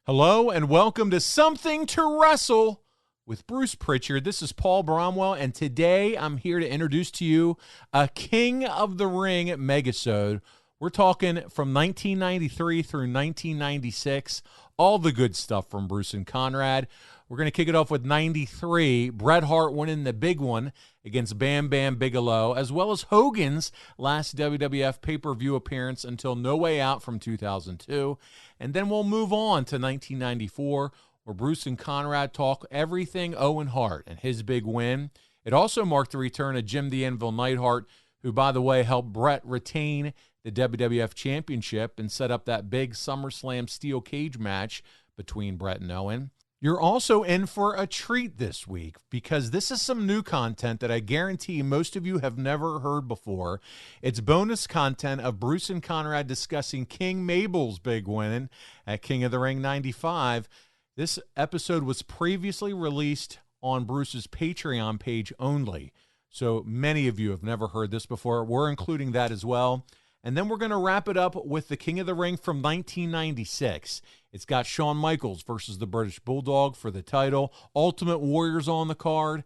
Hello and welcome to Something to Wrestle with Bruce Prichard. This is Paul Bromwell, and today I'm here to introduce to you a King of the Ring megasode. We're talking from 1993 through 1996, all the good stuff from Bruce and Conrad. We're going to kick it off with 93, Bret Hart winning the big one against Bam Bam Bigelow, as well as Hogan's last WWF pay-per-view appearance until No Way Out from 2002. And then we'll move on to 1994, where Bruce and Conrad talk everything Owen Hart and his big win. It also marked the return of Jim the Anvil Neidhart, who, by the way, helped Bret retain the WWF Championship and set up that big SummerSlam steel cage match between Bret and Owen. You're also in for a treat this week because this is some new content that I guarantee most of you have never heard before. It's bonus content of Bruce and Conrad discussing King Mabel's big win at King of the Ring 95. This episode was previously released on Bruce's Patreon page only. So many of you have never heard this before. We're including that as well. And then we're going to wrap it up with the King of the Ring from 1996. It's got Shawn Michaels versus the British Bulldog for the title. Ultimate Warrior's on the card.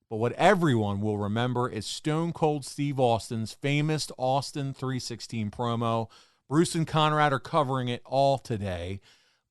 But what everyone will remember is Stone Cold Steve Austin's famous Austin 316 promo. Bruce and Conrad are covering it all today.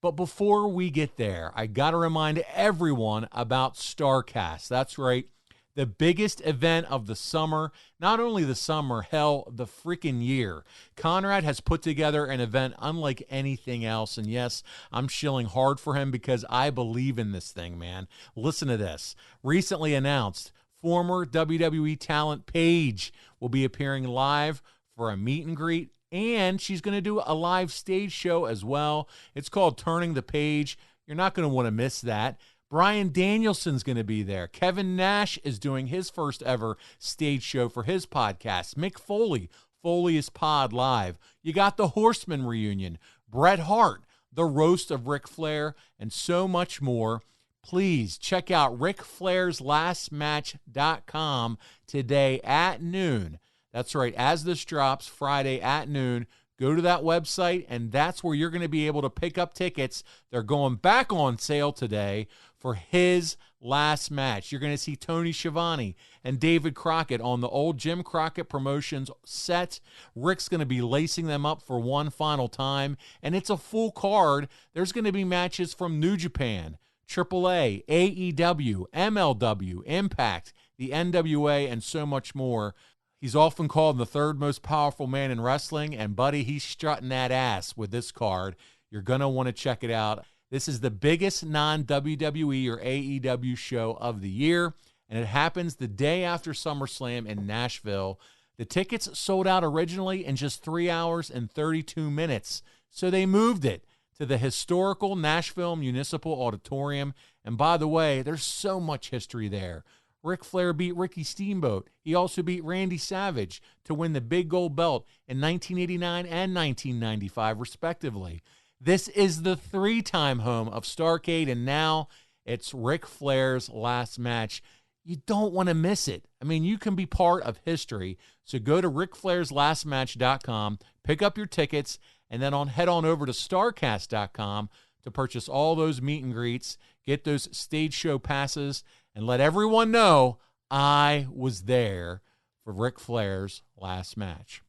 But before we get there, I got to remind everyone about StarCast. That's right. The biggest event of the summer, not only the summer, hell, the freaking year. Conrad has put together an event unlike anything else. And yes, I'm shilling hard for him because I believe in this thing, man. Listen to this. Recently announced, former WWE talent Paige will be appearing live for a meet and greet. And she's going to do a live stage show as well. It's called Turning the Page. You're not going to want to miss that. Bryan Danielson's going to be there. Kevin Nash is doing his first ever stage show for his podcast. Mick Foley, Foley's Pod Live. You got the Horseman reunion. Bret Hart, the roast of Ric Flair, and so much more. Please check out RicFlairsLastMatch.com today at noon. That's right, as this drops Friday at noon, go to that website, and that's where you're going to be able to pick up tickets. They're going back on sale today for his last match. You're going to see Tony Schiavone and David Crockett on the old Jim Crockett Promotions set. Rick's going to be lacing them up for one final time, and it's a full card. There's going to be matches from New Japan, AAA, AEW, MLW, Impact, the NWA, and so much more. He's often called the third most powerful man in wrestling, and buddy, he's strutting that ass with this card. You're going to want to check it out. This is the biggest non-WWE or AEW show of the year, and it happens the day after SummerSlam in Nashville. The tickets sold out originally in just 3 hours and 32 minutes, so they moved it to the historical Nashville Municipal Auditorium. And by the way, there's so much history there. Ric Flair beat Ricky Steamboat. He also beat Randy Savage to win the big gold belt in 1989 and 1995, respectively. This is the 3-time home of Starrcade, and now it's Ric Flair's last match. You don't want to miss it. I mean, you can be part of history. So go to RicFlairsLastMatch.com, pick up your tickets, and then head on over to StarCast.com to purchase all those meet and greets, get those stage show passes, and let everyone know I was there for Ric Flair's last match.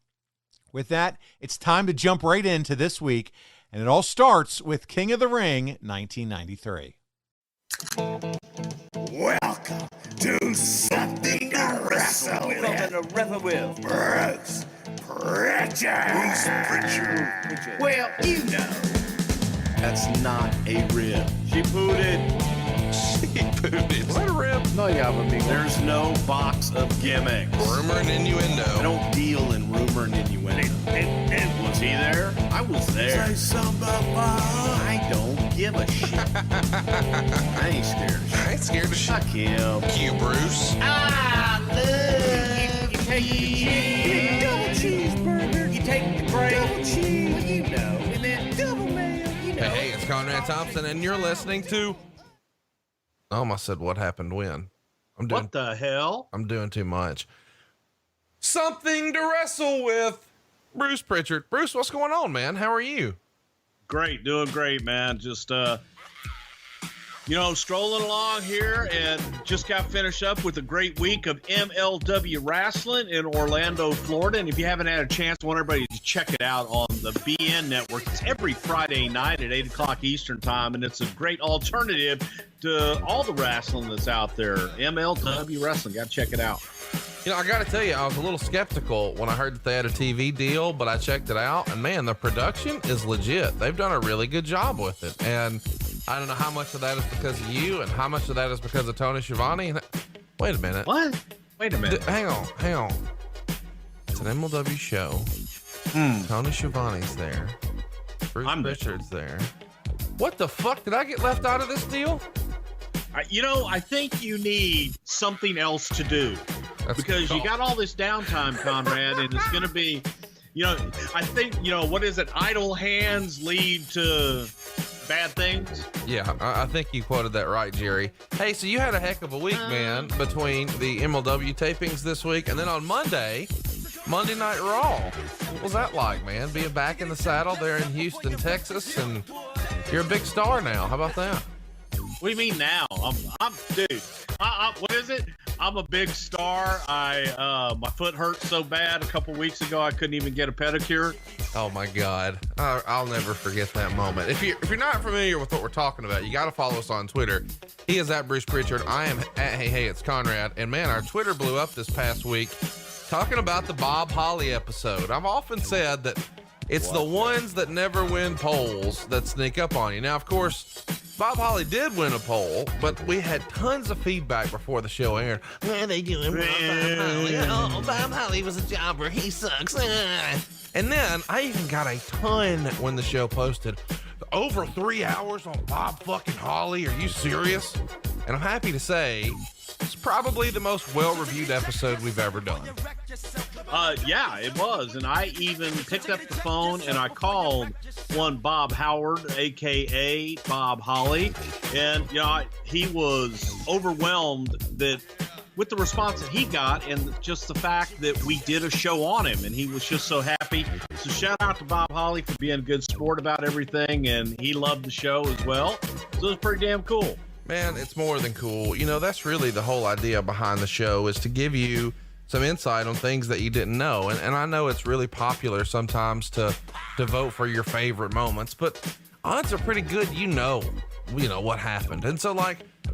With that, it's time to jump right into this week, and it all starts with King of the Ring 1993. Welcome to Something to Wrestle with. Bruce Prichard. Well, you know. That's not a rib. She pooted. Is that a rib? No, yeah, but There's no box of gimmicks. Rumor and innuendo. I don't deal in rumor and innuendo. And Was he there? I was there. say something I don't give a shit. I ain't scared of shit. I ain't scared of shit. Fuck him. You, Bruce. I love you take the cheese. Double cheeseburger. You take the bread. Double cheese. Well, you know. And then double mayo. You know. Hey, it's Conrad Thompson, and you're listening to... I almost said what happened when. What the hell? I'm doing too much. Something to Wrestle with. Bruce Prichard. Bruce, what's going on, man? How are you? Great, doing great, man. Just strolling along here and just got finished up with a great week of MLW Wrestling in Orlando, Florida. And if you haven't had a chance, I want everybody to check it out on the BN Network. It's every Friday night at 8 o'clock Eastern Time, and it's a great alternative to all the wrestling that's out there. MLW Wrestling, got to check it out. I got to tell you, I was a little skeptical when I heard that they had a TV deal, but I checked it out, and man, the production is legit. They've done a really good job with it, and I don't know how much of that is because of you and how much of that is because of Tony Schiavone. Wait a minute. What? Wait a minute. Hang on. It's an MLW show. Tony Schiavone's there. Bruce Prichard's there. What the fuck? Did I get left out of this deal? I think you need something else to do. Because you got all this downtime, Conrad, and it's going to be, I think, what is it? Idle hands lead to bad things. Yeah, I think you quoted that right, Jerry. Hey, so you had a heck of a week, man, between the MLW tapings this week and then on Monday Night Raw. What was that like, man? Being back in the saddle there in Houston, Texas, and you're a big star now. How about that? What do you mean now? Dude. What is it? I'm a big star. My foot hurt so bad a couple weeks ago I couldn't even get a pedicure. Oh my God, I'll never forget that moment. If you're not familiar with what we're talking about, you got to follow us on Twitter. He is at Bruce Prichard. I am at Hey it's Conrad. And man, our Twitter blew up this past week talking about the Bob Holly episode. I've often said that it's the ones that never win polls that sneak up on you. Now, of course, Bob Holly did win a poll, but we had tons of feedback before the show aired. What are they doing Bob Holly? Oh, Bob Holly was a jobber. He sucks. And then I even got a ton when the show posted. Over 3 hours on Bob fucking Holly. Are you serious? And I'm happy to say it's probably the most well-reviewed episode we've ever done. Yeah, it was. And I even picked up the phone and I called one Bob Howard, a.k.a. Bob Holly. And, he was overwhelmed with the response that he got and just the fact that we did a show on him. And he was just so happy. So shout out to Bob Holly for being a good sport about everything. And he loved the show as well. So it was pretty damn cool. Man, it's more than cool. That's really the whole idea behind the show is to give you some insight on things that you didn't know. And I know it's really popular sometimes to vote for your favorite moments, but odds are pretty good what happened. And so,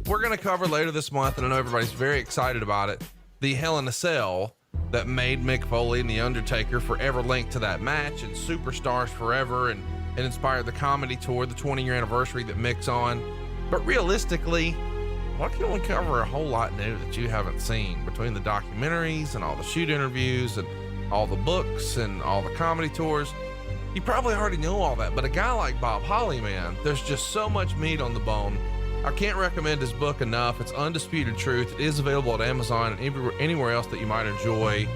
we're going to cover later this month, and I know everybody's very excited about it, the Hell in a Cell that made Mick Foley and The Undertaker forever linked to that match and Superstars Forever, and it inspired the comedy tour, the 20-year anniversary that Mick's on. But realistically, why can't we cover a whole lot new that you haven't seen between the documentaries and all the shoot interviews and all the books and all the comedy tours? You probably already know all that, but a guy like Bob Holly, man, there's just so much meat on the bone. I can't recommend his book enough. It's Undisputed Truth. It is available at Amazon and anywhere else that you might enjoy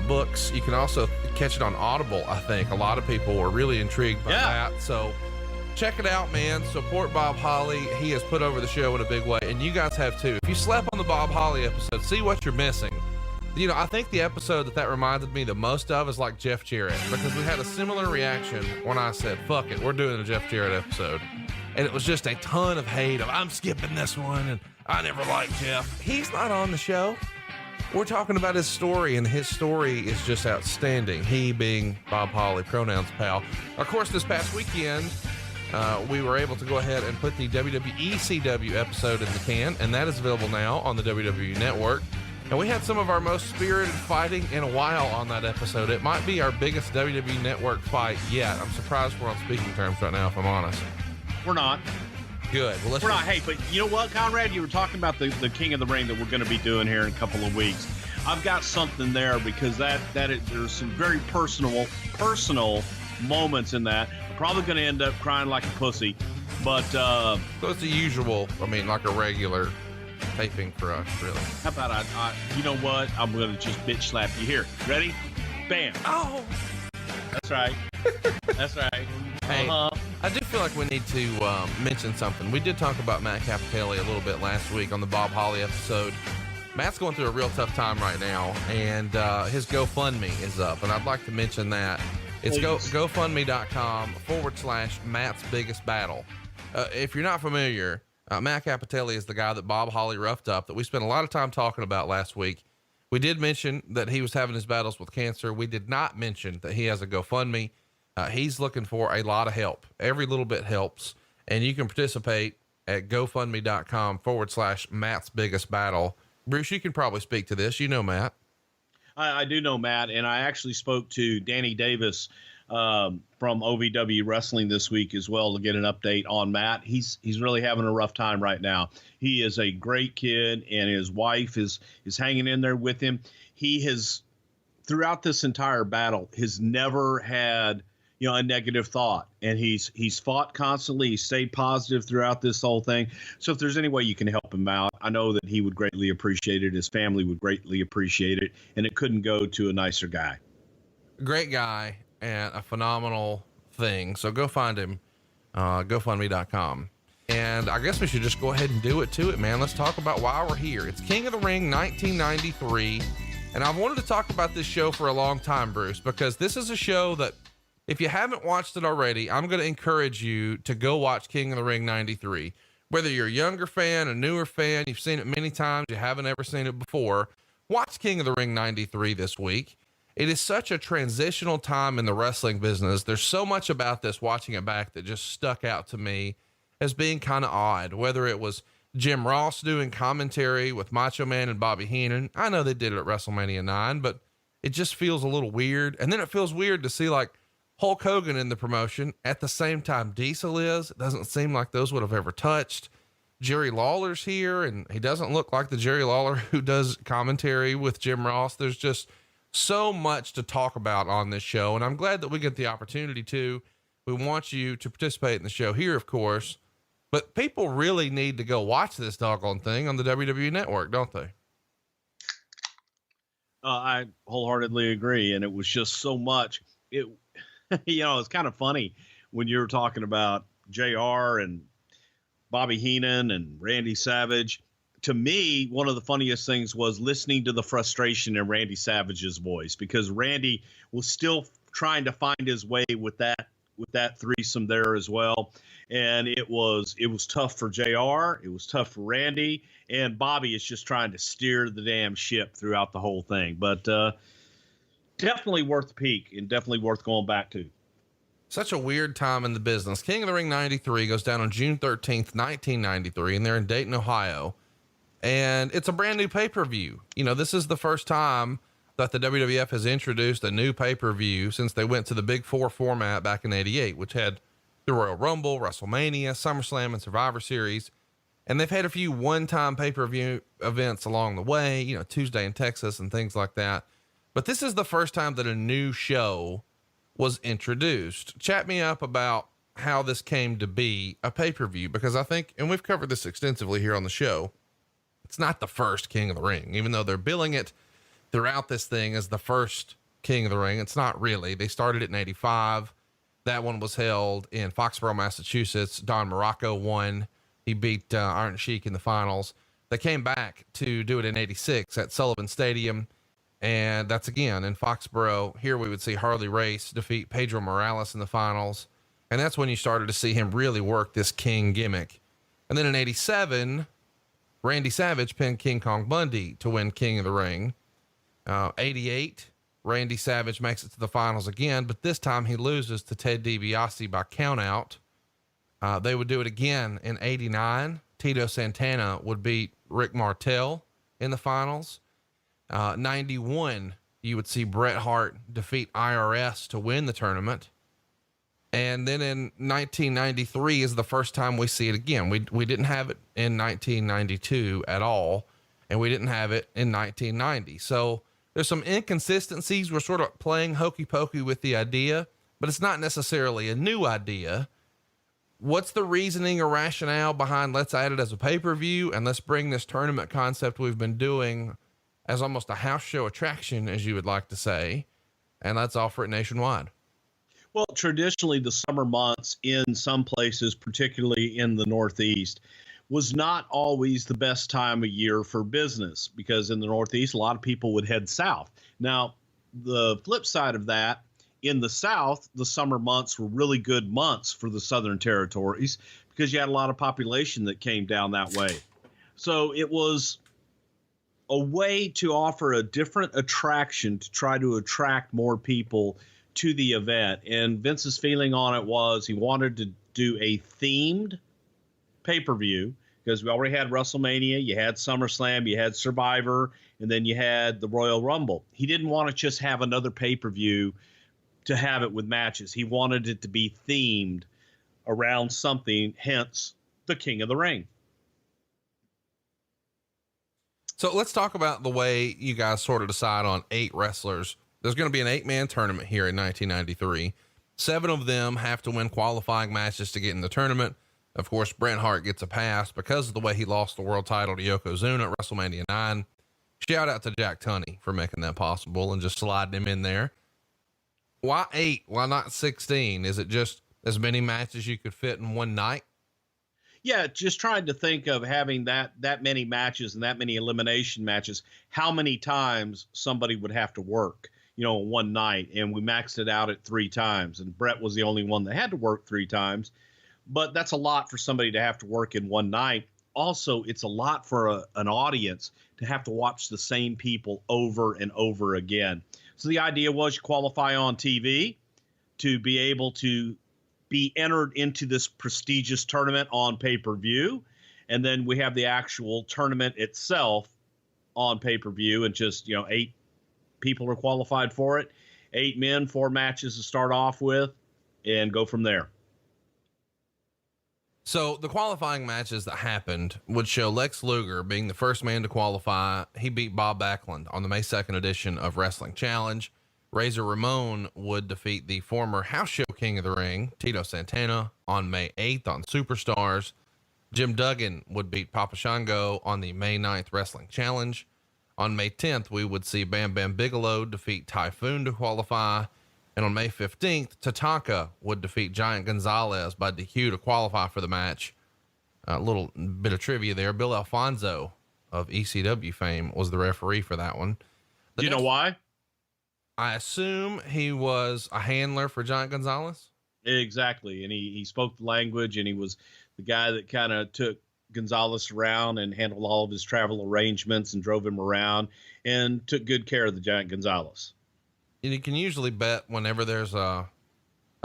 books. You can also catch it on Audible, I think. A lot of people were really intrigued by that. So check it out, man. Support Bob Holly. He has put over the show in a big way, and you guys have too. If you slept on the Bob Holly episode, see what you're missing. I think the episode that reminded me the most of is like Jeff Jarrett, because we had a similar reaction when I said, fuck it, we're doing a Jeff Jarrett episode. And it was just a ton of hate of, I'm skipping this one, and I never liked Jeff. He's not on the show. We're talking about his story, and his story is just outstanding. He being Bob Holly, pronouns pal. Of course, this past weekend, we were able to go ahead and put the WWE CW episode in the can, and that is available now on the WWE Network. And we had some of our most spirited fighting in a while on that episode. It might be our biggest WWE Network fight yet. I'm surprised we're on speaking terms right now, if I'm honest. We're not. Good. Well, we're not. Hey, but you know what, Conrad? You were talking about the King of the Ring that we're going to be doing here in a couple of weeks. I've got something there because there's some very personal moments in that. I'm probably going to end up crying like a pussy, but so it's the usual. I mean, like a regular taping for us, really. How about you know what? I'm going to just bitch slap you here. Ready? Bam. Oh. That's right. That's right. Hey, I do feel like we need to mention something. We did talk about Matt Capitelli a little bit last week on the Bob Holly episode. Matt's going through a real tough time right now, and his GoFundMe is up, and I'd like to mention that. It's GoFundMe.com/Matt's Biggest Battle. If you're not familiar, Matt Capitelli is the guy that Bob Holly roughed up that we spent a lot of time talking about last week. We did mention that he was having his battles with cancer. We did not mention that he has a GoFundMe. He's looking for a lot of help. Every little bit helps. And you can participate at GoFundMe.com/Matt's Biggest Battle. Bruce, you can probably speak to this. You know Matt. I do know Matt, and I actually spoke to Danny Davis from OVW Wrestling this week as well to get an update on Matt. He's really having a rough time right now. He is a great kid, and his wife is hanging in there with him. He has, throughout this entire battle, has never had a negative thought, and he's fought constantly. He stayed positive throughout this whole thing. So if there's any way you can help him out, I know that he would greatly appreciate it. His family would greatly appreciate it, and it couldn't go to a nicer guy. Great guy and a phenomenal thing. So go find him, GoFundMe.com. And I guess we should just go ahead and do it, man. Let's talk about why we're here. It's King of the Ring 1993. And I've wanted to talk about this show for a long time, Bruce, because this is a show that, if you haven't watched it already, I'm going to encourage you to go watch King of the Ring 93. Whether you're a younger fan, a newer fan, you've seen it many times, you haven't ever seen it before, watch King of the Ring 93 this week. It is such a transitional time in the wrestling business. There's so much about this, watching it back, that just stuck out to me as being kind of odd. Whether it was Jim Ross doing commentary with Macho Man and Bobby Heenan. I know they did it at WrestleMania 9, but it just feels a little weird. And then it feels weird to see like Hulk Hogan in the promotion at the same time Diesel is. It doesn't seem like those would have ever touched. Jerry Lawler's here, and he doesn't look like the Jerry Lawler who does commentary with Jim Ross. There's just so much to talk about on this show, and I'm glad that we get the opportunity to. We want you to participate in the show here, of course, but people really need to go watch this doggone thing on the WWE Network, don't they? I wholeheartedly agree, and it was just so much. It's kind of funny when you were talking about JR and Bobby Heenan and Randy Savage. To me, one of the funniest things was listening to the frustration in Randy Savage's voice, because Randy was still trying to find his way with that threesome there as well. And it was tough for JR. It was tough for Randy, and Bobby is just trying to steer the damn ship throughout the whole thing. But definitely worth the peek, and definitely worth going back to. Such a weird time in the business. King of the Ring 93 goes down on June 13th, 1993, and they're in Dayton, Ohio. And it's a brand new pay-per-view. This is the first time that the WWF has introduced a new pay-per-view since they went to the Big Four format back in '88, which had the Royal Rumble, WrestleMania, SummerSlam, and Survivor Series. And they've had a few one-time pay-per-view events along the way, Tuesday in Texas and things like that. But this is the first time that a new show was introduced. Chat me up about how this came to be a pay-per-view, because I think, and we've covered this extensively here on the show, it's not the first King of the Ring, even though they're billing it throughout this thing as the first King of the Ring. It's not really. They started it in '85. That one was held in Foxborough, Massachusetts. Don Morocco won. He beat Iron Sheik in the finals. They came back to do it in '86 at Sullivan Stadium. And that's again in Foxborough. Here we would see Harley Race defeat Pedro Morales in the finals. And that's when you started to see him really work this King gimmick. And then in '87, Randy Savage pinned King Kong Bundy to win King of the Ring. '88, Randy Savage makes it to the finals again, but this time he loses to Ted DiBiase by countout. They would do it again in '89. Tito Santana would beat Rick Martel in the finals. '91, you would see Bret Hart defeat IRS to win the tournament. And then in 1993 is the first time we see it again. We didn't have it in 1992 at all, and we didn't have it in 1990. So there's some inconsistencies. We're sort of playing hokey pokey with the idea, but it's not necessarily a new idea. What's the reasoning or rationale behind let's add it as a pay-per-view and let's bring this tournament concept we've been doing as almost a house show attraction, as you would like to say, and let's offer it nationwide? Well, traditionally, the summer months in some places, particularly in the Northeast, was not always the best time of year for business, because in the Northeast, a lot of people would head south. Now, the flip side of that in the South, the summer months were really good months for the Southern territories because you had a lot of population that came down that way. So it was a way to offer a different attraction to try to attract more people to the event. And Vince's feeling on it was he wanted to do a themed pay-per-view because we already had WrestleMania, you had SummerSlam, you had Survivor, and then you had the Royal Rumble. He didn't want to just have another pay-per-view to have it with matches. He wanted it to be themed around something, hence the King of the Ring. So let's talk about the way you guys sort of decide on 8 wrestlers. There's going to be an 8-man tournament here in 1993. 7 of them have to win qualifying matches to get in the tournament. Of course, Bret Hart gets a pass because of the way he lost the world title to Yokozuna at WrestleMania 9. Shout out to Jack Tunney for making that possible and just sliding him in there. Why 8? Why not 16? Is it just as many matches you could fit in one night? Yeah, just trying to think of having that many matches and that many elimination matches, how many times somebody would have to work, one night. And we maxed it out at 3 times. And Bret was the only one that had to work 3 times. But that's a lot for somebody to have to work in one night. Also, it's a lot for an audience to have to watch the same people over and over again. So the idea was you qualify on TV to be able to be entered into this prestigious tournament on pay-per-view. And then we have the actual tournament itself on pay-per-view, and just, 8 people are qualified for it. 8 men, 4 matches to start off with, and go from there. So the qualifying matches that happened would show Lex Luger being the first man to qualify. He beat Bob Backlund on the May 2nd edition of Wrestling Challenge. Razor Ramon would defeat the former house show king of the ring, Tito Santana, on May 8th on Superstars. Jim Duggan would beat Papa Shango on the May 9th Wrestling Challenge. On May 10th, we would see Bam Bam Bigelow defeat Typhoon to qualify. And on May 15th, Tatanka would defeat Giant Gonzalez by DQ to qualify for the match. A little bit of trivia there. Bill Alfonso of ECW fame was the referee for that one. Do you know why? I assume he was a handler for Giant Gonzalez. Exactly. And he spoke the language, and he was the guy that kind of took Gonzalez around and handled all of his travel arrangements and drove him around and took good care of the Giant Gonzalez. And you can usually bet whenever there's a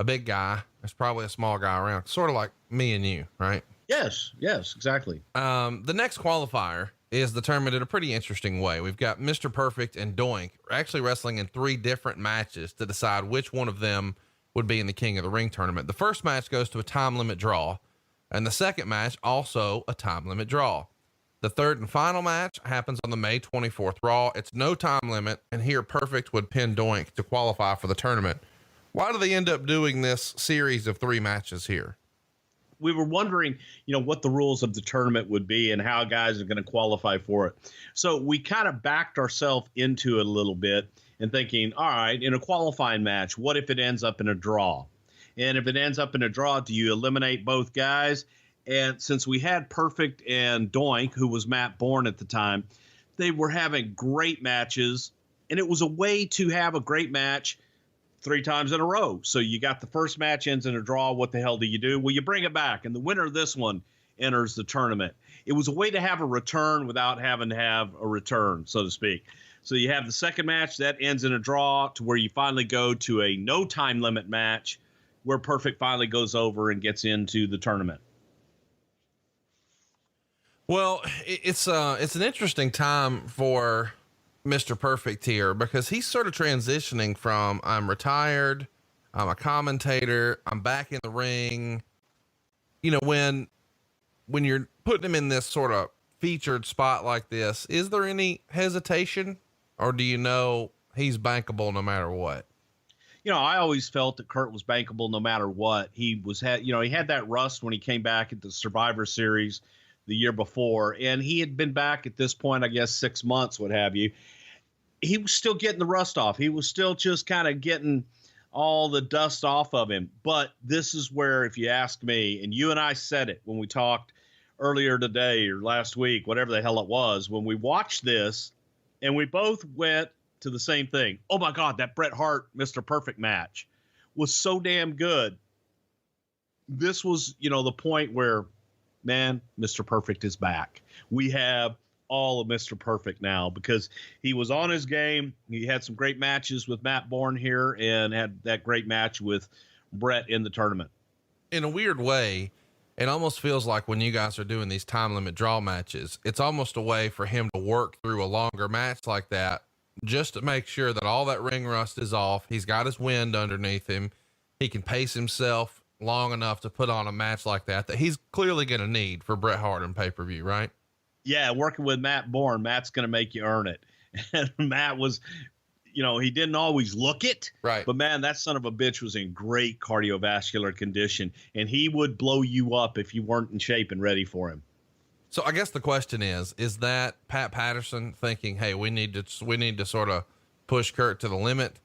big guy, there's probably a small guy around, sort of like me and you, right? Yes, exactly. The next qualifier is determined in a pretty interesting way. We've got Mr. Perfect and Doink actually wrestling in 3 different matches to decide which one of them would be in the King of the Ring tournament. The first match goes to a time limit draw, and the second match also a time limit draw. The third and final match happens on the May 24th Raw. It's no time limit, and here Perfect would pin Doink to qualify for the tournament. Why do they end up doing this series of 3 matches here? We were wondering, what the rules of the tournament would be and how guys are going to qualify for it. So we kind of backed ourselves into it a little bit and thinking, all right, in a qualifying match, what if it ends up in a draw? And if it ends up in a draw, do you eliminate both guys? And since we had Perfect and Doink, who was Matt Bourne at the time, they were having great matches, and it was a way to have a great match 3 times in a row. So you got the first match ends in a draw. What the hell do? Well, you bring it back, and the winner of this one enters the tournament. It was a way to have a return without having to have a return, so to speak. So you have the second match that ends in a draw to where you finally go to a no time limit match where Perfect finally goes over and gets into the tournament. Well, it's an interesting time for Mr. Perfect here because he's sort of transitioning from I'm retired, I'm a commentator, I'm back in the ring. When you're putting him in this sort of featured spot like this, is there any hesitation, or do you know he's bankable no matter what? I always felt that Kurt was bankable no matter what. He had that rust when he came back at the Survivor Series the year before, and he had been back at this point, I guess 6 months, what have you. He was still getting the rust off. He was still just kind of getting all the dust off of him. But this is where, if you ask me, and you and I said it when we talked earlier today or last week, whatever the hell it was, when we watched this, and we both went to the same thing. Oh my God, that Bret Hart Mr. Perfect match was so damn good. This was, the point where, man, Mr. Perfect is back. We have all of Mr. Perfect now because he was on his game. He had some great matches with Matt Bourne here and had that great match with Bret in the tournament. In a weird way, it almost feels like when you guys are doing these time limit draw matches, it's almost a way for him to work through a longer match like that, just to make sure that all that ring rust is off. He's got his wind underneath him. He can pace himself long enough to put on a match like that he's clearly going to need for Bret Hart in pay-per-view, right? Yeah. Working with Matt Bourne, Matt's going to make you earn it. And Matt was, he didn't always look it, right? But man, that son of a bitch was in great cardiovascular condition, and he would blow you up if you weren't in shape and ready for him. So I guess the question is that Pat Patterson thinking, hey, we need to sort of push Kurt to the limit?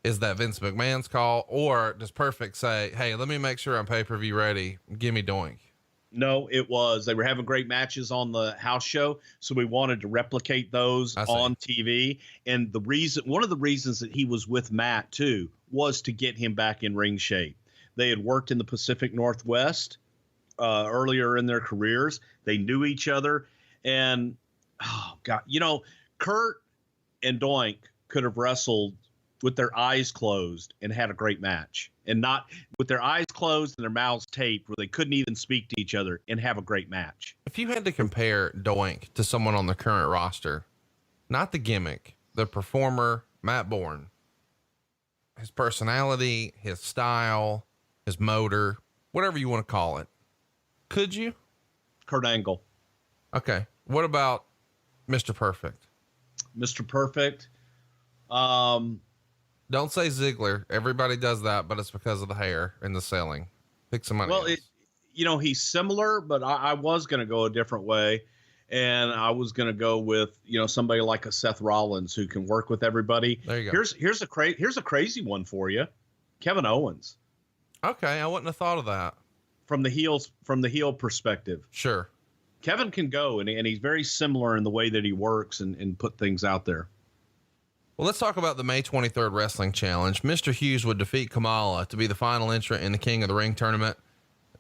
Is that Vince McMahon's call, or does Perfect say, hey, let me make sure I'm pay-per-view ready. Give me Doink? No, it was, they were having great matches on the house show. So we wanted to replicate those on TV. And one of the reasons that he was with Matt too, was to get him back in ring shape. They had worked in the Pacific Northwest earlier in their careers. They knew each other, and oh God, Kurt and Doink could have wrestled with their eyes closed and had a great match, and not with their eyes closed and their mouths taped where they couldn't even speak to each other and have a great match. If you had to compare Doink to someone on the current roster, not the gimmick, the performer, Matt Bourne, his personality, his style, his motor, whatever you want to call it, could you? Kurt Angle. Okay. What about Mr. Perfect? Mr. Perfect. Don't say Ziggler. Everybody does that, but it's because of the hair and the selling. Pick somebody else. He's similar, but I was going to go a different way. And I was going to go with, somebody like a Seth Rollins who can work with everybody. There you go. Here's a crazy one for you. Kevin Owens. Okay. I wouldn't have thought of that. From the heel perspective. Sure. Kevin can go, and he's very similar in the way that he works and put things out there. Well, let's talk about the May 23rd Wrestling Challenge. Mr. Hughes would defeat Kamala to be the final entrant in the King of the Ring tournament.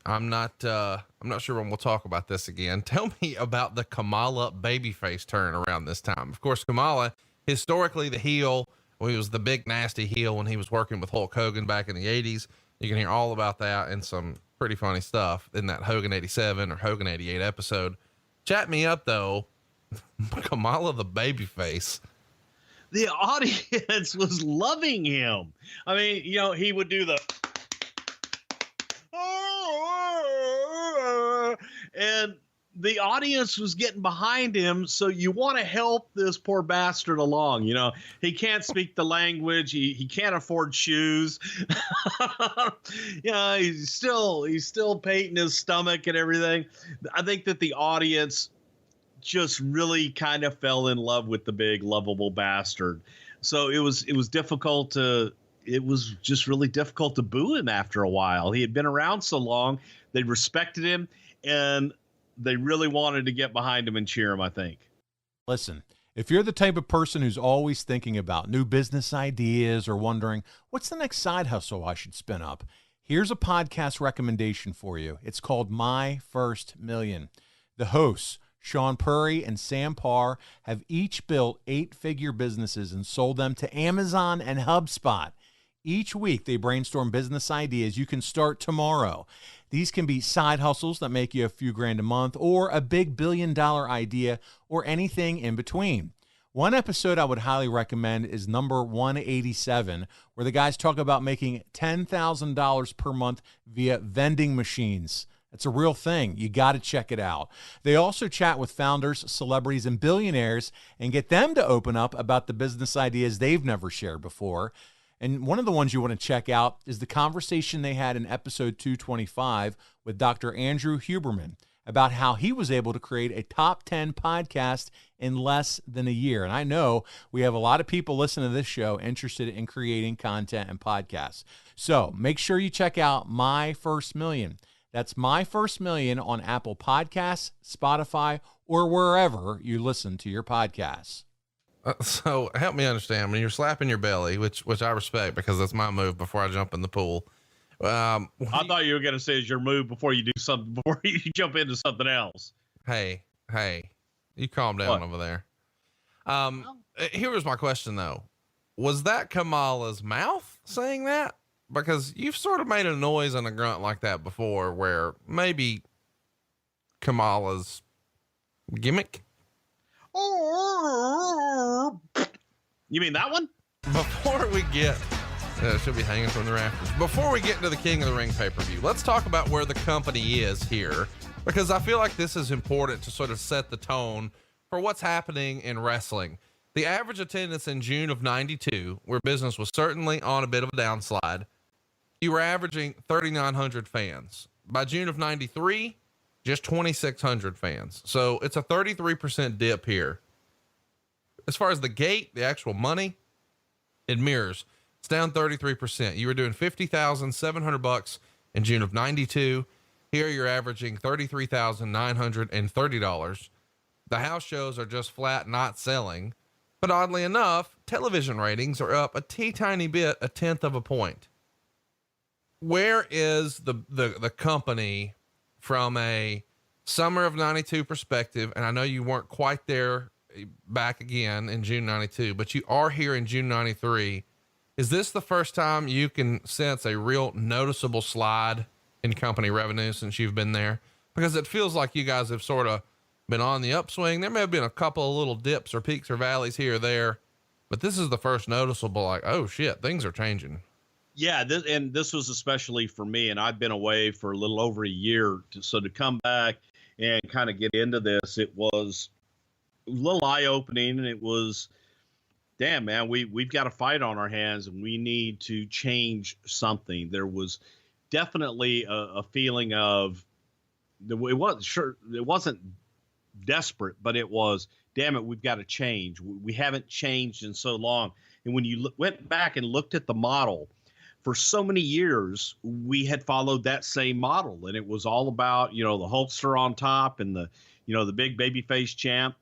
I'm not sure when we'll talk about this again. Tell me about the Kamala babyface turn around this time. Of course, Kamala, historically the heel, he was the big nasty heel when he was working with Hulk Hogan back in the 80s. You can hear all about that and some pretty funny stuff in that Hogan 87 or Hogan 88 episode. Chat me up though. Kamala the babyface. The audience was loving him. I mean, he would do the, and the audience was getting behind him. So you want to help this poor bastard along. He can't speak the language. He can't afford shoes. He's still painting his stomach and everything. I think that the audience just really kind of fell in love with the big lovable bastard. So it was just really difficult to boo him after a while. He had been around so long, they respected him and they really wanted to get behind him and cheer him, I think. Listen, if you're the type of person who's always thinking about new business ideas or wondering what's the next side hustle I should spin up, here's a podcast recommendation for you. It's called My First Million. The hosts, Sean Purry and Sam Parr, have each built 8-figure businesses and sold them to Amazon and HubSpot. Each week, they brainstorm business ideas you can start tomorrow. These can be side hustles that make you a few grand a month, or a big billion-dollar idea, or anything in between. One episode I would highly recommend is number 187, where the guys talk about making $10,000 per month via vending machines. It's a real thing. You got to check it out. They also chat with founders, celebrities, and billionaires and get them to open up about the business ideas they've never shared before. And one of the ones you want to check out is the conversation they had in episode 225 with Dr. Andrew Huberman about how he was able to create a top 10 podcast in less than a year. And I know we have a lot of people listening to this show interested in creating content and podcasts. So make sure you check out My First Million. That's My First Million on Apple Podcasts, Spotify, or wherever you listen to your podcasts. So help me understand, when you're slapping your belly, which I respect because that's my move before I jump in the pool. I thought you were going to say it's your move before you do something, before you jump into something else. Hey, you calm down over there. Here was my question though. Was that Kamala's mouth saying that? Because you've sort of made a noise and a grunt like that before, where maybe Kamala's gimmick. You mean that one? Before we get, it should be hanging from the rafters. Before we get into the King of the Ring pay-per-view, let's talk about where the company is here, because I feel like this is important to sort of set the tone for what's happening in wrestling. The average attendance in June of 92, where business was certainly on a bit of a downslide, you were averaging 3,900 fans. By June of 93, just 2,600 fans. So it's a 33% dip here. As far as the gate, the actual money, it mirrors. It's down 33%. You were doing $50,700 in June of 92. Here you're averaging $33,930. The house shows are just flat, not selling. But oddly enough, television ratings are up a tiny bit, a 1/10 of a point. Where is the company from a summer of 92 perspective? And I know you weren't quite there back again in June 92, but you are here in June 93. Is this the first time you can sense a real noticeable slide in company revenue since you've been there? Because it feels like you guys have sort of been on the upswing. There may have been a couple of little dips or peaks or valleys here or there, but this is the first noticeable, like, oh shit, things are changing. Yeah, this was especially for me, and I've been away for a little over a year. So to come back and kind of get into this, it was a little eye-opening, and it was, damn, man, we've got a fight on our hands, and we need to change something. There was definitely a feeling of, it wasn't desperate, but it was, damn it, we've got to change. We haven't changed in so long. And when you went back and looked at the model, for so many years, we had followed that same model, and it was all about, the Hulkster on top and the big babyface champ.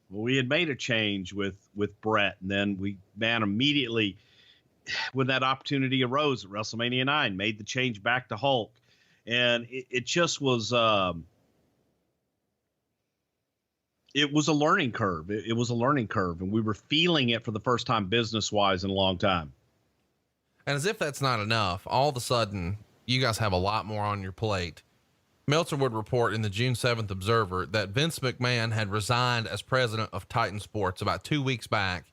Well, we had made a change with Brett, and then we, immediately when that opportunity arose at WrestleMania 9, made the change back to Hulk. And it just was, it was a learning curve. It was a learning curve, and we were feeling it for the first time business-wise in a long time. And as if that's not enough, all of a sudden, you guys have a lot more on your plate. Meltzer would report in the June 7th Observer that Vince McMahon had resigned as president of Titan Sports about 2 weeks back.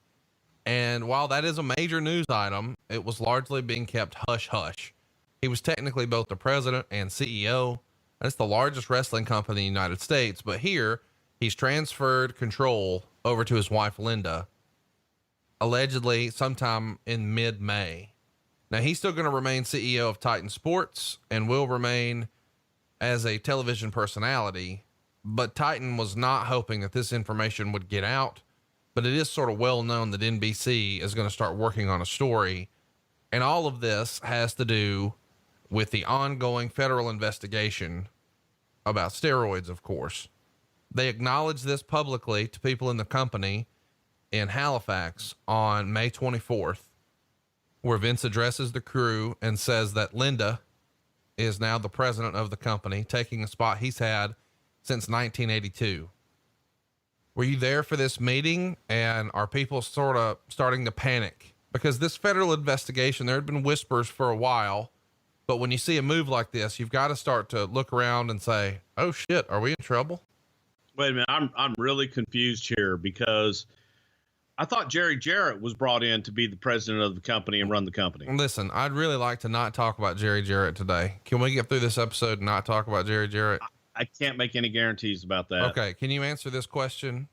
And while that is a major news item, it was largely being kept hush-hush. He was technically both the president and CEO. And it's the largest wrestling company in the United States. But here, he's transferred control over to his wife, Linda, allegedly sometime in mid-May. Now, he's still going to remain CEO of Titan Sports and will remain as a television personality, but Titan was not hoping that this information would get out. But it is sort of well known that NBC is going to start working on a story. And all of this has to do with the ongoing federal investigation about steroids, of course. They acknowledged this publicly to people in the company in Halifax on May 24th. Where Vince addresses the crew and says that Linda is now the president of the company, taking a spot he's had since 1982. Were you there for this meeting? And are people sort of starting to panic? Because this federal investigation, there had been whispers for a while, but when you see a move like this, you've got to start to look around and say, oh shit, are we in trouble? Wait a minute. I'm really confused here, because I thought Jerry Jarrett was brought in to be the president of the company and run the company. Listen, I'd really like to not talk about Jerry Jarrett today. Can we get through this episode and not talk about Jerry Jarrett? I can't make any guarantees about that. Okay. Can you answer this question?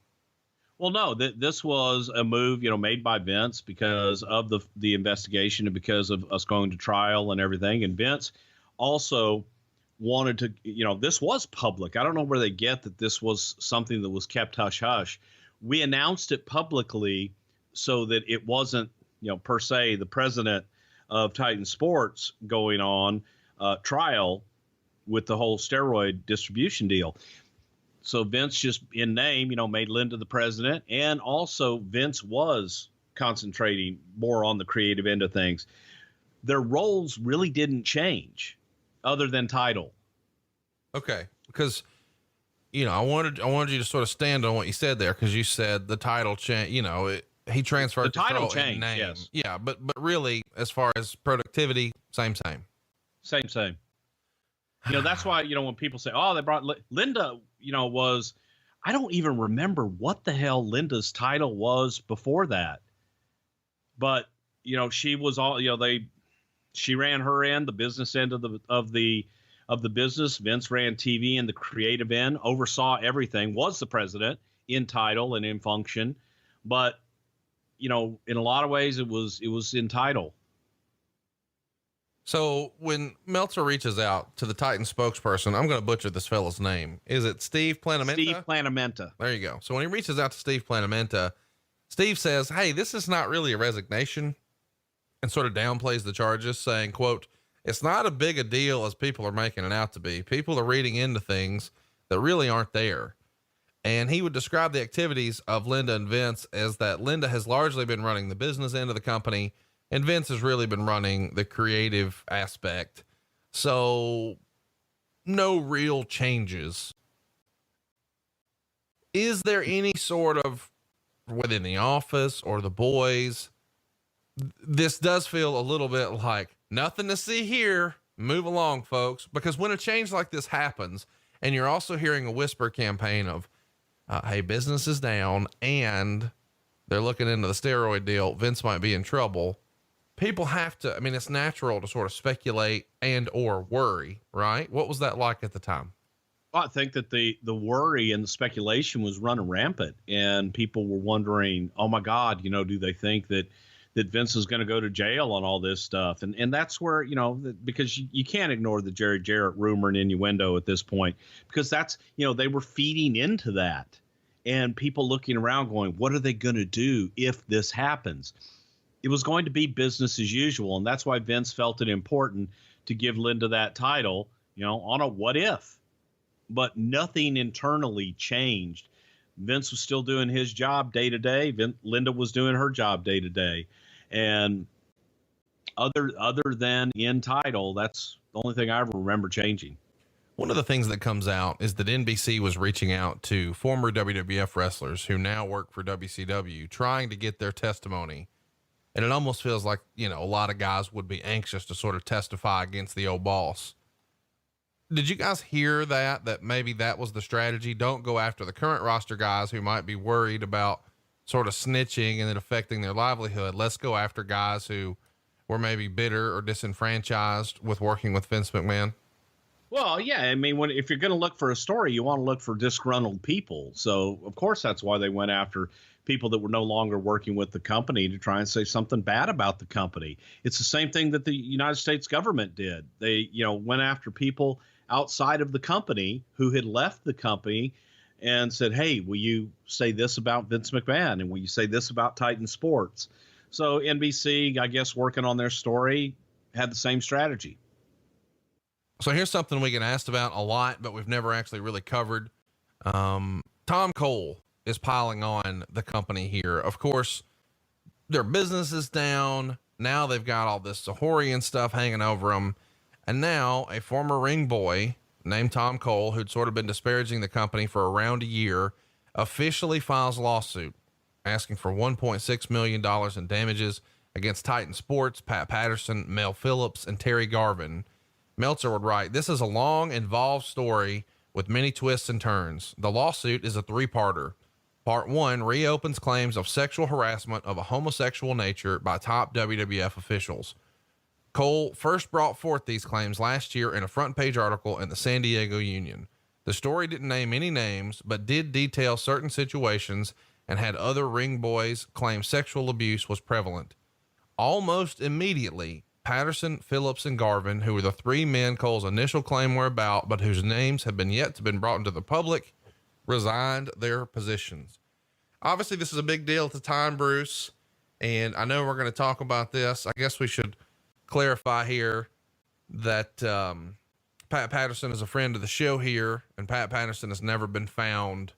Well, no, this was a move, made by Vince because of the investigation and because of us going to trial and everything. And Vince also wanted to, this was public. I don't know where they get that this was something that was kept hush hush. We announced it publicly so that it wasn't, per se, the president of Titan Sports going on trial with the whole steroid distribution deal. So Vince just in name, made Linda the president. And also Vince was concentrating more on the creative end of things. Their roles really didn't change other than title. Okay. Because, I wanted you to sort of stand on what you said there. Cause you said the title change, he transferred the title change. In name. Yes. Yeah. But really, as far as productivity, same. That's why, when people say, oh, they brought Linda, I don't even remember what the hell Linda's title was before that. But, she was all, she ran her end, the business end of the business. Vince ran TV and the creative end, oversaw everything, was the president in title and in function. But, in a lot of ways it was in title. So when Meltzer reaches out to the Titan spokesperson, I'm going to butcher this fellow's name. Is it Steve Planamenta? Steve Planamenta. There you go. So when he reaches out to Steve Planamenta, Steve says, hey, this is not really a resignation, and sort of downplays the charges, saying, quote, it's not as big a deal as people are making it out to be. People are reading into things that really aren't there. And he would describe the activities of Linda and Vince as that Linda has largely been running the business end of the company, and Vince has really been running the creative aspect. So no real changes. Is there any sort of, within the office or the boys, this does feel a little bit like nothing to see here. Move along, folks. Because when a change like this happens, and you're also hearing a whisper campaign of, hey, business is down and they're looking into the steroid deal, Vince might be in trouble. People have to, it's natural to sort of speculate and or worry, right? What was that like at the time? Well, I think that the worry and the speculation was running rampant, and people were wondering, oh my God, do they think that Vince is going to go to jail on all this stuff? And that's where, because you can't ignore the Jerry Jarrett rumor and innuendo at this point, because that's, they were feeding into that, and people looking around going, what are they going to do if this happens? It was going to be business as usual. And that's why Vince felt it important to give Linda that title, on a what if. But nothing internally changed. Vince was still doing his job day to day. Linda was doing her job day to day. And other than in title, that's the only thing I ever remember changing. One of the things that comes out is that NBC was reaching out to former WWF wrestlers who now work for WCW, trying to get their testimony. And it almost feels like, a lot of guys would be anxious to sort of testify against the old boss. Did you guys hear that maybe that was the strategy? Don't go after the current roster guys who might be worried about sort of snitching and it affecting their livelihood. Let's go after guys who were maybe bitter or disenfranchised with working with Vince McMahon. Well, yeah. If you're going to look for a story, you want to look for disgruntled people. So of course, that's why they went after people that were no longer working with the company to try and say something bad about the company. It's the same thing that the United States government did. They, went after people outside of the company who had left the company and said, hey, will you say this about Vince McMahon? And will you say this about Titan Sports? So NBC, I guess, working on their story, had the same strategy. So here's something we get asked about a lot, but we've never actually really covered. Tom Cole is piling on the company here. Of course, their business is down. Now they've got all this Sahorian stuff hanging over them. And now a former ring boy named Tom Cole, who'd sort of been disparaging the company for around a year, officially files a lawsuit asking for $1.6 million in damages against Titan Sports, Pat Patterson, Mel Phillips, and Terry Garvin. Meltzer would write, this is a long, involved story with many twists and turns. The lawsuit is a three-parter. Part 1 reopens claims of sexual harassment of a homosexual nature by top WWF officials. Cole first brought forth these claims last year in a front-page article in the San Diego Union. The story didn't name any names, but did detail certain situations and had other ring boys claim sexual abuse was prevalent. Almost immediately, Patterson, Phillips, and Garvin, who were the three men Cole's initial claim were about, but whose names have been yet to been brought into the public, resigned their positions. Obviously, this is a big deal at the time, Bruce, and I know we're going to talk about this. I guess we should clarify here that Pat Patterson is a friend of the show here, and Pat Patterson has never been found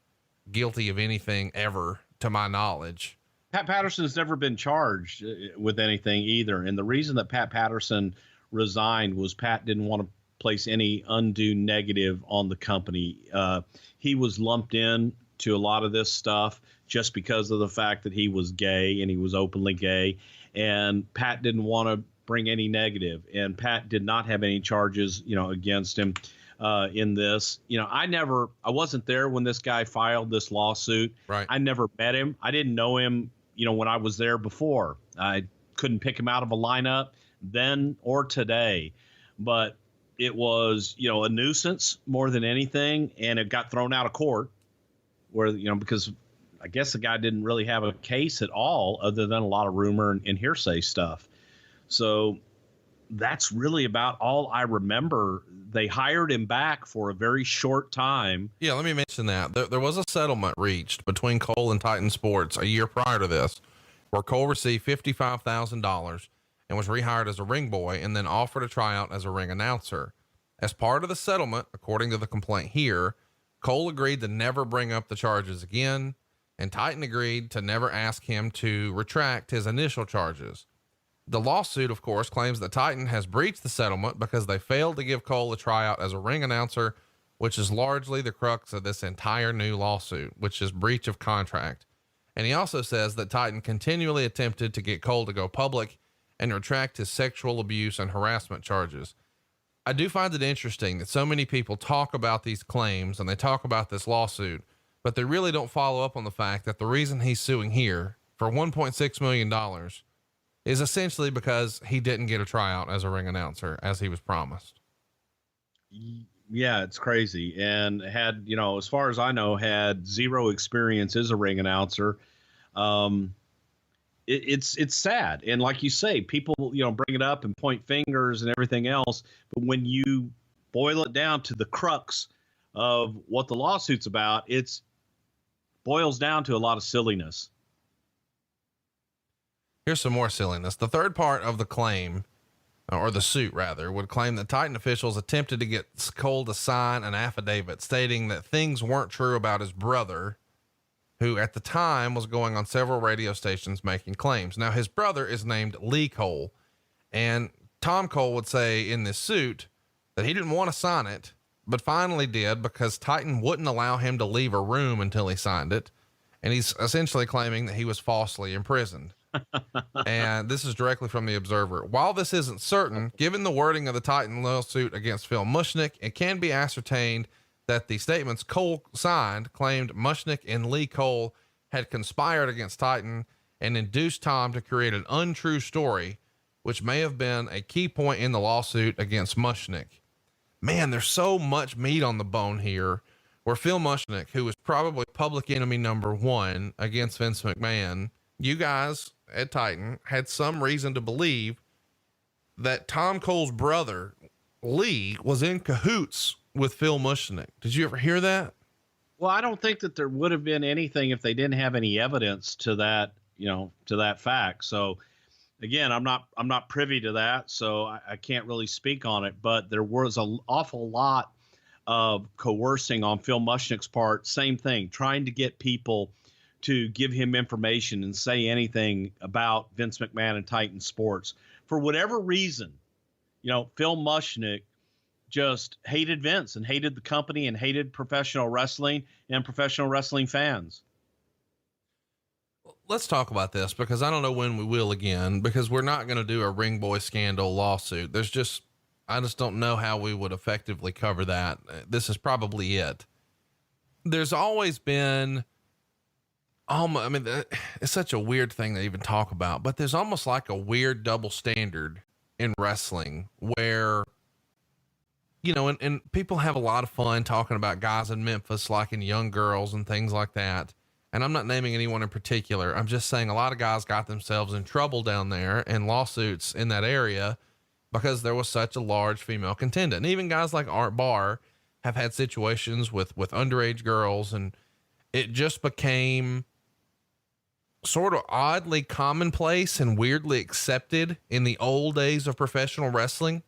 guilty of anything ever, to my knowledge. Pat Patterson has never been charged with anything either. And the reason that Pat Patterson resigned was Pat didn't want to place any undue negative on the company. He was lumped in to a lot of this stuff just because of the fact that he was gay and he was openly gay. And Pat didn't want to bring any negative. And Pat did not have any charges, against him in this. I wasn't there when this guy filed this lawsuit. Right. I never met him. I didn't know him, when I was there before. I couldn't pick him out of a lineup then or today. But it was, a nuisance more than anything. And it got thrown out of court where, because I guess the guy didn't really have a case at all other than a lot of rumor and hearsay stuff. So that's really about all I remember. They hired him back for a very short time. Yeah, let me mention that. There was a settlement reached between Cole and Titan Sports a year prior to this, where Cole received $55,000 and was rehired as a ring boy and then offered a tryout as a ring announcer. As part of the settlement, according to the complaint here, Cole agreed to never bring up the charges again, and Titan agreed to never ask him to retract his initial charges. The lawsuit, of course, claims that Titan has breached the settlement because they failed to give Cole a tryout as a ring announcer, which is largely the crux of this entire new lawsuit, which is breach of contract. And he also says that Titan continually attempted to get Cole to go public and retract his sexual abuse and harassment charges. I do find it interesting that so many people talk about these claims and they talk about this lawsuit, but they really don't follow up on the fact that the reason he's suing here for $1.6 million is essentially because he didn't get a tryout as a ring announcer as he was promised. Yeah, it's crazy. And had, as far as I know, had zero experience as a ring announcer. It's sad. And like you say, people, bring it up and point fingers and everything else. But when you boil it down to the crux of what the lawsuit's about, it's boils down to a lot of silliness. Here's some more silliness. The third part of the claim, or the suit rather, would claim that Titan officials attempted to get Cole to sign an affidavit stating that things weren't true about his brother, who at the time was going on several radio stations making claims. Now, his brother is named Lee Cole, and Tom Cole would say in this suit that he didn't want to sign it, but finally did because Titan wouldn't allow him to leave a room until he signed it. And he's essentially claiming that he was falsely imprisoned. And this is directly from the Observer. While this isn't certain, given the wording of the Titan lawsuit against Phil Mushnick, it can be ascertained that the statements Cole signed claimed Mushnick and Lee Cole had conspired against Titan and induced Tom to create an untrue story, which may have been a key point in the lawsuit against Mushnick. Man, there's so much meat on the bone here, where Phil Mushnick, who was probably public enemy number one against Vince McMahon, you guys at Titan had some reason to believe that Tom Cole's brother, Lee, was in cahoots with Phil Mushnick. Did you ever hear that? Well, I don't think that there would have been anything if they didn't have any evidence to that, to that fact. So again, I'm not privy to that, so I can't really speak on it, but there was an awful lot of coercing on Phil Mushnick's part. Same thing, trying to get people to give him information and say anything about Vince McMahon and Titan Sports. For whatever reason, Phil Mushnick just hated Vince and hated the company and hated professional wrestling and professional wrestling fans. Let's talk about this, because I don't know when we will again, because we're not going to do a ring boy scandal lawsuit. I just don't know how we would effectively cover that. This is probably it. There's always been, it's such a weird thing to even talk about, but there's almost like a weird double standard in wrestling where, and people have a lot of fun talking about guys in Memphis, liking young girls and things like that. And I'm not naming anyone in particular. I'm just saying a lot of guys got themselves in trouble down there and lawsuits in that area because there was such a large female contingent. And even guys like Art Barr have had situations with underage girls, and it just became sort of oddly commonplace and weirdly accepted in the old days of professional wrestling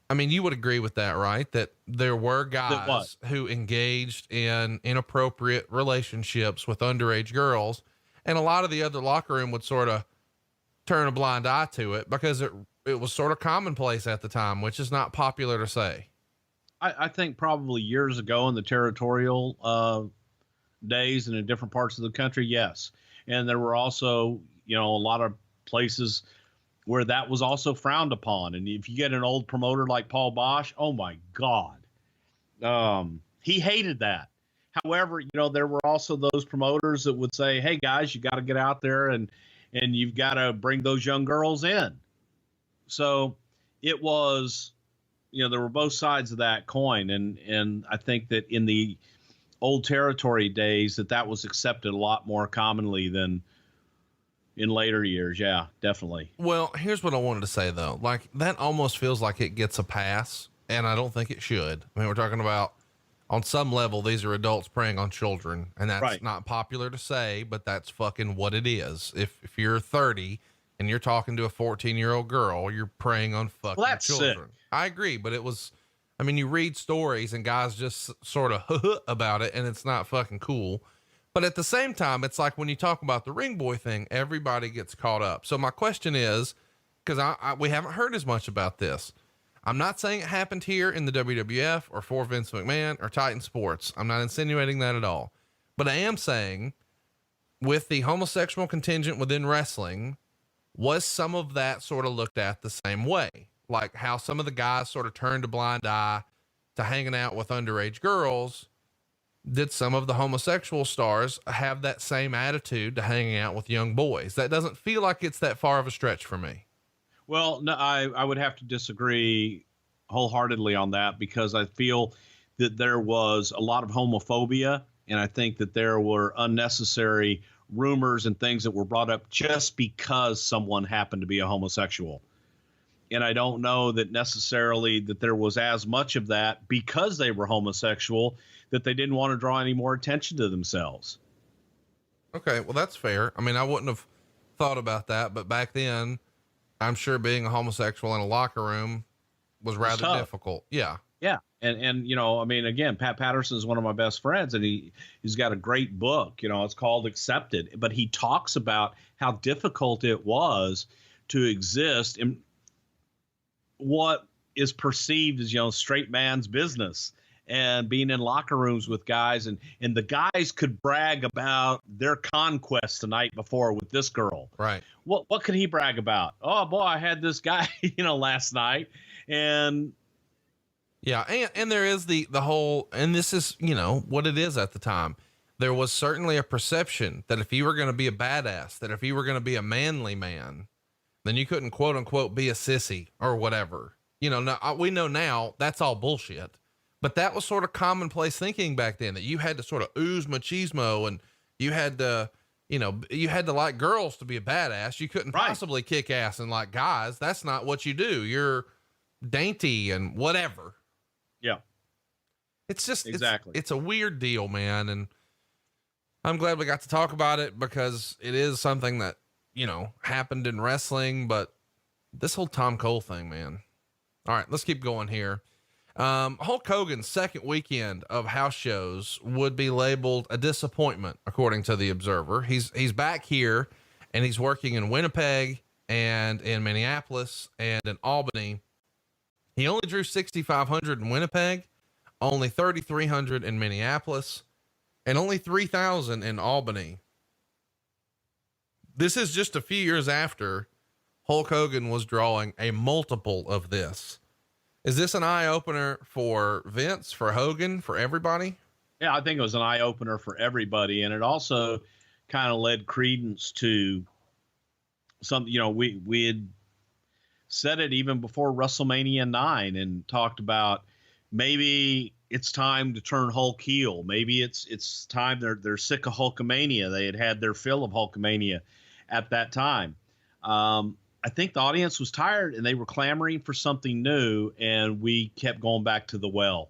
I mean, you would agree with that, right? That there were guys who engaged in inappropriate relationships with underage girls, and a lot of the other locker room would sort of turn a blind eye to it because it was sort of commonplace at the time, which is not popular to say. I think probably years ago in the territorial days and in different parts of the country, yes. And there were also, a lot of places where that was also frowned upon. And if you get an old promoter like Paul Bosch, oh my God, he hated that. However, there were also those promoters that would say, hey guys, you got to get out there and you've got to bring those young girls in. So it was, there were both sides of that coin. And I think that in the old territory days that was accepted a lot more commonly than in later years. Yeah, definitely. Well, here's what I wanted to say though. Like that almost feels like it gets a pass, and I don't think it should. I mean, we're talking about on some level, these are adults preying on children, and that's right. Not popular to say, but that's fucking what it is. If you're 30 and you're talking to a 14-year-old girl, you're preying on fucking children. Sick. I agree, but you read stories and guys just sort of about it, and it's not fucking cool. But at the same time, it's like when you talk about the ring boy thing, everybody gets caught up. So my question is, because we haven't heard as much about this. I'm not saying it happened here in the WWF or for Vince McMahon or Titan Sports. I'm not insinuating that at all. But I am saying with the homosexual contingent within wrestling, was some of that sort of looked at the same way? Like how some of the guys sort of turned a blind eye to hanging out with underage girls. Did some of the homosexual stars have that same attitude to hanging out with young boys? That doesn't feel like it's that far of a stretch for me. Well, no, I would have to disagree wholeheartedly on that, because I feel that there was a lot of homophobia, and I think that there were unnecessary rumors and things that were brought up just because someone happened to be a homosexual. And I don't know that necessarily that there was as much of that because they were homosexual that they didn't want to draw any more attention to themselves. Okay. Well, that's fair. I mean, I wouldn't have thought about that, but back then I'm sure being a homosexual in a locker room was rather difficult. Yeah. Yeah. And, I mean, again, Pat Patterson is one of my best friends, and he's got a great book, it's called Accepted, but he talks about how difficult it was to exist in what is perceived as, straight man's business, and being in locker rooms with guys, and the guys could brag about their conquest the night before with this girl. Right. What could he brag about? Oh boy, I had this guy, last night. And yeah. And there is the whole, and this is, what it is at the time. There was certainly a perception that if you were going to be a badass, that if you were going to be a manly man, then you couldn't quote unquote be a sissy or whatever. Now we know now that's all bullshit. But that was sort of commonplace thinking back then, that you had to sort of ooze machismo, and you had to, you had to like girls to be a badass. You couldn't possibly kick ass and like guys. That's not what you do. You're dainty and whatever. Yeah. It's just, exactly. It's a weird deal, man. And I'm glad we got to talk about it, because it is something that, happened in wrestling, but this whole Tom Cole thing, man. All right, let's keep going here. Hulk Hogan's second weekend of house shows would be labeled a disappointment, according to the Observer. He's back here, and he's working in Winnipeg and in Minneapolis and in Albany. He only drew 6,500 in Winnipeg, only 3,300 in Minneapolis, and only 3,000 in Albany. This is just a few years after Hulk Hogan was drawing a multiple of this. Is this an eye opener for Vince, for Hogan, for everybody? Yeah, I think it was an eye opener for everybody. And it also kind of led credence to something, we had said it even before WrestleMania 9 and talked about maybe it's time to turn Hulk heel. Maybe it's time they're sick of Hulkamania. They had their fill of Hulkamania at that time. I think the audience was tired, and they were clamoring for something new, and we kept going back to the well.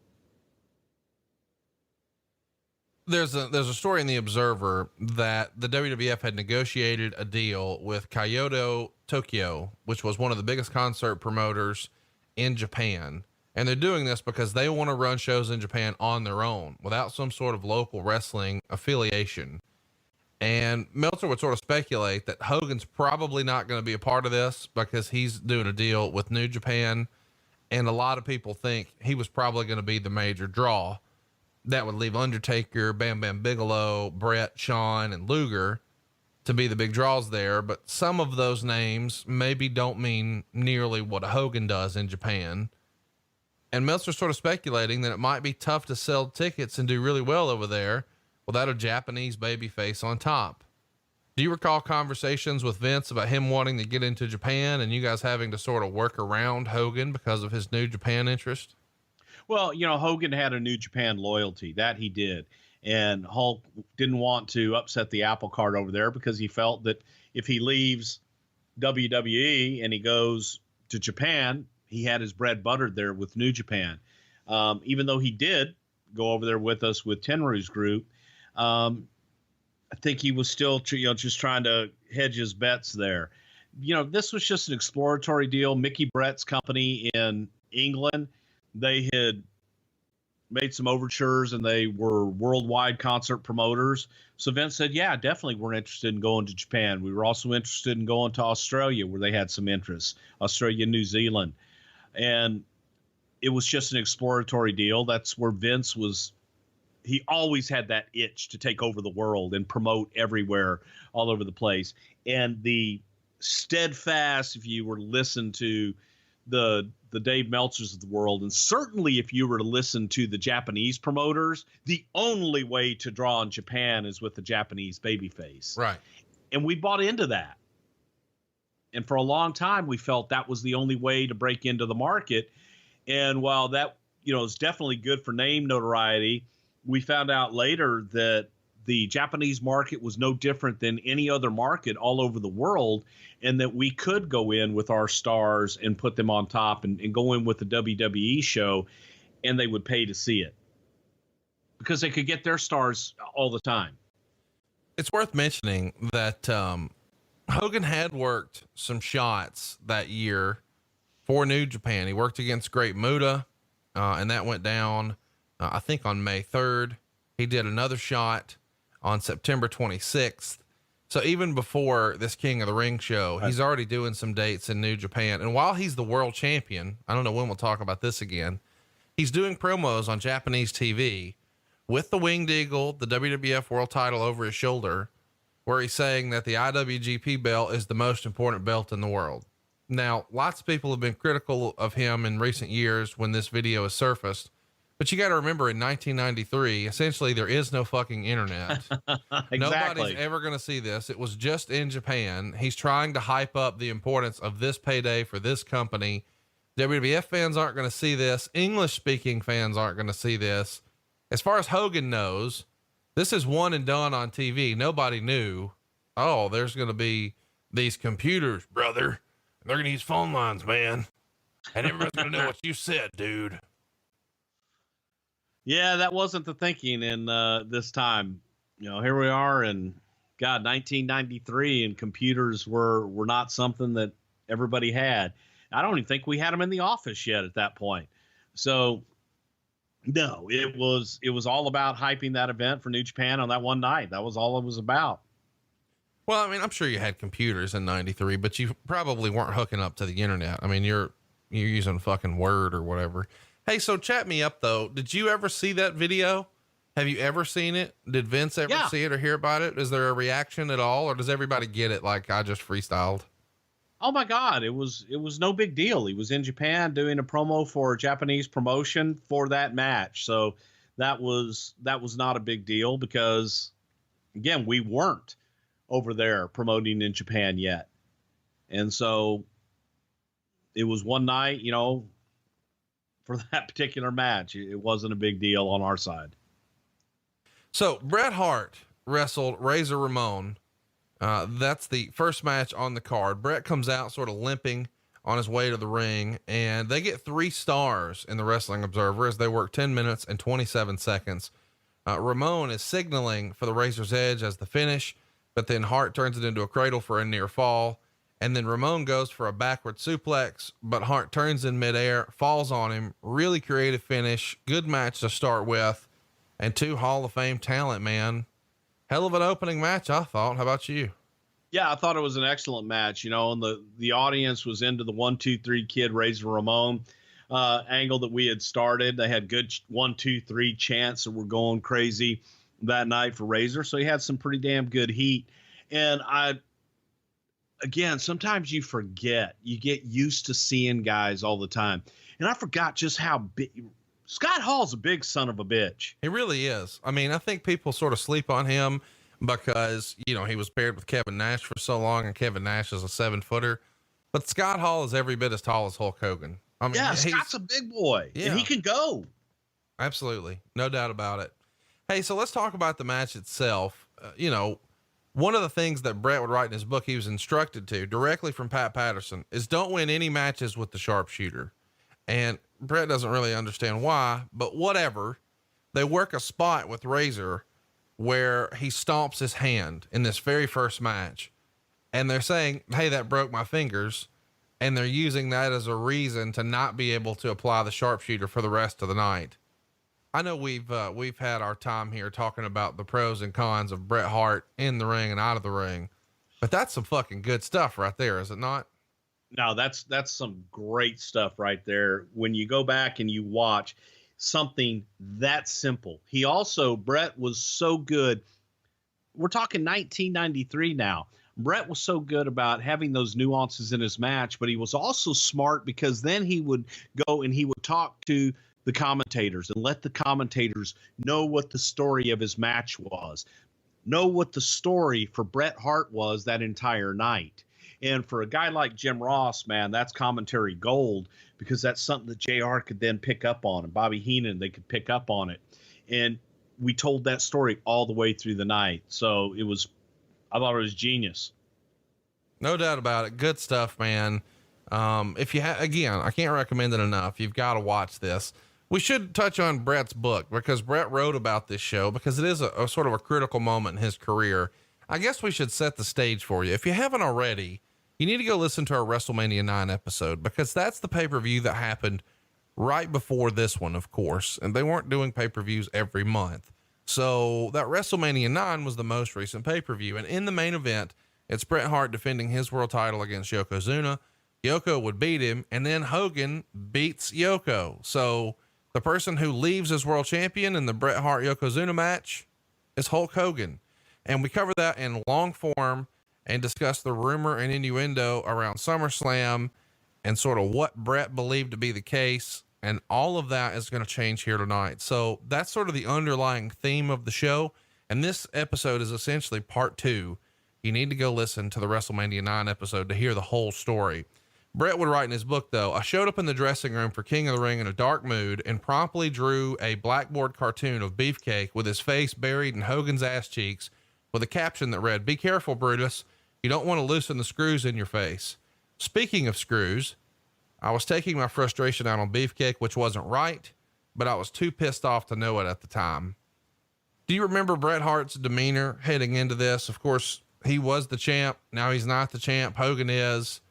There's a story in the Observer that the WWF had negotiated a deal with Kyoto Tokyo, which was one of the biggest concert promoters in Japan. And they're doing this because they want to run shows in Japan on their own without some sort of local wrestling affiliation. And Meltzer would sort of speculate that Hogan's probably not going to be a part of this because he's doing a deal with New Japan. And a lot of people think he was probably going to be the major draw. That would leave Undertaker, Bam Bam Bigelow, Brett, Shawn, and Luger to be the big draws there. But some of those names maybe don't mean nearly what Hogan does in Japan. And Meltzer's sort of speculating that it might be tough to sell tickets and do really well over there without a Japanese babyface on top. Do you recall conversations with Vince about him wanting to get into Japan and you guys having to sort of work around Hogan because of his New Japan interest? Well, Hogan had a New Japan loyalty, that he did. And Hulk didn't want to upset the apple cart over there because he felt that if he leaves WWE and he goes to Japan, he had his bread buttered there with New Japan. Even though he did go over there with us with Tenryu's group, I think he was still, just trying to hedge his bets there. This was just an exploratory deal. Mickey Brett's company in England, they had made some overtures and they were worldwide concert promoters. So Vince said, yeah, definitely we're interested in going to Japan. We were also interested in going to Australia where they had some interest, Australia, New Zealand. And it was just an exploratory deal. That's where Vince was. He always had that itch to take over the world and promote everywhere, all over the place. And the steadfast, if you were to listen to the Dave Meltzers of the world, and certainly if you were to listen to the Japanese promoters, the only way to draw in Japan is with the Japanese babyface. Right. And we bought into that. And for a long time, we felt that was the only way to break into the market. And while that, is definitely good for name notoriety, we found out later that the Japanese market was no different than any other market all over the world, and that we could go in with our stars and put them on top and go in with the WWE show, and they would pay to see it because they could get their stars all the time. It's worth mentioning that Hogan had worked some shots that year for New Japan. He worked against Great Muta, and that went down, I think, on May 3rd. He did another shot on September 26th. So even before this King of the Ring show, he's already doing some dates in New Japan. And while he's the world champion, I don't know when we'll talk about this again, he's doing promos on Japanese TV with the Winged Eagle, the WWF world title over his shoulder, where he's saying that the IWGP belt is the most important belt in the world. Now, lots of people have been critical of him in recent years when this video has surfaced, but you got to remember in 1993, essentially there is no fucking internet. Exactly. Nobody's ever going to see this. It was just in Japan. He's trying to hype up the importance of this payday for this company. WWF fans aren't going to see this. English speaking fans aren't going to see this. As far as Hogan knows, this is one and done on TV. Nobody knew, oh, there's going to be these computers, brother. They're going to use phone lines, man. And everybody's going to know what you said, dude. Yeah, that wasn't the thinking in this time. Here we are in, 1993, and computers were not something that everybody had. I don't even think we had them in the office yet at that point. So, no, it was all about hyping that event for New Japan on that one night. That was all it was about. Well, I mean, I'm sure you had computers in 93, but you probably weren't hooking up to the internet. I mean, you're using fucking Word or whatever. Hey, so chat me up though. Did you ever see that video? Have you ever seen it? Did Vince ever see it or hear about it? Is there a reaction at all, or does everybody get it like I just freestyled? Oh my God, it was no big deal. He was in Japan doing a promo for a Japanese promotion for that match. So that was not a big deal because, again, we weren't over there promoting in Japan yet. And so it was one night, for that particular match. It wasn't a big deal on our side. So Bret Hart wrestled Razor Ramon. That's the first match on the card. Bret comes out sort of limping on his way to the ring, and they get 3 stars in the Wrestling Observer as they work 10 minutes and 27 seconds. Ramon is signaling for the Razor's Edge as the finish, but then Hart turns it into a cradle for a near fall. And then Ramon goes for a backward suplex, but Hart turns in midair, falls on him. Really creative finish. Good match to start with. And 2 Hall of Fame talent, man. Hell of an opening match, I thought. How about you? Yeah, I thought it was an excellent match, and the audience was into the 1, 2, 3 Kid Razor Ramon angle that we had started. They had good 1, 2, 3 chants that were going crazy that night for Razor. So he had some pretty damn good heat. And again, sometimes you forget, you get used to seeing guys all the time. And I forgot just how big Scott Hall's a big son of a bitch. He really is. I mean, I think people sort of sleep on him because, he was paired with Kevin Nash for so long, and Kevin Nash is a 7-footer, but Scott Hall is every bit as tall as Hulk Hogan. I mean, yeah, Scott's a big boy, yeah, and he can go. Absolutely. No doubt about it. Hey, so let's talk about the match itself. One of the things that Brett would write in his book, he was instructed to directly from Pat Patterson, is don't win any matches with the sharpshooter. And Brett doesn't really understand why, but whatever. They work a spot with Razor where he stomps his hand in this very first match. And they're saying, hey, that broke my fingers. And they're using that as a reason to not be able to apply the sharpshooter for the rest of the night. I know we've had our time here talking about the pros and cons of Bret Hart in the ring and out of the ring, but that's some fucking good stuff right there, is it not? No, that's some great stuff right there. When you go back and you watch something that simple, Bret was so good. We're talking 1993 now. Bret was so good about having those nuances in his match, but he was also smart because then he would go and he would talk to the commentators and let the commentators know what the story of his match was, know what the story for Bret Hart was that entire night. And for a guy like Jim Ross, man, that's commentary gold, because that's something that JR could then pick up on, and Bobby Heenan, they could pick up on it. And we told that story all the way through the night. So I thought it was genius. No doubt about it. Good stuff, man. If you again, I can't recommend it enough. You've got to watch this. We should touch on Bret's book, because Bret wrote about this show because it is a sort of a critical moment in his career. I guess we should set the stage for you. If you haven't already, you need to go listen to our WrestleMania 9 episode, because that's the pay-per-view that happened right before this one, of course. And they weren't doing pay-per-views every month. So that WrestleMania 9 was the most recent pay-per-view. And in the main event, it's Bret Hart defending his world title against Yokozuna. Yoko would beat him, and then Hogan beats Yoko. So the person who leaves as world champion in the Bret Hart Yokozuna match is Hulk Hogan. And we cover that in long form and discuss the rumor and innuendo around SummerSlam and sort of what Bret believed to be the case. And all of that is going to change here tonight. So that's sort of the underlying theme of the show. And this episode is essentially part 2. You need to go listen to the WrestleMania 9 episode to hear the whole story. Bret would write in his book, though, I showed up in the dressing room for King of the Ring in a dark mood and promptly drew a blackboard cartoon of Beefcake with his face buried in Hogan's ass cheeks with a caption that read, "Be careful, Brutus. You don't want to loosen the screws in your face." Speaking of screws, I was taking my frustration out on Beefcake, which wasn't right, but I was too pissed off to know it at the time. Do you remember Bret Hart's demeanor heading into this? Of course, he was the champ. Now he's not the champ. Hogan is.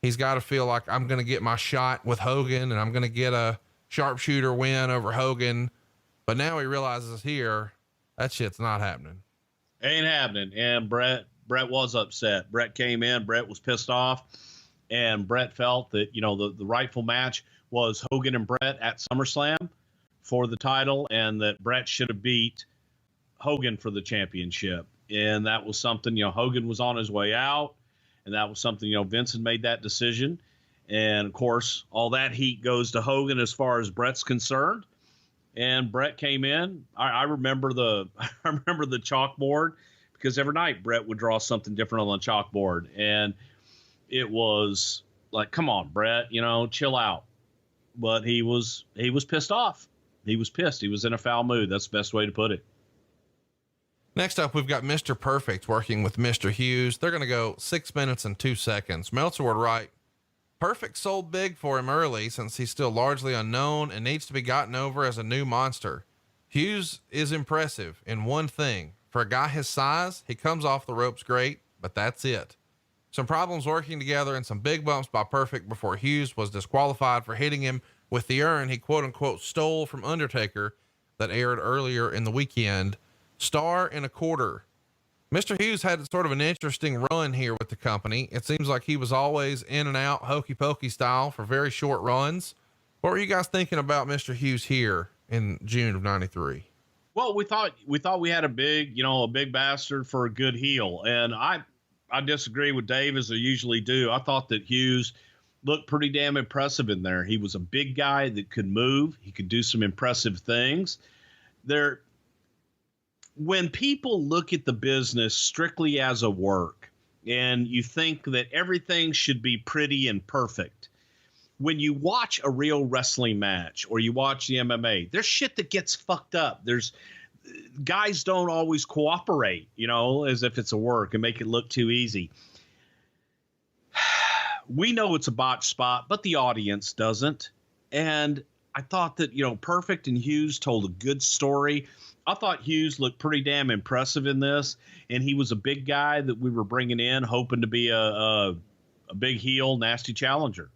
He's got to feel like, I'm going to get my shot with Hogan and I'm going to get a sharpshooter win over Hogan. But now he realizes here, that shit's not happening. Ain't happening. And Bret was upset. Bret came in, Bret was pissed off, and Bret felt that, the rightful match was Hogan and Bret at SummerSlam for the title, and that Bret should have beat Hogan for the championship. And that was something, Hogan was on his way out. And that was something, Vince had made that decision. And of course, all that heat goes to Hogan as far as Bret's concerned. And Bret came in. I remember the chalkboard, because every night Bret would draw something different on the chalkboard. And it was like, come on, Bret, chill out. But he was pissed off. He was pissed. He was in a foul mood. That's the best way to put it. Next up, we've got Mr. Perfect working with Mr. Hughes. They're going to go 6 minutes and 2 seconds. Meltzer would write, Perfect sold big for him early since he's still largely unknown and needs to be gotten over as a new monster. Hughes is impressive in one thing. For a guy his size, he comes off the ropes great, but that's it. some problems working together, and some big bumps by Perfect before Hughes was disqualified for hitting him with the urn he quote unquote stole from Undertaker that aired earlier in the weekend. Star and a quarter. Mr. Hughes had sort of an interesting run here with the company. It seems like he was always in and out hokey pokey style for very short runs. What were you guys thinking about Mr. Hughes here in June of 93? Well, we thought we had a big bastard for a good heel. And I disagree with Dave, as I usually do. I thought that Hughes looked pretty damn impressive in there. He was a big guy that could move. He could do some impressive things. When people look at the business strictly as a work, and you think that everything should be pretty and perfect, when you watch a real wrestling match or you watch the MMA, there's shit that gets fucked up. There's guys don't always cooperate, as if it's a work, and make it look too easy. We know it's a botch spot, but the audience doesn't. And I thought that, Perfect and Hughes told a good story. I thought Hughes looked pretty damn impressive in this, and he was a big guy that we were bringing in, hoping to be a big heel, nasty challenger.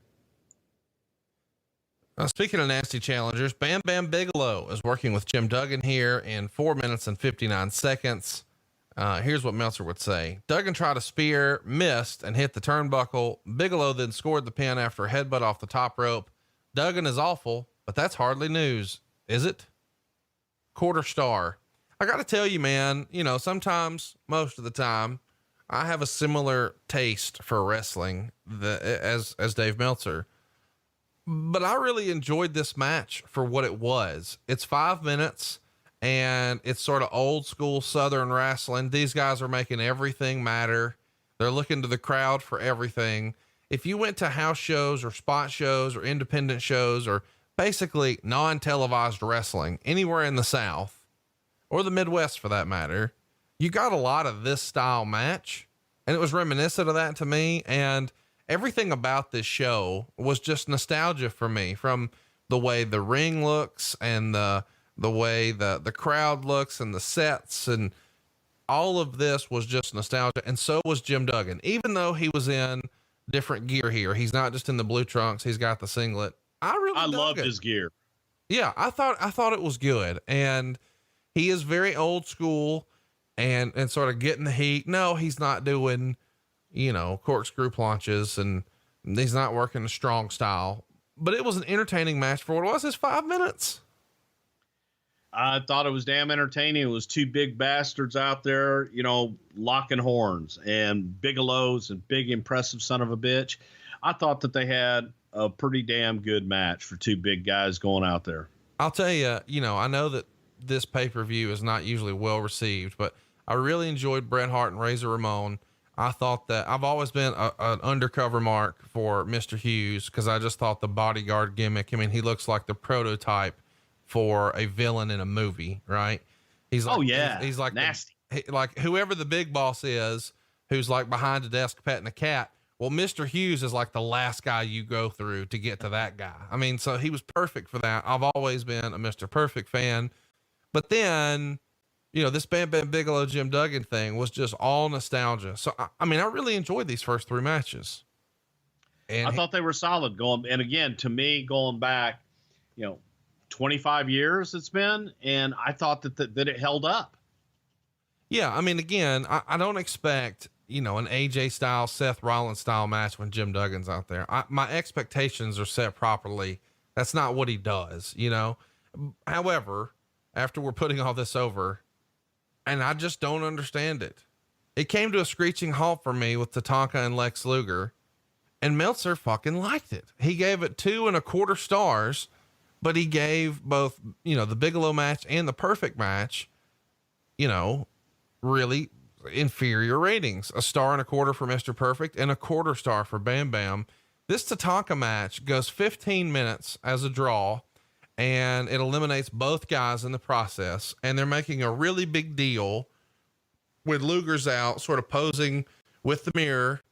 Speaking of nasty challengers, Bam Bam Bigelow is working with Jim Duggan here in 4 minutes and 59 seconds. Here's what Meltzer would say. Duggan tried a spear, missed, and hit the turnbuckle. Bigelow then scored the pin after a headbutt off the top rope. Duggan is awful, but that's hardly news, is it? Quarter star. I got to tell you, man, sometimes, most of the time, I have a similar taste for wrestling as Dave Meltzer. But I really enjoyed this match for what it was. It's 5 minutes and it's sort of old school Southern wrestling. These guys are making everything matter. They're looking to the crowd for everything. If you went to house shows or spot shows or independent shows or basically non-televised wrestling anywhere in the South or the Midwest for that matter, you got a lot of this style match, and it was reminiscent of that to me. And everything about this show was just nostalgia for me, from the way the ring looks and the way the crowd looks and the sets, and all of this was just nostalgia. And so was Jim Duggan, even though he was in different gear here. He's not just in the blue trunks. He's got the singlet. I loved his gear. Yeah. I thought it was good. And he is very old school and sort of getting the heat. No, he's not doing, corkscrew planches, and he's not working a strong style, but it was an entertaining match for what it was. It's 5 minutes. I thought it was damn entertaining. It was two big bastards out there, locking horns, and Bigelow's a big, impressive son of a bitch. I thought that they had a pretty damn good match for two big guys going out there. I'll tell you, I know that this pay-per-view is not usually well received, but I really enjoyed Bret Hart and Razor Ramon. I thought that I've always been an undercover mark for Mr. Hughes, because I just thought the bodyguard gimmick, he looks like the prototype for a villain in a movie, right? He's like, he's like nasty. Like whoever the big boss is, who's like behind the desk petting a cat. Well, Mr. Hughes is like the last guy you go through to get to that guy. So he was perfect for that. I've always been a Mr. Perfect fan, but then, this Bam Bam Bigelow, Jim Duggan thing was just all nostalgia. So, I really enjoyed these first three matches. And I thought they were solid and again, to me, going back, 25 years it's been, and I thought that it held up. Yeah. Again, I don't expect, an AJ style, Seth Rollins style match when Jim Duggan's out there. My expectations are set properly. That's not what he does, However, after we're putting all this over, and I just don't understand it. It came to a screeching halt for me with Tatanka and Lex Luger, and Meltzer fucking liked it. He gave it 2.25 stars, but he gave both, the Bigelow match and the Perfect match, really inferior ratings. 1.25 stars for Mr. Perfect and 1/4 star for Bam Bam. This Tatanka match goes 15 minutes as a draw, and it eliminates both guys in the process. And they're making a really big deal with Luger's out, sort of posing with the mirror.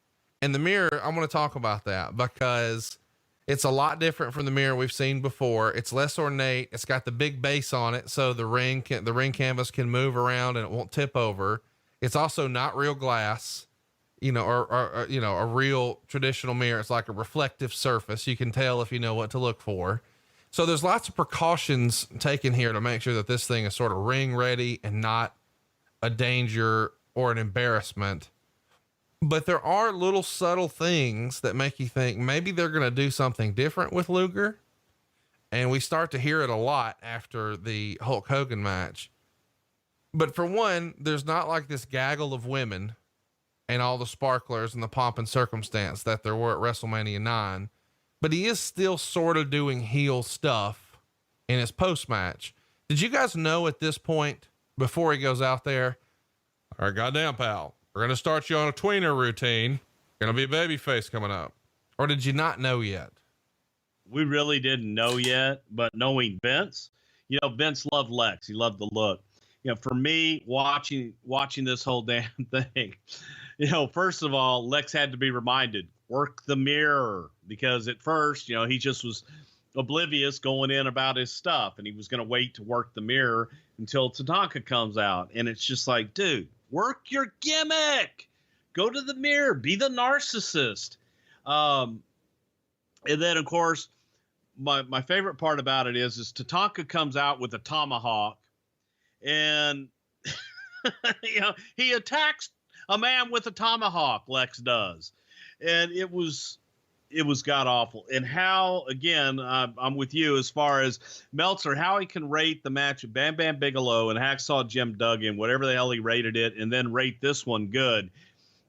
And the mirror, I want to talk about that because it's a lot different from the mirror we've seen before. It's less ornate. It's got the big base on it, so the ring canvas can move around and it won't tip over. It's also not real glass. or a real traditional mirror. It's like a reflective surface. You can tell if you know what to look for. So there's lots of precautions taken here to make sure that this thing is sort of ring ready and not a danger or an embarrassment. But there are little subtle things that make you think maybe they're going to do something different with Luger. And we start to hear it a lot after the Hulk Hogan match. But for one, there's not like this gaggle of women and all the sparklers and the pomp and circumstance that there were at WrestleMania 9, but he is still sort of doing heel stuff in his post match. Did you guys know at this point, before he goes out there, all right, goddamn pal, we're going to start you on a tweener routine. Going to be a baby face coming up. Or did you not know yet? We really didn't know yet, but knowing Vince, Vince loved Lex. He loved the look. For me, watching this whole damn thing, first of all, Lex had to be reminded, work the mirror, because at first, he just was oblivious going in about his stuff, and he was going to wait to work the mirror until Tatanka comes out. And it's just like, dude, work your gimmick, go to the mirror, be the narcissist. And then of course, my favorite part about it is Tatanka comes out with a tomahawk, and he attacks a man with a tomahawk. Lex does, and it was god awful. And how, again, I'm with you as far as Meltzer, how he can rate the match of Bam Bam Bigelow and Hacksaw Jim Duggan, whatever the hell he rated it, and then rate this one good.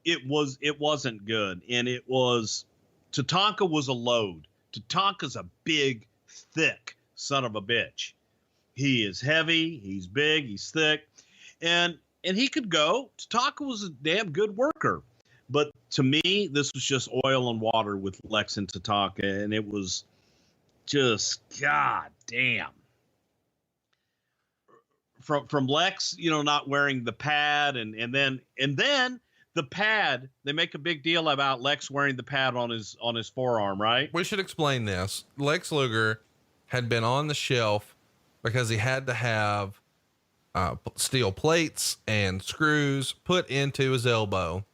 It wasn't good, and it was. Tatanka was a load. Tatanka's a big, thick son of a bitch. He is heavy, he's big, he's thick, and he could go. Tatanka was a damn good worker. But to me, this was just oil and water with Lex and Tatanka, and it was just, god damn. From Lex, not wearing the pad, and then the pad, they make a big deal about Lex wearing the pad on his forearm, right? We should explain this. Lex Luger had been on the shelf because he had to have steel plates and screws put into his elbow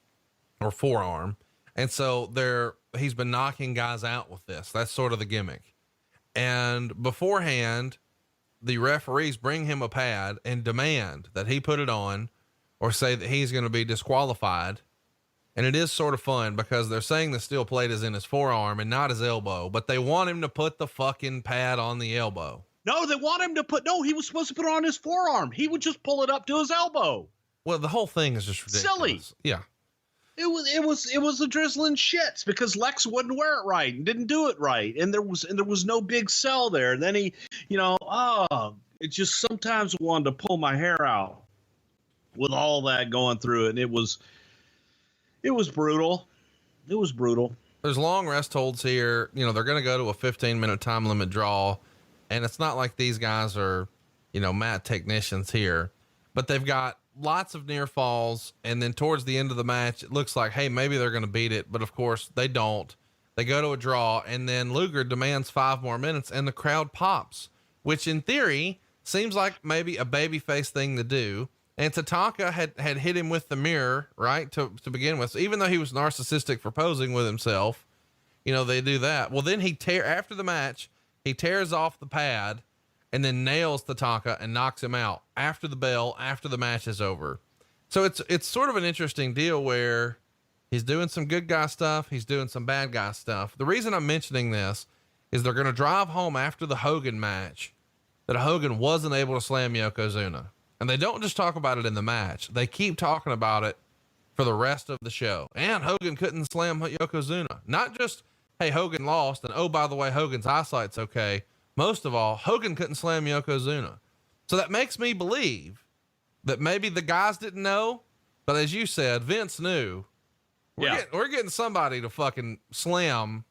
or forearm. And so he's been knocking guys out with this. That's sort of the gimmick. And beforehand, the referees bring him a pad and demand that he put it on, or say that he's going to be disqualified. And it is sort of fun because they're saying the steel plate is in his forearm and not his elbow, but they want him to put the fucking pad on the elbow. No, they want him to he was supposed to put it on his forearm. He would just pull it up to his elbow. Well, the whole thing is just ridiculous. Silly. Yeah. It was a drizzling shits because Lex wouldn't wear it right and didn't do it right. And there was no big sell there. And then he, it just sometimes wanted to pull my hair out with all that going through it. And it was brutal. It was brutal. There's long rest holds here. They're going to go to a 15-minute time limit draw. And it's not like these guys are, mad technicians here, but they've got lots of near falls. And then towards the end of the match, it looks like, hey, maybe they're going to beat it. But of course they don't. They go to a draw, and then Luger demands 5 more minutes and the crowd pops, which in theory seems like maybe a babyface thing to do. And Tatanka had hit him with the mirror, right, to begin with. So even though he was narcissistic for posing with himself, they do that. Well, then after the match, he tears off the pad and then nails Tatanka and knocks him out after the bell, after the match is over. So it's sort of an interesting deal where he's doing some good guy stuff. He's doing some bad guy stuff. The reason I'm mentioning this is they're going to drive home after the Hogan match that Hogan wasn't able to slam Yokozuna. And they don't just talk about it in the match. They keep talking about it for the rest of the show. And Hogan couldn't slam Yokozuna. Not just, hey, Hogan lost, and oh, by the way, Hogan's eyesight's okay. Most of all, Hogan couldn't slam Yokozuna. So that makes me believe that maybe the guys didn't know, but as you said, Vince knew. We're getting somebody to fucking slam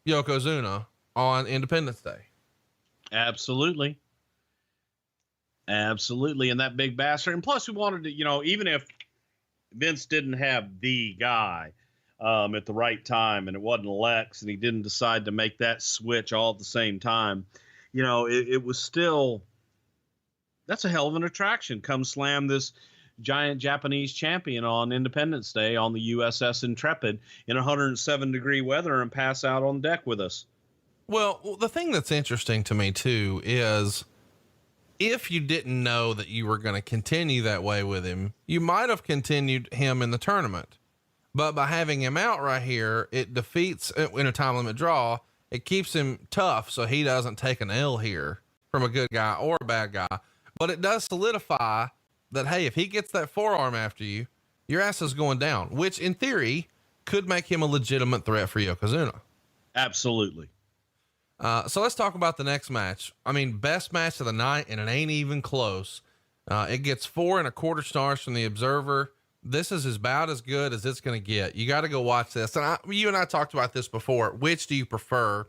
Yokozuna on Independence Day. Absolutely. And that big bastard. And plus we wanted to, even if Vince didn't have the guy at the right time and it wasn't Lex and he didn't decide to make that switch all at the same time, it was still, that's a hell of an attraction. Come slam this giant Japanese champion on Independence Day on the USS Intrepid in 107-degree weather and pass out on deck with us. Well, the thing that's interesting to me too is if you didn't know that you were going to continue that way with him, you might have continued him in the tournament. But by having him out right here, it defeats in a time limit draw. It keeps him tough so he doesn't take an L here from a good guy or a bad guy. But it does solidify that, hey, if he gets that forearm after you, your ass is going down, which in theory could make him a legitimate threat for Yokozuna. Absolutely. So let's talk about the next match. I mean, best match of the night, and it ain't even close. It gets 4.25 stars from the Observer. This is about as good as it's going to get. You got to go watch this. And you and I talked about this before. Which do you prefer?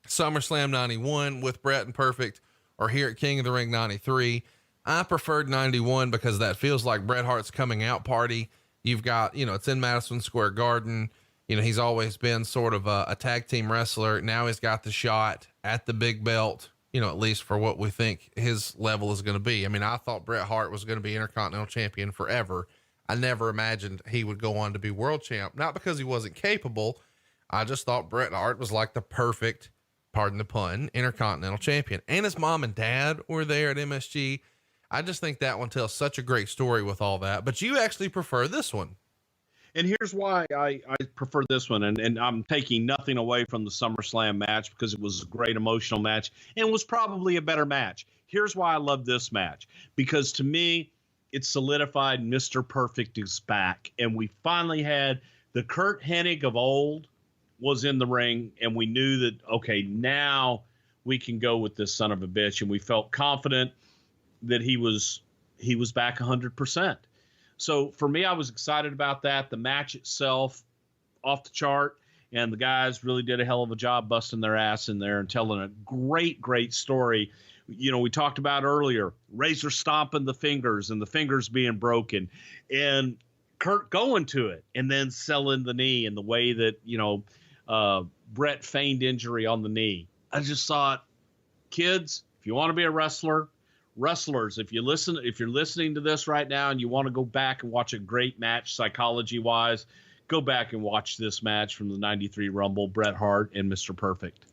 SummerSlam 91 with Brett and Perfect, or here at King of the Ring 93? I preferred 91 because that feels like Bret Hart's coming out party. You've got, it's in Madison Square Garden. He's always been sort of a tag team wrestler. Now he's got the shot at the big belt, at least for what we think his level is going to be. I mean, I thought Bret Hart was going to be Intercontinental Champion forever. I never imagined he would go on to be world champ, not because he wasn't capable. I just thought Bret Hart was like the perfect, pardon the pun, Intercontinental Champion. And his mom and dad were there at MSG. I just think that one tells such a great story with all that, but you actually prefer this one. And here's why I prefer this one. And I'm taking nothing away from the SummerSlam match because it was a great emotional match and was probably a better match. Here's why I love this match, because to me, it solidified Mr. Perfect is back. And we finally had the Kurt Hennig of old was in the ring. And we knew that, okay, now we can go with this son of a bitch. And we felt confident that he was back 100%. So for me, I was excited about that. The match itself, off the chart, and the guys really did a hell of a job busting their ass in there and telling a great, great story. We talked about earlier, Razor stomping the fingers and the fingers being broken, and Kurt going to it and then selling the knee in the way that, Brett feigned injury on the knee. I just thought, kids, if you want to be a wrestlers, if you're listening to this right now and you want to go back and watch a great match psychology wise, go back and watch this match from the 93 Rumble, Bret Hart and Mr. Perfect.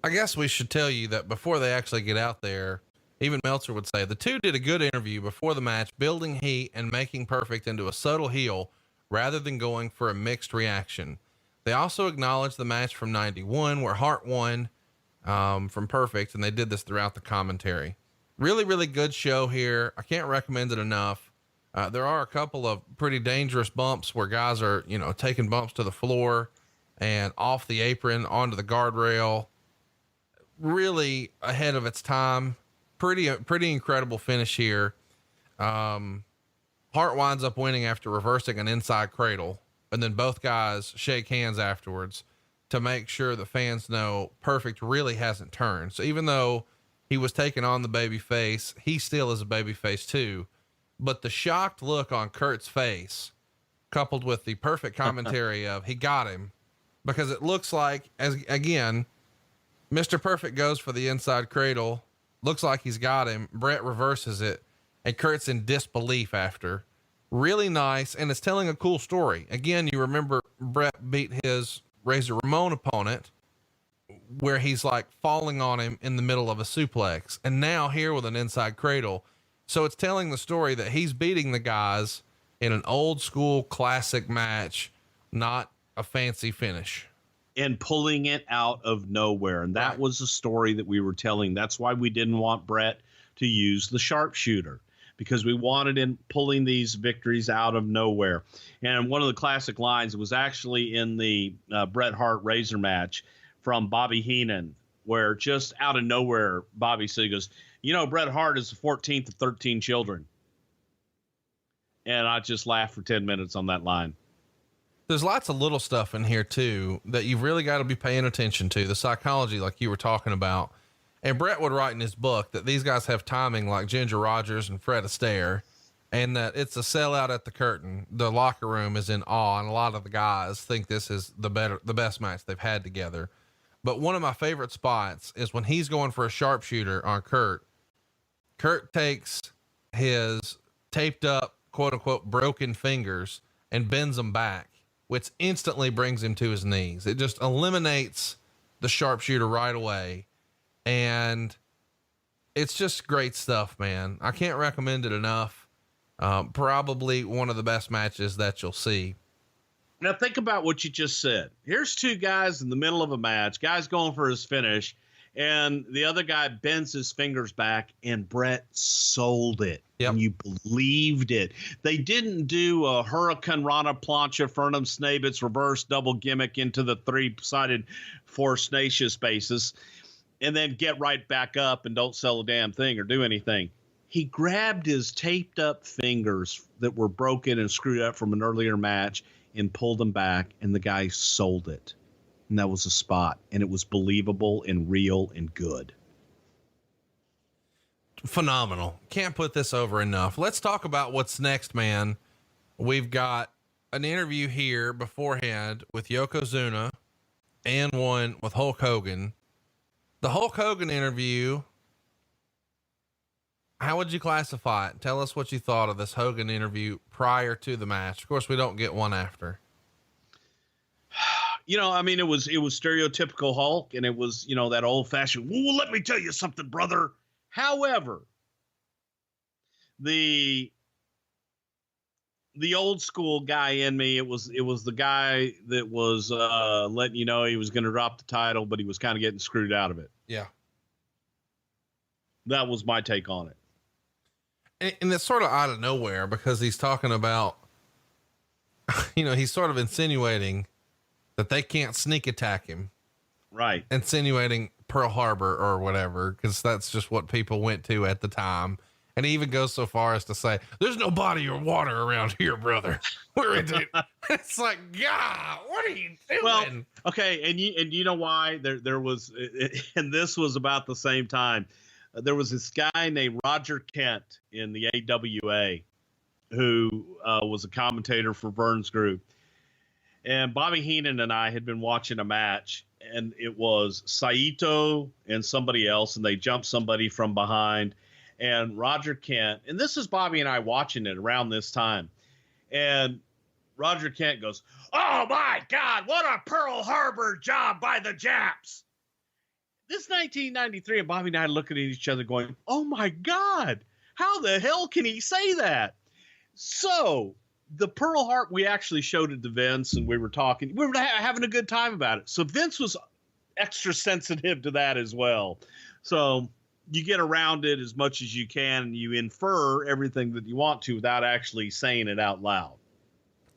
I guess we should tell you that before they actually get out there, even Meltzer would say the two did a good interview before the match, building heat and making Perfect into a subtle heel rather than going for a mixed reaction. They also acknowledged the match from 91 where Hart won from Perfect, and they did this throughout the commentary. Really, really good show here. I can't recommend it enough. There are a couple of pretty dangerous bumps where guys are, taking bumps to the floor and off the apron onto the guardrail. Really ahead of its time. Pretty incredible finish here. Hart winds up winning after reversing an inside cradle, and then both guys shake hands afterwards to make sure the fans know Perfect really hasn't turned. So even though he was taking on the baby face, he still is a baby face too. But the shocked look on Kurt's face, coupled with the perfect commentary of he got him, because it looks like, as again, Mr. Perfect goes for the inside cradle, looks like he's got him. Brett reverses it, and Kurt's in disbelief after. Really nice, and it's telling a cool story. Again, you remember Brett beat his Razor Ramon opponent, where he's like falling on him in the middle of a suplex, and now here with an inside cradle. So it's telling the story that he's beating the guys in an old school classic match, not a fancy finish. And pulling it out of nowhere. And that was the story that we were telling. That's why we didn't want Brett to use the sharpshooter, because we wanted him pulling these victories out of nowhere. And one of the classic lines was actually in the Bret Hart Razor match from Bobby Heenan, where just out of nowhere, Bobby said, he goes, Bret Hart is the 14th of 13 children. And I just laughed for 10 minutes on that line. There's lots of little stuff in here too, that you've really got to be paying attention to, the psychology, like you were talking about. And Brett would write in his book that these guys have timing like Ginger Rogers and Fred Astaire, and that it's a sellout at the curtain. The locker room is in awe, and a lot of the guys think this is the best match they've had together. But one of my favorite spots is when he's going for a sharpshooter on Kurt. Kurt takes his taped up quote unquote broken fingers and bends them back, which instantly brings him to his knees. It just eliminates the sharpshooter right away. And it's just great stuff, man. I can't recommend it enough. Probably one of the best matches that you'll see. Now think about what you just said. Here's two guys in the middle of a match, guy's going for his finish, and the other guy bends his fingers back, and Brett sold it. Yep. And you believed it. They didn't do a Hurricane Rana Plancha Fernum Snabitz reverse double gimmick into the three-sided four Snacia spaces and then get right back up and don't sell a damn thing or do anything. He grabbed his taped up fingers that were broken and screwed up from an earlier match and pulled them back, and the guy sold it. And that was a spot, and it was believable and real and good. Phenomenal. Can't put this over enough. Let's talk about what's next, man. We've got an interview here beforehand with Yokozuna and one with Hulk Hogan. The Hulk Hogan interview, how would you classify it? Tell us what you thought of this Hogan interview prior to the match. Of course, we don't get one after. You know, I mean, it was stereotypical Hulk, and it was, you know, that old fashioned, well, let me tell you something, brother. However, the old school guy in me, it was the guy that was letting you know he was going to drop the title, but he was kind of getting screwed out of it. Yeah. That was my take on it. And it's sort of out of nowhere because he's talking about, you know, he's sort of insinuating that they can't sneak attack him. Right. Insinuating Pearl Harbor or whatever, because that's just what people went to at the time. And he even goes so far as to say, there's no body or water around here, brother. We're into It's like, God, what are you doing? Well, okay. And you know why there was, and this was about the same time. There was this guy named Roger Kent in the AWA who was a commentator for Vern's group. And Bobby Heenan and I had been watching a match, and it was Saito and somebody else, and they jumped somebody from behind. And Roger Kent, and this is Bobby and I watching it around this time. And Roger Kent goes, "Oh my God, what a Pearl Harbor job by the Japs." This 1993, and Bobby and I looking at each other going, "Oh my God, how the hell can he say that?" So the Pearl Harbor, we actually showed it to Vince, and we were talking, we were having a good time about it. So Vince was extra sensitive to that as well. So you get around it as much as you can, and you infer everything that you want to without actually saying it out loud.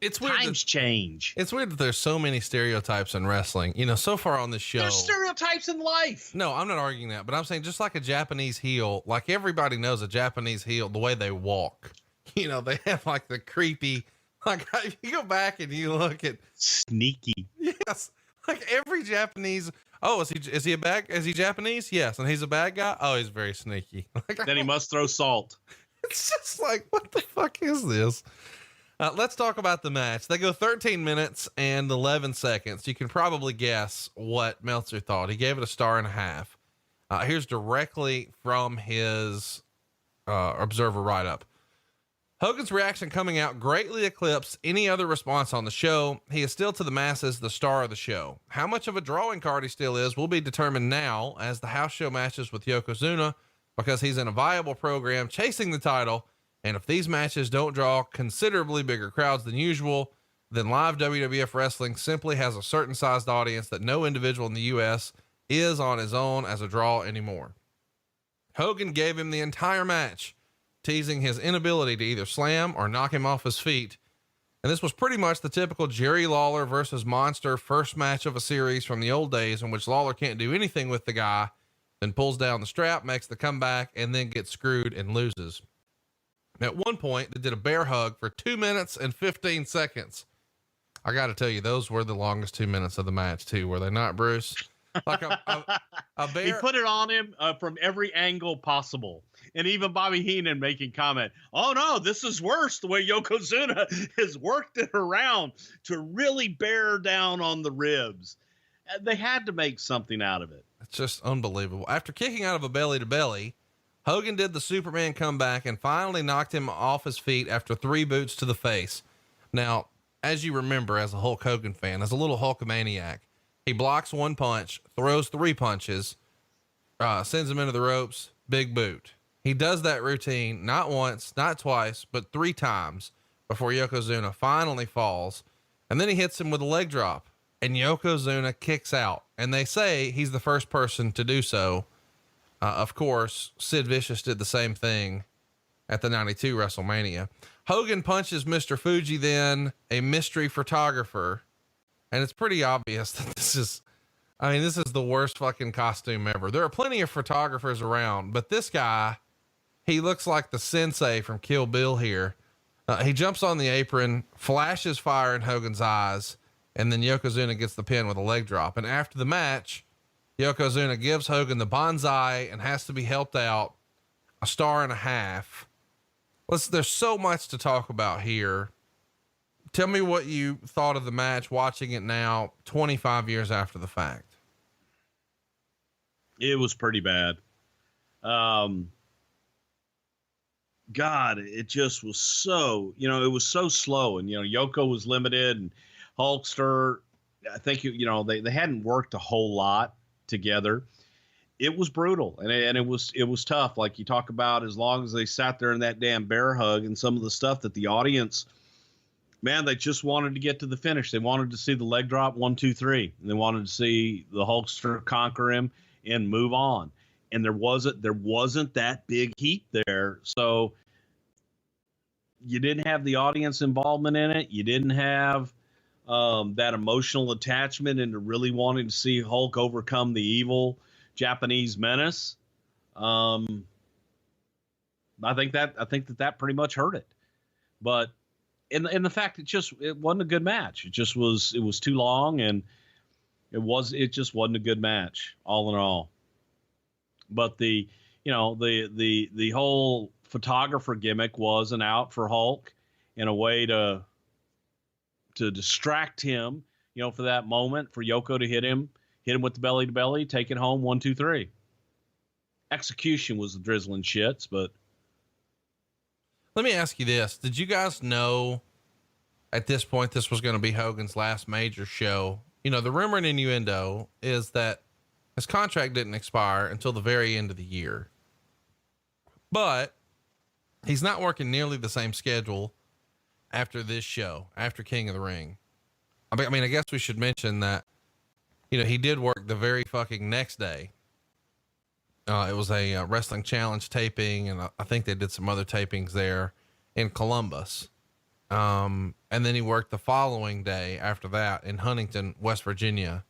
It's weird. Times change. It's weird that there's so many stereotypes in wrestling. You know, so far on this show, There's stereotypes in life. No, I'm not arguing that, but I'm saying just like a Japanese heel, like everybody knows a Japanese heel, the way they walk, you know, they have like the creepy, like if you go back and you look at sneaky. Yes. Like every Japanese. Oh, is he Japanese? Yes. And he's a bad guy. Oh, he's very sneaky. Like, Then he must throw salt. It's just like, what the fuck is this? Let's talk about the match. They go 13 minutes and 11 seconds. You can probably guess what Meltzer thought. He gave it a 1.5 stars. Here's directly from his Observer write-up. Hogan's reaction coming out greatly eclipsed any other response on the show. He is still to the masses the star of the show. How much of a drawing card he still is will be determined now as the house show matches with Yokozuna, because he's in a viable program chasing the title. And if these matches don't draw considerably bigger crowds than usual, then live WWF wrestling simply has a certain sized audience that no individual in the US is on his own as a draw anymore. Hogan gave him the entire match, teasing his inability to either slam or knock him off his feet. And this was pretty much the typical Jerry Lawler versus Monster first match of a series from the old days, in which Lawler can't do anything with the guy, then pulls down the strap, makes the comeback, and then gets screwed and loses. At one point, they did a bear hug for 2 minutes and 15 seconds. I got to tell you, those were the longest 2 minutes of the match too, were they not, Bruce? Like a bear. He put it on him from every angle possible. And even Bobby Heenan making comment, "Oh no, this is worse the way Yokozuna has worked it around to really bear down on the ribs." They had to make something out of it. It's just unbelievable. After kicking out of a belly to belly, Hogan did the Superman comeback and finally knocked him off his feet after 3 boots to the face. Now, as you remember, as a Hulk Hogan fan, as a little Hulkamaniac, he blocks 1 punch, throws 3 punches, sends him into the ropes, big boot. He does that routine not once, not twice, but 3 times before Yokozuna finally falls. And then he hits him with a leg drop and Yokozuna kicks out. And they say he's the first person to do so. Of course, Sid Vicious did the same thing at the 92 WrestleMania. Hogan punches Mr. Fuji, then a mystery photographer. And it's pretty obvious that this is the worst fucking costume ever. There are plenty of photographers around, but this guy, he looks like the sensei from Kill Bill here. He jumps on the apron, flashes fire in Hogan's eyes, and then Yokozuna gets the pin with a leg drop. And after the match, Yokozuna gives Hogan the bonsai and has to be helped out 1.5 stars. There's so much to talk about here. Tell me what you thought of the match, watching it now, 25 years after the fact. It was pretty bad. God, it just was so, it was so slow, and, Yoko was limited, and Hulkster, I think, they hadn't worked a whole lot together. It was brutal, and it was tough. Like you talk about, as long as they sat there in that damn bear hug and some of the stuff that the audience, man, they just wanted to get to the finish. They wanted to see the leg drop 1, 2, 3, and they wanted to see the Hulkster conquer him and move on. And there wasn't that big heat there. So you didn't have the audience involvement in it. You didn't have that emotional attachment into really wanting to see Hulk overcome the evil Japanese menace. I think that pretty much hurt it. But in the fact it wasn't a good match. It was too long, and it just wasn't a good match all in all. But the whole photographer gimmick was an out for Hulk in a way to distract him, for that moment, for Yoko to hit him with the belly to belly, take it home 1, 2, 3. Execution was the drizzling shits, but let me ask you this. Did you guys know at this point this was going to be Hogan's last major show? The rumor and innuendo is that his contract didn't expire until the very end of the year, but he's not working nearly the same schedule after this show, after King of the Ring. I mean, I guess we should mention that, he did work the very fucking next day. It was a Wrestling Challenge taping, and I think they did some other tapings there in Columbus. And then he worked the following day after that in Huntington, West Virginia.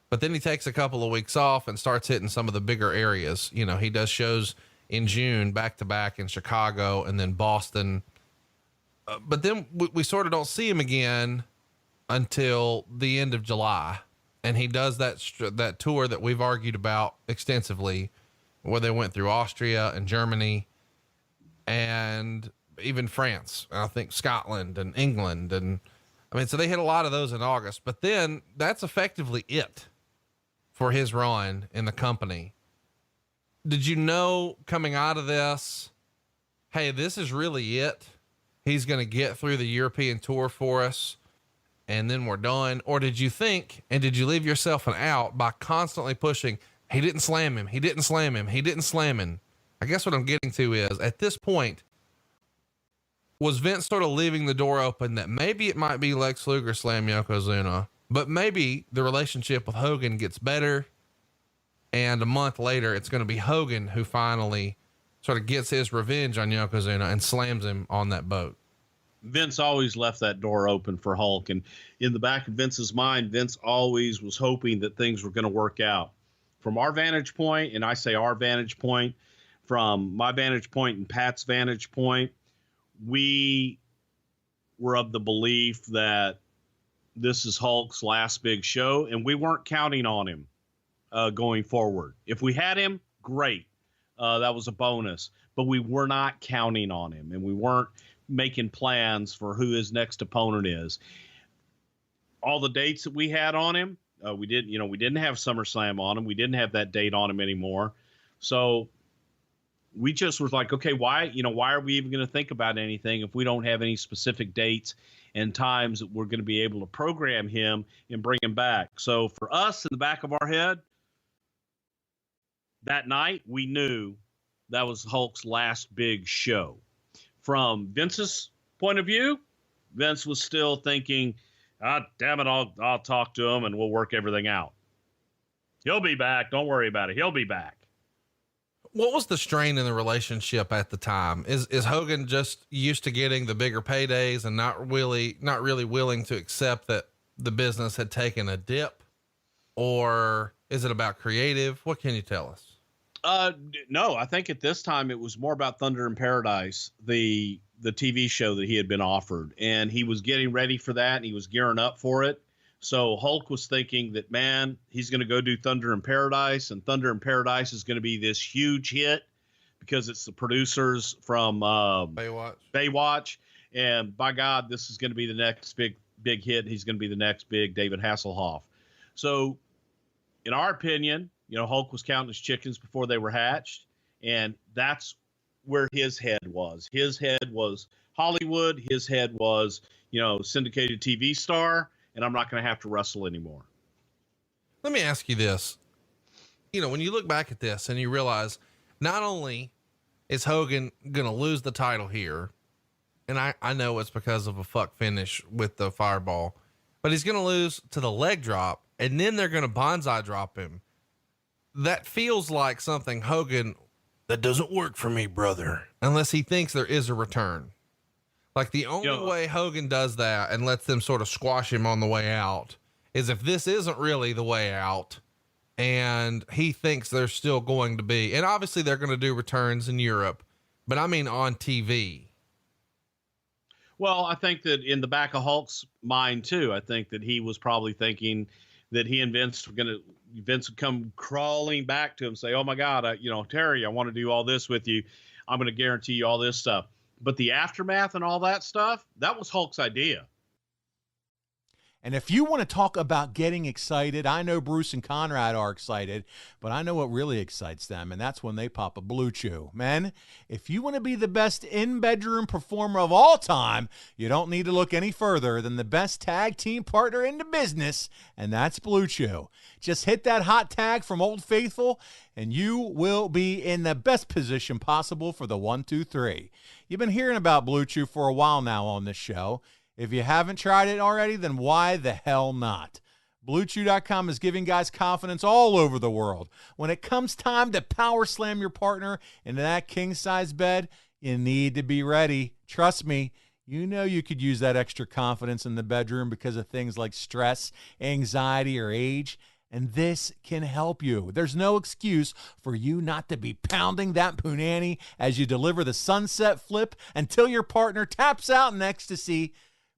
But then he takes a couple of weeks off and starts hitting some of the bigger areas. He does shows in June back to back in Chicago and then Boston. But then we sort of don't see him again until the end of July. And he does that tour that we've argued about extensively, where they went through Austria and Germany and even France, and I think Scotland and England. And so they hit a lot of those in August, but then that's effectively it for his run in the company. Did you know coming out of this, hey, this is really it? He's going to get through the European tour for us, and then we're done? Or did you think, and did you leave yourself an out by constantly pushing, he didn't slam him, he didn't slam him, he didn't slam him? I guess what I'm getting to is, at this point, was Vince sort of leaving the door open that maybe it might be Lex Luger slam Yokozuna, but maybe the relationship with Hogan gets better, and a month later, it's going to be Hogan who finally sort of gets his revenge on Yokozuna and slams him on that boat? Vince always left that door open for Hulk. And in the back of Vince's mind, Vince always was hoping that things were going to work out. From our vantage point, and I say our vantage point, from my vantage point and Pat's vantage point, we were of the belief that this is Hulk's last big show, and we weren't counting on him going forward. If we had him, great. That was a bonus, but we were not counting on him, and we weren't making plans for who his next opponent is. All the dates that we had on him, we didn't have SummerSlam on him. We didn't have that date on him anymore. So we just was like, okay, why are we even going to think about anything if we don't have any specific dates and times that we're going to be able to program him and bring him back? So for us, in the back of our head, that night, we knew that was Hulk's last big show. From Vince's point of view, Vince was still thinking, damn it, I'll talk to him and we'll work everything out. He'll be back. Don't worry about it. He'll be back. What was the strain in the relationship at the time? Is Hogan just used to getting the bigger paydays and not really willing to accept that the business had taken a dip? Or is it about creative? What can you tell us? No, I think at this time it was more about Thunder in Paradise, the TV show that he had been offered, and he was getting ready for that and he was gearing up for it. So Hulk was thinking that, man, he's going to go do Thunder in Paradise, and Thunder in Paradise is going to be this huge hit because it's the producers from Baywatch. And by God, this is going to be the next big hit. He's going to be the next big David Hasselhoff. So in our opinion, Hulk was counting his chickens before they were hatched. And that's where his head was. His head was Hollywood. His head was, syndicated TV star. And I'm not going to have to wrestle anymore. Let me ask you this. When you look back at this and you realize not only is Hogan going to lose the title here, and I know it's because of a fuck finish with the fireball, but he's going to lose to the leg drop, and then they're going to bonsai drop him. That feels like something Hogan, that doesn't work for me, brother, unless he thinks there is a return. Like the only way Hogan does that and lets them sort of squash him on the way out is if this isn't really the way out and he thinks there's still going to be, and obviously they're going to do returns in Europe, but I mean on TV. Well, I think that in the back of Hulk's mind too, I think that he was probably thinking that he and Vince would come crawling back to him and say, oh my God, Terry, I want to do all this with you. I'm going to guarantee you all this stuff. But the aftermath and all that stuff, that was Hulk's idea. And if you want to talk about getting excited, I know Bruce and Conrad are excited, but I know what really excites them, and that's when they pop a Blue Chew. Men, if you want to be the best in-bedroom performer of all time, you don't need to look any further than the best tag team partner in the business, and that's Blue Chew. Just hit that hot tag from Old Faithful, and you will be in the best position possible for the 1, 2, 3. You've been hearing about Blue Chew for a while now on this show. If you haven't tried it already, then why the hell not? BlueChew.com is giving guys confidence all over the world. When it comes time to power slam your partner into that king-size bed, you need to be ready. Trust me, you could use that extra confidence in the bedroom because of things like stress, anxiety, or age, and this can help you. There's no excuse for you not to be pounding that punani as you deliver the sunset flip until your partner taps out in ecstasy.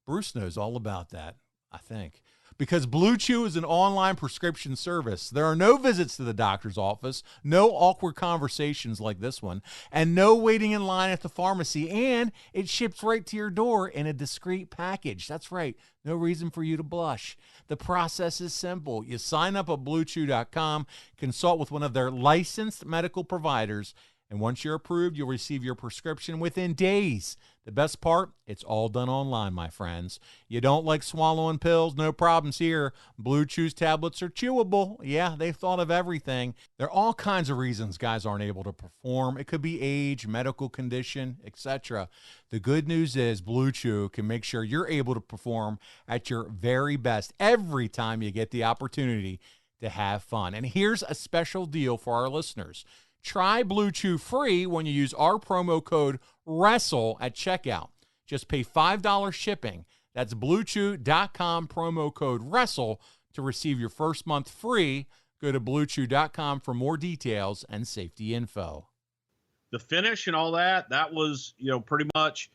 Bruce knows all about that, I think, because Blue Chew is an online prescription service. There are no visits to the doctor's office, no awkward conversations like this one, and no waiting in line at the pharmacy, and it ships right to your door in a discreet package. That's right. No reason for you to blush. The process is simple. You sign up at BlueChew.com, consult with one of their licensed medical providers, and once you're approved, you'll receive your prescription within days. The best part, it's all done online, my friends. You don't like swallowing pills? No problems here. Blue Chew's tablets are chewable. Yeah, they've thought of everything. There are all kinds of reasons guys aren't able to perform. It could be age, medical condition, etc. The good news is Blue Chew can make sure you're able to perform at your very best every time you get the opportunity to have fun. And here's a special deal for our listeners. Try Blue Chew free when you use our promo code WRESTLE at checkout. Just pay $5 shipping. That's BlueChew.com, promo code WRESTLE to receive your first month free. Go to BlueChew.com for more details and safety info. The finish and all that was, pretty much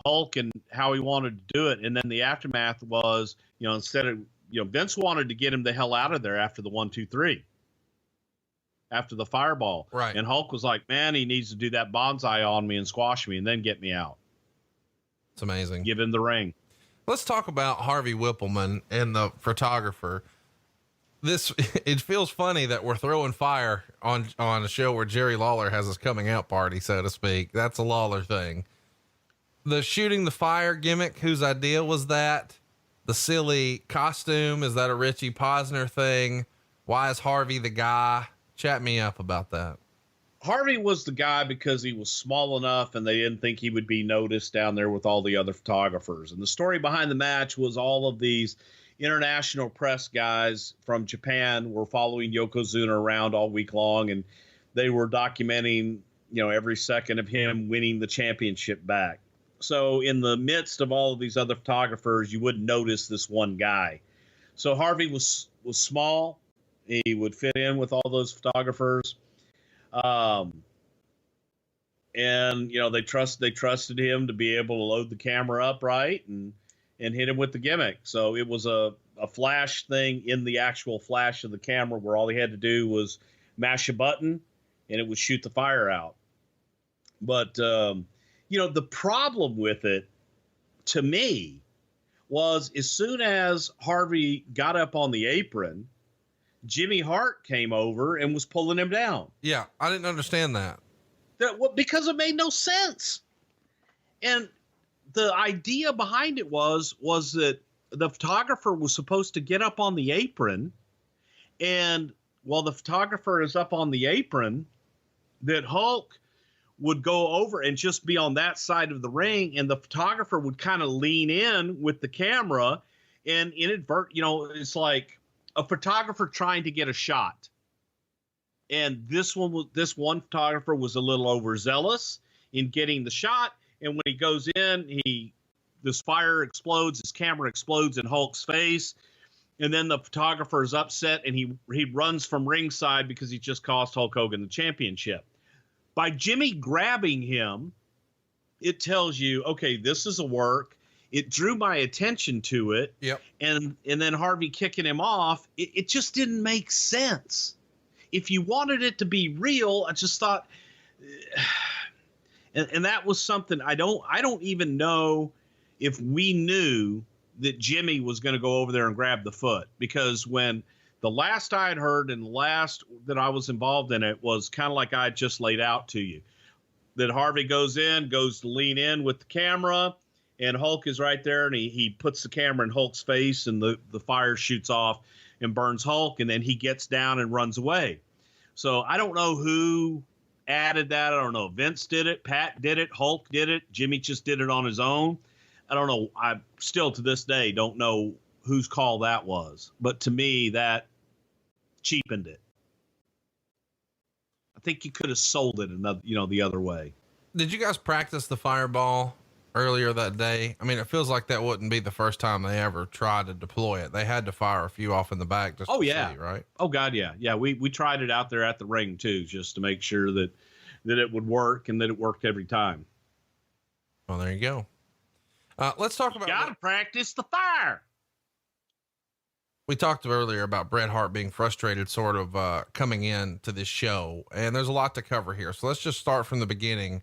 Hulk and how he wanted to do it. And then the aftermath was, instead of, Vince wanted to get him the hell out of there after the 1, 2, 3. After the fireball. Right. And Hulk was like, man, he needs to do that bonsai on me and squash me and then get me out. It's amazing. Give him the ring. Let's talk about Harvey Whippleman and the photographer. it feels funny that we're throwing fire on a show where Jerry Lawler has his coming out party, so to speak. That's a Lawler thing. The shooting the fire gimmick, whose idea was that? The silly costume, is that a Richie Posner thing? Why is Harvey the guy? Chat me up about that. Harvey was the guy because he was small enough and they didn't think he would be noticed down there with all the other photographers. And the story behind the match was all of these international press guys from Japan were following Yokozuna around all week long, and they were documenting, every second of him winning the championship back. So in the midst of all of these other photographers, you wouldn't notice this one guy. So Harvey was small. He would fit in with all those photographers. And they trusted him to be able to load the camera up right and hit him with the gimmick. So it was a flash thing in the actual flash of the camera where all he had to do was mash a button and it would shoot the fire out. But, the problem with it to me was as soon as Harvey got up on the apron, Jimmy Hart came over and was pulling him down. Yeah. I didn't understand that. Because it made no sense. And the idea behind it was that the photographer was supposed to get up on the apron, and while the photographer is up on the apron, that Hulk would go over and just be on that side of the ring, and the photographer would kind of lean in with the camera and it's like a photographer trying to get a shot. And this one photographer was a little overzealous in getting the shot. And when he goes in, this fire explodes, his camera explodes in Hulk's face. And then the photographer is upset and he runs from ringside because he just cost Hulk Hogan the championship. By Jimmy grabbing him, it tells you, okay, this is a work. It drew my attention to it. Yep. And then Harvey kicking him off, it just didn't make sense. If you wanted it to be real, I just thought, and that was something I don't even know if we knew that Jimmy was going to go over there and grab the foot, because when the last I had heard and the last that I was involved in it was kind of like I just laid out to you, that Harvey goes to lean in with the camera, and Hulk is right there, and he puts the camera in Hulk's face, and the fire shoots off and burns Hulk, and then he gets down and runs away. So I don't know who added that. I don't know. Vince did it. Pat did it. Hulk did it. Jimmy just did it on his own. I don't know. I still to this day don't know whose call that was. But to me, that cheapened it. I think you could have sold it the other way. Did you guys practice the fireball earlier that day? I mean, it feels like that wouldn't be the first time they ever tried to deploy it. They had to fire a few off in the back just to see, right? Oh God, yeah. Yeah, we tried it out there at the ring too, just to make sure that it would work and that it worked every time. Well, there you go. Let's talk about... Gotta practice the fire. We talked earlier about Bret Hart being frustrated sort of coming in to this show, and there's a lot to cover here. So let's just start from the beginning.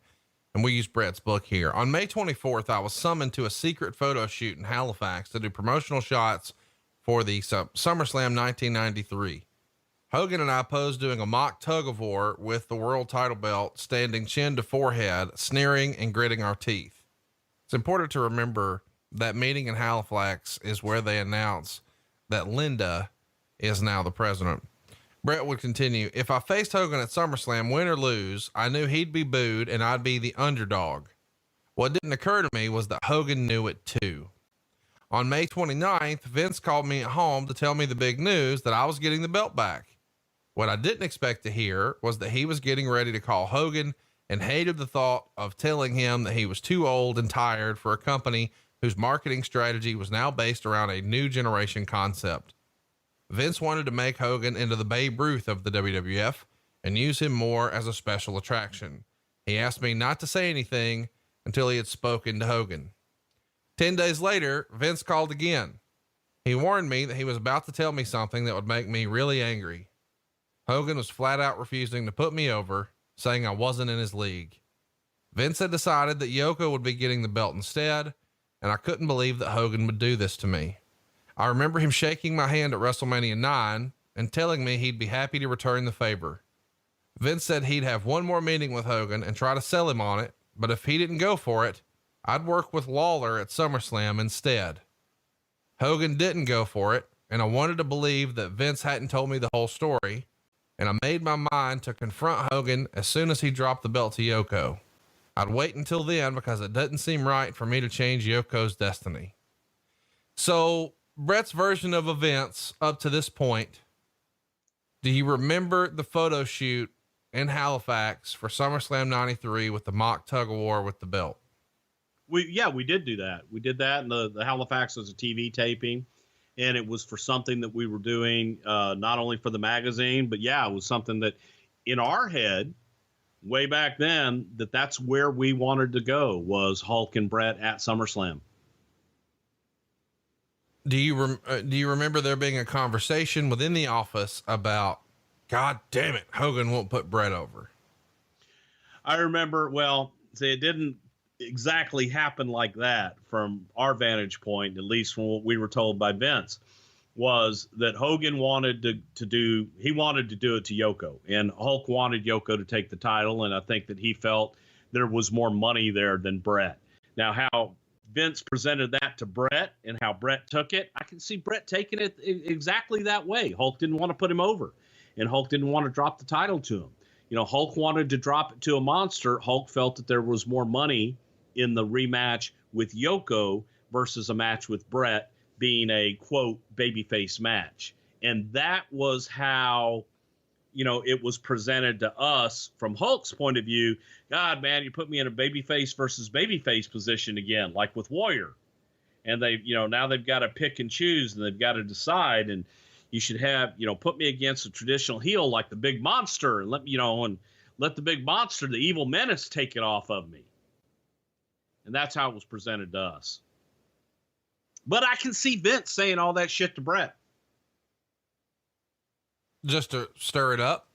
And we use Brett's book here. On May 24th, I was summoned to a secret photo shoot in Halifax to do promotional shots for the SummerSlam 1993. Hogan and I posed doing a mock tug of war with the world title belt, standing chin to forehead, sneering and gritting our teeth. It's important to remember that meeting in Halifax is where they announce that Linda is now the president. Brett would continue. If I faced Hogan at SummerSlam, win or lose, I knew he'd be booed and I'd be the underdog. What didn't occur to me was that Hogan knew it too. On May 29th, Vince called me at home to tell me the big news that I was getting the belt back. What I didn't expect to hear was that he was getting ready to call Hogan and hated the thought of telling him that he was too old and tired for a company whose marketing strategy was now based around a new generation concept. Vince wanted to make Hogan into the Babe Ruth of the WWF and use him more as a special attraction. He asked me not to say anything until he had spoken to Hogan. 10 days later, Vince called again. He warned me that he was about to tell me something that would make me really angry. Hogan was flat out refusing to put me over, saying I wasn't in his league. Vince had decided that Yoko would be getting the belt instead, and I couldn't believe that Hogan would do this to me. I remember him shaking my hand at WrestleMania 9, and telling me he'd be happy to return the favor. Vince said he'd have one more meeting with Hogan and try to sell him on it, but if he didn't go for it, I'd work with Lawler at SummerSlam instead. Hogan didn't go for it, and I wanted to believe that Vince hadn't told me the whole story, and I made my mind to confront Hogan as soon as he dropped the belt to Yoko. I'd wait until then because it doesn't seem right for me to change Yoko's destiny. So Bret's version of events up to this point, do you remember the photo shoot in Halifax for SummerSlam 93 with the mock tug of war with the belt? We did do that. We did that. And the Halifax was a TV taping, and it was for something that we were doing, not only for the magazine, but it was something that in our head way back then, that's where we wanted to go, was Hulk and Bret at SummerSlam. Do you remember there being a conversation within the office about, God damn it, Hogan won't put Bret over? I remember, it didn't exactly happen like that from our vantage point, at least from what we were told by Vince, was that Hogan wanted to do it to Yoko, and Hulk wanted Yoko to take the title. And I think that he felt there was more money there than Bret. Now, how Vince presented that to Bret and how Bret took it, I can see Bret taking it exactly that way. Hulk didn't want to put him over, and Hulk didn't want to drop the title to him. Hulk wanted to drop it to a monster. Hulk felt that there was more money in the rematch with Yoko versus a match with Bret being a quote babyface match. And that was how, it was presented to us from Hulk's point of view. God, man, you put me in a babyface versus babyface position again, like with Warrior. And they, now they've got to pick and choose, and they've got to decide. And you should have, put me against a traditional heel like the Big Monster, and let the Big Monster, the evil menace, take it off of me. And that's how it was presented to us. But I can see Vince saying all that shit to Bret. Just to stir it up?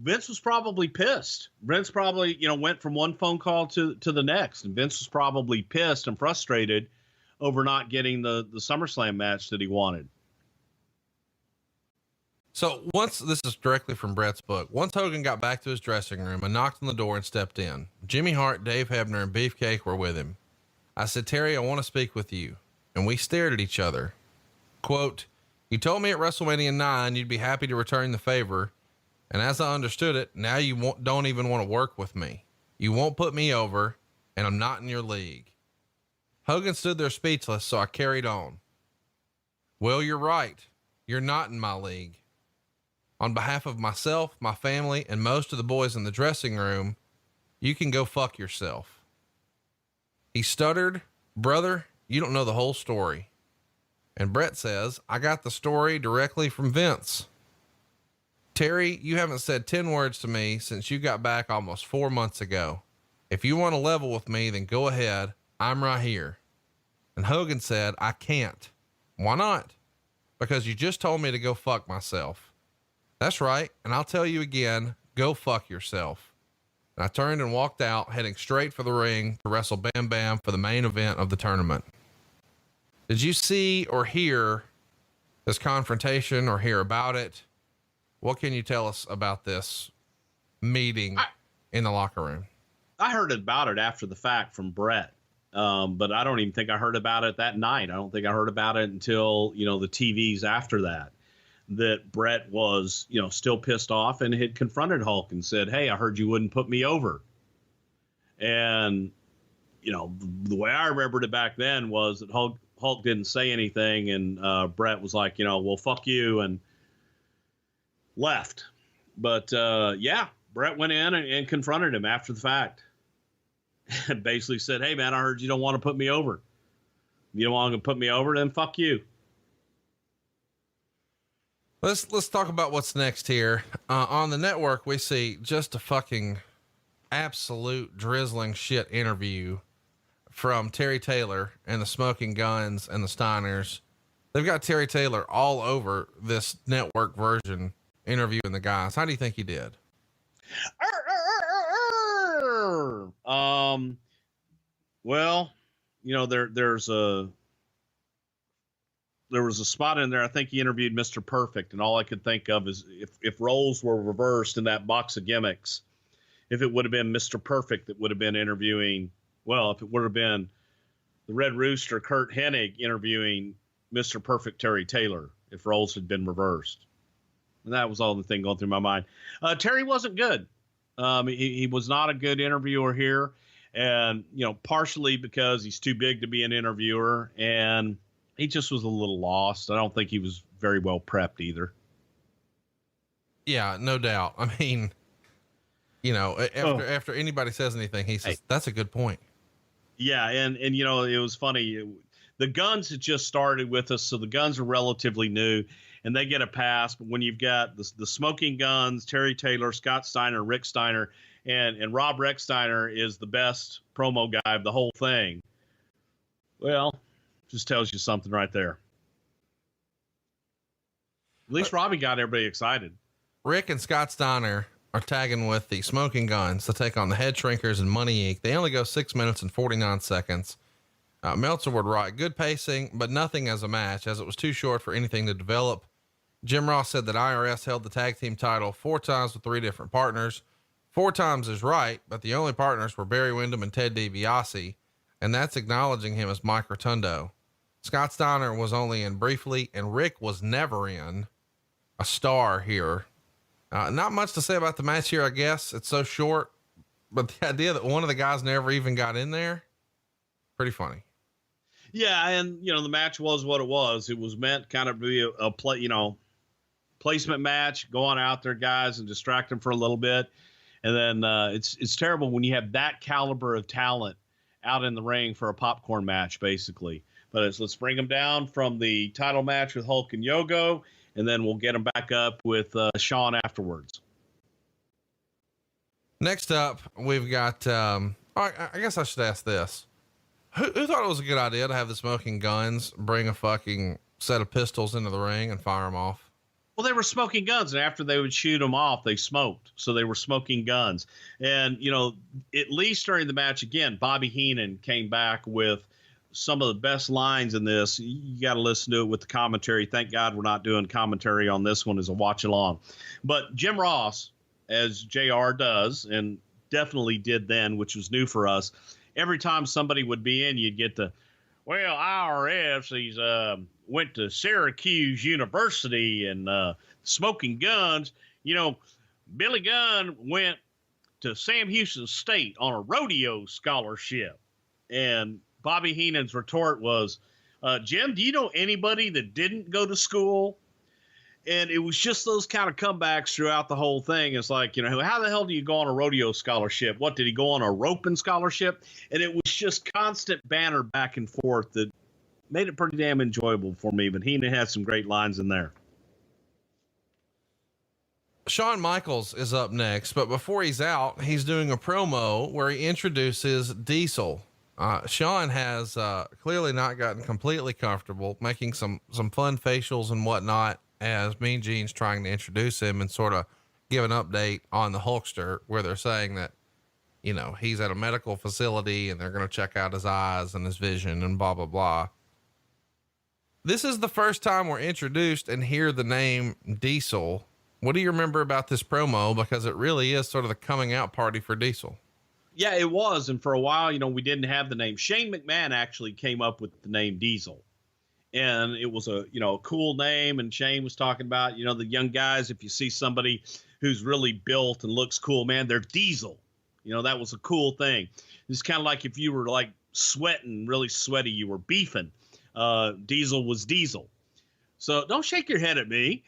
Vince was probably pissed. Vince probably, went from one phone call to the next. And Vince was probably pissed and frustrated over not getting the SummerSlam match that he wanted. So this is directly from Bret's book. Once Hogan got back to his dressing room, I knocked on the door and stepped in. Jimmy Hart, Dave Hebner, and Beefcake were with him. I said, Terry, I want to speak with you. And we stared at each other. Quote, you told me at WrestleMania 9 you'd be happy to return the favor. And as I understood it, now you don't even want to work with me. You won't put me over, and I'm not in your league. Hogan stood there speechless, so I carried on. Well, you're right. You're not in my league. On behalf of myself, my family, and most of the boys in the dressing room, you can go fuck yourself. He stuttered, brother, you don't know the whole story. And Bret says, I got the story directly from Vince. Terry, you haven't said 10 words to me since you got back almost 4 months ago. If you want to level with me, then go ahead. I'm right here. And Hogan said, I can't. Why not? Because you just told me to go fuck myself. That's right. And I'll tell you again, go fuck yourself. And I turned and walked out, heading straight for the ring to wrestle Bam Bam for the main event of the tournament. Did you see or hear this confrontation or hear about it? What can you tell us about this meeting in the locker room? I heard about it after the fact from Bret. But I don't even think I heard about it that night. I don't think I heard about it until, the TVs after that Bret was, still pissed off and had confronted Hulk and said, hey, I heard you wouldn't put me over. And, the way I remembered it back then was that Hulk didn't say anything. And Bret was like, well, fuck you, and left. But Bret went in and confronted him after the fact. And basically said, hey, man, I heard you don't want to put me over. You don't want to put me over, then fuck you. Let's talk about what's next here. On the network, we see just a fucking absolute drizzling shit interview from Terry Taylor and the Smoking Guns and the Steiners. They've got Terry Taylor all over this network version interviewing the guys. How do you think he did? There's there was a spot in there. I think he interviewed Mr. Perfect, and all I could think of is if roles were reversed in that box of gimmicks, if it would have been Mr. Perfect that would have been interviewing, well, if it would have been the Red Rooster, Kurt Hennig, interviewing Mr. Perfect, Terry Taylor, if roles had been reversed. And that was all the thing going through my mind. Terry wasn't good. He was not a good interviewer here. And, you know, partially because he's too big to be an interviewer, and he just was a little lost. I don't think he was very well prepped either. Yeah, no doubt. I mean, you know, after anybody says anything, he says, that's a good point. Yeah. And, you know, it was funny. The Guns had just started with us. So the Guns are relatively new and they get a pass. But when you've got the Smoking Guns, Terry Taylor, Scott Steiner, Rick Steiner, and Rob Recksteiner is the best promo guy of the whole thing. Well, just tells you something right there. At least Robbie got everybody excited. Rick and Scott Steiner are tagging with the Smoking Guns to take on the Head Shrinkers and Money Inc. They only go 6 minutes and 49 seconds. Meltzer would write, good pacing, but nothing as a match, as it was too short for anything to develop. Jim Ross said that IRS held the tag team title 4 times with 3 different partners. 4 times is right, but the only partners were Barry Windham and Ted DiBiase, and that's acknowledging him as Mike Rotundo. Scott Steiner was only in briefly, and Rick was never in. A star here. Not much to say about the match here, I guess. It's so short, but the idea that one of the guys never even got in there, pretty funny. Yeah, and you know the match was what it was. It was meant kind of to be a play, you know, placement match. Go on out there, guys, and distract them for a little bit. And then it's terrible when you have that caliber of talent out in the ring for a popcorn match, basically. But let's bring them down from the title match with Hulk and Yogo, and then we'll get them back up with Sean afterwards. Next up, we've got. I guess I should ask this. Who thought it was a good idea to have the Smoking Guns bring a fucking set of pistols into the ring and fire them off? Well, they were smoking guns, and after they would shoot them off, they smoked. So they were smoking guns. And, you know, at least during the match, again, Bobby Heenan came back with some of the best lines in this. You got to listen to it with the commentary. Thank God we're not doing commentary on this one as a watch along. But Jim Ross, as JR does, and definitely did then, which was new for us, every time somebody would be in, you'd get the, well, IRS, he's went to Syracuse University and Smoking Guns. You know, Billy Gunn went to Sam Houston State on a rodeo scholarship. And Bobby Heenan's retort was, Jim, do you know anybody that didn't go to school? And it was just those kind of comebacks throughout the whole thing. It's like, you know, how the hell do you go on a rodeo scholarship? What, did he go on a roping scholarship? And it was just constant banter back and forth that made it pretty damn enjoyable for me. But Heenan had some great lines in there. Shawn Michaels is up next, but before he's out, he's doing a promo where he introduces Diesel. Shawn has clearly not gotten completely comfortable, making some fun facials and whatnot, as Mean Gene's trying to introduce him and sort of give an update on the Hulkster, where they're saying that, you know, he's at a medical facility and they're going to check out his eyes and his vision and blah, blah, blah. This is the first time we're introduced and hear the name Diesel. What do you remember about this promo? Because it really is sort of the coming out party for Diesel. Yeah, it was. And for a while, you know, we didn't have the name. Shane McMahon actually came up with the name Diesel. And it was a, you know, a cool name. And Shane was talking about, you know, the young guys, if you see somebody who's really built and looks cool, man, they're Diesel. You know, that was a cool thing. It's kind of like if you were like sweating, really sweaty, you were beefing. Diesel was Diesel. So don't shake your head at me.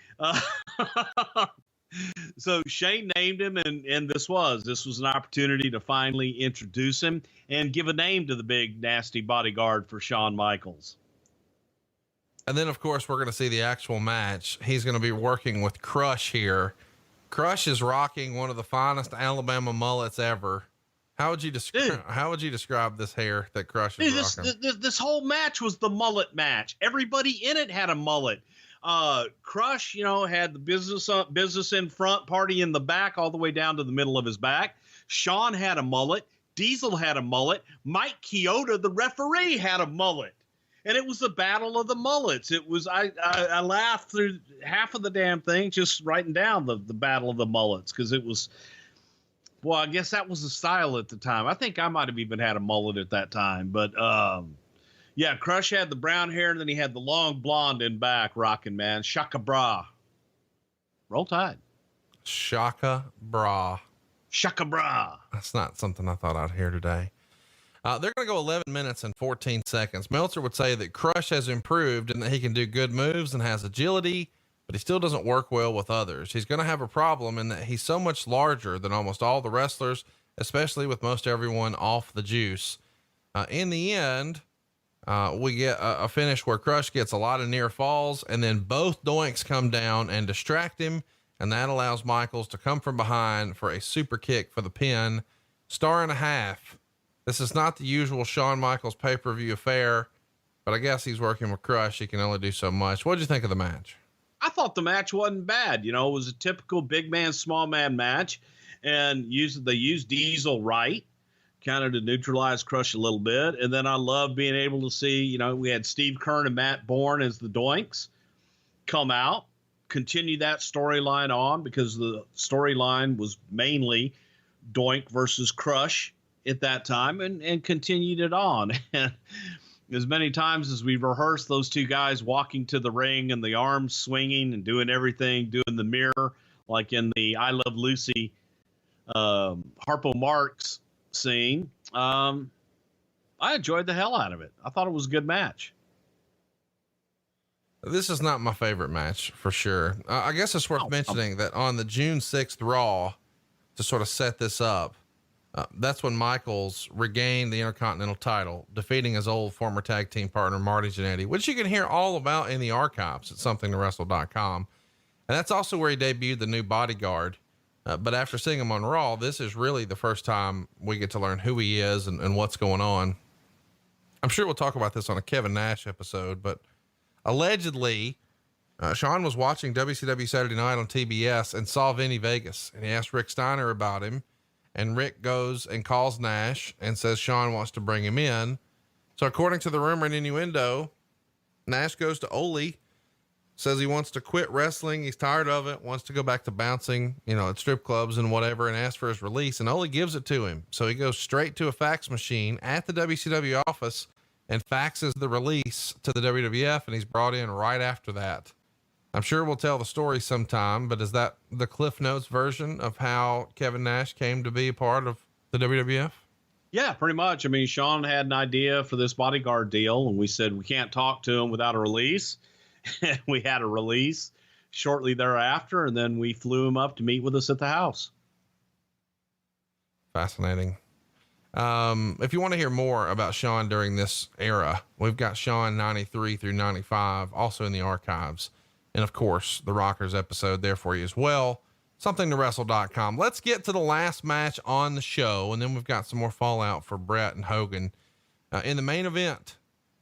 So Shane named him, and this was an opportunity to finally introduce him and give a name to the big nasty bodyguard for Shawn Michaels. And then, of course, we're going to see the actual match. He's going to be working with Crush here. Crush is rocking one of the finest Alabama mullets ever. How would you describe this hair that Crush is rocking? This whole match was the mullet match. Everybody in it had a mullet. Crush, you know, had the business in front, party in the back, all the way down to the middle of his back. Shawn had a mullet. Diesel had a mullet. Mike Chioda, the referee, had a mullet. And it was the battle of the mullets. It was, I laughed through half of the damn thing, just writing down the battle of the mullets. Cause it was, well, I guess that was the style at the time. I think I might've even had a mullet at that time, but, yeah, Crush had the brown hair, and then he had the long blonde in back rocking, man. Shaka bra. Roll Tide. Shaka bra. Shaka bra. That's not something I thought I'd hear today. They're going to go 11 minutes and 14 seconds. Meltzer would say that Crush has improved and that he can do good moves and has agility, but he still doesn't work well with others. He's going to have a problem in that he's so much larger than almost all the wrestlers, especially with most everyone off the juice. In the end, we get a finish where Crush gets a lot of near falls, and then both doinks come down and distract him. And that allows Michaels to come from behind for a super kick for the pin. 1.5 stars. This is not the usual Shawn Michaels pay-per-view affair, but I guess he's working with Crush. He can only do so much. What'd you think of the match? I thought the match wasn't bad. You know, it was a typical big man, small man match, and they used Diesel right, kind of to neutralize Crush a little bit. And then I love being able to see, you know, we had Steve Keirn and Matt Bourne as the doinks come out, continue that storyline on, because the storyline was mainly Doink versus Crush at that time, and continued it on. And as many times as we rehearsed those two guys walking to the ring and the arms swinging and doing everything, doing the mirror, like in the I Love Lucy, Harpo Marx scene. I enjoyed the hell out of it. I thought it was a good match. This is not my favorite match for sure. I guess it's worth mentioning that on the June 6th Raw, to sort of set this up, that's when Michaels regained the Intercontinental title, defeating his old former tag team partner, Marty Jannetty, which you can hear all about in the archives at somethingtowrestle.com. And that's also where he debuted the new Bodyguard. But after seeing him on Raw, this is really the first time we get to learn who he is and what's going on. I'm sure we'll talk about this on a Kevin Nash episode, but allegedly, Shawn was watching WCW Saturday Night on TBS and saw Vinny Vegas, and he asked Rick Steiner about him, and Rick goes and calls Nash and says Shawn wants to bring him in. So according to the rumor and innuendo, Nash goes to Ole, says he wants to quit wrestling. He's tired of it, wants to go back to bouncing, you know, at strip clubs and whatever, and asks for his release, and Ole gives it to him. So he goes straight to a fax machine at the WCW office and faxes the release to the WWF, and he's brought in right after that. I'm sure we'll tell the story sometime, but is that the Cliff Notes version of how Kevin Nash came to be a part of the WWF? Yeah, pretty much. I mean, Shawn had an idea for this Bodyguard deal, and we said we can't talk to him without a release. And we had a release shortly thereafter, and then we flew him up to meet with us at the house. Fascinating. If you want to hear more about Shawn during this era, we've got Shawn 93 through 95 also in the archives. And of course, the Rockers episode there for you as well. Somethingtowrestle.com. Let's get to the last match on the show, and then we've got some more fallout for Bret and Hogan. In the main event,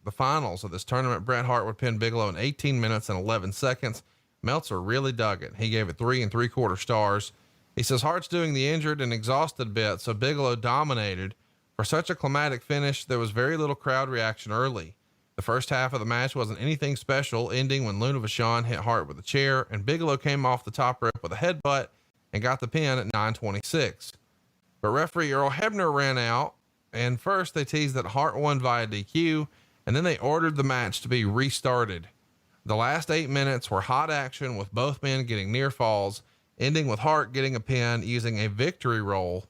the finals of this tournament, Bret Hart would pin Bigelow in 18 minutes and 11 seconds. Meltzer really dug it. He gave it 3 3/4 stars. He says Hart's doing the injured and exhausted bit, so Bigelow dominated. For such a climatic finish, there was very little crowd reaction early. The first half of the match wasn't anything special, ending when Luna Vachon hit Hart with a chair, and Bigelow came off the top rope with a headbutt and got the pin at 9:26. But referee Earl Hebner ran out, and first they teased that Hart won via DQ, and then they ordered the match to be restarted. The last 8 minutes were hot action, with both men getting near falls, ending with Hart getting a pin using a victory roll,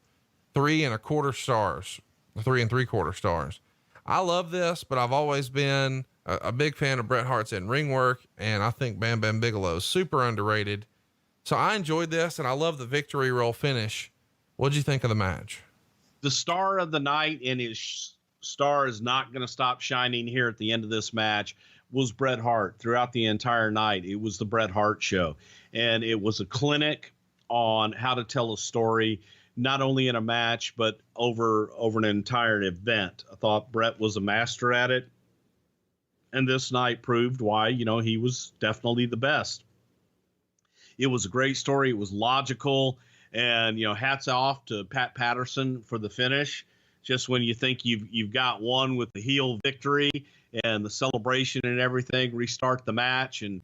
3 1/4 stars, 3 3/4 stars. I love this, but I've always been a big fan of Bret Hart's in ring work, and I think Bam Bam Bigelow is super underrated. So I enjoyed this, and I love the victory roll finish. What'd you think of the match? The star of the night, and his star is not going to stop shining here at the end of this match, was Bret Hart. Throughout the entire night, it was the Bret Hart show, and it was a clinic on how to tell a story, not only in a match, but over an entire event. I thought Bret was a master at it. And this night proved why, you know, he was definitely the best. It was a great story. It was logical, and, you know, hats off to Pat Patterson for the finish. just when you think you've got one with the heel victory and the celebration and everything, restart the match and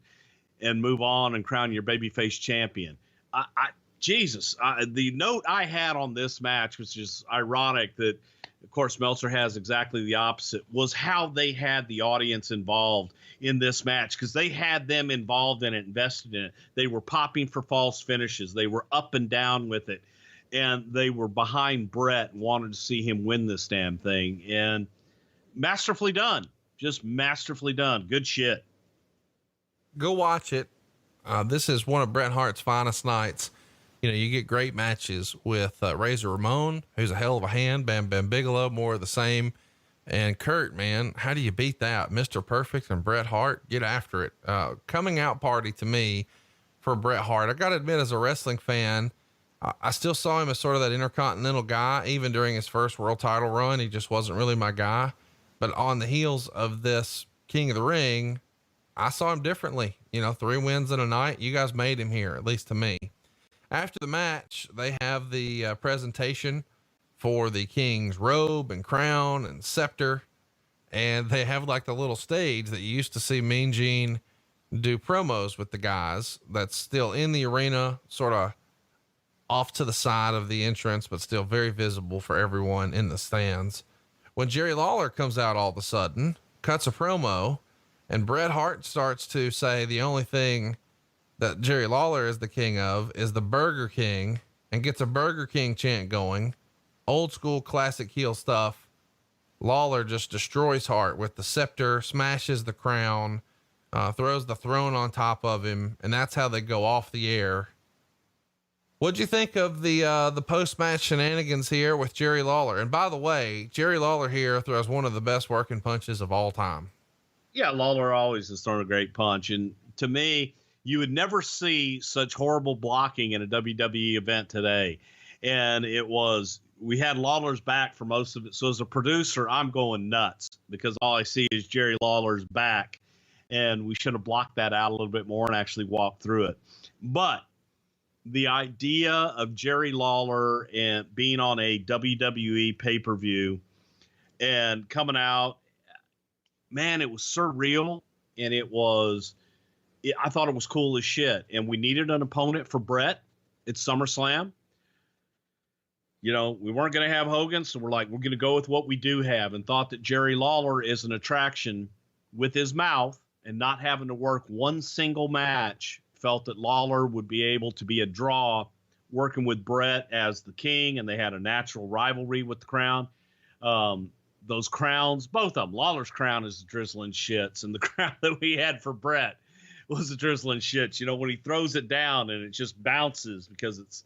move on and crown your babyface champion. The note I had on this match, which is ironic that, of course, Meltzer has exactly the opposite, was how they had the audience involved in this match, because they had them involved in it, invested in it. They were popping for false finishes. They were up and down with it. And they were behind Brett and wanted to see him win this damn thing. And masterfully done. Just masterfully done. Good shit. Go watch it. This is one of Bret Hart's finest nights. You know, you get great matches with Razor Ramon, who's a hell of a hand, Bam Bam Bigelow, more of the same. And Kurt, man, how do you beat that? Mr. Perfect and Bret Hart, get after it. Coming out party to me for Bret Hart. I got to admit, as a wrestling fan, I still saw him as sort of that intercontinental guy. Even during his first world title run, he just wasn't really my guy. But on the heels of this King of the Ring, I saw him differently. You know, 3 wins in a night. You guys made him here, at least to me. After the match, they have the presentation for the King's robe and crown and scepter. And they have like the little stage that you used to see Mean Gene do promos with the guys. That's still in the arena, sort of off to the side of the entrance, but still very visible for everyone in the stands. When Jerry Lawler comes out all of a sudden, cuts a promo, and Bret Hart starts to say the only thing that Jerry Lawler is the king of is the Burger King, and gets a Burger King chant going. Old school classic heel stuff. Lawler just destroys Hart with the scepter, smashes the crown, throws the throne on top of him. And that's how they go off the air. What'd you think of the post-match shenanigans here with Jerry Lawler? And by the way, Jerry Lawler here throws one of the best working punches of all time. Yeah, Lawler always has thrown a great punch. And to me, you would never see such horrible blocking in a WWE event today. And we had Lawler's back for most of it. So as a producer, I'm going nuts because all I see is Jerry Lawler's back. And we should have blocked that out a little bit more and actually walked through it. But the idea of Jerry Lawler and being on a WWE pay-per-view and coming out, man, it was surreal. And I thought it was cool as shit. And we needed an opponent for Brett at SummerSlam. You know, we weren't going to have Hogan. So we're going to go with what we do have, and thought that Jerry Lawler is an attraction with his mouth and not having to work one single match. Felt that Lawler would be able to be a draw working with Brett as the king, and they had a natural rivalry with the crown. Those crowns, both of them, Lawler's crown is the drizzling shits, and the crown that we had for Brett was the drizzling shits. You know, when he throws it down and it just bounces because it's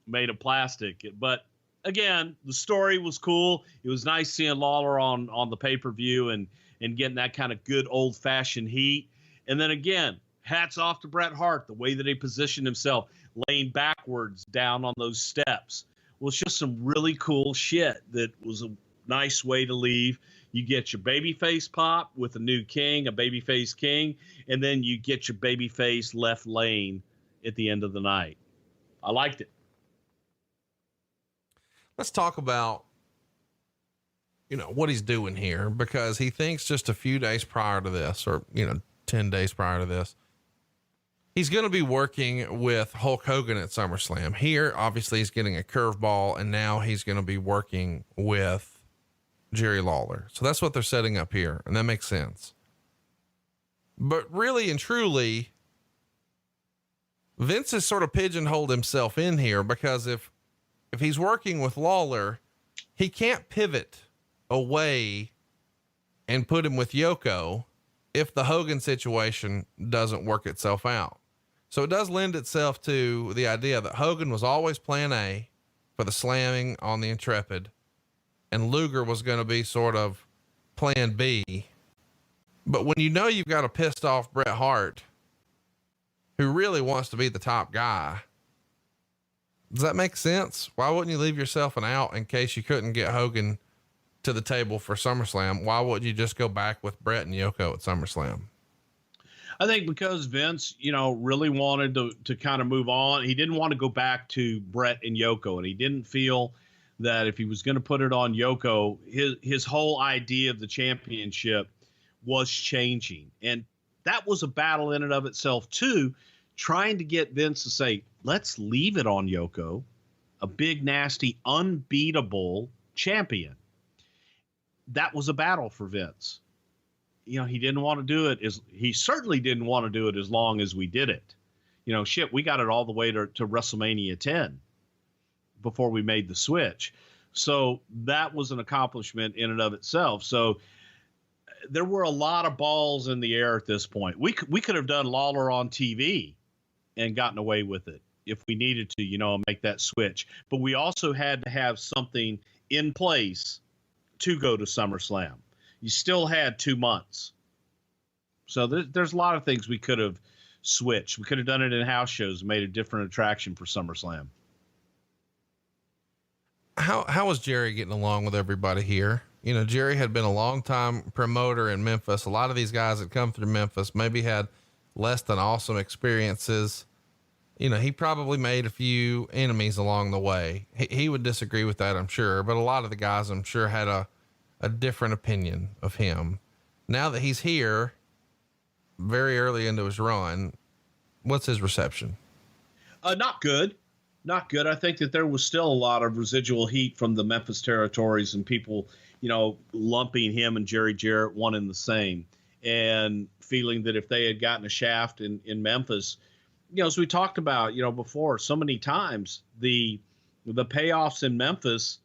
made of plastic. But again, the story was cool. It was nice seeing Lawler on the pay-per-view and getting that kind of good old-fashioned heat. And then again, hats off to Bret Hart, the way that he positioned himself, laying backwards down on those steps, was just some really cool shit that was a nice way to leave. You get your babyface pop with a new king, a babyface king, and then you get your babyface left lane at the end of the night. I liked it. Let's talk about, you know, what he's doing here, because he thinks just a few days prior to this, or, 10 days prior to this, he's going to be working with Hulk Hogan at SummerSlam. Here, obviously, he's getting a curveball, and now he's going to be working with Jerry Lawler. So that's what they're setting up here, and that makes sense. But really and truly, Vince has sort of pigeonholed himself in here, because if he's working with Lawler, he can't pivot away and put him with Yoko if the Hogan situation doesn't work itself out. So it does lend itself to the idea that Hogan was always plan A for the slamming on the Intrepid, and Luger was going to be sort of plan B. But when you've got a pissed off Bret Hart who really wants to be the top guy, does that make sense? Why wouldn't you leave yourself an out in case you couldn't get Hogan to the table for SummerSlam? Why wouldn't you just go back with Bret and Yoko at SummerSlam? I think because Vince, really wanted to kind of move on. He didn't want to go back to Bret and Yoko, and he didn't feel that if he was going to put it on Yoko, his whole idea of the championship was changing. And that was a battle in and of itself too, trying to get Vince to say, let's leave it on Yoko, a big, nasty, unbeatable champion. That was a battle for Vince. You know, he didn't want to do it. He certainly didn't want to do it as long as we did it. You know, shit, we got it all the way to WrestleMania 10 before we made the switch. So that was an accomplishment in and of itself. So there were a lot of balls in the air at this point. We could have done Lawler on TV and gotten away with it if we needed to, you know, make that switch. But we also had to have something in place to go to SummerSlam. You still had 2 months. So there's a lot of things we could have switched. We could have done it in house shows, made a different attraction for SummerSlam. How was Jerry getting along with everybody here? You know, Jerry had been a long time promoter in Memphis. A lot of these guys that come through Memphis maybe had less than awesome experiences. You know, he probably made a few enemies along the way. He would disagree with that, I'm sure, but a lot of the guys, I'm sure, had a different opinion of him. Now that he's here very early into his run, what's his reception? Not good. Not good. I think that there was still a lot of residual heat from the Memphis territories and people, you know, lumping him and Jerry Jarrett one and the same, and feeling that if they had gotten a shaft in Memphis, you know, as we talked about, you know, before so many times, the payoffs in Memphis,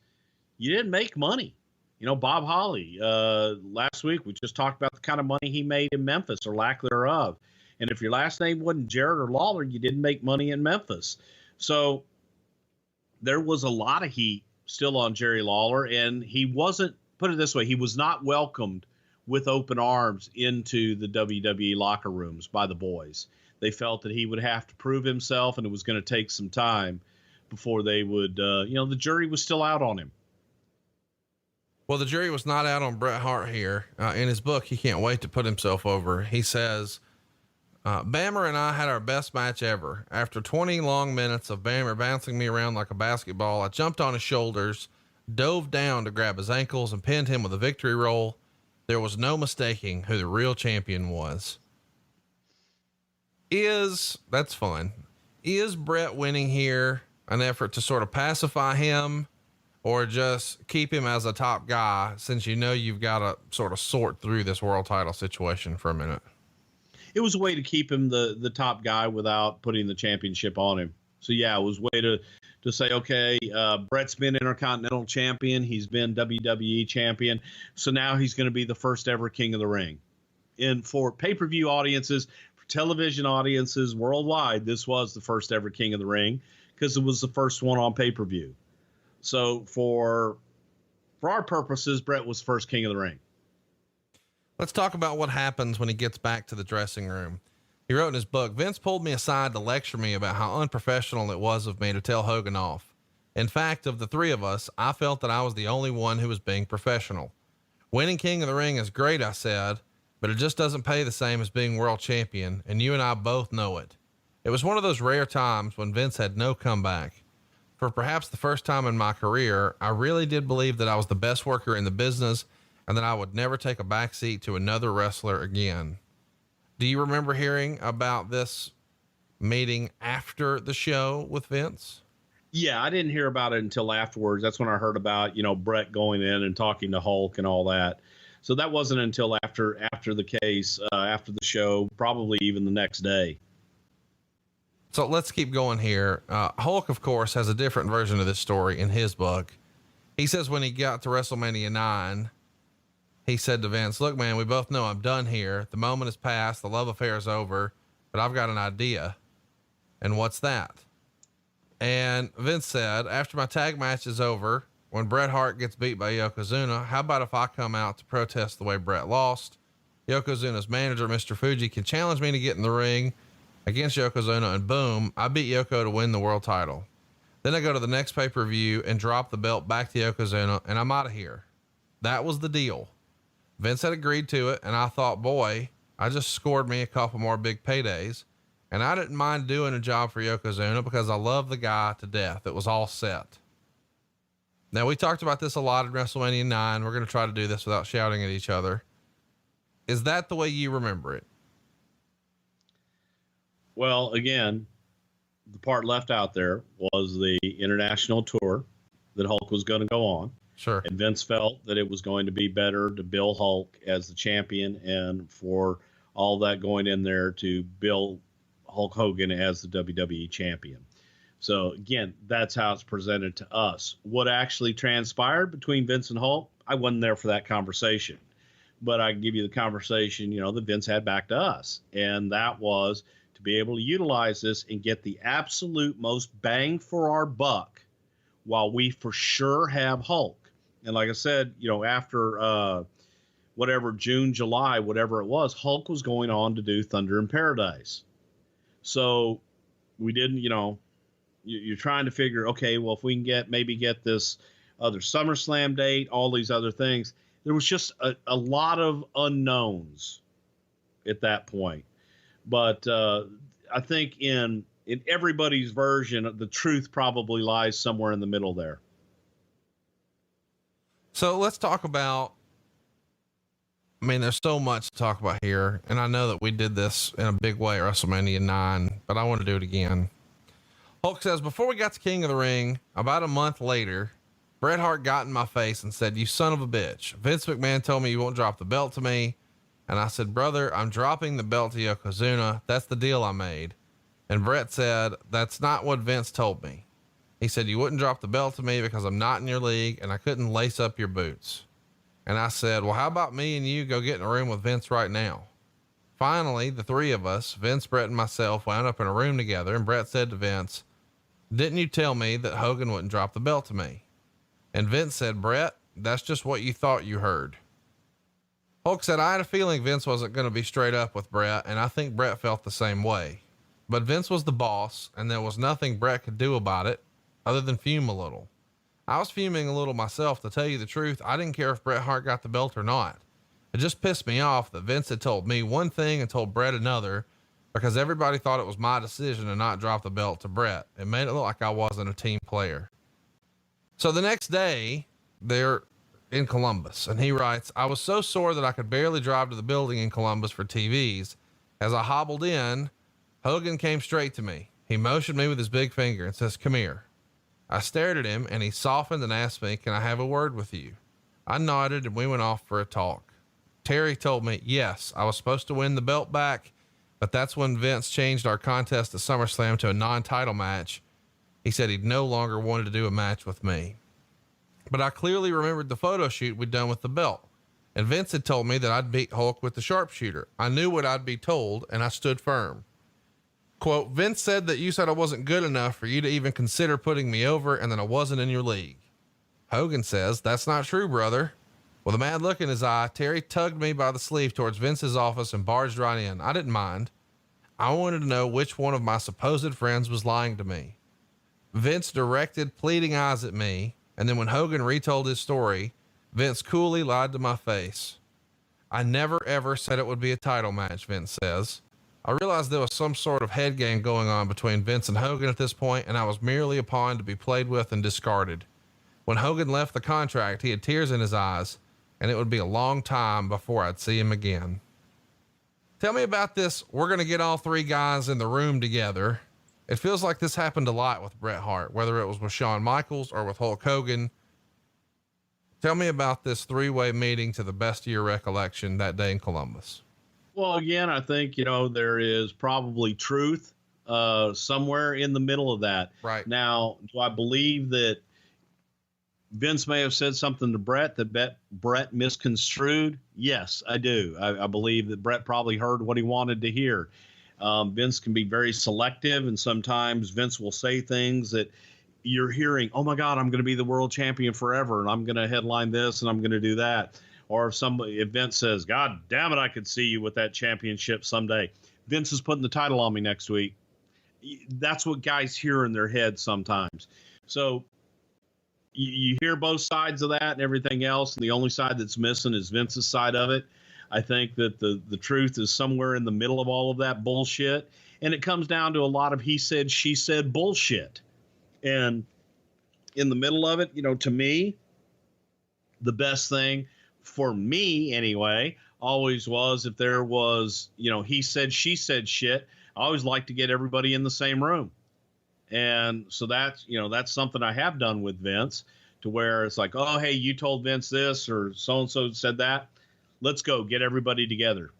you didn't make money. You know, Bob Holly, last week, we just talked about the kind of money he made in Memphis or lack thereof. And if your last name wasn't Jarrett or Lawler, you didn't make money in Memphis. So there was a lot of heat still on Jerry Lawler, and he wasn't, put it this way, he was not welcomed with open arms into the WWE locker rooms by the boys. They felt that he would have to prove himself, and it was going to take some time before they would, you know, the jury was still out on him. Well, the jury was not out on Bret Hart here. In his book, he can't wait to put himself over. He says, Bammer and I had our best match ever. After 20 long minutes of Bammer bouncing me around like a basketball, I jumped on his shoulders, dove down to grab his ankles, and pinned him with a victory roll. There was no mistaking who the real champion was. That's fun. Is Bret winning here an effort to sort of pacify him, or just keep him as a top guy, since you know you've got to sort of sort through this world title situation for a minute? It was a way to keep him the top guy without putting the championship on him. So yeah, it was a way to say, okay, Bret's been Intercontinental Champion. He's been WWE Champion. So now he's going to be the first ever King of the Ring. And for pay-per-view audiences, for television audiences worldwide, this was the first ever King of the Ring because it was the first one on pay-per-view. So for our purposes, Bret was first King of the Ring. Let's talk about what happens when he gets back to the dressing room. He wrote in his book, Vince pulled me aside to lecture me about how unprofessional it was of me to tell Hogan off. In fact, of the three of us, I felt that I was the only one who was being professional. Winning King of the Ring is great, I said, but it just doesn't pay the same as being world champion, and you and I both know it. It was one of those rare times when Vince had no comeback. For perhaps the first time in my career, I really did believe that I was the best worker in the business and that I would never take a backseat to another wrestler again. Do you remember hearing about this meeting after the show with Vince? Yeah, I didn't hear about it until afterwards. That's when I heard about, you know, Bret going in and talking to Hulk and all that. So that wasn't until after the case, after the show, probably even the next day. So let's keep going here. Hulk, of course, has a different version of this story in his book. He says when he got to WrestleMania 9, he said to Vince, look, man, we both know I'm done here. The moment has passed. The love affair is over, but I've got an idea. And what's that? And Vince said, after my tag match is over, when Bret Hart gets beat by Yokozuna, how about if I come out to protest the way Bret lost? Yokozuna's manager, Mr. Fuji, can challenge me to get in the ring against Yokozuna, and boom, I beat Yoko to win the world title. Then I go to the next pay-per-view and drop the belt back to Yokozuna, and I'm out of here. That was the deal. Vince had agreed to it, and I thought, boy, I just scored me a couple more big paydays, and I didn't mind doing a job for Yokozuna because I love the guy to death. It was all set. Now, we talked about this a lot at WrestleMania 9. We're going to try to do this without shouting at each other. Is that the way you remember it? Well, again, the part left out there was the international tour that Hulk was going to go on. Sure. And Vince felt that it was going to be better to bill Hulk as the champion and for all that going in there to bill Hulk Hogan as the WWE champion. So again, that's how it's presented to us. What actually transpired between Vince and Hulk, I wasn't there for that conversation, but I can give you the conversation, that Vince had back to us. And that was to be able to utilize this and get the absolute most bang for our buck while we for sure have Hulk. And like I said, after whatever, June, July, whatever it was, Hulk was going on to do Thunder in Paradise. So we didn't, you're trying to figure, okay, well, if we can maybe get this other SummerSlam date, all these other things, there was just a lot of unknowns at that point. But I think in everybody's version, the truth probably lies somewhere in the middle there. So let's talk about, there's so much to talk about here. And I know that we did this in a big way at WrestleMania 9, but I want to do it again. Hulk says, before we got to King of the Ring, about a month later, Bret Hart got in my face and said, "You son of a bitch. Vince McMahon told me you won't drop the belt to me." And I said, "Brother, I'm dropping the belt to Yokozuna. That's the deal I made." And Bret said, "That's not what Vince told me." He said, "You wouldn't drop the belt to me because I'm not in your league and I couldn't lace up your boots." And I said, "Well, how about me and you go get in a room with Vince right now?" Finally, the three of us, Vince, Bret, and myself, wound up in a room together, and Bret said to Vince, "Didn't you tell me that Hogan wouldn't drop the belt to me?" And Vince said, "Bret, that's just what you thought you heard." Hulk said, "I had a feeling Vince wasn't going to be straight up with Bret, and I think Bret felt the same way. But Vince was the boss, and there was nothing Bret could do about it other than fume a little. I was fuming a little myself. To tell you the truth, I didn't care if Bret Hart got the belt or not. It just pissed me off that Vince had told me one thing and told Bret another, because everybody thought it was my decision to not drop the belt to Bret. It made it look like I wasn't a team player." So the next day, they're in Columbus, and he writes, "I was so sore that I could barely drive to the building in Columbus for TVs. As I hobbled in, Hogan came straight to me. He motioned me with his big finger and says, 'Come here.' I stared at him, and he softened and asked me, 'Can I have a word with you?' I nodded, and we went off for a talk. Terry told me, yes, I was supposed to win the belt back, but that's when Vince changed our contest at SummerSlam to a non-title match. He said he'd no longer wanted to do a match with me. But I clearly remembered the photo shoot we'd done with the belt, and Vince had told me that I'd beat Hulk with the sharpshooter. I knew what I'd be told, and I stood firm. Quote, Vince said that you said I wasn't good enough for you to even consider putting me over, and that I wasn't in your league. Hogan says, that's not true, brother. With a mad look in his eye, Terry tugged me by the sleeve towards Vince's office and barged right in. I didn't mind. I wanted to know which one of my supposed friends was lying to me. Vince directed pleading eyes at me, and then when Hogan retold his story, Vince coolly lied to my face. I never ever said it would be a title match, Vince says. I realized there was some sort of head game going on between Vince and Hogan at this point, and I was merely a pawn to be played with and discarded. When Hogan left the contract, he had tears in his eyes, and it would be a long time before I'd see him again. Tell me about this. We're going to get all three guys in the room together. It feels like this happened a lot with Bret Hart, whether it was with Shawn Michaels or with Hulk Hogan. Tell me about this three-way meeting to the best of your recollection that day in Columbus. Well, again, I think, there is probably truth somewhere in the middle of that. Right. Now, do I believe that Vince may have said something to Bret that Bret misconstrued? Yes, I do. I believe that Bret probably heard what he wanted to hear. Vince can be very selective, and sometimes Vince will say things that you're hearing, oh my God, I'm going to be the world champion forever, and I'm going to headline this, and I'm going to do that. Or if Vince says, God damn it, I could see you with that championship someday. Vince is putting the title on me next week. That's what guys hear in their heads sometimes. So you hear both sides of that and everything else, and the only side that's missing is Vince's side of it. I think that the truth is somewhere in the middle of all of that bullshit. And it comes down to a lot of he said, she said bullshit. And in the middle of it, to me, the best thing for me anyway, always was if there was, he said, she said shit. I always like to get everybody in the same room. And so that's something I have done with Vince, to where it's like, oh, hey, you told Vince this, or so-and-so said that. Let's go get everybody together,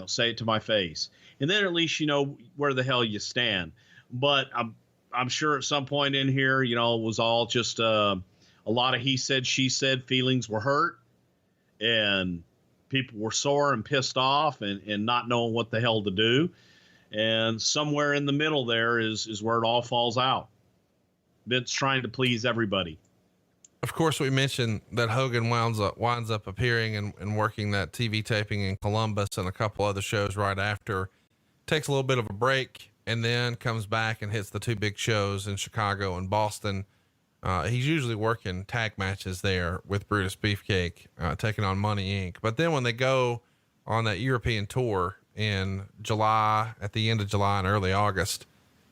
say it to my face. And then at least you know where the hell you stand. But I'm sure at some point in here, it was all just a lot of he said, she said. Feelings were hurt, and people were sore and pissed off and not knowing what the hell to do. And somewhere in the middle there is where it all falls out. Vince trying to please everybody. Of course, we mentioned that Hogan winds up appearing and working that TV taping in Columbus and a couple other shows right after. Takes a little bit of a break and then comes back and hits the two big shows in Chicago and Boston. He's usually working tag matches there with Brutus Beefcake, taking on Money Inc. But then when they go on that European tour in July, at the end of July and early August,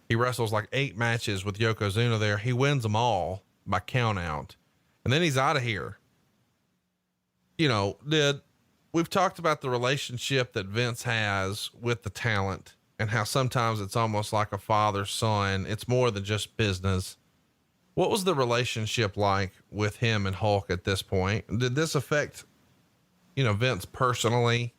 he wrestles like 8 matches with Yokozuna there. He wins them all by count out. And then he's out of here. We've talked about the relationship that Vince has with the talent and how sometimes it's almost like a father son. It's more than just business. What was the relationship like with him and Hulk at this point? Did this affect, Vince personally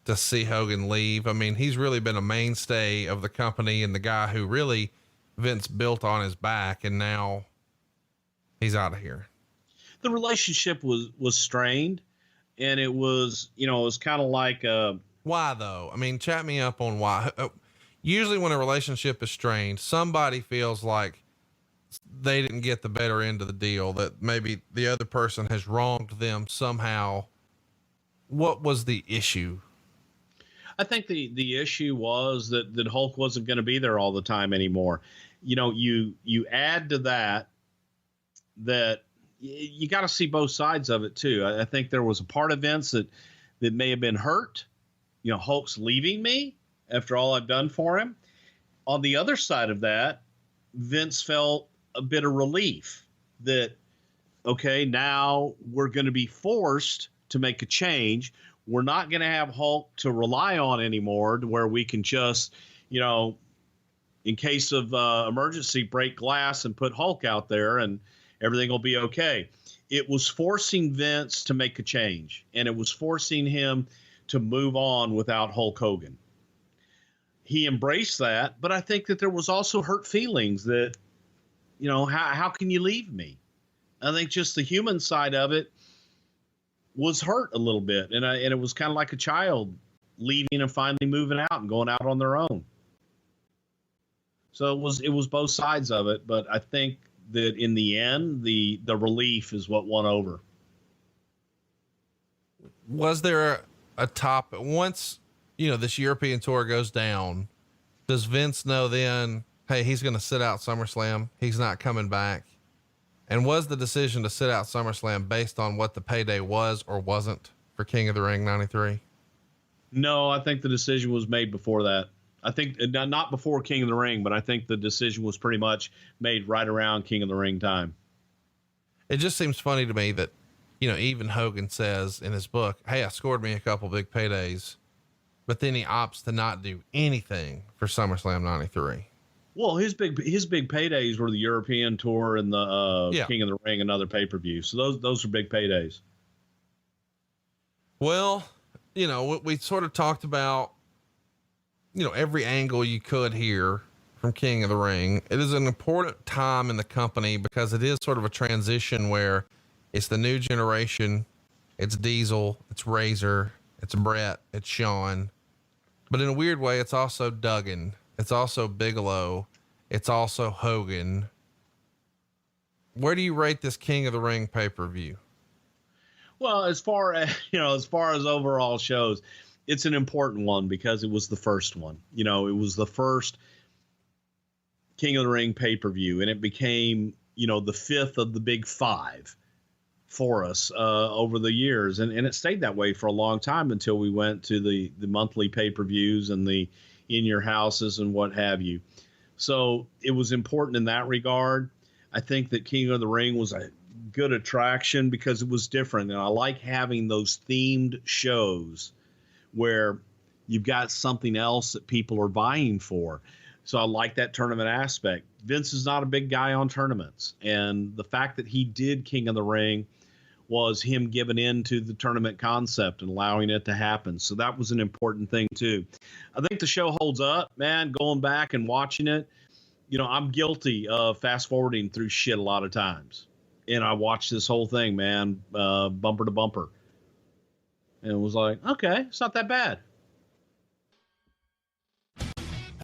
to see Hogan leave? I mean, he's really been a mainstay of the company and the guy who really Vince built on his back, and now he's out of here. The relationship was strained, and it was, it was kind of like, why though? I mean, chat me up on why. Usually when a relationship is strained, somebody feels like they didn't get the better end of the deal, that maybe the other person has wronged them somehow. What was the issue? I think the issue was that Hulk wasn't going to be there all the time anymore. You add to that you got to see both sides of it too. I think there was a part of Vince that may have been hurt. Hulk's leaving me after all I've done for him. On the other side of that, Vince felt a bit of relief that, okay, now we're going to be forced to make a change. We're not going to have Hulk to rely on anymore, to where we can just, in case of emergency, break glass and put Hulk out there and everything will be okay. It was forcing Vince to make a change, and it was forcing him to move on without Hulk Hogan. He embraced that, but I think that there was also hurt feelings that, how can you leave me? I think just the human side of it was hurt a little bit. And it was kind of like a child leaving and finally moving out and going out on their own. So it was both sides of it. But I think that in the end, the relief is what won over. Was there a top once, this European tour goes down, does Vince know then, hey, he's going to sit out SummerSlam, he's not coming back? And was the decision to sit out SummerSlam based on what the payday was or wasn't for King of the Ring 93? No, I think the decision was made before that. I think not before King of the Ring, but I think the decision was pretty much made right around King of the Ring time. It just seems funny to me that, even Hogan says in his book, hey, I scored me a couple big paydays, but then he opts to not do anything for SummerSlam 93. Well, his big paydays were the European tour and the King of the Ring and other pay-per-views. So those are big paydays. Well, we sort of talked about, every angle you could hear from King of the Ring. It is an important time in the company because it is sort of a transition where it's the new generation. It's Diesel, it's Razor, it's Brett, it's Shawn. But in a weird way, it's also Duggan. It's also Bigelow. It's also Hogan. Where do you rate this King of the Ring pay-per-view? Well, as far as overall shows, it's an important one because it was the first one. It was the first King of the Ring pay-per-view, and it became, the fifth of the big five for us over the years. And it stayed that way for a long time until we went to the monthly pay-per-views and the in your houses and what have you. So it was important in that regard. I think that King of the Ring was a good attraction because it was different. And I like having those themed shows where you've got something else that people are vying for. So I like that tournament aspect. Vince is not a big guy on tournaments. And the fact that he did King of the Ring was him giving in to the tournament concept and allowing it to happen. So that was an important thing too. I think the show holds up, man, going back and watching it. You know, I'm guilty of fast forwarding through shit a lot of times. And I watched this whole thing, man, bumper to bumper. And it was like, okay, it's not that bad.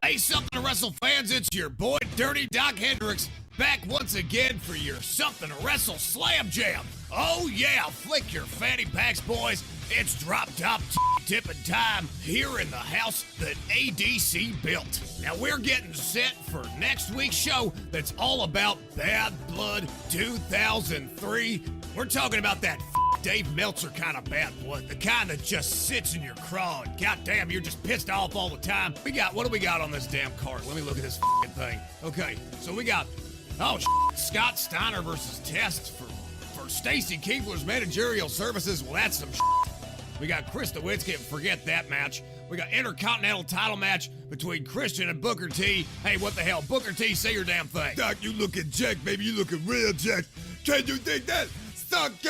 Hey, Something to Wrestle fans, it's your boy, Dirty Doc Hendricks, back once again for your Something to Wrestle Slam Jam. Oh, yeah, flick your fanny packs, boys. It's drop top tipping time here in the house that ADC built. Now, we're getting set for next week's show that's all about Bad Blood 2003. We're talking about that Dave Meltzer kind of bad blood, the kind that just sits in your craw and goddamn, you're just pissed off all the time. What do we got on this damn card? Let me look at this thing. Okay, so we got, Scott Steiner versus Test for Stacy Kinkler's managerial services. Well, that's some We got Chris Nowitzki, forget that match. We got Intercontinental title match between Christian and Booker T. Hey, what the hell? Booker T, say your damn thing. Doc, you looking jacked, baby. You looking real jacked. Can you dig that? Sucker!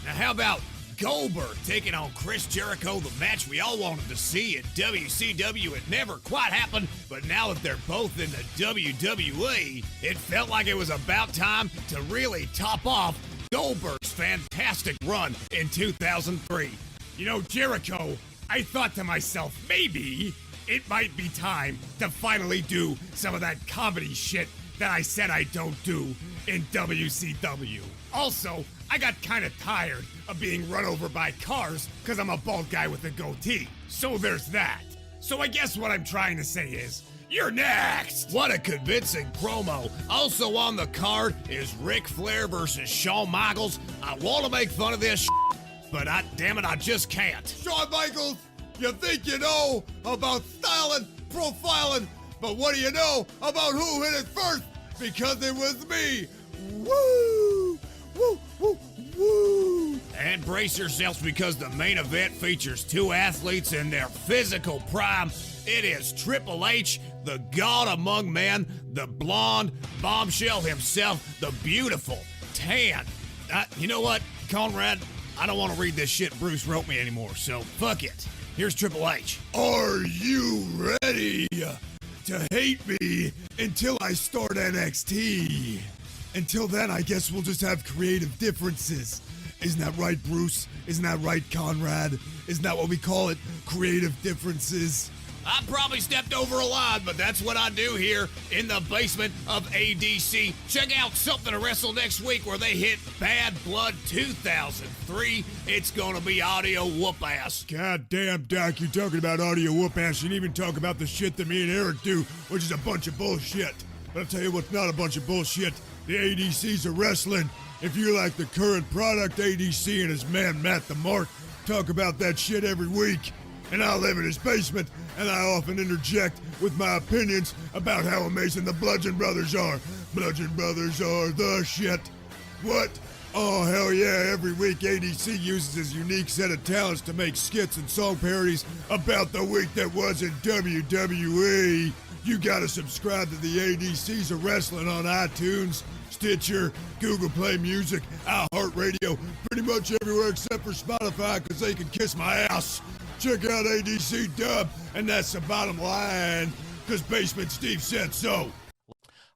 Now, how about Goldberg taking on Chris Jericho, the match we all wanted to see at WCW? It never quite happened, but now that they're both in the WWE, it felt like it was about time to really top off Goldberg's fantastic run in 2003. You know, Jericho, I thought to myself, maybe it might be time to finally do some of that comedy shit that I said I don't do in WCW. Also, I got kind of tired of being run over by cars because I'm a bald guy with a goatee. So there's that. So I guess what I'm trying to say is, you're next! What a convincing promo. Also on the card is Ric Flair versus Shawn Michaels. I want to make fun of this but damn it, I just can't. Shawn Michaels, you think you know about styling, profiling, but what do you know about who hit it first? Because it was me. Woo! Woo! Woo! Woo! And brace yourselves because the main event features two athletes in their physical prime. It is Triple H, the god among men, the blonde bombshell himself, the beautiful tan. You know what, Conrad? I don't want to read this shit Bruce wrote me anymore, so fuck it. Here's Triple H. Are you ready to hate me until I start NXT? Until then, I guess we'll just have creative differences. Isn't that right, Bruce? Isn't that right, Conrad? Isn't that what we call it? Creative differences? I probably stepped over a line, but that's what I do here in the basement of ADC. Check out Something to Wrestle next week where they hit Bad Blood 2003. It's gonna be audio whoop-ass. God damn, Doc, you're talking about audio whoop-ass. You didn't even talk about the shit that me and Eric do, which is a bunch of bullshit. But I'll tell you what's not a bunch of bullshit. The ADCs are wrestling. If you like the current product, ADC and his man, Matt the Mark, talk about that shit every week. And I live in his basement, and I often interject with my opinions about how amazing the Bludgeon Brothers are. Bludgeon Brothers are the shit. What? Oh, hell yeah, every week ADC uses his unique set of talents to make skits and song parodies about the week that was in WWE. You gotta subscribe to the ADCs of Wrestling on iTunes, Stitcher, Google Play Music, iHeartRadio, pretty much everywhere except for Spotify, because they can kiss my ass. Check out ADC Dub, and that's the bottom line, because Basement Steve said so.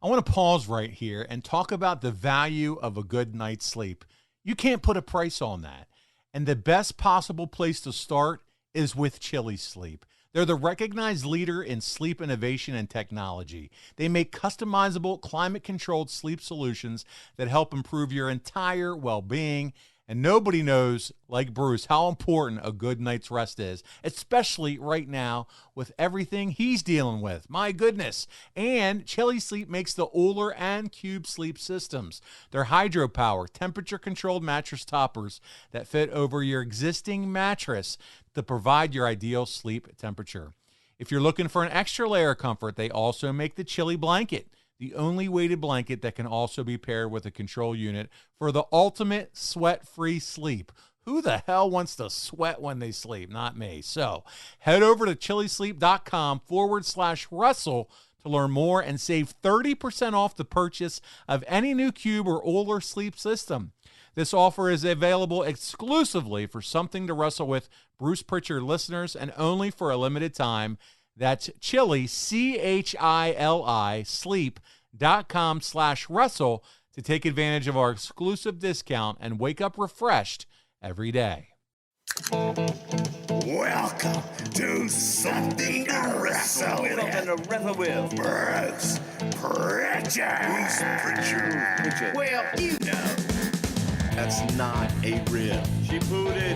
I want to pause right here and talk about the value of a good night's sleep. You can't put a price on that. And the best possible place to start is with Chili Sleep. They're the recognized leader in sleep innovation and technology. They make customizable, climate-controlled sleep solutions that help improve your entire well-being. And nobody knows, like Bruce, how important a good night's rest is, especially right now with everything he's dealing with. My goodness. And Chili Sleep makes the Uller and Cube sleep systems. They're hydropower, temperature-controlled mattress toppers that fit over your existing mattress to provide your ideal sleep temperature. If you're looking for an extra layer of comfort, they also make the Chili Blanket. the only weighted blanket that can also be paired with a control unit for the ultimate sweat-free sleep. Who the hell wants to sweat when they sleep? Not me. So head over to chillisleep.com/wrestle to learn more and save 30% off the purchase of any new Cube or Oler sleep system. This offer is available exclusively for Something to Wrestle with Bruce Prichard listeners and only for a limited time. That's Chili, CHILI, sleep.com/wrestle to take advantage of our exclusive discount and wake up refreshed every day. Welcome to Something to Wrestle with. Bruce Prichard. Well, you know, that's not a rib. She booted.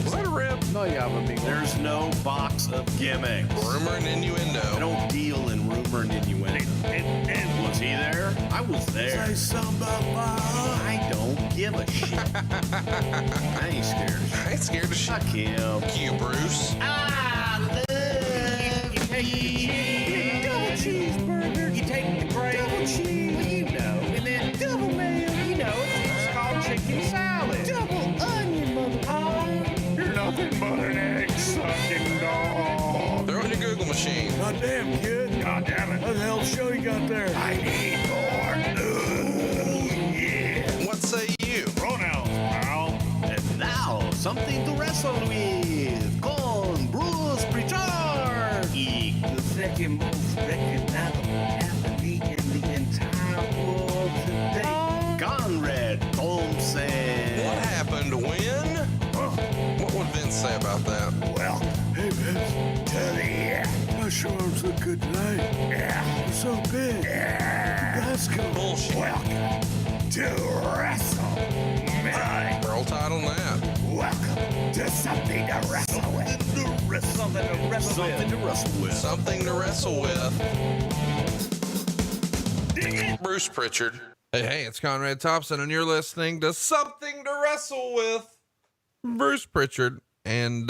What a rip. No, yeah, I mean, there's no box of gimmicks. Rumor and innuendo. I don't deal in rumor and innuendo. And was he there? I was there. Say something about fire. I don't give a shit. I ain't scared of shit. I ain't scared of shit. Fuck him. You, Bruce. I love you take the double cheeseburger. You take the gravy. Double cheese. Well, you know. And then double mayo. You know, it's called chicken salad. Double onion, motherfucker. You're nothing but an egg-sucking dog. Throw it in your Google machine. Goddamn, kid. God damn it. What the hell show you got there? I need more. Ooh, yeah. What say you? Pronouns, pal. And now, something to wrestle with. Con Bruce Prichard. The second most recognizable athlete in the entire world today. Conrad Thompson. What happened when? What would Vince say about that? Welcome Hey, man. to the My shorts look good tonight. They're so big. Let's go. Bullshit. Welcome to Wrestle. Roll tide on that. Welcome to Something to Wrestle with. Something to wrestle with. Something to wrestle with. Bruce Prichard. Hey, it's Conrad Thompson, and you're listening to Something to Wrestle with Bruce Prichard. And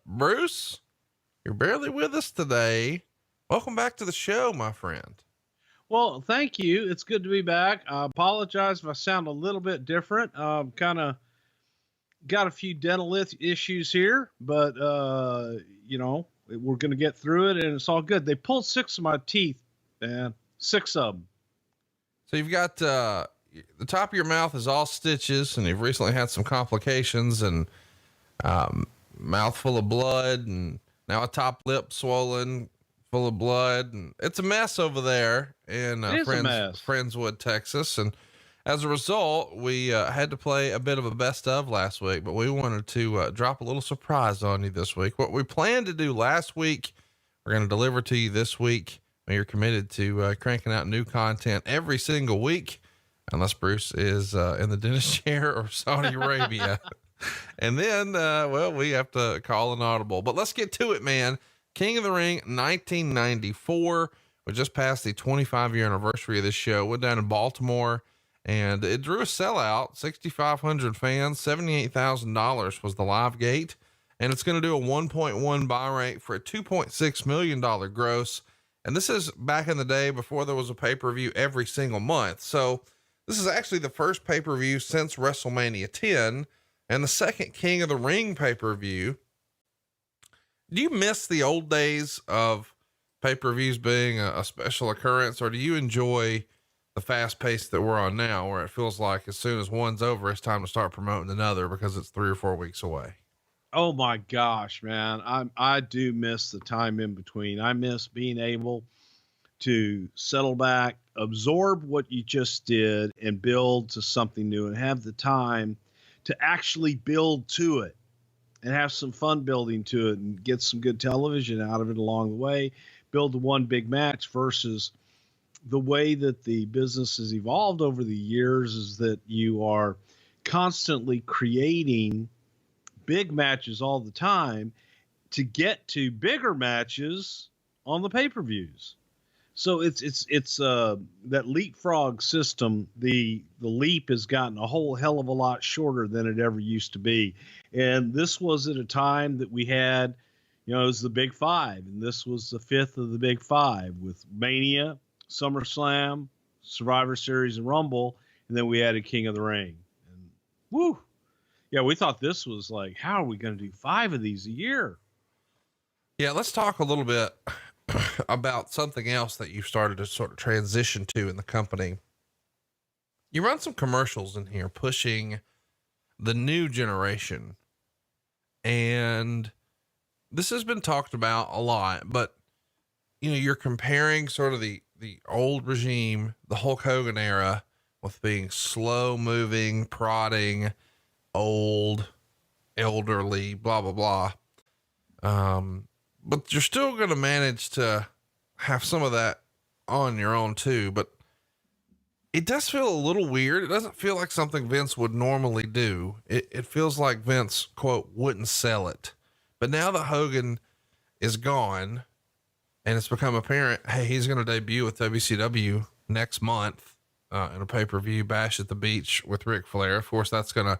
Bruce, you're barely with us today. Welcome back to the show, my friend. Well, thank you. It's good to be back. I apologize if I sound a little bit different. Kind of got a few dental issues here, but you know, we're going to get through it and it's all good. They pulled 6 of my teeth, man, 6 of them. So you've got the top of your mouth is all stitches, and you've recently had some complications and mouth full of blood, and now a top lip swollen, full of blood, and it's a mess over there in Friendswood, Texas. And as a result, we had to play a bit of a best of last week, but we wanted to drop a little surprise on you this week. What we planned to do last week, we're going to deliver to you this week. You're committed to cranking out new content every single week, unless Bruce is in the dentist chair or Saudi Arabia. And then, well, we have to call an audible, but let's get to it, man. King of the Ring 1994. We just passed the 25-year anniversary of this show. Went down in Baltimore, and it drew a sellout, 6,500 fans, $78,000 was the live gate. And it's going to do a 1.1 buy rate for a $2.6 million gross. And this is back in the day before there was a pay-per-view every single month. So this is actually the first pay-per-view since WrestleMania 10 and the second King of the Ring pay-per-view. Do you miss the old days of pay-per-views being a special occurrence, or do you enjoy the fast pace that we're on now, where it feels like as soon as one's over, it's time to start promoting another because it's 3 or 4 weeks away? Oh my gosh, man. I do miss the time in between. I miss being able to settle back, absorb what you just did, and build to something new, and have the time to actually build to it and have some fun building to it and get some good television out of it along the way. Build the one big match versus the way that the business has evolved over the years is that you are constantly creating big matches all the time to get to bigger matches on the pay-per-views. So it's that leapfrog system. The leap has gotten a whole hell of a lot shorter than it ever used to be. And this was at a time that we had, you know, it was the Big Five, and this was the 5th of the Big Five with Mania, SummerSlam, Survivor Series, and Rumble, and then we added King of the Ring. And woo, yeah, we thought this was like, how are we going to do 5 of these a year? Yeah, let's talk a little bit about something else that you started to sort of transition to in the company. You run some commercials in here pushing the new generation, and this has been talked about a lot, but you know, you're comparing sort of the old regime, the Hulk Hogan era, with being slow moving, prodding, old, elderly, blah, blah, blah. But you're still going to manage to have some of that on your own too, but it does feel a little weird. It doesn't feel like something Vince would normally do. It feels like Vince, quote, wouldn't sell it. But now that Hogan is gone and it's become apparent, hey, he's going to debut with WCW next month, in a pay-per-view Bash at the Beach with Ric Flair. Of course, that's going to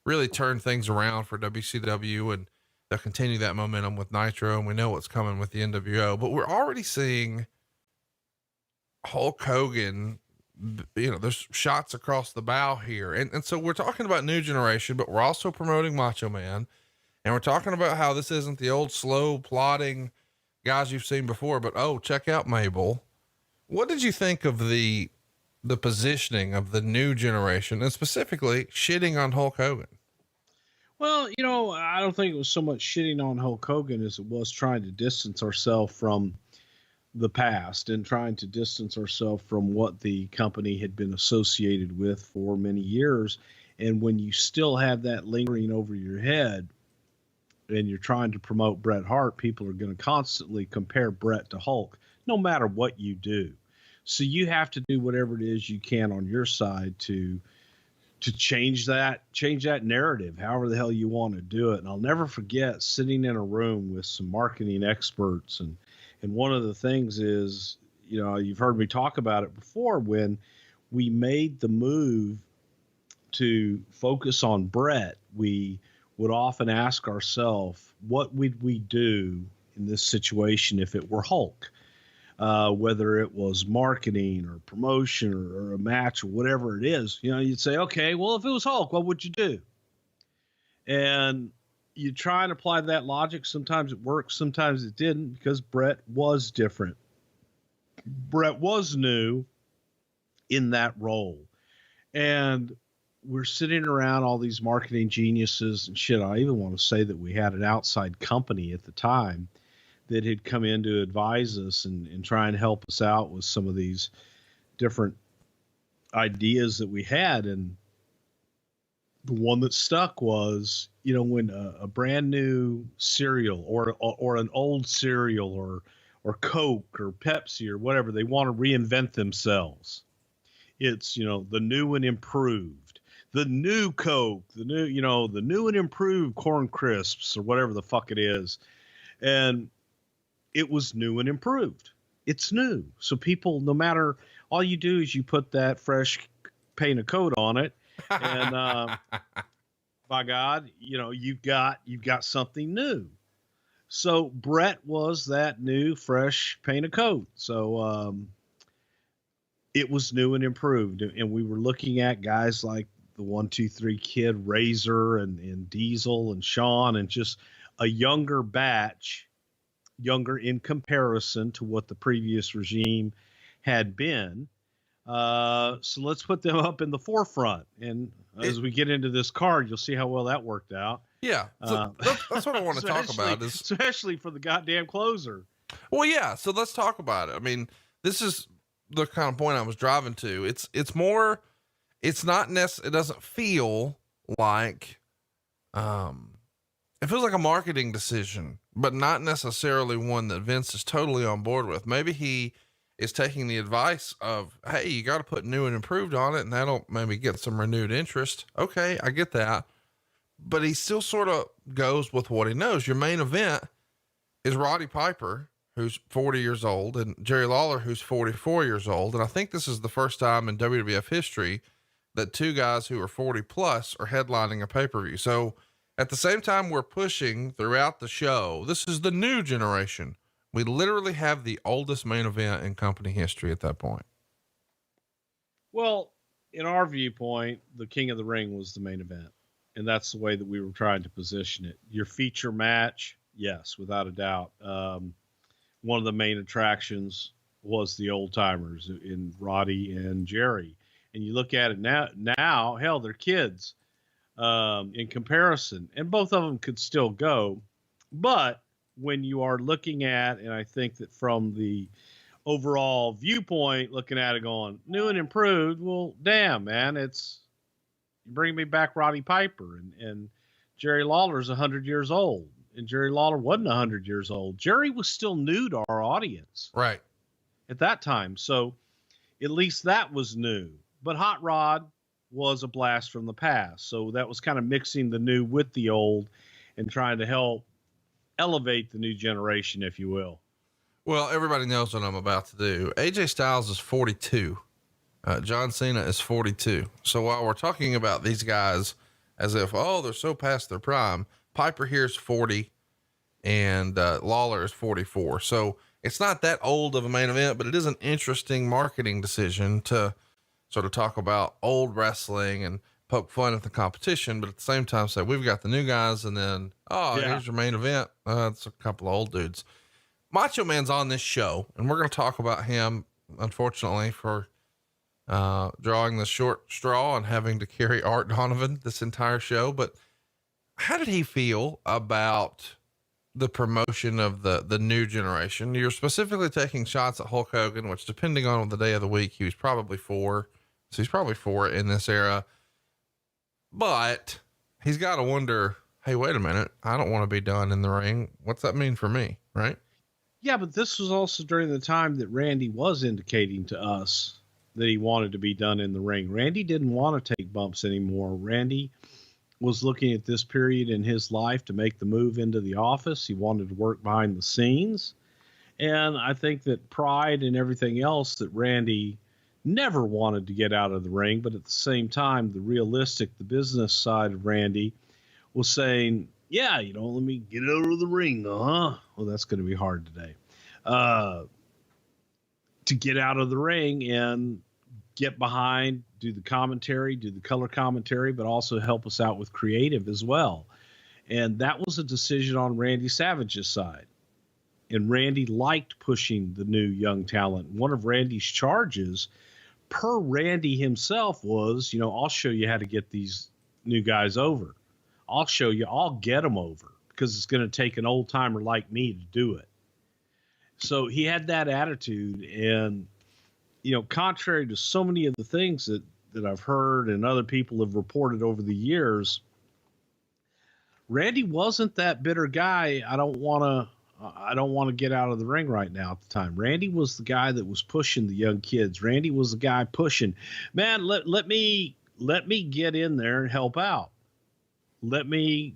really turn things around for WCW, and they'll continue that momentum with Nitro, and we know what's coming with the NWO, but we're already seeing Hulk Hogan, you know, there's shots across the bow here. And so we're talking about new generation, but we're also promoting Macho Man, and we're talking about how this isn't the old slow plodding guys you've seen before, but oh, check out MABEL. What did you think of the positioning of the new generation, and specifically shitting on Hulk Hogan? Well, you know, I don't think it was so much shitting on Hulk Hogan as it was trying to distance ourselves from the past and trying to distance ourselves from what the company had been associated with for many years. And when you still have that lingering over your head and you're trying to promote Bret Hart, people are going to constantly compare Bret to Hulk, no matter what you do. So you have to do whatever it is you can on your side to change that narrative, however the hell you want to do it. And I'll never forget sitting in a room with some marketing experts. And one of the things is, you know, you've heard me talk about it before, when we made the move to focus on Bret, we would often ask ourselves, what would we do in this situation if it were Hulk? Whether it was marketing or promotion or a match or whatever it is, you know, you'd say, okay, well, if it was Hulk, what would you do? And you try and apply that logic. Sometimes it works, sometimes it didn't, because Bret was different. Bret was new in that role. And we're sitting around all these marketing geniuses and shit. I even want to say that we had an outside company at the time that had come in to advise us and try and help us out with some of these different ideas that we had. And the one that stuck was, you know, when a brand new cereal or an old cereal or Coke or Pepsi or whatever, they want to reinvent themselves. It's, you know, the new and improved, the new Coke, the new and improved Corn Crisps or whatever the fuck it is. And it was new and improved. It's new. So people, no matter, all you do is you put that fresh paint of coat on it. And, by God, you know, you've got something new. So Bret was that new, fresh paint of coat. So, it was new and improved. And we were looking at guys like the 1, 2, 3 Kid, Razor and Diesel and Shawn, and just a younger batch, younger in comparison to what the previous regime had been. So let's put them up in the forefront. And as we get into this card, you'll see how well that worked out. Yeah. So that's what I want to talk about, is especially for the goddamn closer. Well, yeah. So let's talk about it. I mean, this is the kind of point I was driving to. It's more, it's not it doesn't feel like, it feels like a marketing decision, but not necessarily one that Vince is totally on board with. Maybe he is taking the advice of, hey, you got to put new and improved on it, and that'll maybe get some renewed interest. Okay, I get that. But he still sort of goes with what he knows. Your main event is Roddy Piper, who's 40 years old, and Jerry Lawler, who's 44 years old. And I think this is the first time in WWF history that 2 guys who are 40 plus are headlining a pay-per-view. So at the same time we're pushing throughout the show, this is the new generation. We literally have the oldest main event in company history at that point. Well, in our viewpoint, the King of the Ring was the main event. And that's the way that we were trying to position it. Your feature match, yes, without a doubt. One of the main attractions was the old timers in Roddy and Jerry. And you look at it now, hell, they're kids in comparison. And both of them could still go. But when you are looking at, and I think that from the overall viewpoint, looking at it going, new and improved, well, damn, man, it's, you bring me back Roddy Piper and Jerry Lawler's 100 years old, and Jerry Lawler wasn't 100 years old. Jerry was still new to our audience. Right. At that time. So at least that was new, but Hot Rod was a blast from the past. So that was kind of mixing the new with the old and trying to help elevate the new generation, if you will. Well, everybody knows what I'm about to do. AJ Styles is 42. John Cena is 42. So while we're talking about these guys as if, oh, they're so past their prime, Piper here's 40 and Lawler is 44. So it's not that old of a main event, but it is an interesting marketing decision to sort of talk about old wrestling and poke fun at the competition, but at the same time say, we've got the new guys. And then, here's your main event. It's a couple of old dudes. Macho Man's on this show, and we're going to talk about him, unfortunately, for drawing the short straw and having to carry Art Donovan this entire show. But how did he feel about the promotion of the new generation? You're specifically taking shots at Hulk Hogan, which, depending on the day of the week, he was probably 4. So he's probably 4 in this era, but he's got to wonder, hey, wait a minute. I don't want to be done in the ring. What's that mean for me? Right. Yeah. But this was also during the time that Randy was indicating to us that he wanted to be done in the ring. Randy didn't want to take bumps anymore. Randy was looking at this period in his life to make the move into the office. He wanted to work behind the scenes. And I think that pride and everything else that Randy never wanted to get out of the ring, but at the same time, the business side of Randy was saying, yeah, let me get out of the ring. Well, that's going to be hard today. To get out of the ring and get behind, do the commentary, do the color commentary, but also help us out with creative as well. And that was a decision on Randy Savage's side. And Randy liked pushing the new young talent. One of Randy's charges per Randy himself was, I'll show you how to get these new guys over. I'll get them over, because it's going to take an old timer like me to do it. So he had that attitude. And, contrary to so many of the things that I've heard and other people have reported over the years, Randy wasn't that bitter guy. I don't want to get out of the ring right now at the time. Randy was the guy that was pushing the young kids. Randy was the guy pushing, man, let me get in there and help out. Let me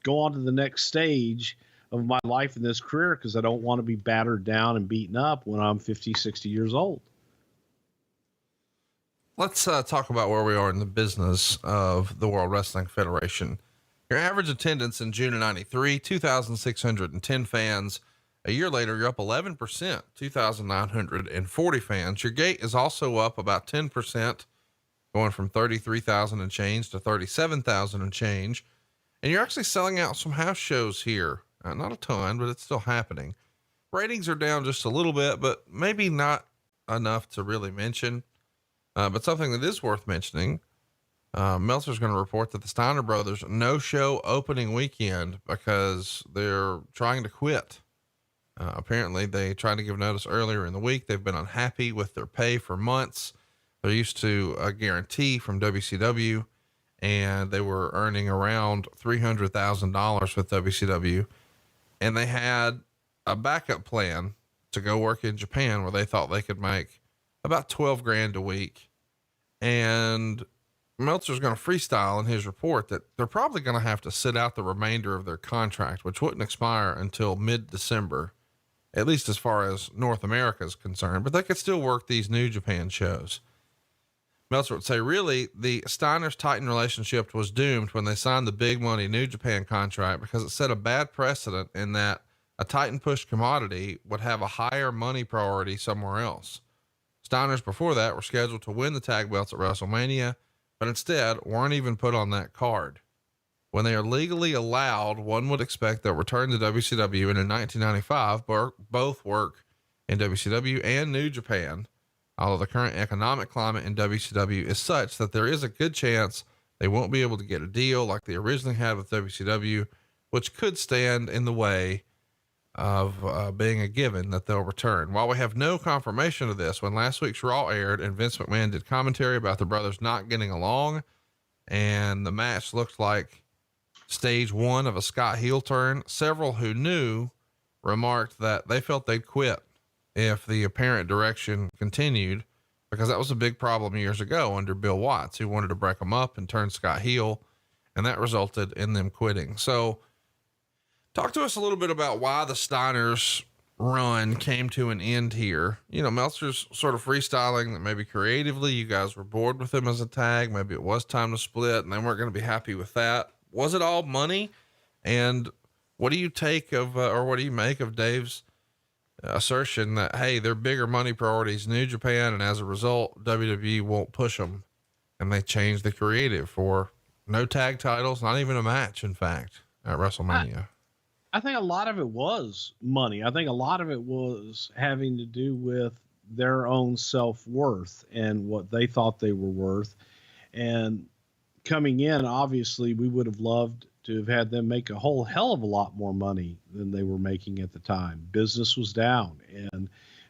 go on to the next stage of my life in this career, because I don't want to be battered down and beaten up when I'm 50, 60 years old. Let's talk about where we are in the business of the World Wrestling Federation. Your average attendance in June of 93, 2,610 fans. A year later, you're up 11%, 2,940 fans. Your gate is also up about 10%, going from 33,000 and change to 37,000 and change. And you're actually selling out some house shows here. Not a ton, but it's still happening. Ratings are down just a little bit, but maybe not enough to really mention. But something that is worth mentioning, Meltzer's going to report that the Steiner brothers no-show opening weekend because they're trying to quit. Apparently they tried to give notice earlier in the week. They've been unhappy with their pay for months. They're used to a guarantee from WCW, and they were earning around $300,000 with WCW. And they had a backup plan to go work in Japan, where they thought they could make about 12 grand a week. And Meltzer's going to freestyle in his report that they're probably going to have to sit out the remainder of their contract, which wouldn't expire until mid-December, at least as far as North America is concerned, but they could still work these New Japan shows. Meltzer would say, really, the Steiners Titan relationship was doomed when they signed the big money New Japan contract, because it set a bad precedent in that a Titan push commodity would have a higher money priority somewhere else. Steiners before that were scheduled to win the tag belts at WrestleMania, but instead weren't even put on that card. When they are legally allowed, one would expect they'll return to WCW, and in 1995, both work in WCW and New Japan, although the current economic climate in WCW is such that there is a good chance they won't be able to get a deal like they originally had with WCW, which could stand in the way of being a given that they'll return. While we have no confirmation of this, when last week's Raw aired and Vince McMahon did commentary about the brothers not getting along, and the match looked like stage one of a Scott heel turn, several who knew remarked that they felt they'd quit if the apparent direction continued, because that was a big problem years ago under Bill Watts, who wanted to break them up and turn Scott heel, and that resulted in them quitting. So talk to us a little bit about why the Steiners run came to an end here. You know, Meltzer's sort of freestyling that maybe creatively you guys were bored with him as a tag. Maybe it was time to split and they weren't going to be happy with that. Was it all money? And what do you take of, or what do you make of Dave's assertion that, hey, they're bigger money priorities, New Japan, and as a result, WWE won't push them, and they changed the creative for no tag titles, not even a match, in fact, at WrestleMania? I think a lot of it was money. I think a lot of it was having to do with their own self-worth and what they thought they were worth. And coming in, obviously, we would have loved to have had them make a whole hell of a lot more money than they were making at the time. Business was down, and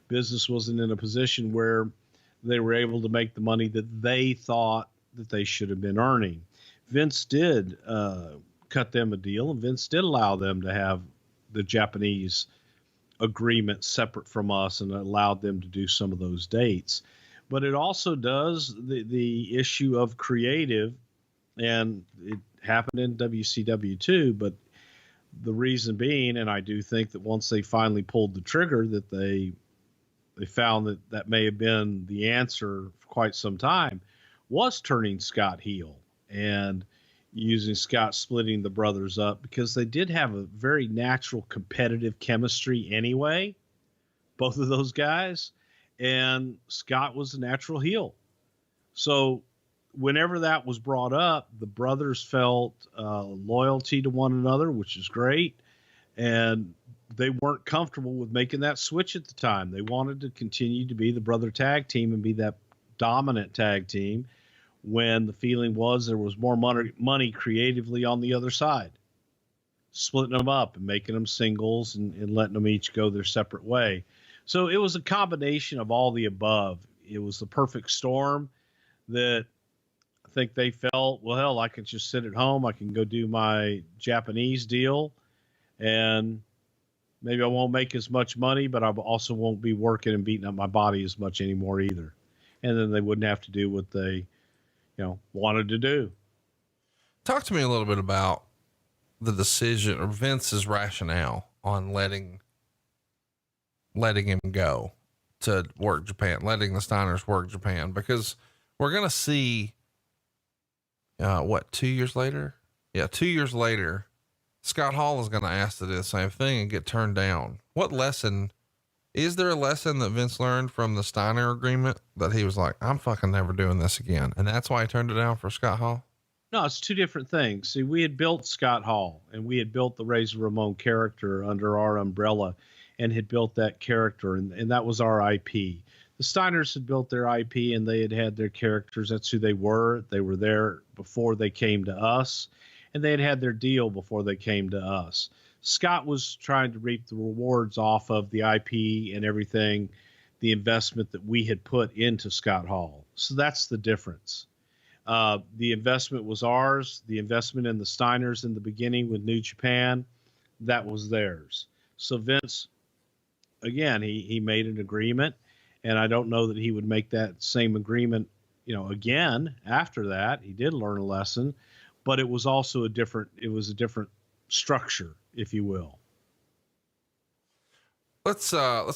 business wasn't in a position where they were able to make the money that they thought that they should have been earning. Vince did cut them a deal, and Vince did allow them to have the Japanese agreement separate from us and allowed them to do some of those dates. But it also does the issue of creative, and it happened in WCW too, but the reason being, and I do think that once they finally pulled the trigger, that they found that that may have been the answer for quite some time, was turning Scott heel and using Scott splitting the brothers up, because they did have a very natural competitive chemistry anyway, both of those guys, and Scott was a natural heel. So whenever that was brought up, the brothers felt loyalty to one another, which is great. And they weren't comfortable with making that switch at the time. They wanted to continue to be the brother tag team and be that dominant tag team, when the feeling was there was more money creatively on the other side, splitting them up and making them singles and letting them each go their separate way. So it was a combination of all the above. It was the perfect storm that I think they felt, well, hell, I can just sit at home. I can go do my Japanese deal, and maybe I won't make as much money, but I also won't be working and beating up my body as much anymore either. And then they wouldn't have to do what they, wanted to do. Talk to me a little bit about the decision, or Vince's rationale on letting him go to work Japan, letting the Steiners work Japan, because we're going to see, 2 years later? Yeah. 2 years later, Scott Hall is going to ask to do the same thing and get turned down. Is there a lesson that Vince learned from the Steiner agreement that he was like, I'm fucking never doing this again, and that's why he turned it down for Scott Hall? No, it's two different things. See, we had built Scott Hall, and we had built the Razor Ramon character under our umbrella, and had built that character, and that was our IP. The Steiners had built their IP, and they had their characters. That's who they were. They were there before they came to us, and they had their deal before they came to us. Scott was trying to reap the rewards off of the IP and everything, the investment that we had put into Scott Hall. So that's the difference. The investment was ours. The investment in the Steiners in the beginning with New Japan, that was theirs. So Vince, again, he made an agreement, and I don't know that he would make that same agreement, again after that. He did learn a lesson, but it was also a different structure, if you will. Let's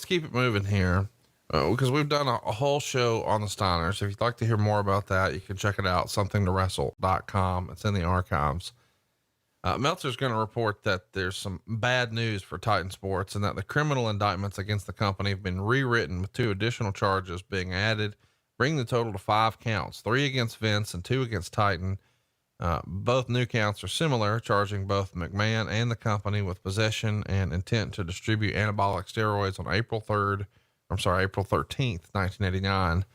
keep it moving here, because we've done a whole show on the Steiners. If you'd like to hear more about that, you can check it out, somethingtowrestle.com. It's in the archives. Meltzer's going to report that there's some bad news for Titan Sports and that the criminal indictments against the company have been rewritten with 2 additional charges being added, bringing the total to 5 counts, 3 against Vince and 2 against Titan. Both new counts are similar, charging both McMahon and the company with possession and intent to distribute anabolic steroids on April 13th, 1989.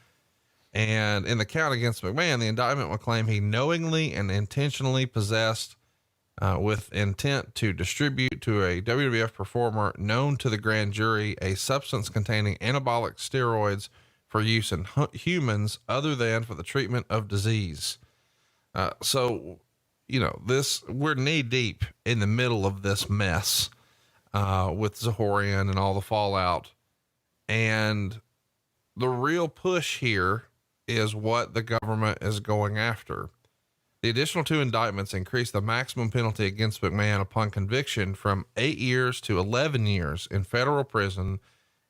And in the count against McMahon, the indictment will claim he knowingly and intentionally possessed, with intent to distribute to a WWF performer known to the grand jury, a substance containing anabolic steroids for use in humans other than for the treatment of disease. So, we're knee deep in the middle of this mess, with Zahorian and all the fallout. And the real push here is what the government is going after. The additional 2 indictments increase the maximum penalty against McMahon upon conviction from 8 years to 11 years in federal prison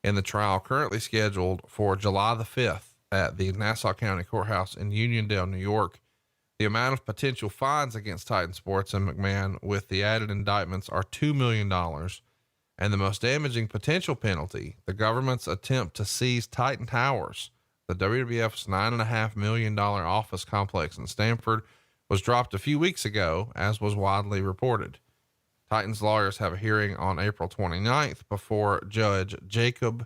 in the trial currently scheduled for July the 5th at the Nassau County Courthouse in Uniondale, New York. The amount of potential fines against Titan Sports and McMahon with the added indictments are $2 million. And the most damaging potential penalty, the government's attempt to seize Titan Towers, the WWF's $9.5 million office complex in Stamford, was dropped a few weeks ago, as was widely reported. Titan's lawyers have a hearing on April 29th before Judge Jacob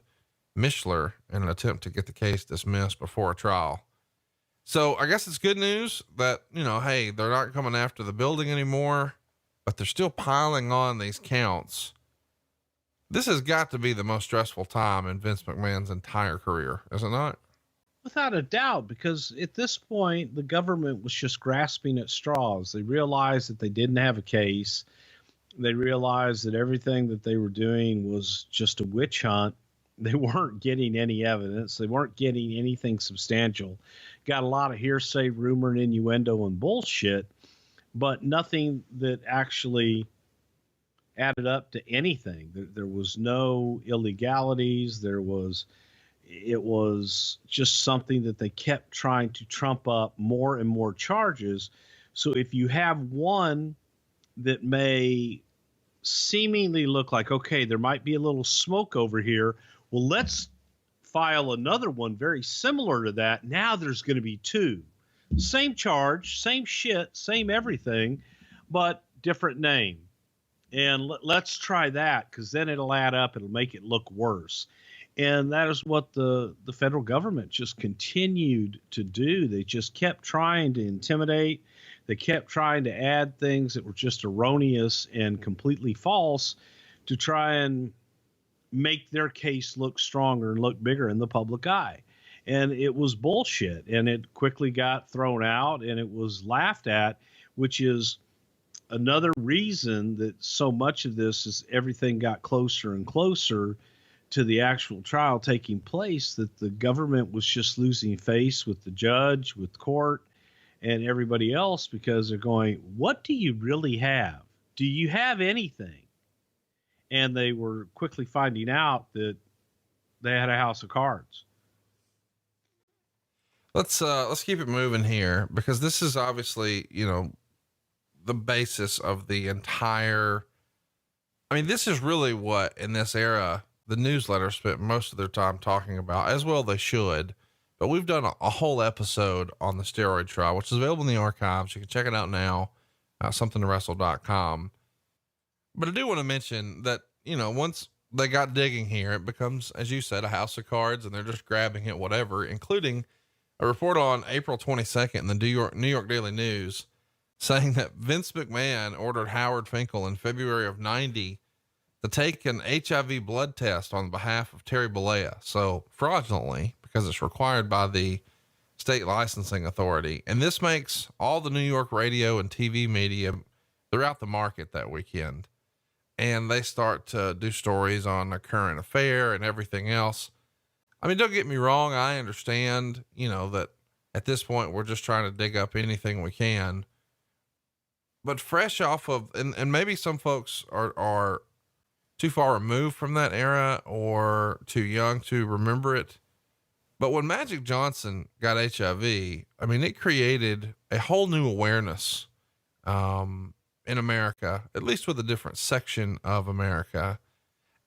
Mischler in an attempt to get the case dismissed before a trial. So I guess it's good news that, hey, they're not coming after the building anymore, but they're still piling on these counts. This has got to be the most stressful time in Vince McMahon's entire career, is it not? Without a doubt, because at this point, the government was just grasping at straws. They realized that they didn't have a case. They realized that everything that they were doing was just a witch hunt. They weren't getting any evidence. They weren't getting anything substantial. Got a lot of hearsay, rumor, and innuendo and bullshit, but nothing that actually added up to anything. There was no illegalities. It was just something that they kept trying to trump up more and more charges. So if you have one that may seemingly look like, okay, there might be a little smoke over here, well, let's file another one very similar to that. Now there's going to be 2. Same charge, same shit, same everything, but different name. And let's try that, because then it'll add up. It'll make it look worse. And that is what the federal government just continued to do. They just kept trying to intimidate. They kept trying to add things that were just erroneous and completely false to try and make their case look stronger and look bigger in the public eye. And it was bullshit. And it quickly got thrown out and it was laughed at, which is another reason that so much of this is everything got closer and closer to the actual trial taking place, that the government was just losing face with the judge, with court, and everybody else, because they're going, what do you really have? Do you have anything? And they were quickly finding out that they had a house of cards. Let's keep it moving here, because this is obviously, the basis of the entire, this is really what in this era, the newsletter spent most of their time talking about, as well they should. But we've done a whole episode on the steroid trial, which is available in the archives. You can check it out now, somethingtowrestle.com. But I do want to mention that, once they got digging here, it becomes, as you said, a house of cards, and they're just grabbing at whatever, including a report on April 22nd in the New York Daily News saying that Vince McMahon ordered Howard Finkel in February of '90 to take an HIV blood test on behalf of Terry Bollea. So fraudulently, because it's required by the state licensing authority. And this makes all the New York radio and TV media throughout the market that weekend. And they start to do stories on a current affair and everything else. Don't get me wrong. I understand, that at this point we're just trying to dig up anything we can, but fresh off of, and maybe some folks are too far removed from that era or too young to remember it. But when Magic Johnson got HIV, it created a whole new awareness, in America, at least with a different section of America.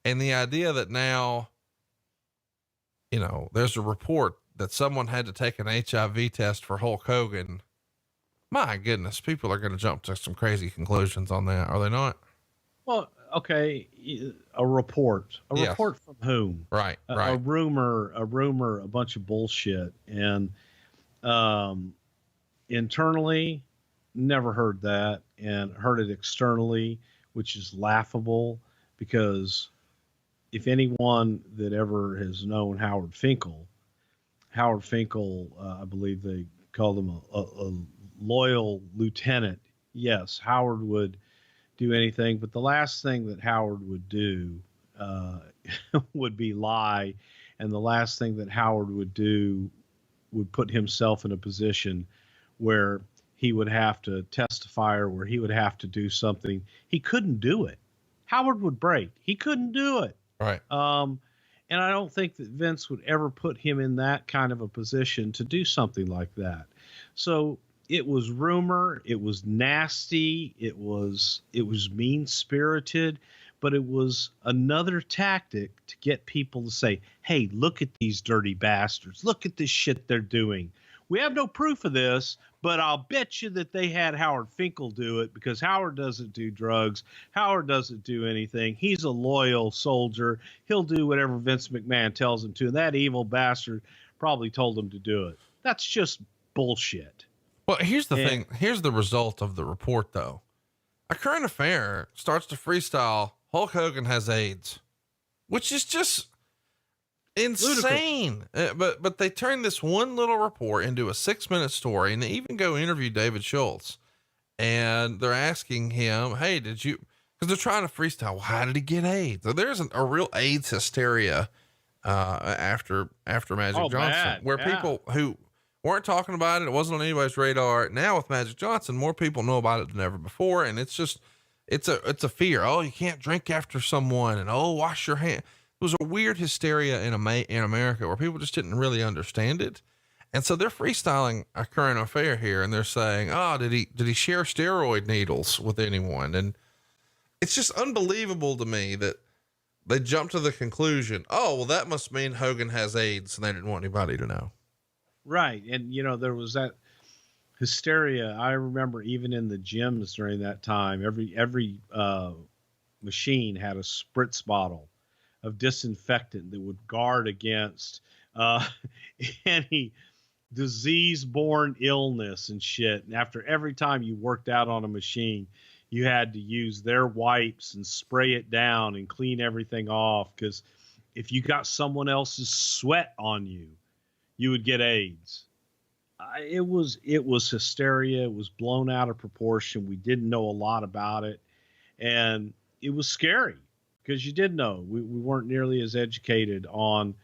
And the idea that now, there's a report that someone had to take an HIV test for Hulk Hogan. My goodness, people are going to jump to some crazy conclusions on that. Are they not? Well, okay. A report from whom? Right. A rumor, a bunch of bullshit. And, internally, never heard that, and heard it externally, which is laughable, because if anyone that ever has known Howard Finkel, I believe they called him a loyal lieutenant. Yes, Howard would do anything, but the last thing that Howard would do would be lie, and the last thing that Howard would do would put himself in a position where he would have to testify, or where he would have to do something. He couldn't do it. Howard would break. He couldn't do it. Right. And I don't think that Vince would ever put him in that kind of a position to do something like that. So it was rumor. It was nasty. It was mean spirited, but it was another tactic to get people to say, hey, look at these dirty bastards. Look at this shit they're doing. We have no proof of this, but I'll bet you that they had Howard Finkel do it, because Howard doesn't do drugs. Howard doesn't do anything. He's a loyal soldier. He'll do whatever Vince McMahon tells him to. And that evil bastard probably told him to do it. That's just bullshit. Well, here's the thing. Here's the result of the report, though. A current affair starts to freestyle, Hulk Hogan has AIDS, which is just insane. But they turned this one little report into a 6-minute story, and they even go interview David Schultz, and they're asking him, hey, because they're trying to freestyle, well, how did he get AIDS? So there's a real AIDS hysteria after Magic Johnson, where people who weren't talking about it, it wasn't on anybody's radar. Now with Magic Johnson, more people know about it than ever before, and it's a fear. Oh, you can't drink after someone, and oh, wash your hands. It was a weird hysteria in America where people just didn't really understand it. And so they're freestyling a current affair here, and they're saying, oh, did he share steroid needles with anyone? And it's just unbelievable to me that they jumped to the conclusion, oh, well, that must mean Hogan has AIDS, and they didn't want anybody to know. Right. And there was that hysteria. I remember even in the gyms during that time, every machine had a spritz bottle of disinfectant that would guard against any disease-borne illness and shit. And after every time you worked out on a machine, you had to use their wipes and spray it down and clean everything off, because if you got someone else's sweat on you, you would get AIDS. It was hysteria. It was blown out of proportion. We didn't know a lot about it, and it was scary. Because you did know we weren't nearly as educated on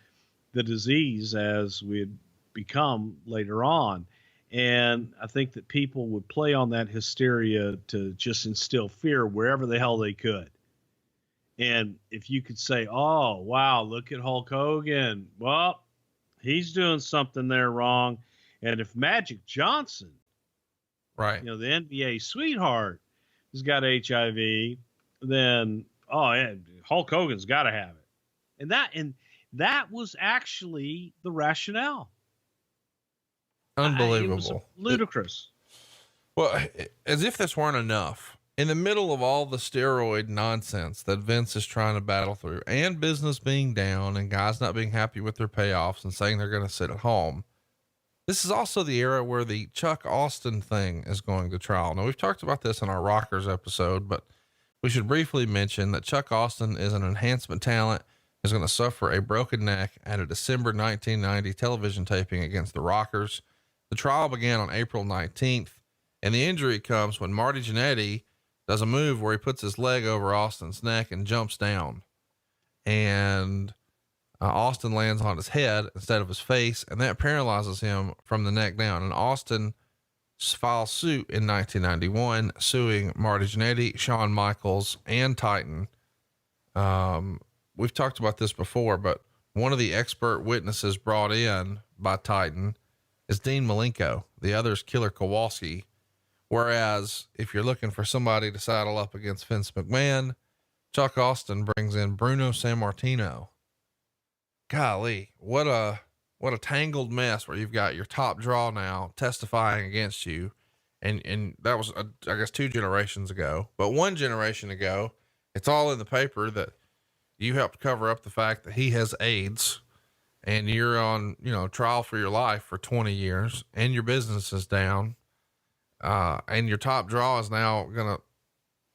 the disease as we had become later on. And I think that people would play on that hysteria to just instill fear wherever the hell they could. And if you could say, oh, wow, look at Hulk Hogan. Well, he's doing something there wrong. And if Magic Johnson, right, the NBA sweetheart, has got HIV, then oh yeah, Hulk Hogan's got to have it. And that was actually the rationale. Unbelievable. It was ludicrous. Well, as if this weren't enough, in the middle of all the steroid nonsense that Vince is trying to battle through, and business being down and guys not being happy with their payoffs and saying they're going to sit at home, this is also the era where the Chuck Austin thing is going to trial. Now, we've talked about this in our Rockers episode, but we should briefly mention that Chuck Austin is an enhancement talent, is going to suffer a broken neck at a December 1990 television taping against the Rockers. The trial began on April 19th, and the injury comes when Marty Jannetty does a move where he puts his leg over Austin's neck and jumps down. And Austin lands on his head instead of his face, and that paralyzes him from the neck down. And Austin files suit in 1991, suing Marty Jannetty, Shawn Michaels, and Titan. We've talked about this before, but one of the expert witnesses brought in by Titan is Dean Malenko. The other is Killer Kowalski, Whereas if you're looking for somebody to saddle up against Vince McMahon, Chuck Austin brings in Bruno Sammartino. Golly, what a tangled mess where you've got your top draw now testifying against you. And that was, I guess 2 generations ago, but 1 generation ago, it's all in the paper that you helped cover up the fact that he has AIDS and you're on, trial for your life for 20 years and your business is down. And your top draw is now going to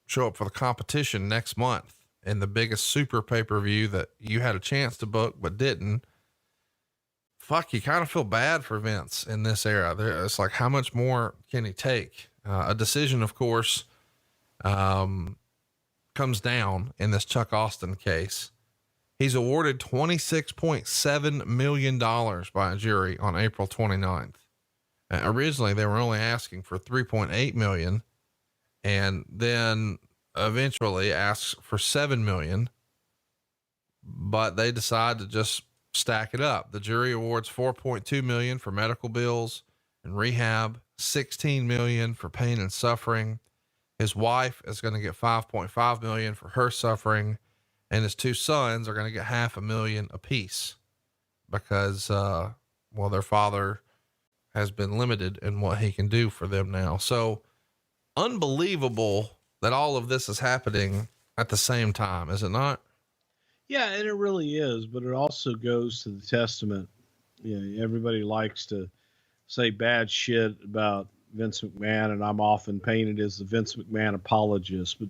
show up for the competition next month in the biggest super pay-per-view that you had a chance to book, but didn't. Fuck, you kind of feel bad for Vince in this era. It's like, how much more can he take? A decision, of course, comes down in this Chuck Austin case. He's awarded $26.7 million by a jury on April 29th. Originally, they were only asking for $3.8 million, and then eventually asks for $7 million, but they decide to just stack it up. The jury awards $4.2 million for medical bills and rehab, $16 million for pain and suffering. His wife is going to get $5.5 million for her suffering, and his 2 sons are going to get $500,000 apiece because, their father has been limited in what he can do for them now. So unbelievable that all of this is happening at the same time, is it not? Yeah, and it really is, but it also goes to the testament. Everybody likes to say bad shit about Vince McMahon, and I'm often painted as the Vince McMahon apologist. But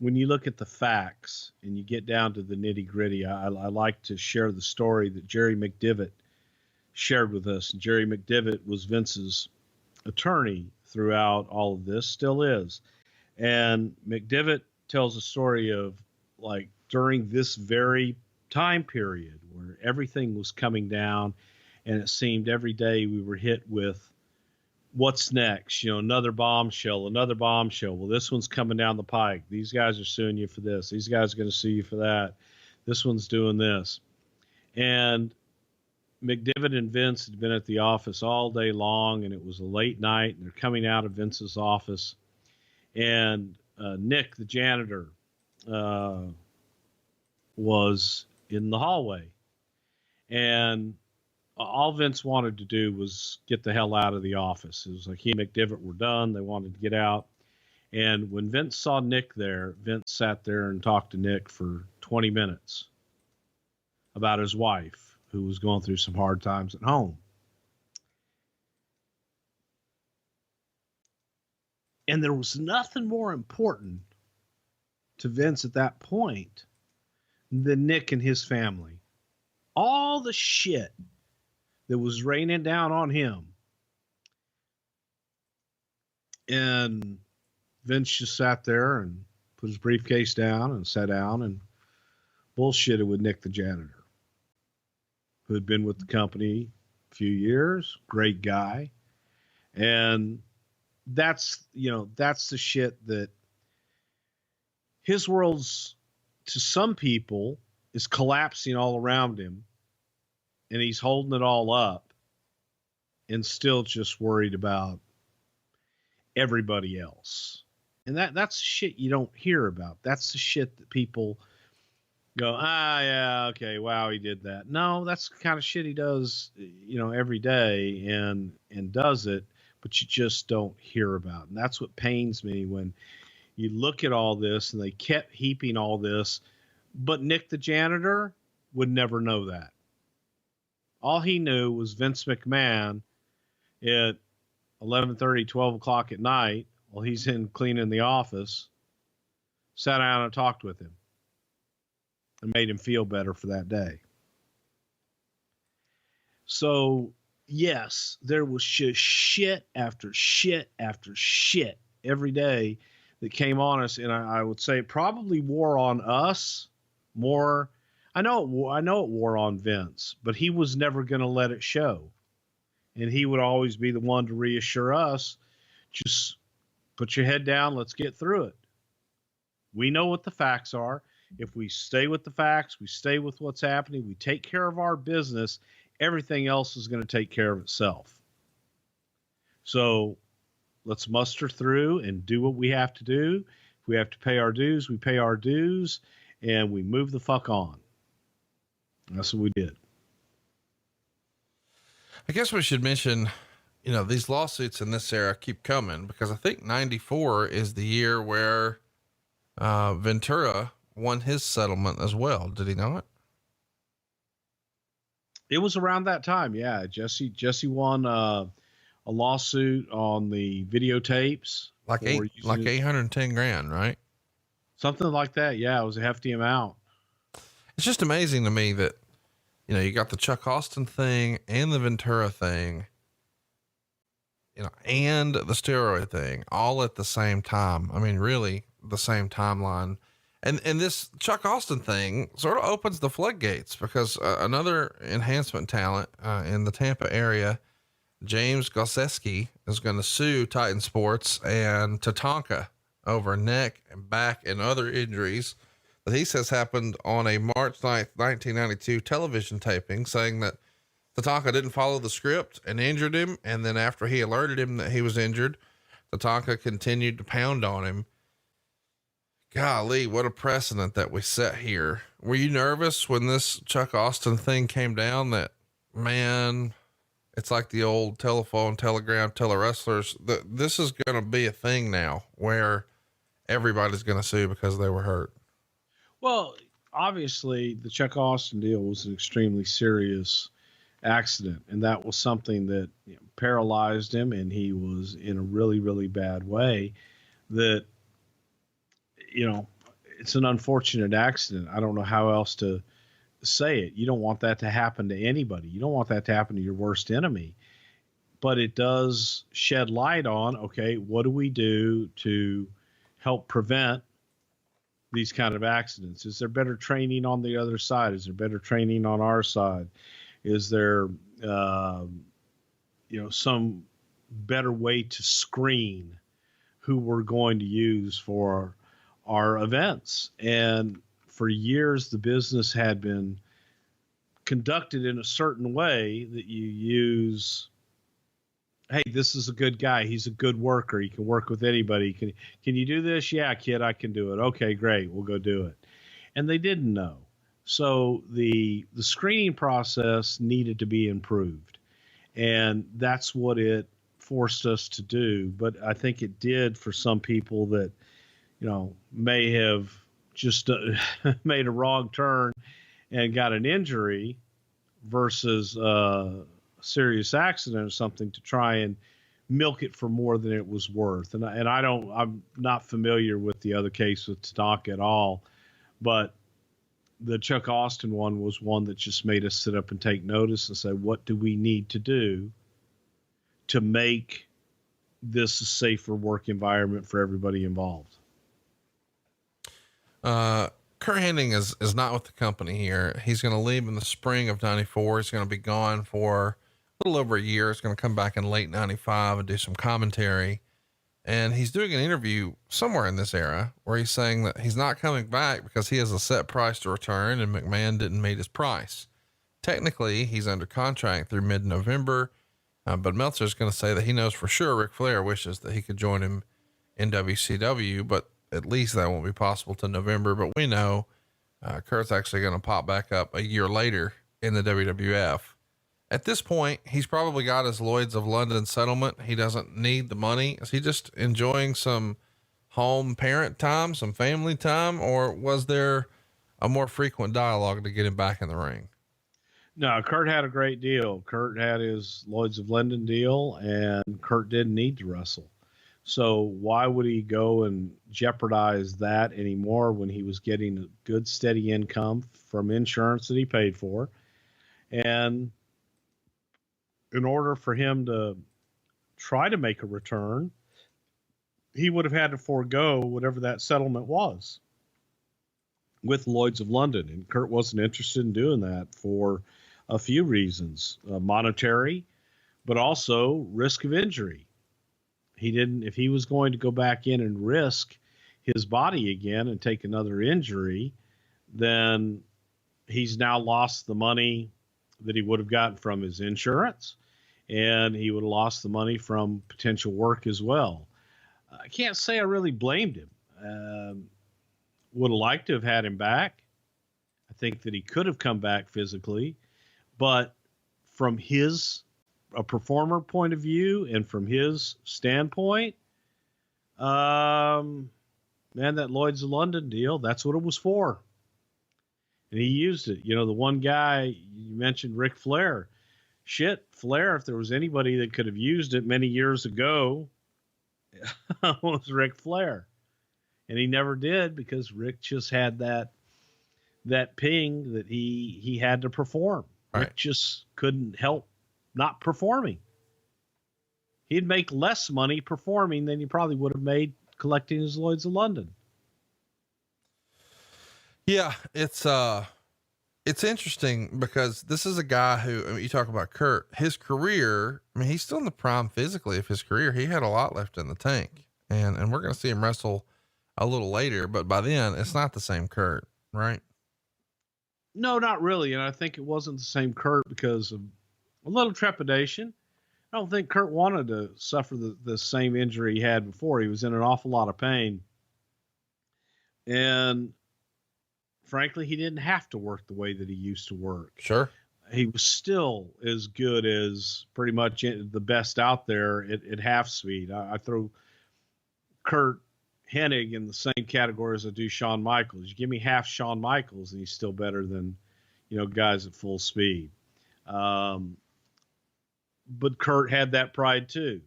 when you look at the facts and you get down to the nitty gritty, I like to share the story that Jerry McDivitt shared with us. And Jerry McDivitt was Vince's attorney throughout all of this, still is. And McDivitt tells a story of like during this very time period where everything was coming down and it seemed every day we were hit with what's next, another bombshell. Well, this one's coming down the pike. These guys are suing you for this. These guys are going to sue you for that. This one's doing this. And McDivitt and Vince had been at the office all day long, and it was a late night, and they're coming out of Vince's office. And Nick, the janitor, was in the hallway. And all Vince wanted to do was get the hell out of the office. It was like he and McDivitt were done. They wanted to get out. And when Vince saw Nick there, Vince sat there and talked to Nick for 20 minutes about his wife, who was going through some hard times at home. And there was nothing more important to Vince at that point than Nick and his family. All the shit that was raining down on him. And Vince just sat there and put his briefcase down and sat down and bullshitted with Nick the janitor, who had been with the company a few years, great guy. And that's the shit that his world's, to some people, is collapsing all around him, and he's holding it all up and still just worried about everybody else. And that's shit you don't hear about. That's the shit that people go, yeah, okay, wow, he did that. No, that's the kind of shit he does, every day and does it, but you just don't hear about. And that's what pains me when you look at all this and they kept heaping all this, but Nick the janitor would never know that. All he knew was Vince McMahon at 11:30, 12 o'clock at night, while he's in cleaning the office, sat down and talked with him and made him feel better for that day. So, yes, there was just shit after shit after shit every day that came on us. And I would say it probably wore on us more. I know it wore on Vince, but he was never going to let it show. And he would always be the one to reassure us, just put your head down, let's get through it. We know what the facts are. If we stay with the facts, we stay with what's happening, we take care of our business, everything else is going to take care of itself. So let's muster through and do what we have to do. If we have to pay our dues, we pay our dues, and we move the fuck on. That's what we did. I guess we should mention, these lawsuits in this era keep coming, because I think 94 is the year where Ventura won his settlement as well. Did he not? It was around that time. Yeah. Jesse won a lawsuit on the videotapes. Like 810 grand, right? Something like that. Yeah. It was a hefty amount. It's just amazing to me that, you got the Chuck Austin thing and the Ventura thing, and the steroid thing all at the same time. I mean, really the same timeline. And this Chuck Austin thing sort of opens the floodgates, because another enhancement talent in the Tampa area, James Gosseski, is going to sue Titan Sports and Tatanka over neck and back and other injuries that he says happened on a March 9th, 1992 television taping, saying that Tatanka didn't follow the script and injured him. And then after he alerted him that he was injured, Tatanka continued to pound on him. Golly, what a precedent that we set here. Were you nervous when this Chuck Austin thing came down that, man, it's like the old telephone, telegram, telewrestlers, that this is going to be a thing now where everybody's going to sue because they were hurt? Well, obviously the Chuck Austin deal was an extremely serious accident, and that was something that paralyzed him, and he was in a really, really bad way. That, it's an unfortunate accident. I don't know how else to say it. You don't want that to happen to anybody. You don't want that to happen to your worst enemy, but it does shed light on, okay, what do we do to help prevent these kind of accidents? Is there better training on the other side? Is there better training on our side? Is there, some better way to screen who we're going to use for our events? And for years, the business had been conducted in a certain way that you use, hey, this is a good guy. He's a good worker. He can work with anybody. Can you do this? Yeah, kid, I can do it. Okay, great. We'll go do it. And they didn't know. So the screening process needed to be improved. And that's what it forced us to do. But I think it did for some people that, may have just made a wrong turn and got an injury versus a serious accident or something, to try and milk it for more than it was worth. And I'm not familiar with the other case with Tatanka at all, but the Chuck Austin one was one that just made us sit up and take notice and say, what do we need to do to make this a safer work environment for everybody involved? Kurt Hennig is not with the company here. He's going to leave in the spring of 94. He's going to be gone for a little over a year. He's going to come back in late 95 and do some commentary. And he's doing an interview somewhere in this era where he's saying that he's not coming back because he has a set price to return and McMahon didn't meet his price. Technically, he's under contract through mid-November, but Meltzer's going to say that he knows for sure Ric Flair wishes that he could join him in WCW, but at least that won't be possible till November. But we know Kurt's actually going to pop back up a year later in the WWF. At this point, he's probably got his Lloyd's of London settlement. He doesn't need the money. Is he just enjoying some home parent time, some family time, or was there a more frequent dialogue to get him back in the ring? No, Kurt had a great deal. Kurt had his Lloyd's of London deal, and Kurt didn't need to wrestle. So why would he go and jeopardize that anymore when he was getting a good, steady income from insurance that he paid for? And in order for him to try to make a return, he would have had to forego whatever that settlement was with Lloyd's of London. And Kurt wasn't interested in doing that for a few reasons, monetary, but also risk of injury. He didn't, if he was going to go back in and risk his body again and take another injury, then he's now lost the money that he would have gotten from his insurance. and he would have lost the money from potential work as well. I can't say I really blamed him. Would have liked to have had him back. I think that he could have come back physically, but from a performer point of view and from his standpoint, man, that Lloyd's of London deal, that's what it was for. And he used it. The one guy you mentioned, Ric Flair. Shit, Flair, if there was anybody that could have used it many years ago, it was Ric Flair. And he never did, because Rick just had that ping that he had to perform. Right. Rick just couldn't help not performing. He'd make less money performing than he probably would have made collecting his Lloyd's of London. Yeah, it's interesting because this is a guy who, you talk about Kurt, his career, he's still in the prime physically of his career. He had a lot left in the tank, and we're going to see him wrestle a little later, but by then it's not the same Kurt, right? No, not really. And I think it wasn't the same Kurt because of a little trepidation. I don't think Kurt wanted to suffer the same injury he had before. He was in an awful lot of pain. And frankly, he didn't have to work the way that he used to work. Sure. He was still as good as pretty much the best out there at half speed. I throw Kurt Hennig in the same category as I do Shawn Michaels. You give me half Shawn Michaels and he's still better than, guys at full speed. But Kurt had that pride too.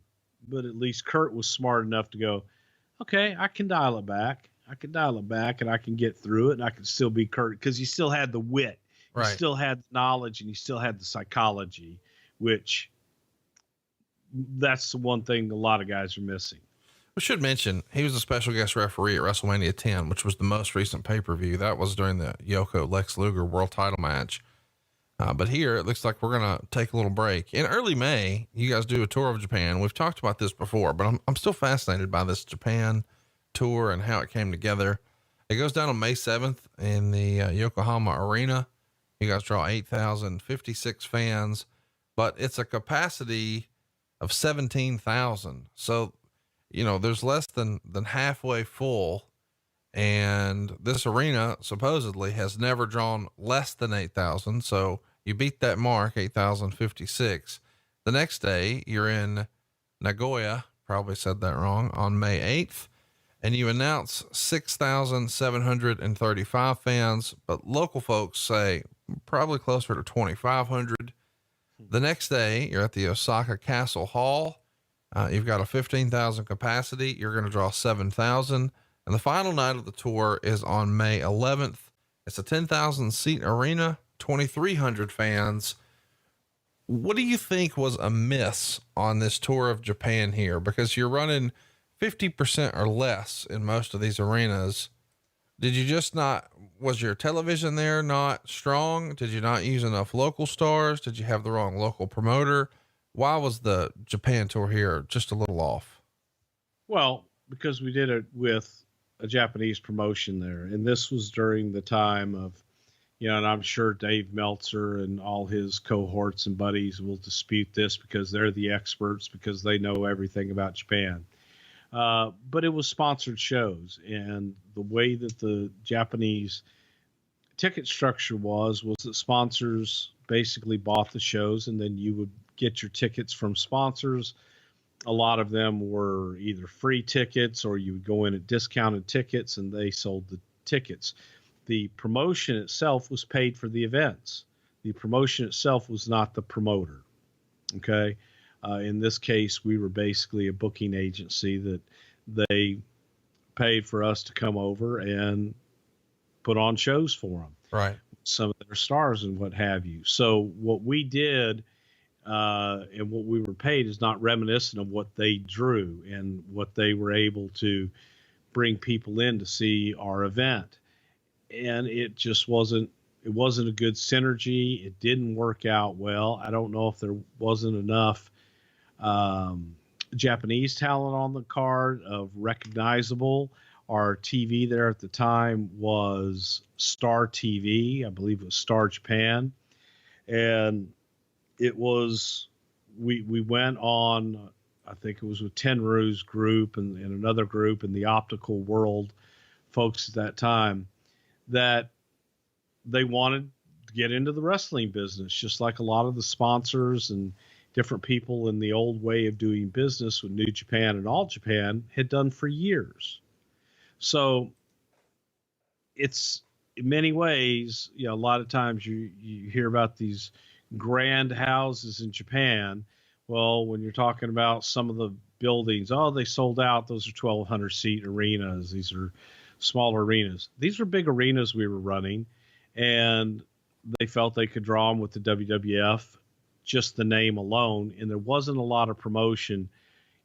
But at least Kurt was smart enough to go, okay, I can dial it back. And I can get through it and I can still be Kurt, because he still had the wit. Right. He still had the knowledge and he still had the psychology, which that's the one thing a lot of guys are missing. We should mention he was a special guest referee at WrestleMania 10, which was the most recent pay-per-view. That was during the Yoko Lex Luger world title match. But here it looks like we're going to take a little break. In early May, you guys do a tour of Japan. We've talked about this before, but I'm still fascinated by this Japan tour and how it came together. It goes down on May 7th in the Yokohama Arena. You guys draw 8,056 fans, but it's a capacity of 17,000. So, there's less than halfway full. And this arena supposedly has never drawn less than 8,000. So you beat that mark, 8,056. The next day you're in Nagoya, probably said that wrong, on May 8th. And you announce 6,735 fans, but local folks say probably closer to 2,500. The next day you're at the Osaka Castle Hall. You've got a 15,000 capacity. You're going to draw 7,000. And the final night of the tour is on May 11th. It's a 10,000 seat arena, 2,300 fans. What do you think was amiss on this tour of Japan here? Because you're running 50% or less in most of these arenas. Did you just was your television there not strong? Did you not use enough local stars? Did you have the wrong local promoter? Why was the Japan tour here just a little off? Well, because we did it with a Japanese promotion there. And this was during the time of, and I'm sure Dave Meltzer and all his cohorts and buddies will dispute this because they're the experts, because they know everything about Japan. But it was sponsored shows, and the way that the Japanese ticket structure was that sponsors basically bought the shows, and then you would get your tickets from sponsors. A lot of them were either free tickets or you would go in at discounted tickets and they sold the tickets. The promotion itself was paid for the events. The promotion itself was not the promoter. Okay. In this case, we were basically a booking agency that they paid for us to come over and put on shows for them. Right. Some of their stars and what have you. So what we did, and what we were paid is not reminiscent of what they drew and what they were able to bring people in to see our event. And it just wasn't a good synergy. It didn't work out well. I don't know if there wasn't enough Japanese talent on the card of recognizable. Our TV there at the time was Star TV. I believe it was Star Japan. And it was we went on, I think it was with Tenru's group and another group in the optical world folks at that time, that they wanted to get into the wrestling business, just like a lot of the sponsors and different people in the old way of doing business with New Japan and All Japan had done for years. So it's in many ways, a lot of times you hear about these grand houses in Japan. Well, when you're talking about some of the buildings, they sold out. Those are 1,200 seat arenas. These are smaller arenas. These were big arenas we were running, and they felt they could draw them with the WWF, just the name alone. And there wasn't a lot of promotion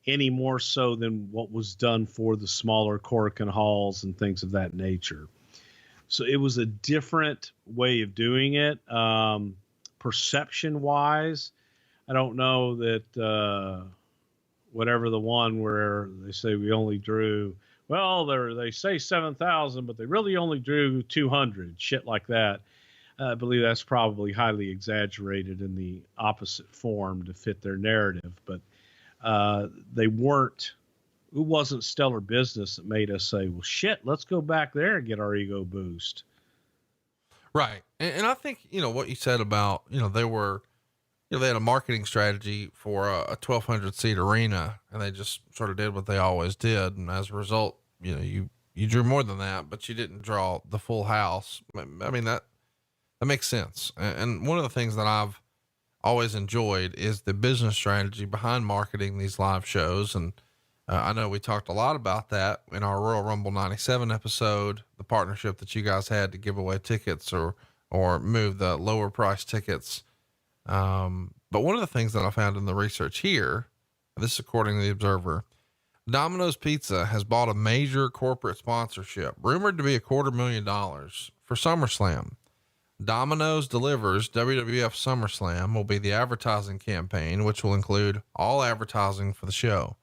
any more so than what was done for the smaller Korakuen halls and things of that nature. So it was a different way of doing it. Perception wise, I don't know that whatever the one where they say we only drew, they say 7,000, but they really only drew 200, shit like that. I believe that's probably highly exaggerated in the opposite form to fit their narrative, but it wasn't stellar business that made us say, well, shit, let's go back there and get our ego boost. Right. And I think, what you said about, they had a marketing strategy for a 1,200 seat arena, and they just sort of did what they always did. And as a result, you drew more than that, but you didn't draw the full house. I mean, that makes sense. And one of the things that I've always enjoyed is the business strategy behind marketing these live shows. And I know we talked a lot about that in our Royal Rumble 97 episode, the partnership that you guys had to give away tickets or move the lower price tickets. But one of the things that I found in the research here, this is according to the Observer, Domino's Pizza has bought a major corporate sponsorship, rumored to be $250,000 for SummerSlam. Domino's delivers WWF SummerSlam will be the advertising campaign, which will include all advertising for the show.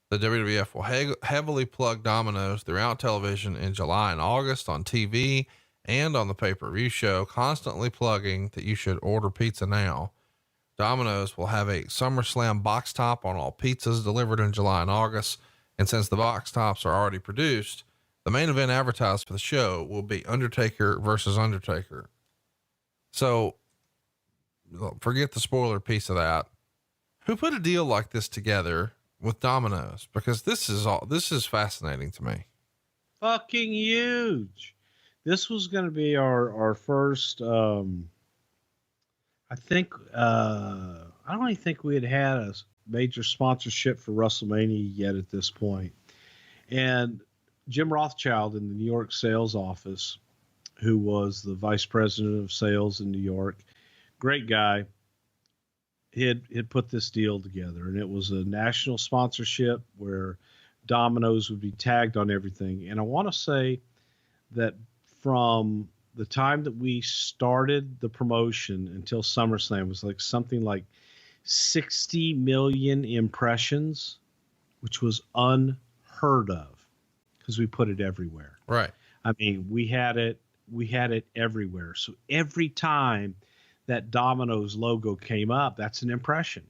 The WWF will heavily plug Domino's throughout television in July and August on TV and on the pay-per-view show, constantly plugging that you should order pizza now. Domino's will have a SummerSlam box top on all pizzas delivered in July and August. And since the box tops are already produced, the main event advertised for the show will be Undertaker versus Undertaker. So forget the spoiler piece of that. Who put a deal like this together with Domino's? Because this is fascinating to me. Fucking huge. This was going to be our first, I don't even think we had a major sponsorship for WrestleMania yet at this point. And Jim Rothschild in the New York sales office, who was the vice president of sales in New York, great guy, had put this deal together. And it was a national sponsorship where Domino's would be tagged on everything. And I want to say that from the time that we started the promotion until SummerSlam was like something like 60 million impressions, which was unheard of because we put it everywhere. Right. I mean, we had it everywhere. So every time that Domino's logo came up, that's an impression.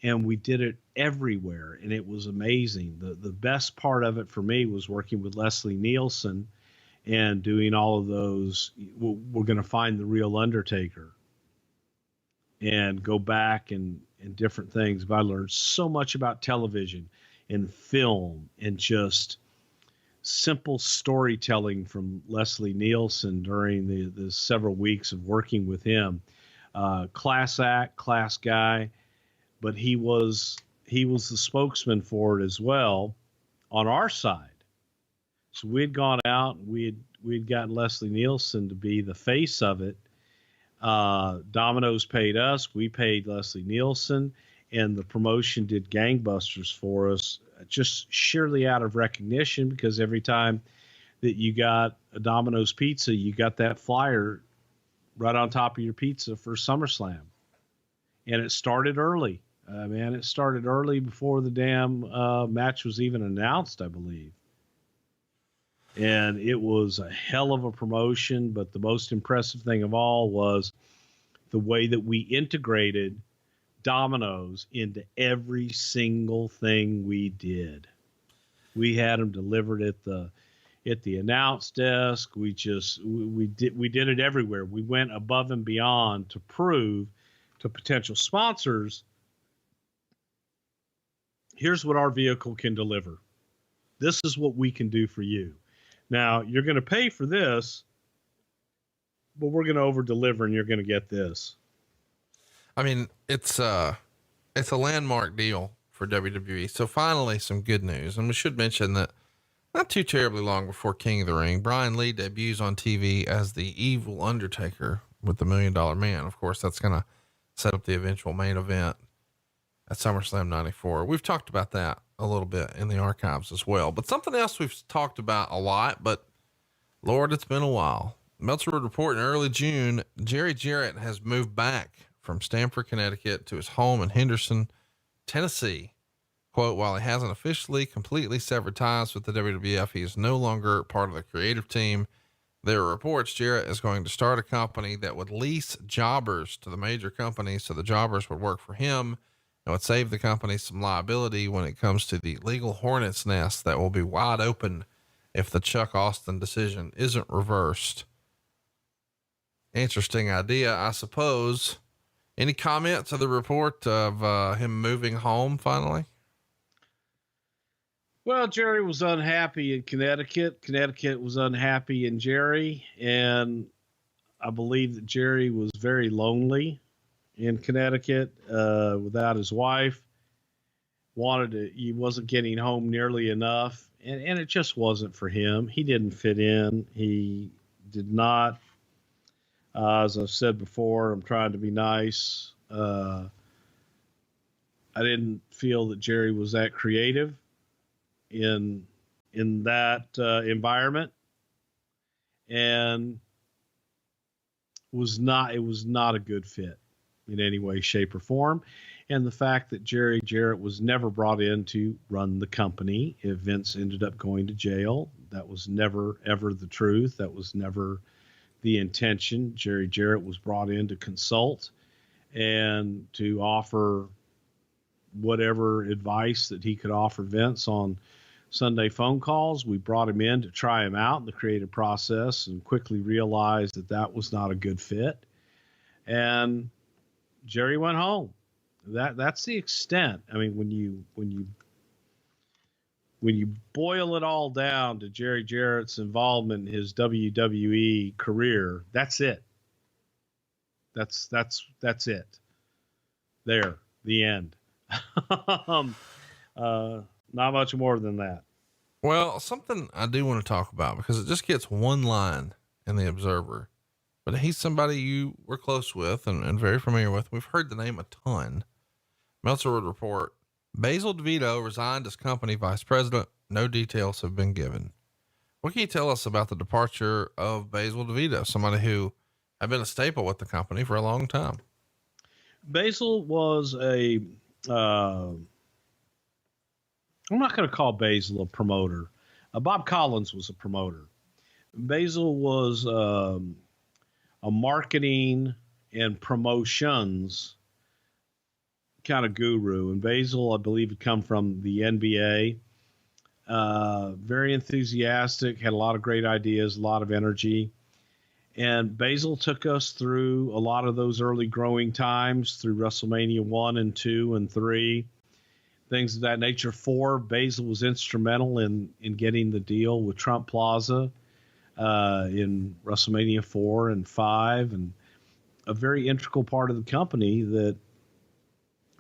And we did it everywhere, and it was amazing. The best part of it for me was working with Leslie Nielsen and doing all of those. We're going to find the real Undertaker and go back and different things. But I learned so much about television and film and just simple storytelling from Leslie Nielsen during the several weeks of working with him. Class act, class guy, but he was the spokesman for it as well on our side. So we had gone out and we had gotten Leslie Nielsen to be the face of it. Domino's paid us, we paid Leslie Nielsen, and the promotion did gangbusters for us, just sheerly out of recognition, because every time that you got a Domino's pizza, you got that flyer right on top of your pizza for SummerSlam. And it started early. It started early before the damn match was even announced, I believe. And it was a hell of a promotion, but the most impressive thing of all was the way that we integrated dominoes into every single thing we did. We had them delivered at the announce desk. We did it everywhere. We went above and beyond to prove to potential sponsors, here's what our vehicle can deliver. This is what we can do for you. Now, you're going to pay for this, but we're going to over deliver and you're going to get this. I mean, it's a landmark deal for WWE. So finally some good news. And we should mention that not too terribly long before King of the Ring, Bryan Lee debuts on TV as the evil Undertaker with the $1 Million Man. Of course, that's going to set up the eventual main event at SummerSlam 94. We've talked about that a little bit in the archives as well, but something else we've talked about a lot, but Lord, it's been a while. Meltzer would report in early June, Jerry Jarrett has moved back from Stamford, Connecticut to his home in Henderson, Tennessee. Quote, while he hasn't officially completely severed ties with the WWF, he is no longer part of the creative team. There are reports Jarrett is going to start a company that would lease jobbers to the major companies, so the jobbers would work for him and would save the company some liability when it comes to the legal hornet's nest that will be wide open if the Chuck Austin decision isn't reversed. Interesting idea, I suppose. Any comment to the report of him moving home finally? Well, Jerry was unhappy in Connecticut. Connecticut was unhappy in Jerry. And I believe that Jerry was very lonely in Connecticut without his wife. He wasn't getting home nearly enough. And it just wasn't for him. He didn't fit in. He did not. As I've said before, I'm trying to be nice. I didn't feel that Jerry was that creative in that environment, and it was not a good fit in any way, shape, or form. And the fact that Jerry Jarrett was never brought in to run the company, if Vince ended up going to jail, that was never, ever the truth. That was never the intention. Jerry Jarrett was brought in to consult and to offer whatever advice that he could offer Vince on Sunday phone calls. We brought him in to try him out in the creative process and quickly realized that that was not a good fit. And Jerry went home. That's the extent. I mean, when you boil it all down to Jerry Jarrett's involvement in his WWE career, that's it. That's it. There, the end. Not much more than that. Well, something I do want to talk about because it just gets one line in the Observer, but he's somebody you were close with and very familiar with. We've heard the name a ton. Meltzer would report, Basil DeVito resigned as company vice president. No details have been given. What can you tell us about the departure of Basil DeVito, somebody who had been a staple with the company for a long time? Basil was I'm not going to call Basil a promoter. Bob Collins was a promoter. Basil was a marketing and promotions kind of guru. And Basil, I believe, had come from the NBA. Very enthusiastic, had a lot of great ideas, a lot of energy. And Basil took us through a lot of those early growing times through WrestleMania 1 and 2 and 3. Things of that nature. 4, Basil was instrumental in getting the deal with Trump Plaza in WrestleMania 4 and 5, and a very integral part of the company that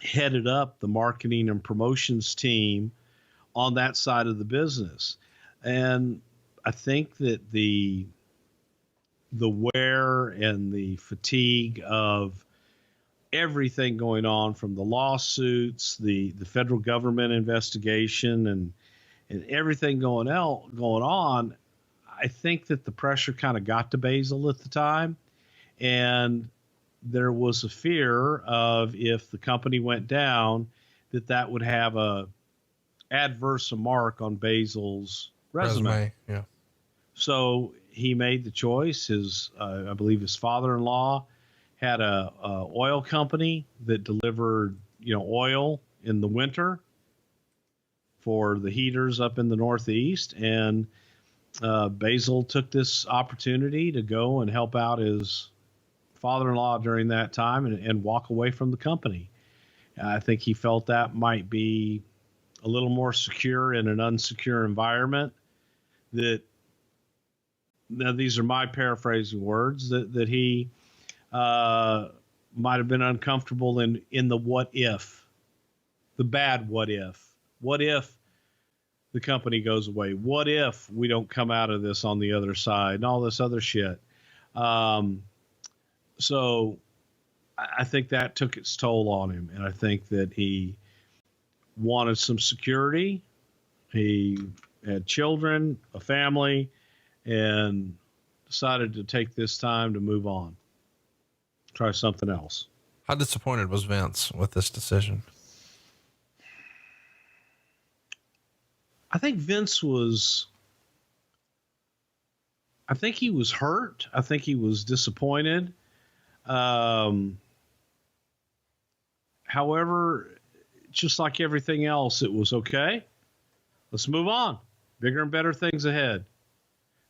headed up the marketing and promotions team on that side of the business. And I think that the wear and the fatigue of everything going on, from the lawsuits, the federal government investigation, and everything going on, I think that the pressure kind of got to Basil at the time. And there was a fear of, if the company went down, that would have a adverse mark on Basil's resume. Yeah. So he made the choice. I believe his father-in-law had a oil company that delivered, oil in the winter for the heaters up in the Northeast. And Basil took this opportunity to go and help out his father-in-law during that time and walk away from the company. I think he felt that might be a little more secure in an unsecure environment. Now these are my paraphrasing words, that he might have been uncomfortable in the what if, the bad what if. What if the company goes away? What if we don't come out of this on the other side and all this other shit? So I think that took its toll on him. And I think that he wanted some security. He had children, a family, and decided to take this time to move on, try something else. How disappointed was Vince with this decision? I think Vince was, he was hurt. I think he was disappointed. However, just like everything else, it was okay. Let's move on. Bigger and better things ahead.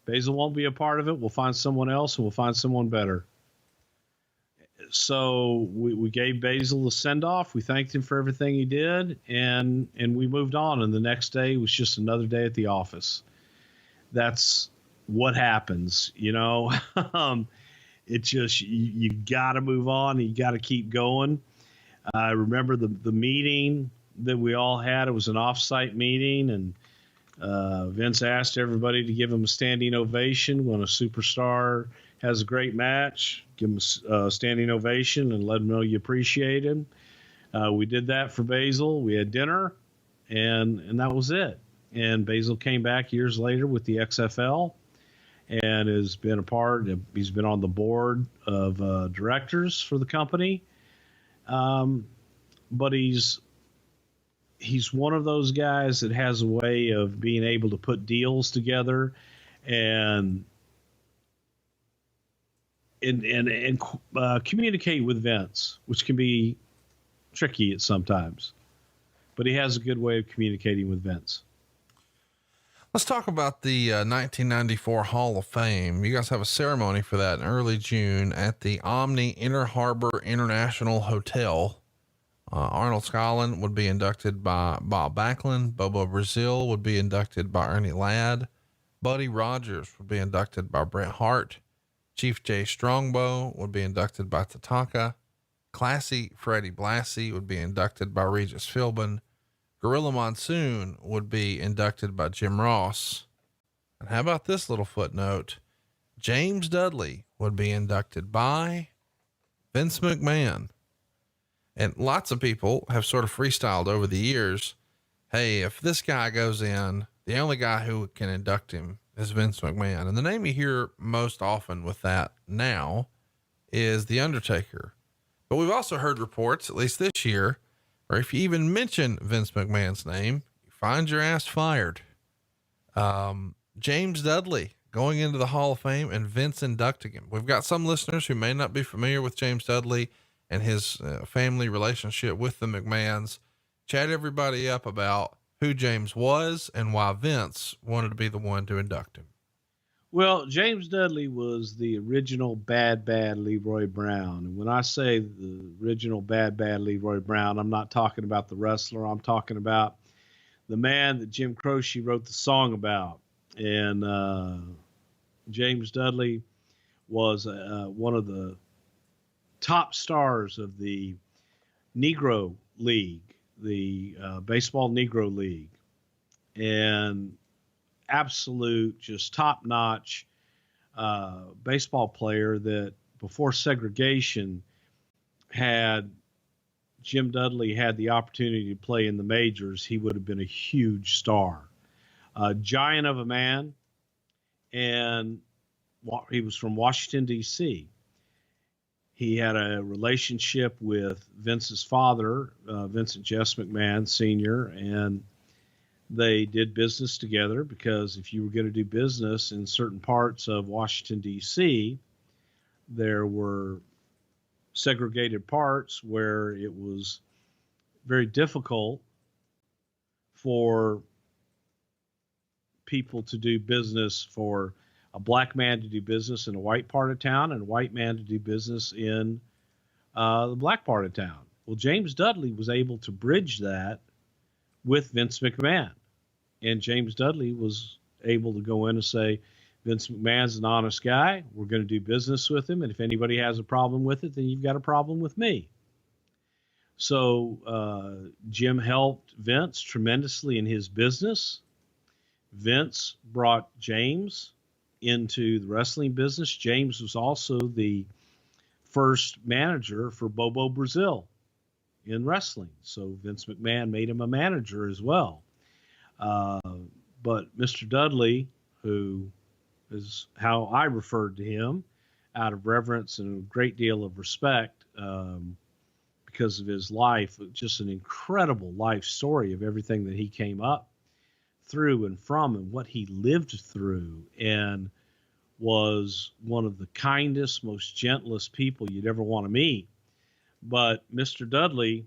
Basil won't be a part of it. We'll find someone else and we'll find someone better. So we gave Basil a send-off. We thanked him for everything he did, and we moved on. And the next day was just another day at the office. That's what happens, It just, you got to move on. You got to keep going. I remember the meeting that we all had. It was an off-site meeting, and Vince asked everybody to give him a standing ovation when a superstar has a great match. Give him a standing ovation and let him know you appreciate him. We did that for Basil. We had dinner, and that was it. And Basil came back years later with the XFL and has been he's been on the board of directors for the company. But he's one of those guys that has a way of being able to put deals together and communicate with Vince, which can be tricky at sometimes, but he has a good way of communicating with Vince. Let's talk about the 1994 Hall of Fame. You guys have a ceremony for that in early June at the Omni Inner Harbor International Hotel. Arnold Skaaland would be inducted by Bob Backlund. Bobo Brazil would be inducted by Ernie Ladd. Buddy Rogers would be inducted by Bret Hart. Chief Jay Strongbow would be inducted by Tatanka. Classy Freddie Blassie would be inducted by Regis Philbin. Gorilla Monsoon would be inducted by Jim Ross. And how about this little footnote? James Dudley would be inducted by Vince McMahon. And lots of people have sort of freestyled over the years. Hey, if this guy goes in, the only guy who can induct him is Vince McMahon. And the name you hear most often with that now is The Undertaker. But we've also heard reports, at least this year, or if you even mention Vince McMahon's name, you find your ass fired. James Dudley going into the Hall of Fame and Vince inducting him. We've got some listeners who may not be familiar with James Dudley and his family relationship with the McMahons. Chat everybody up about who James was and why Vince wanted to be the one to induct him. Well, James Dudley was the original bad Leroy Brown. And when I say the original bad Leroy Brown, I'm not talking about the wrestler. I'm talking about the man that Jim Croce wrote the song about. And James Dudley was one of the top stars of the Negro League, the Baseball Negro League. And absolute, just top-notch baseball player that before segregation had Jim Dudley had the opportunity to play in the majors, he would have been a huge star, a giant of a man. And he was from Washington, D.C. He had a relationship with Vince's father, Vincent Jess McMahon Sr., and they did business together because if you were going to do business in certain parts of Washington, D.C., there were segregated parts where it was very difficult for people to do business, for a black man to do business in a white part of town and a white man to do business in the black part of town. Well, James Dudley was able to bridge that with Vince McMahon. And James Dudley was able to go in and say, Vince McMahon's an honest guy. We're going to do business with him. And if anybody has a problem with it, then you've got a problem with me. So Jim helped Vince tremendously in his business. Vince brought James into the wrestling business. James was also the first manager for Bobo Brazil in wrestling. So Vince McMahon made him a manager as well. But Mr. Dudley, who is how I referred to him out of reverence and a great deal of respect, because of his life, just an incredible life story of everything that he came up through and from and what he lived through, and was one of the kindest, most gentlest people you'd ever want to meet. But Mr. Dudley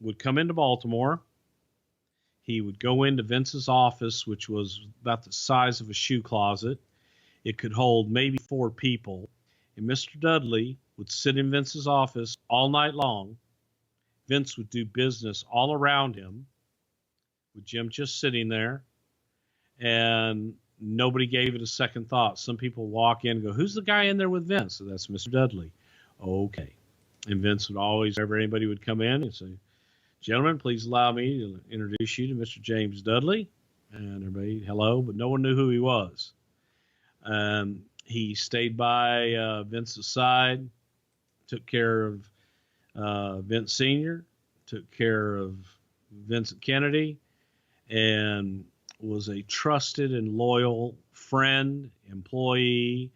would come into Baltimore. He would go into Vince's office, which was about the size of a shoe closet. It could hold maybe 4 people. And Mr. Dudley would sit in Vince's office all night long. Vince would do business all around him, with Jim just sitting there, and nobody gave it a second thought. Some people walk in and go, who's the guy in there with Vince? So that's Mr. Dudley. Okay. And Vince would always, whenever anybody would come in, and say, gentlemen, please allow me to introduce you to Mr. James Dudley. And everybody, hello, but no one knew who he was. He stayed by Vince's side, took care of Vince Sr., took care of Vincent Kennedy, and was a trusted and loyal friend, employee,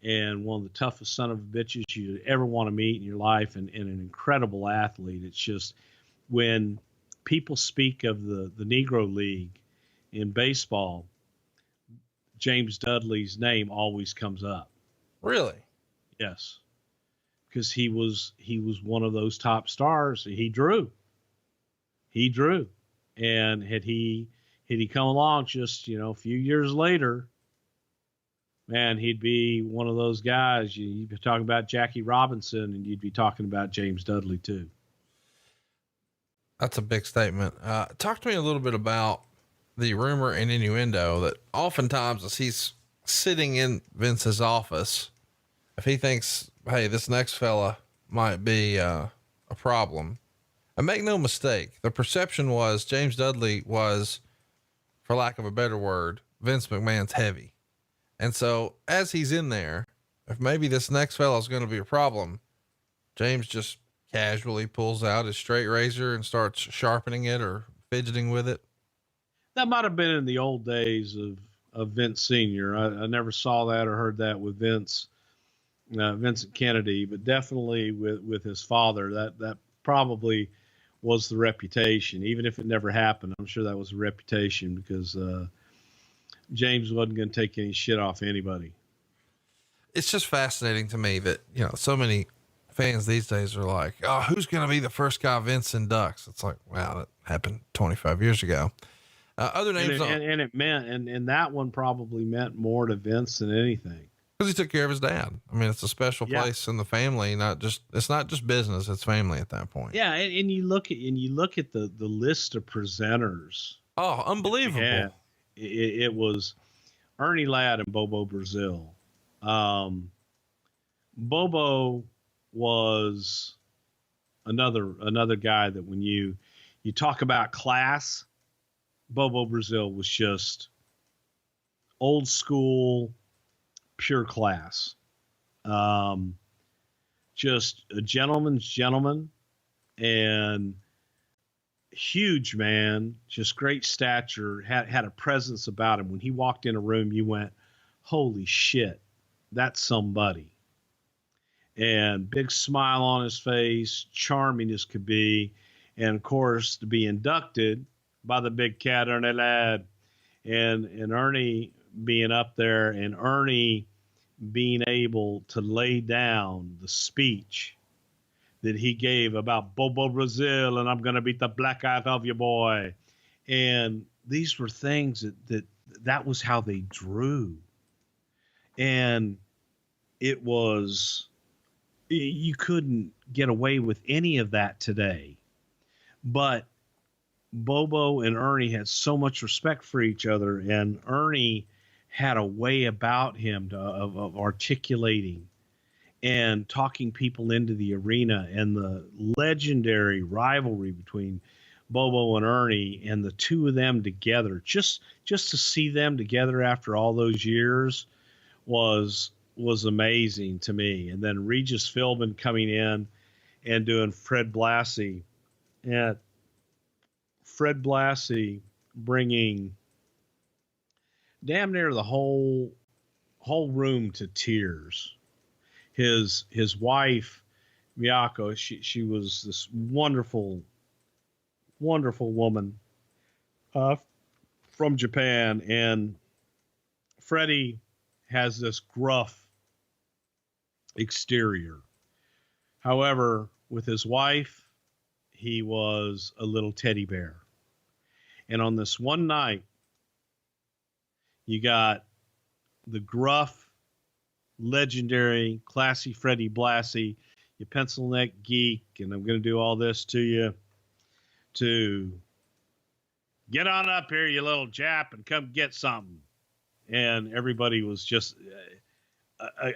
and one of the toughest son of bitches you'd ever want to meet in your life, and an incredible athlete. It's just, when people speak of the Negro League in baseball, James Dudley's name always comes up. Really? Yes. Because he was one of those top stars. He drew. And had he come along just, a few years later, man, he'd be one of those guys. You'd be talking about Jackie Robinson, and you'd be talking about James Dudley too. That's a big statement. Talk to me a little bit about the rumor and innuendo that oftentimes as he's sitting in Vince's office, if he thinks, hey, this next fella might be a problem, and make no mistake, the perception was James Dudley was, for lack of a better word, Vince McMahon's heavy. And so as he's in there, if maybe this next fella is going to be a problem, James just casually pulls out his straight razor and starts sharpening it or fidgeting with it. That might have been in the old days of Vince Sr. I never saw that or heard that with Vincent Kennedy, but definitely with his father, that probably was the reputation. Even if it never happened, I'm sure that was a reputation, because James wasn't going to take any shit off anybody. It's just fascinating to me that, so many fans these days are like, oh, who's going to be the first guy Vince inducts? It's like, wow, that happened 25 years ago. Other names. And it meant, and that one probably meant more to Vince than anything. Because he took care of his dad. I mean, it's a special place in the family, it's not just business, it's family at that point. Yeah. And you look at the list of presenters. Oh, unbelievable. Yeah. It was Ernie Ladd and Bobo Brazil. Bobo was another guy that when you talk about class, Bobo Brazil was just old school, pure class. Just a gentleman's gentleman, and huge man, just great stature, had a presence about him. When he walked in a room, you went, holy shit, that's somebody. And big smile on his face, charming as could be. And of course, to be inducted by the big cat, Ernie Ladd, and Ernie being up there, and Ernie being able to lay down the speech. that he gave about Bobo Brazil and I'm going to beat the black out of you, boy. And these were things that was how they drew. And it was, you couldn't get away with any of that today. But Bobo and Ernie had so much respect for each other, and Ernie had a way about him of articulating and talking people into the arena, and the legendary rivalry between Bobo and Ernie and the two of them together, just to see them together after all those years was amazing to me. And then Regis Philbin coming in and doing Fred Blassie, and Fred Blassie bringing damn near the whole room to tears. His wife, Miyako, she was this wonderful, wonderful woman from Japan. And Freddie has this gruff exterior. However, with his wife, he was a little teddy bear. And on this one night, you got the gruff, legendary, classy Freddie Blassie, you pencil neck geek, and I'm going to do all this to you, to get on up here, you little Jap, and come get something. And everybody was just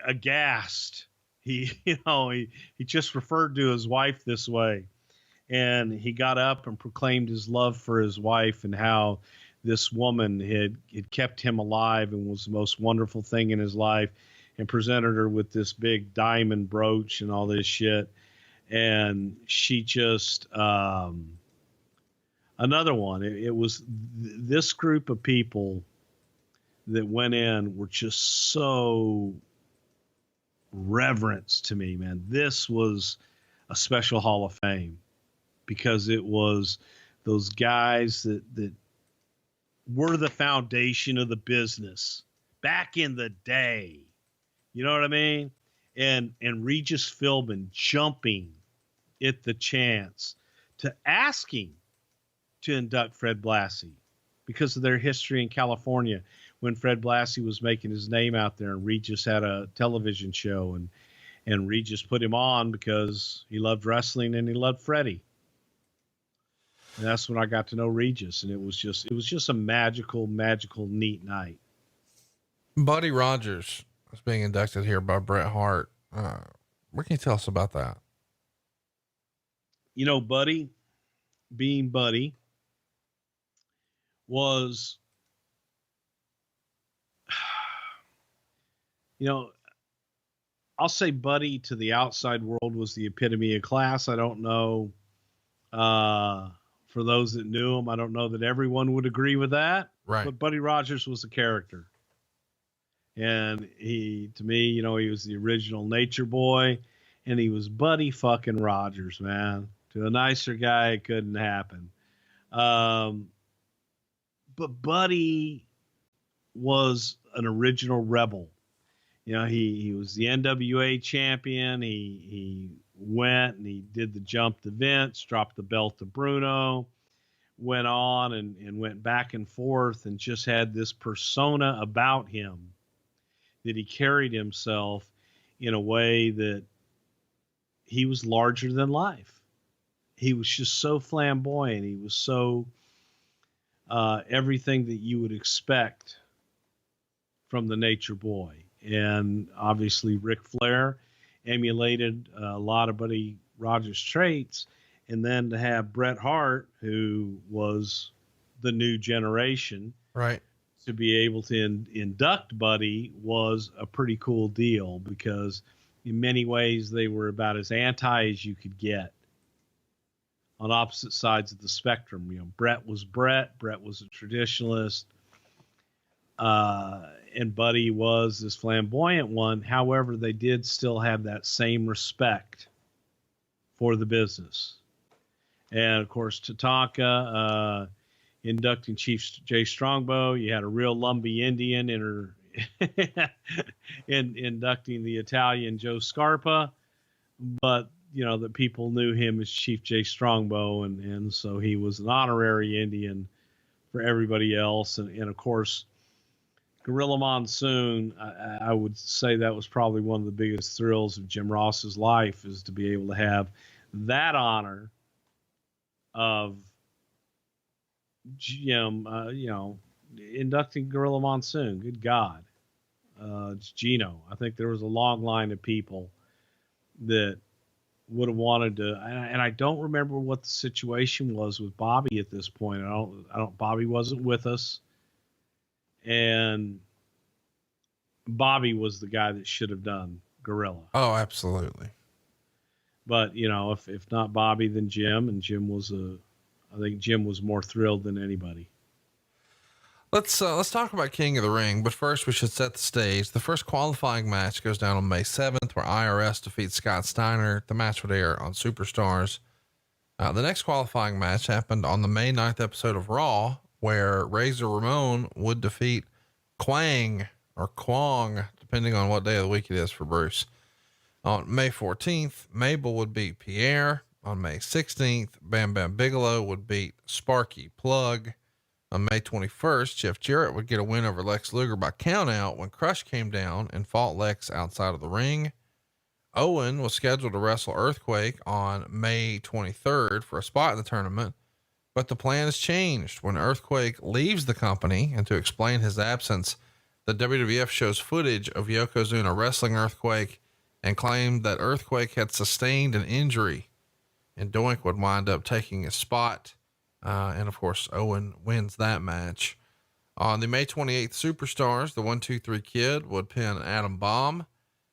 aghast. He just referred to his wife this way. And he got up and proclaimed his love for his wife and how this woman had kept him alive and was the most wonderful thing in his life, and presented her with this big diamond brooch and all this shit. And she just, another one, it was this group of people that went in were just so reverenced to me, man. This was a special Hall of Fame, because it was those guys that were the foundation of the business back in the day. You know what I mean? And Regis Philbin jumping at the chance to asking to induct Fred Blassie because of their history in California, when Fred Blassie was making his name out there, and Regis had a television show, and Regis put him on because he loved wrestling and he loved Freddie. And that's when I got to know Regis, and it was just a magical, neat night. Buddy Rogers was being inducted here by Bret Hart. What can you tell us about that? You know, Buddy, being Buddy, was, you know, I'll say Buddy to the outside world was the epitome of class. I don't know, for those that knew him, I don't know that everyone would agree with that. Right. But Buddy Rogers was a character. And he, to me, you know, he was the original Nature Boy, and he was Buddy fucking Rogers, man. To a nicer guy, it couldn't happen. But Buddy was an original rebel. You know, he was the NWA champion. He went and he did the jump to Vince, dropped the belt to Bruno, went on and went back and forth, and just had this persona about him that he carried himself in a way that he was larger than life. He was just so flamboyant. He was so everything that you would expect from the Nature Boy. And obviously Ric Flair emulated a lot of Buddy Rogers' traits. And then to have Bret Hart, who was the new generation, right, to be able to induct Buddy was a pretty cool deal, because in many ways they were about as anti as you could get on opposite sides of the spectrum. You know, Bret was Bret was a traditionalist, and Buddy was this flamboyant one. However, they did still have that same respect for the business. And of course, Tatanka, inducting Chief Jay Strongbow. You had a real Lumbee Indian inducting the Italian Joe Scarpa. But that people knew him as Chief J Strongbow, and so he was an honorary Indian for everybody else. And of course, Gorilla Monsoon, I would say that was probably one of the biggest thrills of Jim Ross's life, is to be able to have that honor of Jim, inducting Gorilla Monsoon. Good God. It's Gino. I think there was a long line of people that would have wanted to, and I don't remember what the situation was with Bobby at this point. Bobby wasn't with us, and Bobby was the guy that should have done Gorilla. Oh, absolutely. But if not Bobby, then Jim, and I think Jim was more thrilled than anybody. Let's talk about King of the Ring, but first we should set the stage. The first qualifying match goes down on May 7th, where IRS defeats Scott Steiner. The match would air on Superstars. The next qualifying match happened on the May 9th episode of Raw, where Razor Ramon would defeat Kwang, depending on what day of the week it is for Bruce. On May 14th, Mabel would beat Pierre. On May 16th, Bam Bam Bigelow would beat Sparky Plug. On May 21st, Jeff Jarrett would get a win over Lex Luger by countout when Crush came down and fought Lex outside of the ring. Owen was scheduled to wrestle Earthquake on May 23rd for a spot in the tournament, but the plan has changed when Earthquake leaves the company, and to explain his absence, the WWF shows footage of Yokozuna wrestling Earthquake and claimed that Earthquake had sustained an injury, and Doink would wind up taking his spot. And of course, Owen wins that match. On the May 28th Superstars, the 1-2-3 Kid would pin Adam Bomb.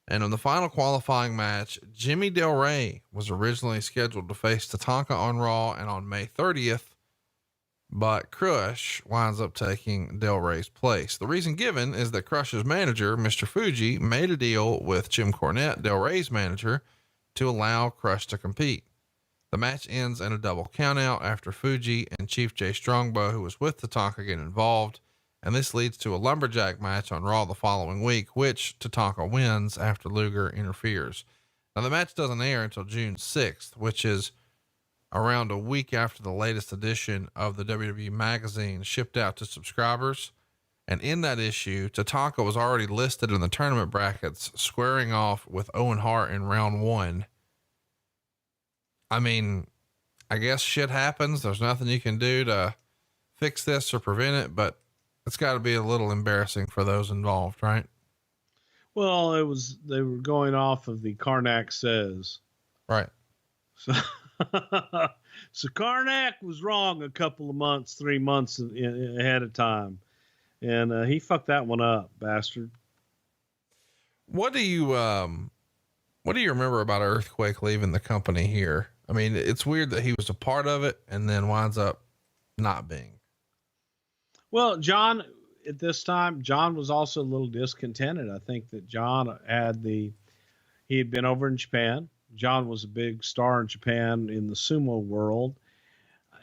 And in the final qualifying match, Jimmy Del Rey was originally scheduled to face Tatanka on Raw and on May 30th, but Crush winds up taking Del Rey's place. The reason given is that Crush's manager, Mr. Fuji, made a deal with Jim Cornette, Del Rey's manager, to allow Crush to compete. The match ends in a double countout after Fuji and Chief J Strongbow, who was with Tatanka, get involved, and this leads to a lumberjack match on Raw the following week, which Tatanka wins after Luger interferes. Now, the match doesn't air until June 6th, which is around a week after the latest edition of the WWE magazine shipped out to subscribers. And in that issue, Tatanka was already listed in the tournament brackets, squaring off with Owen Hart in round 1. I mean, I guess shit happens. There's nothing you can do to fix this or prevent it, but it's got to be a little embarrassing for those involved, right? Well, they were going off of the Karnak says. Right. So, so Karnak was wrong a couple of 3 months ahead of time. And he fucked that one up, bastard. What do you remember about Earthquake leaving the company here? I mean, it's weird that he was a part of it and then winds up not being. Well, John, at this time, John was also a little discontented. I think that John he had been over in Japan. John was a big star in Japan in the sumo world.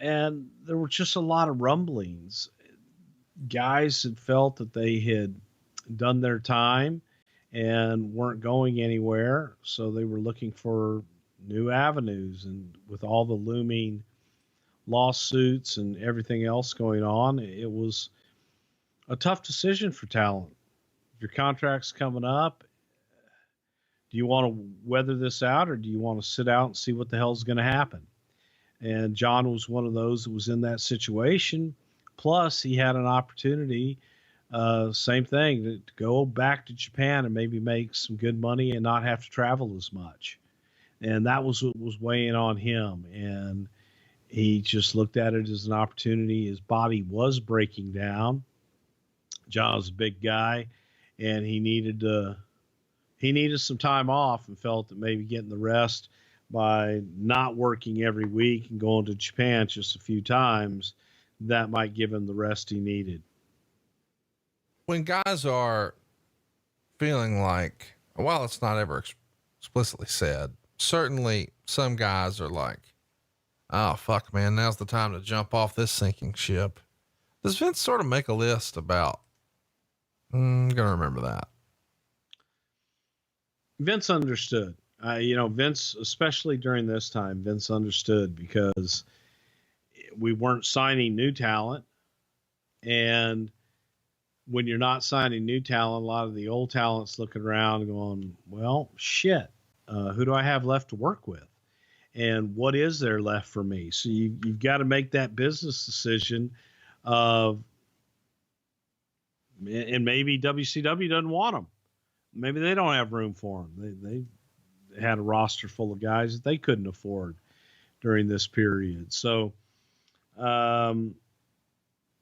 And there were just a lot of rumblings. Guys had felt that they had done their time and weren't going anywhere. So they were looking for new avenues, and with all the looming lawsuits and everything else going on, it was a tough decision for talent. If your contract's coming up, do you want to weather this out, or do you want to sit out and see what the hell's going to happen? And John was one of those that was in that situation. Plus he had an opportunity, same thing, to go back to Japan and maybe make some good money and not have to travel as much. And that was what was weighing on him. And he just looked at it as an opportunity. His body was breaking down. John was a big guy, and he needed some time off, and felt that maybe getting the rest by not working every week and going to Japan just a few times, that might give him the rest he needed. When guys are feeling like, while it's not ever explicitly said, certainly some guys are like, oh fuck, man, now's the time to jump off this sinking ship. Does Vince sort of make a list about, I'm going to remember that? Vince understood. Vince, especially during this time, Vince understood because we weren't signing new talent. And when you're not signing new talent, a lot of the old talent's looking around and going, well, shit, who do I have left to work with? And what is there left for me? So you've got to make that business decision of, and maybe WCW doesn't want them. Maybe they don't have room for them. They had a roster full of guys that they couldn't afford during this period. So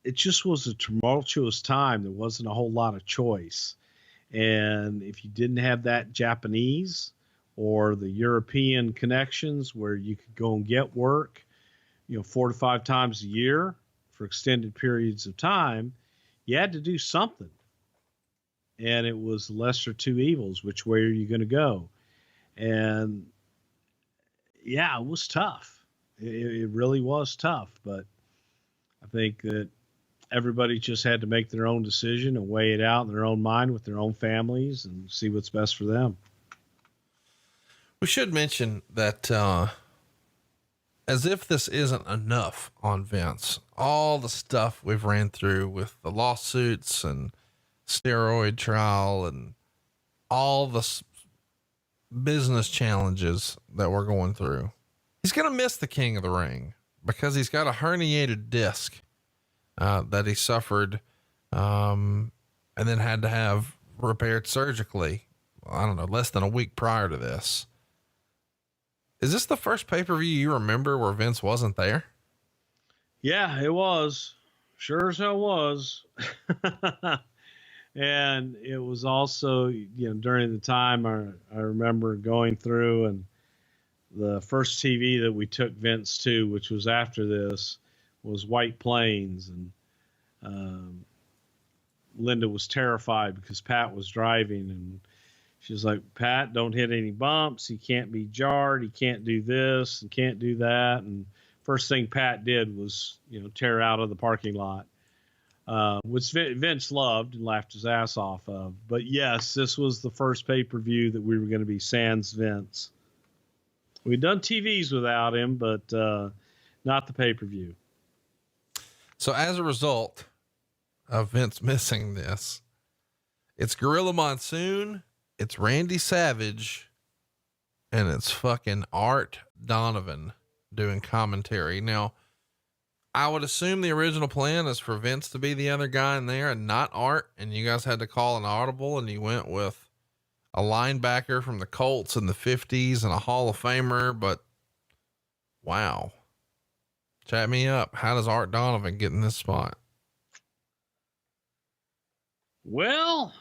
it just was a tumultuous time. There wasn't a whole lot of choice. And if you didn't have that Japanese or the European connections where you could go and get work, 4 to 5 times a year for extended periods of time, you had to do something. And it was lesser two evils. Which way are you going to go? And yeah, it was tough. It really was tough. But I think that everybody just had to make their own decision and weigh it out in their own mind with their own families and see what's best for them. We should mention that, as if this isn't enough on Vince, all the stuff we've ran through with the lawsuits and steroid trial and all the business challenges that we're going through, he's going to miss the King of the Ring because he's got a herniated disc that he suffered and then had to have repaired surgically. I don't know, less than a week prior to this. Is this the first pay-per-view you remember where Vince wasn't there? Yeah, it was. Sure as hell was. And it was also, during the time I remember going through, and the first TV that we took Vince to, which was after this, was White Plains. And Linda was terrified because Pat was driving, and she was like, Pat, don't hit any bumps. He can't be jarred. He can't do this and can't do that. And first thing Pat did was, tear out of the parking lot, which Vince loved and laughed his ass off of. But yes, this was the first pay-per-view that we were going to be sans Vince. We'd done TVs without him, but not the pay-per-view. So as a result of Vince missing this, it's Gorilla Monsoon, it's Randy Savage, and it's fucking Art Donovan doing commentary. Now, I would assume the original plan is for Vince to be the other guy in there and not Art, and you guys had to call an audible, and you went with a linebacker from the Colts in the 50s and a Hall of Famer. But wow, chat me up. How does Art Donovan get in this spot? Well,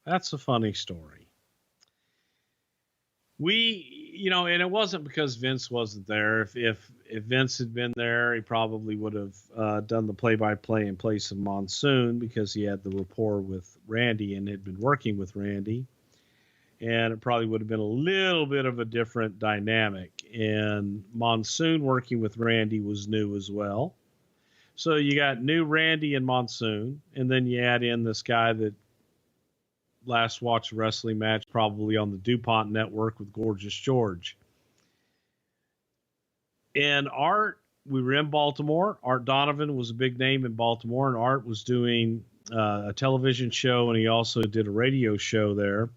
that's a funny story. And it wasn't because Vince wasn't there. If Vince had been there, he probably would have done the play-by-play in place of Monsoon because he had the rapport with Randy and had been working with Randy. And it probably would have been a little bit of a different dynamic. And Monsoon working with Randy was new as well. So you got new Randy and Monsoon, and then you add in this guy that last watched a wrestling match probably on the DuPont network with Gorgeous George. And Art, we were in Baltimore. Art Donovan was a big name in Baltimore, and Art was doing a television show, and he also did a radio show there.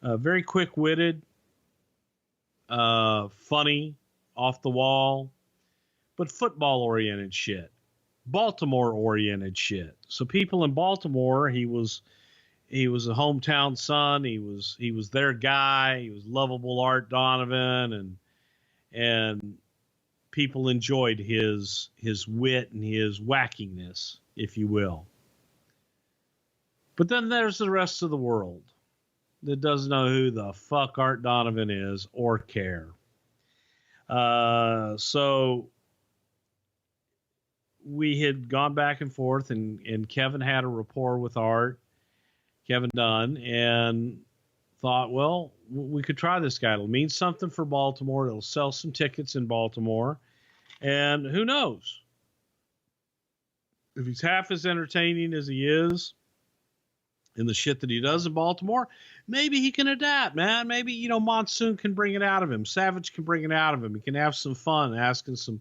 Very quick-witted, funny, off the wall, but football-oriented shit. Baltimore-oriented shit. So people in Baltimore, he was a hometown son. He was their guy. He was lovable Art Donovan, and people enjoyed his wit and his wackiness, if you will. But then there's the rest of the world that doesn't know who the fuck Art Donovan is or care. So we had gone back and forth, and Kevin had a rapport with Art, Kevin Dunn, and thought, well, we could try this guy. It'll mean something for Baltimore. It'll sell some tickets in Baltimore. And who knows? If he's half as entertaining as he is in the shit that he does in Baltimore, maybe he can adapt, man. Maybe, you know, Monsoon can bring it out of him. Savage can bring it out of him. He can have some fun asking some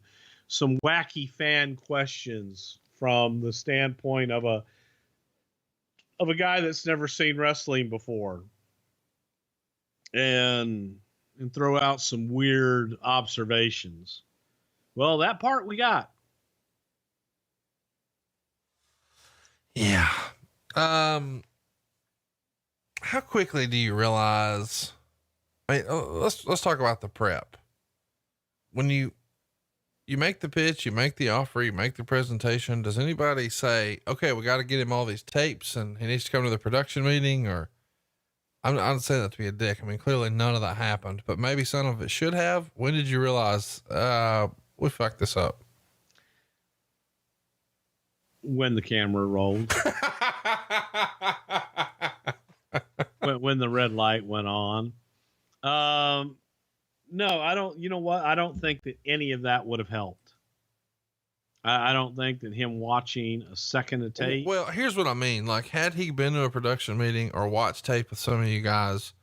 wacky fan questions from the standpoint of a guy that's never seen wrestling before, and throw out some weird observations. Well, that part we got. Yeah. How quickly do you realize, I mean, let's talk about the prep. When you make the pitch, you make the offer, you make the presentation, does anybody say, okay, we got to get him all these tapes and he needs to come to the production meeting? Or I'm not saying that to be a dick. I mean, clearly none of that happened, but maybe some of it should have. When did you realize, we fucked this up? When the camera rolled. when the red light went on. No, I don't, you know what? I don't think that any of that would have helped. I don't think that him watching a second of tape. Well, here's what I mean. Like, had he been to a production meeting or watched tape with some of you guys,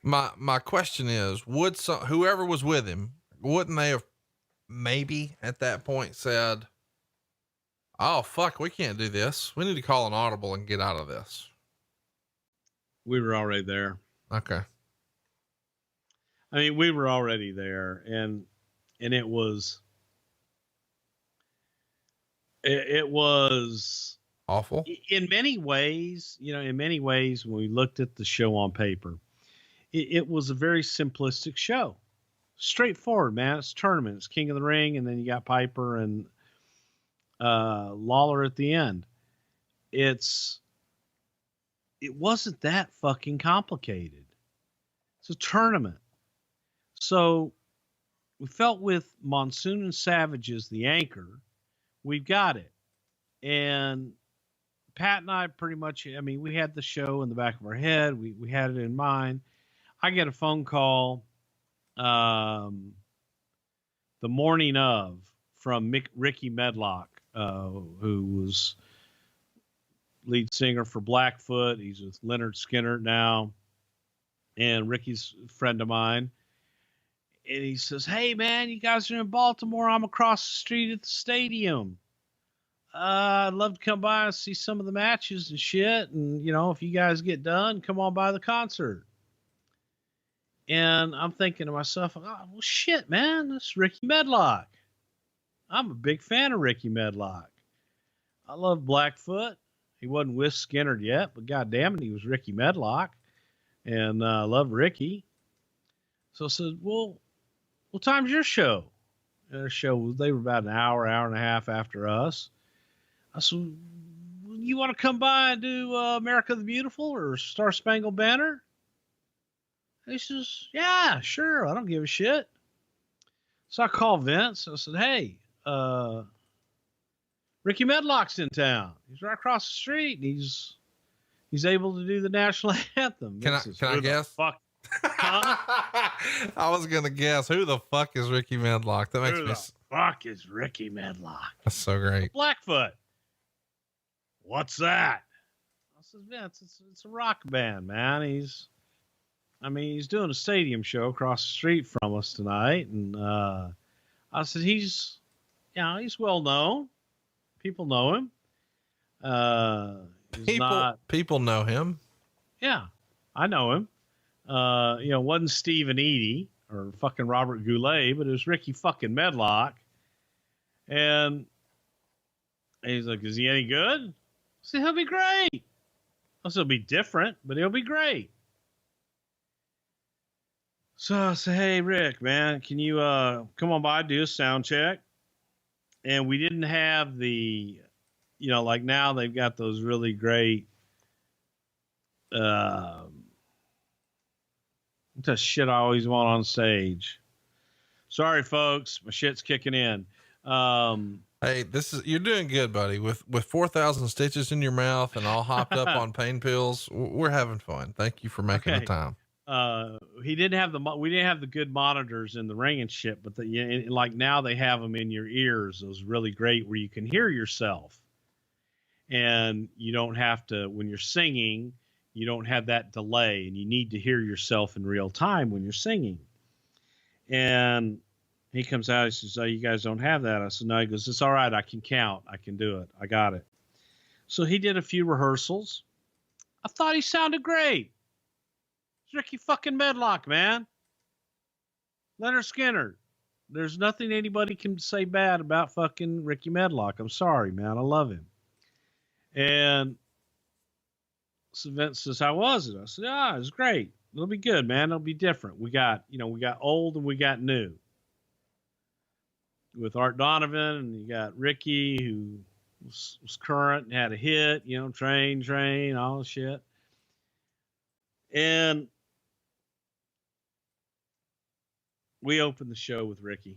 my question is, whoever was with him, wouldn't they have maybe at that point said, oh fuck, we can't do this. We need to call an audible and get out of this. We were already there. Okay. I mean, we were already there, and it was awful in many ways. You know, in many ways, when we looked at the show on paper, it was a very simplistic show, straightforward, man. It's a tournament. It's King of the Ring, and then you got Piper and Lawler at the end. It wasn't that fucking complicated. It's a tournament. So we felt with Monsoon and Savage as the anchor, we've got it. And Pat and I pretty much, I mean, we had the show in the back of our head. We had it in mind. I get a phone call the morning of from Ricky Medlock, who was lead singer for Blackfoot. He's with Leonard Skinner now. And Ricky's a friend of mine. And he says, hey man, you guys are in Baltimore. I'm across the street at the stadium. I'd love to come by and see some of the matches and shit. And, you know, if you guys get done, come on by the concert. And I'm thinking to myself, oh, well, shit, man, that's Ricky Medlock. I'm a big fan of Ricky Medlock. I love Blackfoot. He wasn't with Skinner yet, but goddamn it, he was Ricky Medlock. And I love Ricky. So I said, well, what time's your show? And their show, they were about an hour and a half after us. I said, you want to come by and do America the Beautiful or Star Spangled Banner? And he says, yeah, sure. I don't give a shit. So I called Vince. I said, hey, Ricky Medlock's in town. He's right across the street. And he's able to do the national anthem. Can I guess? Fuck. Huh? I was going to guess, who the fuck is Ricky Medlock? That makes Who me. the fuck is Ricky Medlock? That's so great. Blackfoot. What's that? I said, Vince, it's a rock band, man. He's doing a stadium show across the street from us tonight. And, I said, he's well known. People know him. People know him. Yeah, I know him. It wasn't Steve and Edie or fucking Robert Goulet, but it was Ricky fucking Medlock. And he's like, is he any good? I said, he'll be great. I said, he'll be different, but he'll be great. So I said, hey, Rick, man, can you come on by, do a sound check? And we didn't have the, like now they've got those really great, the shit I always want on stage. Sorry, folks, my shit's kicking in. Hey, you're doing good, buddy. With 4,000 stitches in your mouth and all hopped up on pain pills, we're having fun. Thank you for making the time. We didn't have the good monitors in the ring and shit, but like now they have them in your ears. Those really great where you can hear yourself, and you don't have to when you're singing. You don't have that delay, and you need to hear yourself in real time when you're singing. And he comes out, he says, "Oh, you guys don't have that." I said, "No." He goes, "It's all right. I can count. I can do it. I got it." So he did a few rehearsals. I thought he sounded great. It's Ricky fucking Medlock, man. Leonard Skinner. There's nothing anybody can say bad about fucking Ricky Medlock. I'm sorry, man. I love him. And so Vince says, "How was it?" I said, "It was great. It'll be good, man. It'll be different. We got old and we got new. With Art Donovan, and you got Ricky, who was current and had a hit, train, all the shit." And we opened the show with Ricky.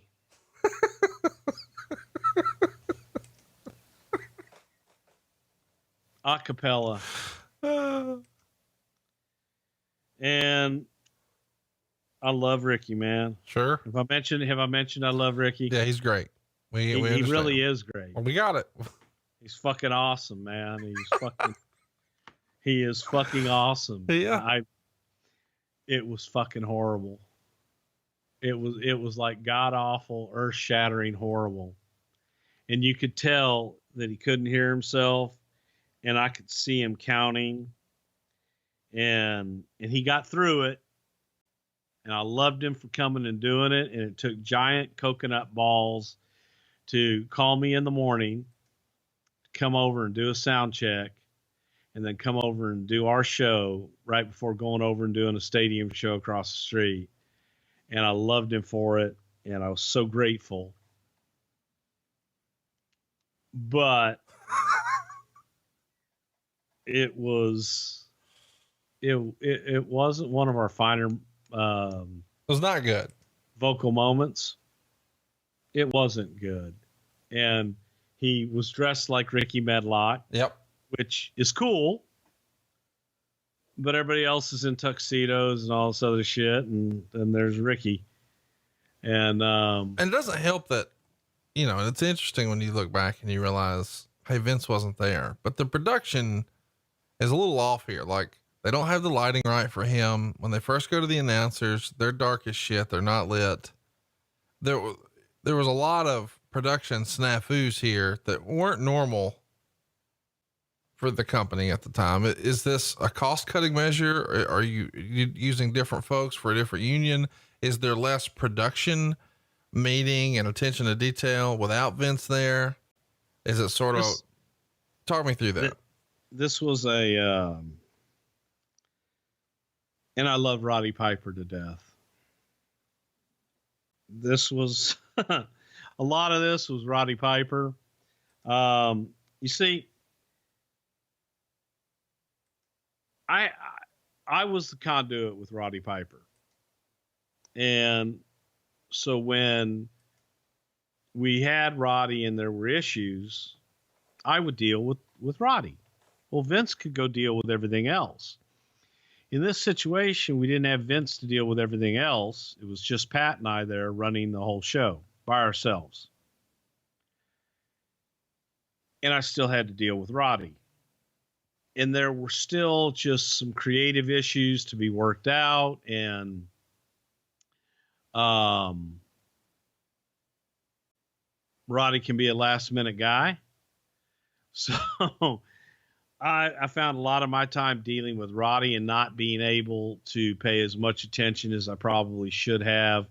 A cappella. And I love Ricky, man. Sure. Have I mentioned I love Ricky? Yeah, he's great. He really is great. Well, we got it. He's fucking awesome, man. He is fucking awesome. Yeah. It was fucking horrible. It was like god awful, earth shattering horrible. And you could tell that he couldn't hear himself, and I could see him counting, and he got through it. And I loved him for coming and doing it. And it took giant coconut balls to call me in the morning, come over and do a sound check, and then come over and do our show right before going over and doing a stadium show across the street. And I loved him for it, and I was so grateful. But it wasn't one of our finer it was not good vocal moments. It wasn't good. And he was dressed like Ricky Medlock. Yep. Which is cool. But everybody else is in tuxedos and all this other shit. And then there's Ricky. And it doesn't help that, it's interesting when you look back and you realize, hey, Vince wasn't there, but the production is a little off here. Like, they don't have the lighting right for him. When they first go to the announcers, they're dark as shit. They're not lit. There was a lot of production snafus here that weren't normal for the company at the time. Is this a cost cutting measure? Are you using different folks for a different union? Is there less production meeting and attention to detail without Vince there? Is it sort of, talk me through that. This was and I love Roddy Piper to death. This was, a lot of this was Roddy Piper. You see, I was the conduit with Roddy Piper. And so when we had Roddy and there were issues, I would deal with Roddy. Well, Vince could go deal with everything else. In this situation, we didn't have Vince to deal with everything else. It was just Pat and I there running the whole show by ourselves. And I still had to deal with Roddy. And there were still just some creative issues to be worked out. And Roddy can be a last minute guy. So I found a lot of my time dealing with Roddy and not being able to pay as much attention as I probably should have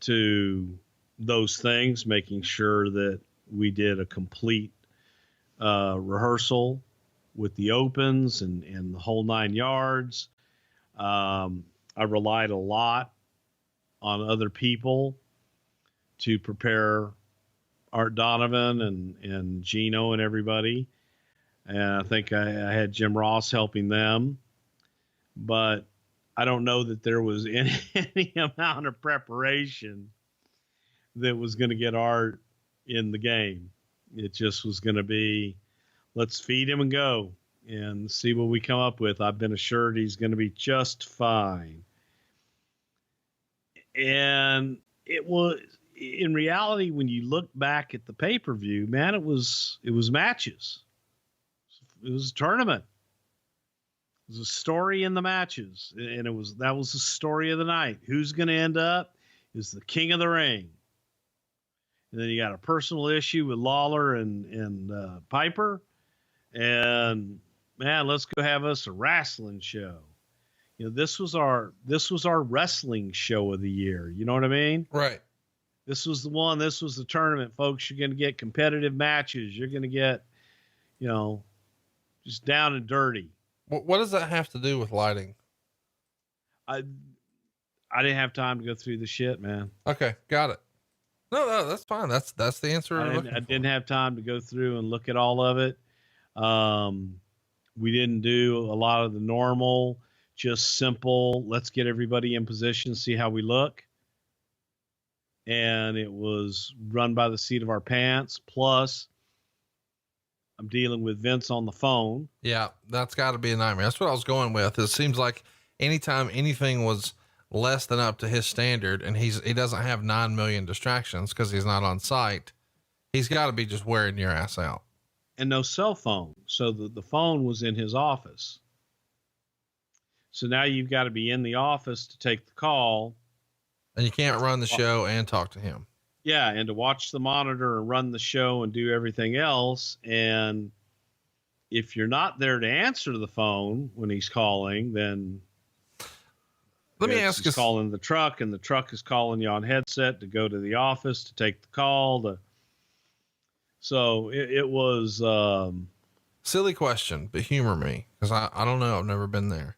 to those things, making sure that we did a complete rehearsal with the opens and the whole 9 yards. I relied a lot on other people to prepare Art Donovan and Gino and everybody. And I think I had Jim Ross helping them, but I don't know that there was any amount of preparation that was going to get Art in the game. It just was going to be, let's feed him and go and see what we come up with. I've been assured he's going to be just fine. And it was, in reality, when you look back at the pay-per-view, man, it was matches. It was a tournament. was a story in the matches, and that was the story of the night. Who's going to end up is the king of the ring. And then you got a personal issue with Lawler and Piper. And man, let's go have us a wrestling show. You know, this was our wrestling show of the year. You know what I mean? Right. This was the one. This was the tournament, folks. You're going to get competitive matches. You're going to get, you know, just down and dirty. What does that have to do with lighting? I didn't have time to go through the shit, man. Okay, got it. No, that's fine. That's the answer. I didn't have time to go through and look at all of it. We didn't do a lot of the normal, just simple, let's get everybody in position, see how we look. And it was run by the seat of our pants. Plus, I'm dealing with Vince on the phone. Yeah, that's got to be a nightmare. That's what I was going with. It seems like anytime anything was less than up to his standard, and he doesn't have 9 million distractions because he's not on site, he's got to be just wearing your ass out. And no cell phone. So the phone was in his office. So now you've got to be in the office to take the call. And you can't run the show and talk to him. Yeah, and to watch the monitor and run the show and do everything else. And if you're not there to answer the phone when he's calling, then let me ask you, he's calling the truck, and the truck is calling you on headset to go to the office to take the call. So it was silly question, but humor me, because I don't know. I've never been there.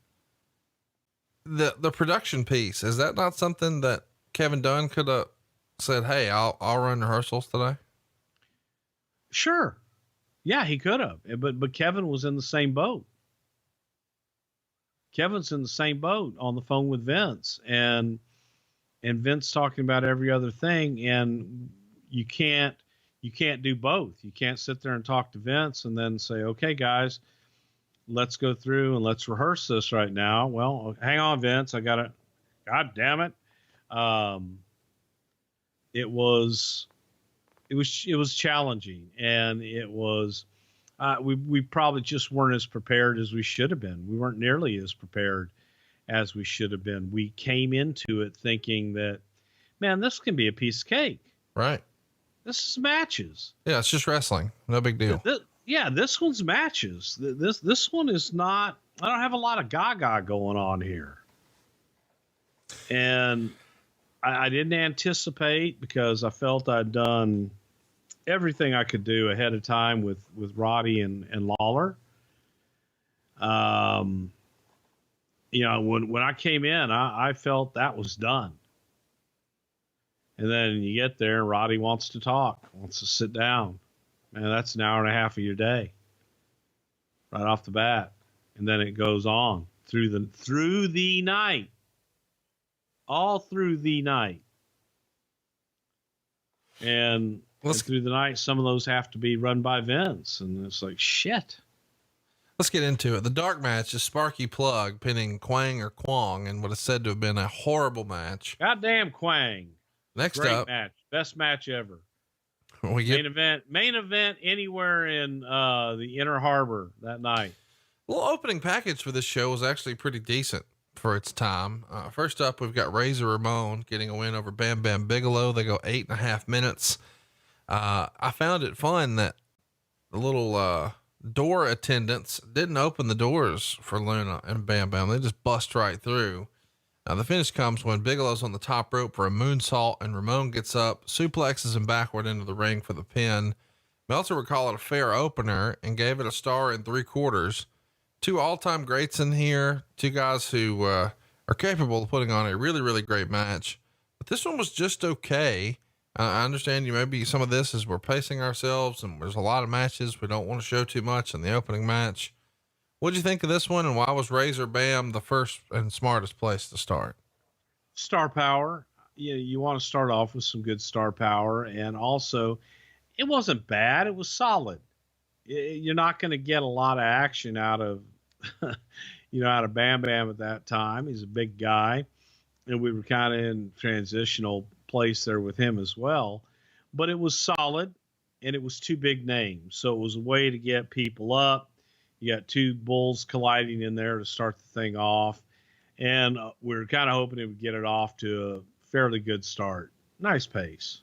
The production piece, is that not something that Kevin Dunn could have said, hey, I'll run rehearsals today? Sure. Yeah, he could have, but Kevin was in the same boat. Kevin's in the same boat on the phone with Vince, and Vince talking about every other thing. And you can't do both. You can't sit there and talk to Vince and then say, okay, guys, let's go through and let's rehearse this right now. Well, hang on, Vince. God damn it. It was challenging, and it was, we probably just weren't as prepared as we should have been. We weren't nearly as prepared as we should have been. We came into it thinking that, man, this can be a piece of cake. Right. This is matches. Yeah. It's just wrestling. No big deal. This one's matches. This one is not, I don't have a lot of gaga going on here. And I didn't anticipate, because I felt I'd done everything I could do ahead of time with Roddy and Lawler. You know, when I came in, I felt that was done. And then you get there and Roddy wants to talk, wants to sit down. Man, that's an hour and a half of your day right off the bat. And then it goes on through the night, all through the night. And through the night, some of those have to be run by Vince. And it's like, shit. Let's get into it. The dark match is Sparky Plug pinning Quang or Kwong in what is said to have been a horrible match. Goddamn Quang. Next Great up. match. Best match ever. We get main event anywhere in the Inner Harbor that night. Well, opening package for this show was actually pretty decent for its time. First up, we've got Razor Ramon getting a win over Bam Bam Bigelow. They go 8.5 minutes. I found it fun that the little door attendants didn't open the doors for Luna and Bam Bam. They just bust right through. The finish comes when Bigelow's on the top rope for a moonsault, and Ramon gets up, suplexes him backward into the ring for the pin. Meltzer would call it a fair opener and gave it a star and 3/4. Two all-time greats in here, two guys who are capable of putting on a really, really great match. But this one was just okay. I understand maybe some of this is we're pacing ourselves and there's a lot of matches. We don't want to show too much in the opening match. What'd you think of this one, and why was Razor Bam the first and smartest place to start? Star power. You want to start off with some good star power, and also it wasn't bad. It was solid. You're not going to get a lot of action out of, out of Bam Bam at that time. He's a big guy, and we were kind of in transitional place there with him as well, but it was solid, and it was two big names. So it was a way to get people up. You got two bulls colliding in there to start the thing off. And we're kind of hoping it would get it off to a fairly good start. Nice pace.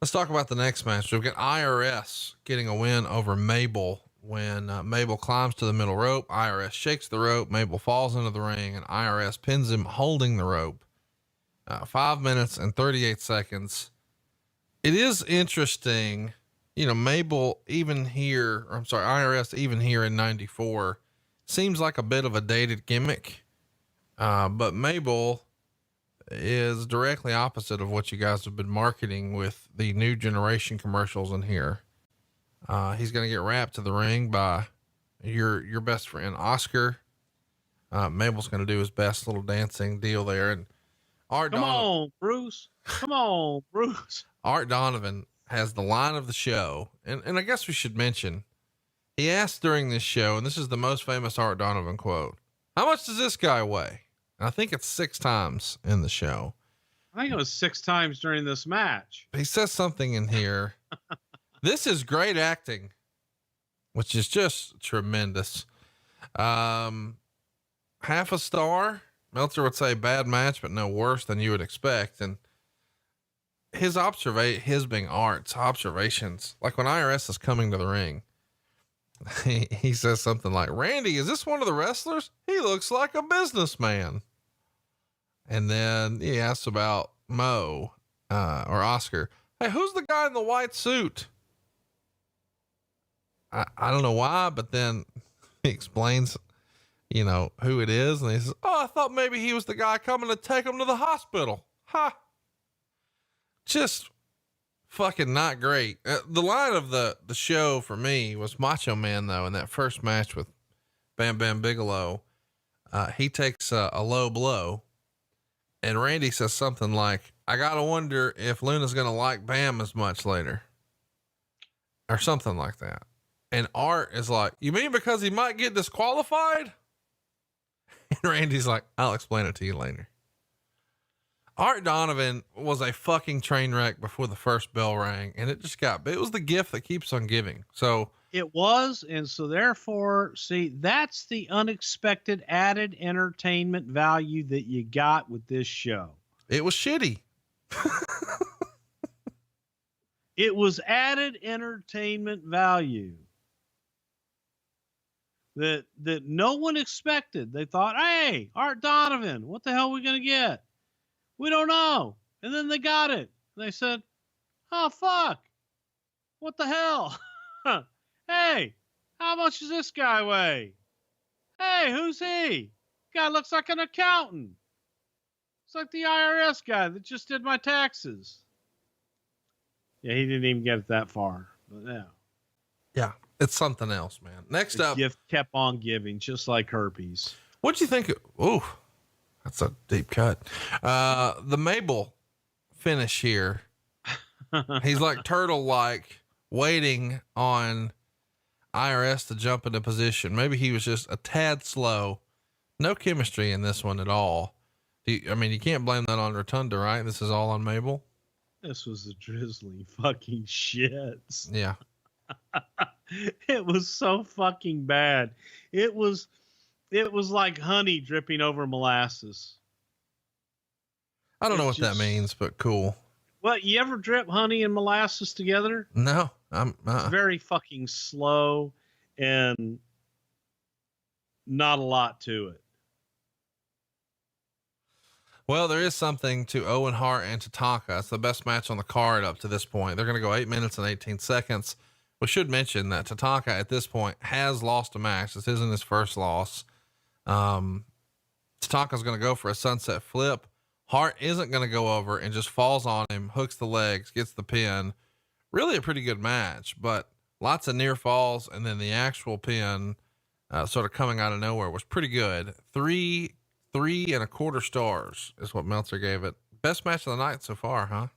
Let's talk about the next match. We've got IRS getting a win over MABEL when MABEL climbs to the middle rope. IRS shakes the rope. MABEL falls into the ring and IRS pins him holding the rope. 5 minutes and 38 seconds. It is interesting. You know, MABEL IRS even here in 94 seems like a bit of a dated gimmick. But MABEL is directly opposite of what you guys have been marketing with the new generation commercials in here. He's going to get wrapped to the ring by your best friend, Oscar. MABEL's going to do his best little dancing deal there. And Art Come on, Bruce. Come on, Bruce. Art Donovan has the line of the show. And I guess we should mention, he asked during this show, and this is the most famous Art Donovan quote, "How much does this guy weigh?" And I think it's 6 times in the show. I think it was 6 times during this match. He says something in here. This is great acting, which is just tremendous. Half a star. Meltzer would say bad match, but no worse than you would expect. And his being Art's observations, like when IRS is coming to the ring, he says something like, "Randy, is this one of the wrestlers? He looks like a businessman." And then he asks about Mo, or Oscar. "Hey, who's the guy in the white suit?" I don't know why, but then he explains, you know, who it is. And he says, "Oh, I thought maybe he was the guy coming to take him to the hospital." Ha! Just fucking not great. The line of the show for me was Macho Man, though, in that first match with Bam Bam Bigelow. He takes a low blow, and Randy says something like, "I gotta wonder if Luna's gonna like Bam as much later," or something like that. And Art is like, "You mean because he might get disqualified?" And Randy's like, "I'll explain it to you later." Art Donovan was a fucking train wreck before the first bell rang, and it was the gift that keeps on giving. So it was. And so therefore, see, that's the unexpected added entertainment value that you got with this show. It was shitty. It was added entertainment value that no one expected. They thought, "Hey, Art Donovan, what the hell are we going to get? We don't know." And then they got it. They said, "Oh, fuck. What the hell? Hey, how much does this guy weigh? Hey, who's he? Guy looks like an accountant. It's like the IRS guy that just did my taxes." Yeah, he didn't even get it that far. But yeah. Yeah, it's something else, man. Next up, gift kept on giving, just like herpes. What'd you think? Oh, that's a deep cut. The MABEL finish here. He's like turtle-like waiting on IRS to jump into position. Maybe he was just a tad slow. No chemistry in this one at all. You can't blame that on Rotunda, right? This is all on MABEL. This was a drizzling fucking shit. Yeah. It was so fucking bad. It was like honey dripping over molasses. I don't know what that means, but cool. What, you ever drip honey and molasses together? No, It's very fucking slow and not a lot to it. Well, there is something to Owen Hart and Tatanka. It's the best match on the card up to this point. They're going to go 8 minutes and 18 seconds. We should mention that Tatanka at this point has lost a match. This isn't his first loss. Tatanka's going to go for a sunset flip. Hart isn't going to go over and just falls on him, hooks the legs, gets the pin. Really a pretty good match, but lots of near falls. And then the actual pin, sort of coming out of nowhere, was pretty good. 3.25 stars is what Meltzer gave it. Best match of the night so far, huh?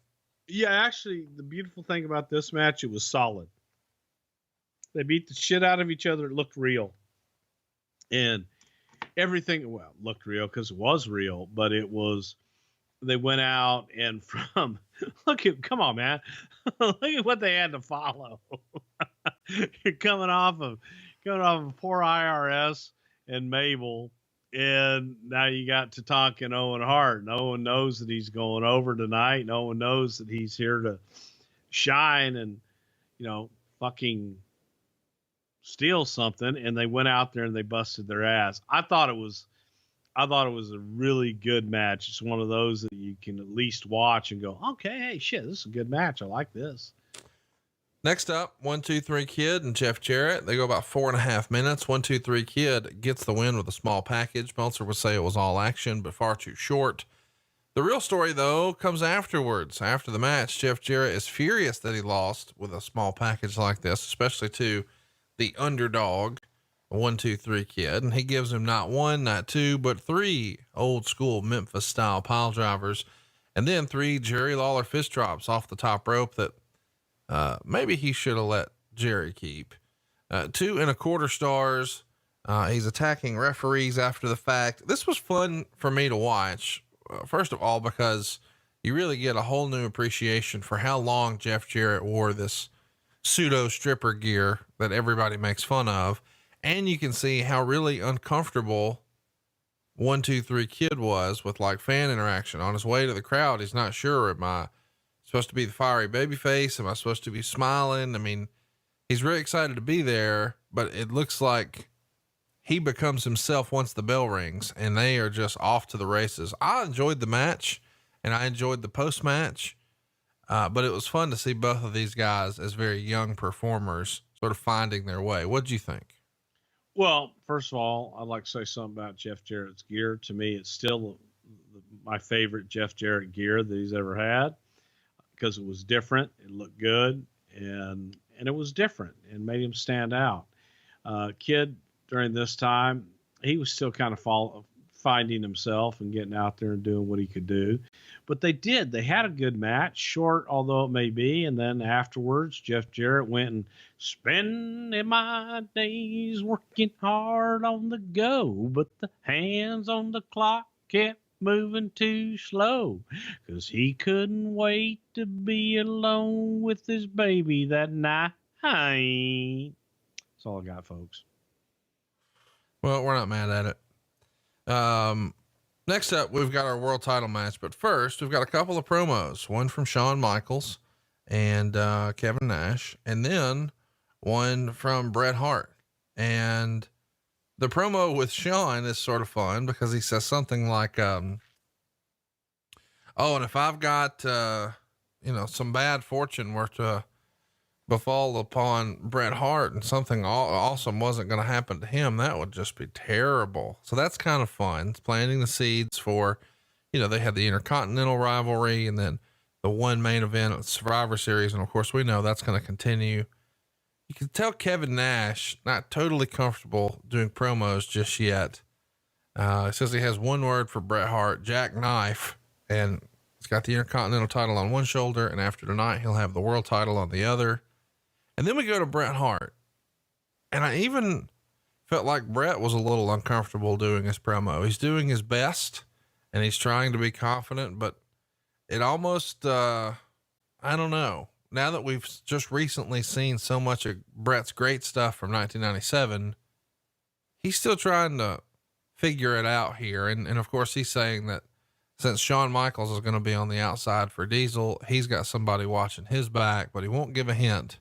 Yeah, actually, the beautiful thing about this match, it was solid. They beat the shit out of each other. It looked real. And everything, well, looked real because it was real, but it was, they went out and from, come on, man. Look at what they had to follow. You're coming off of going off of poor IRS and MABEL. And now you got to talking Owen Hart. No one knows that he's going over tonight. No one knows that he's here to shine and, fucking steal something. And they went out there and they busted their ass. I thought it was a really good match. It's one of those that you can at least watch and go, okay, hey, shit, this is a good match. I like this. Next up, 1, 2, 3 Kid and Jeff Jarrett. They go about 4.5 minutes. 1, 2, 3 Kid gets the win with a small package. Meltzer would say it was all action, but far too short. The real story, though, comes afterwards. After the match, Jeff Jarrett is furious that he lost with a small package like this, especially to the underdog, 1, 2, 3 Kid. And he gives him not 1, not 2, but 3 old school Memphis style pile drivers. And then 3 Jerry Lawler fist drops off the top rope that maybe he should have let Jerry keep. 2 1/4 stars. He's attacking referees after the fact. This was fun for me to watch. First of all, because you really get a whole new appreciation for how long Jeff Jarrett wore this pseudo stripper gear that everybody makes fun of. And you can see how really uncomfortable 1, 2, 3 Kid was with like fan interaction on his way to the crowd. He's not sure, am I supposed to be the fiery baby face? Am I supposed to be smiling? I mean, he's really excited to be there, but it looks like he becomes himself once the bell rings and they are just off to the races. I enjoyed the match and I enjoyed the post match. But it was fun to see both of these guys as very young performers sort of finding their way. What'd you think? Well, first of all, I'd like to say something about Jeff Jarrett's gear. To me, it's still my favorite Jeff Jarrett gear that he's ever had, because it was different. It looked good and it was different and made him stand out. Kid during this time, he was still kind of finding himself and getting out there and doing what he could do, but they had a good match, short, although it may be. And then afterwards, Jeff Jarrett went and spending my days working hard on the go, but the hands on the clock kept moving too slow, 'cause he couldn't wait to be alone with his baby that night. That's all I got, folks. Well, we're not mad at it. Next up, we've got our world title match, but first we've got a couple of promos, one from Shawn Michaels and, Kevin Nash, and then one from Bret Hart. And the promo with Shawn is sort of fun because he says something like, oh, and if I've got, some bad fortune were to befall upon Bret Hart and something awesome wasn't going to happen to him, that would just be terrible. So that's kind of fun. It's planting the seeds for, they had the Intercontinental rivalry and then the one main event of the Survivor Series. And of course we know that's going to continue. You can tell Kevin Nash not totally comfortable doing promos just yet. It says he has one word for Bret Hart, jackknife, and he's got the Intercontinental title on one shoulder, and after tonight he'll have the world title on the other. And then we go to Bret Hart, and I even felt like Bret was a little uncomfortable doing his promo. He's doing his best and he's trying to be confident, but it almost, I don't know. Now that we've just recently seen so much of Bret's great stuff from 1997, he's still trying to figure it out here. And of course he's saying that since Shawn Michaels is going to be on the outside for Diesel, he's got somebody watching his back, but he won't give a hint.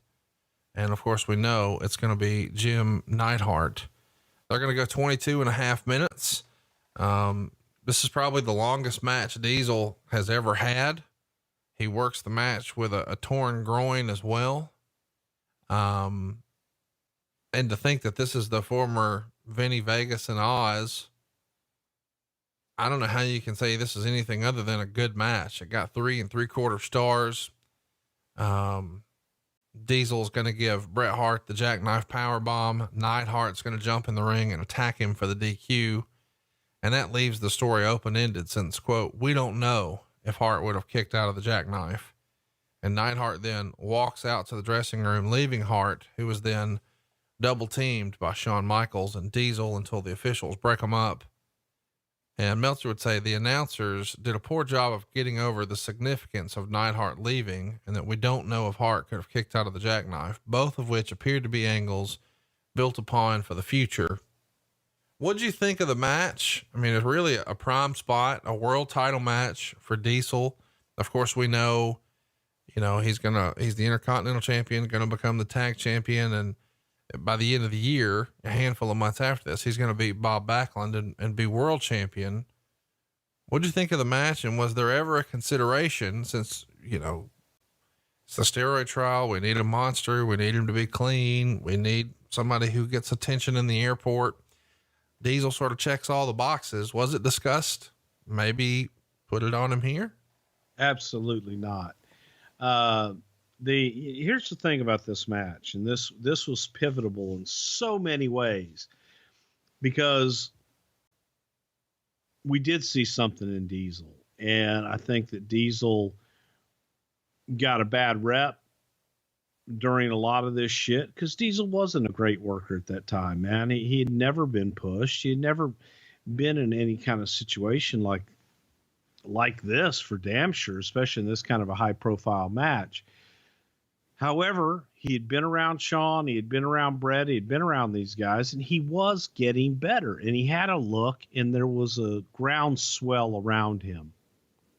And of course we know it's going to be Jim Neidhart. They're going to go 22.5 minutes. This is probably the longest match Diesel has ever had. He works the match with a torn groin as well. And to think that this is the former Vinny Vegas and Oz, I don't know how you can say this is anything other than a good match. It got 3 3/4 stars. Diesel's going to give Bret Hart the jackknife power bomb. Neidhart's going to jump in the ring and attack him for the DQ. And that leaves the story open-ended since, quote, we don't know if Hart would have kicked out of the jackknife. And Neidhart then walks out to the dressing room, leaving Hart, who was then double teamed by Shawn Michaels and Diesel until the officials break them up. And Meltzer would say the announcers did a poor job of getting over the significance of Neidhart leaving, and that we don't know if Hart could have kicked out of the jackknife, both of which appeared to be angles built upon for the future. What'd you think of the match? I mean, it's really a prime spot, a world title match for Diesel. Of course, we know, he's the Intercontinental Champion, going to become the tag champion. And by the end of the year, a handful of months after this, he's going to beat Bob Backlund and be world champion. What'd you think of the match? And was there ever a consideration, since, it's the steroid trial, we need a monster, we need him to be clean, we need somebody who gets attention in the airport. Diesel sort of checks all the boxes. Was it discussed? Maybe put it on him here? Absolutely not. Here's the thing about this match, and this was pivotal in so many ways, because we did see something in Diesel, and I think that Diesel got a bad rep during a lot of this shit, because Diesel wasn't a great worker at that time, man. He had never been pushed. He had never been in any kind of situation like this, for damn sure, especially in this kind of a high profile match. However, he had been around Sean, he had been around Brett, he had been around these guys, and he was getting better, and he had a look, and there was a groundswell around him.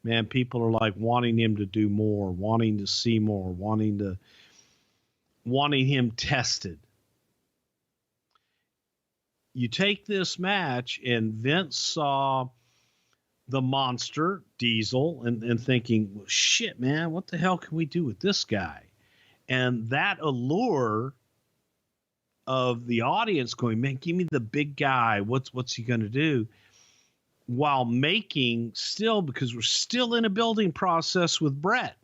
Man, people are like wanting him to do more, wanting to see more, wanting him tested. You take this match, and Vince saw the monster, Diesel, and thinking, well, shit, man, what the hell can we do with this guy? And that allure of the audience going, man, give me the big guy. What's he going to do? While making still, because we're still in a building process with Brett.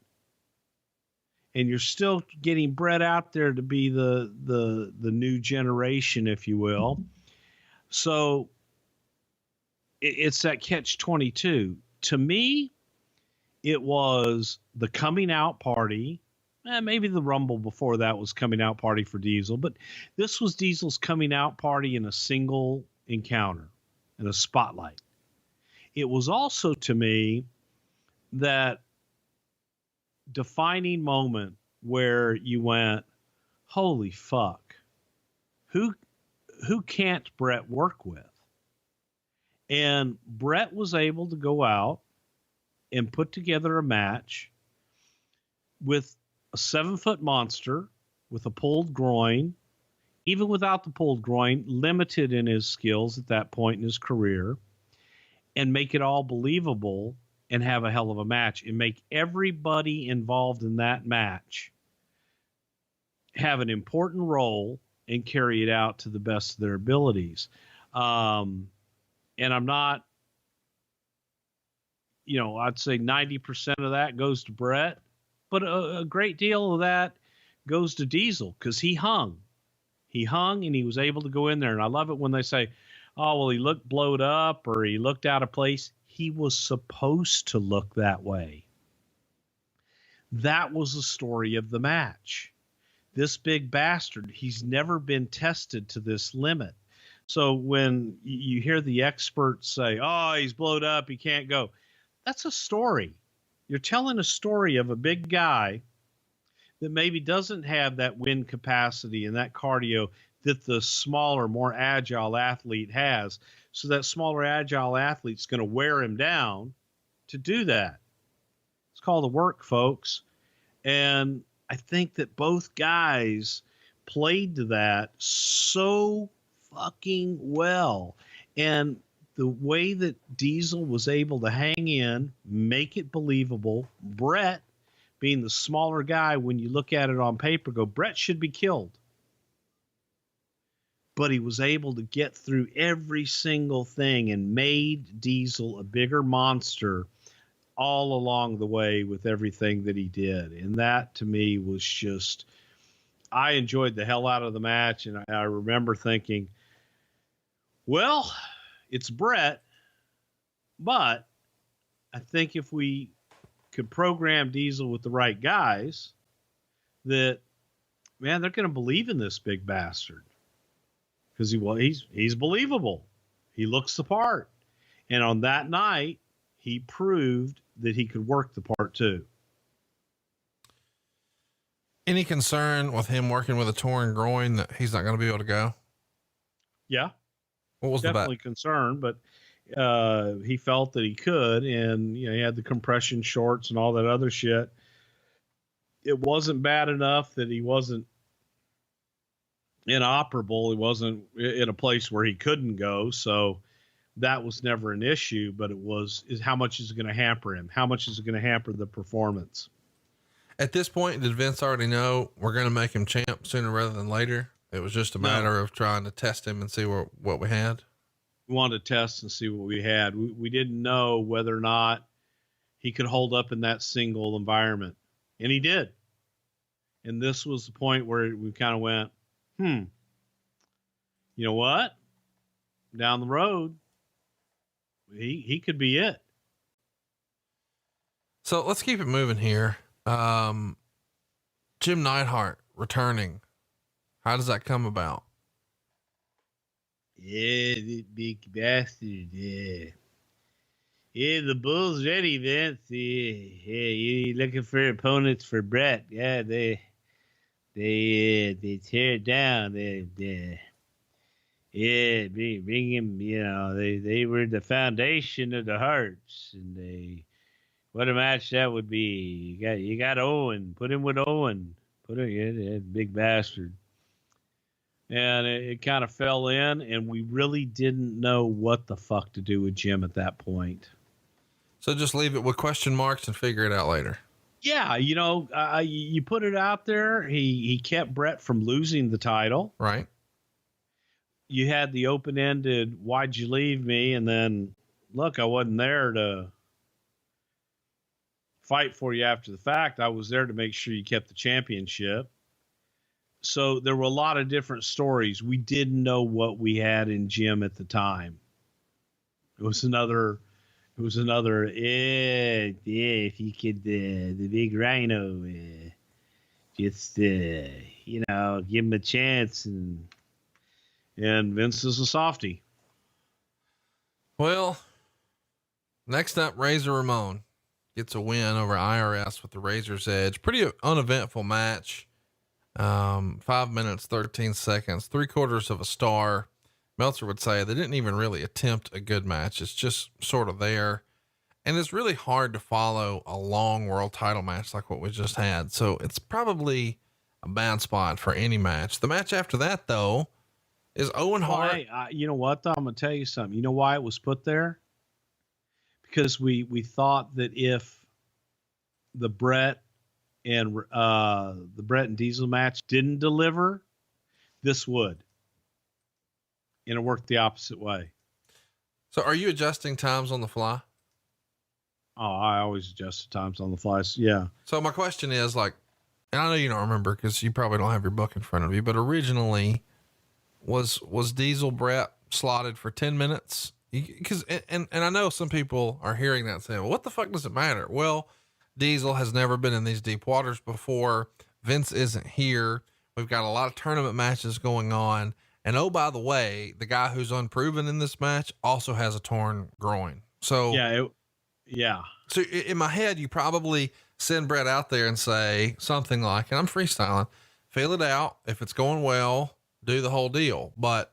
And you're still getting Brett out there to be the new generation, if you will. So it's that catch-22. To me, it was the coming out party. Maybe the Rumble before that was coming out party for Diesel, but this was Diesel's coming out party in a single encounter, in a spotlight. It was also, to me, that defining moment where you went, holy fuck, who can't Brett work with? And Brett was able to go out and put together a match with a 7-foot monster with a pulled groin, even without the pulled groin, limited in his skills at that point in his career, and make it all believable and have a hell of a match and make everybody involved in that match have an important role and carry it out to the best of their abilities. And I'm not, I'd say 90% of that goes to Brett, but a great deal of that goes to Diesel, because he hung and he was able to go in there. And I love it when they say, oh, well, he looked blowed up or he looked out of place. He was supposed to look that way. That was the story of the match. This big bastard, he's never been tested to this limit. So when you hear the experts say, oh, he's blowed up, he can't go, that's a story. You're telling a story of a big guy that maybe doesn't have that wind capacity and that cardio that the smaller, more agile athlete has. So that smaller, agile athlete's going to wear him down to do that. It's called the work, folks. And I think that both guys played to that so fucking well. And the way that Diesel was able to hang in, make it believable, Brett being the smaller guy, when you look at it on paper, go, Brett should be killed. But he was able to get through every single thing and made Diesel a bigger monster all along the way with everything that he did. And that, to me, was just, I enjoyed the hell out of the match. And I remember thinking, well, it's Brett, but I think if we could program Diesel with the right guys, that, man, they're going to believe in this big bastard, because he's believable. He looks the part. And on that night, he proved that he could work the part too. Any concern with him working with a torn groin that he's not going to be able to go? Yeah. What was definitely concerned, but he felt that he could, and he had the compression shorts and all that other shit. It wasn't bad enough that he wasn't inoperable. He wasn't in a place where he couldn't go, so that was never an issue. But is how much is it going to hamper him? How much is it going to hamper the performance? At this point, did Vince already know we're going to make him champ sooner rather than later? It was just a matter of trying to test him and see what we had. We wanted to test and see what we had. We didn't know whether or not he could hold up in that single environment, and he did. And this was the point where we kind of went, you know what? Down the road, he could be it. So let's keep it moving here. Jim Neidhart returning. How does that come about? Yeah, the big bastard. Yeah, the bull's ready, Vince. Yeah, you looking for opponents for Brett? Yeah, they tear it down. Bring him. They were the foundation of the Hearts, and what a match that would be. You got Owen. Put him with Owen. Big bastard. And it kind of fell in, and we really didn't know what the fuck to do with Jim at that point. So just leave it with question marks and figure it out later. Yeah. You put it out there. He kept Brett from losing the title. Right. You had the open-ended, why'd you leave me? And then look, I wasn't there to fight for you after the fact. I was there to make sure you kept the championship. So there were a lot of different stories. We didn't know what we had in Jim at the time. It was another, if you could, the big rhino, just, give him a chance. And Vince is a softie. Well, next up, Razor Ramon gets a win over IRS with the Razor's Edge. Pretty uneventful match. 5 minutes, 13 seconds, 3/4 of a star. Meltzer would say they didn't even really attempt a good match. It's just sort of there. And it's really hard to follow a long world title match like what we just had. So it's probably a bad spot for any match. The match after that, though, is Owen Hart. You know what, though? I'm going to tell you something. You know why it was put there? Because we thought that if the Brett and Diesel match didn't deliver, this would. And it worked the opposite way. So are you adjusting times on the fly? Oh, I always adjust the times on the fly. Yeah. So my question is and I know you don't remember because you probably don't have your book in front of you, but originally was Diesel Brett slotted for 10 minutes? Because, and I know some people are hearing that and saying, well, what the fuck does it matter? Well, Diesel has never been in these deep waters before. Vince isn't here. We've got a lot of tournament matches going on. And oh, by the way, the guy who's unproven in this match also has a torn groin. So yeah. So in my head, you probably send Brett out there and say something like, and I'm freestyling, feel it out. If it's going well, do the whole deal. But,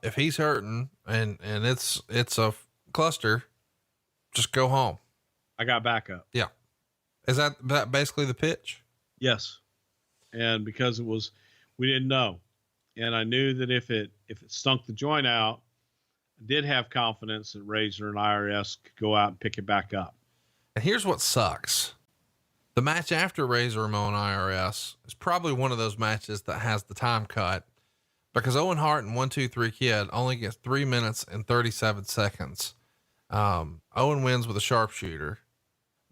if he's hurting and it's a cluster, just go home. I got backup. Yeah. Is that basically the pitch? Yes. And because we didn't know. And I knew that if it stunk the joint out, I did have confidence that Razor and IRS could go out and pick it back up. And here's what sucks. The match after Razor Ramon IRS is probably one of those matches that has the time cut because Owen Hart and 1-2-3 Kid only gets 3 minutes and 37 seconds. Owen wins with a sharpshooter.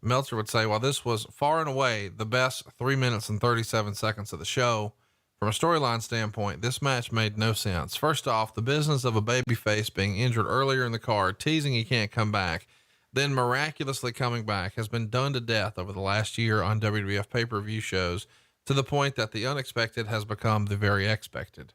Meltzer would say, while this was far and away the best 3 minutes and 37 seconds of the show, from a storyline standpoint, this match made no sense. First off, the business of a babyface being injured earlier in the card, teasing he can't come back, then miraculously coming back, has been done to death over the last year on WWF pay-per-view shows, to the point that the unexpected has become the very expected.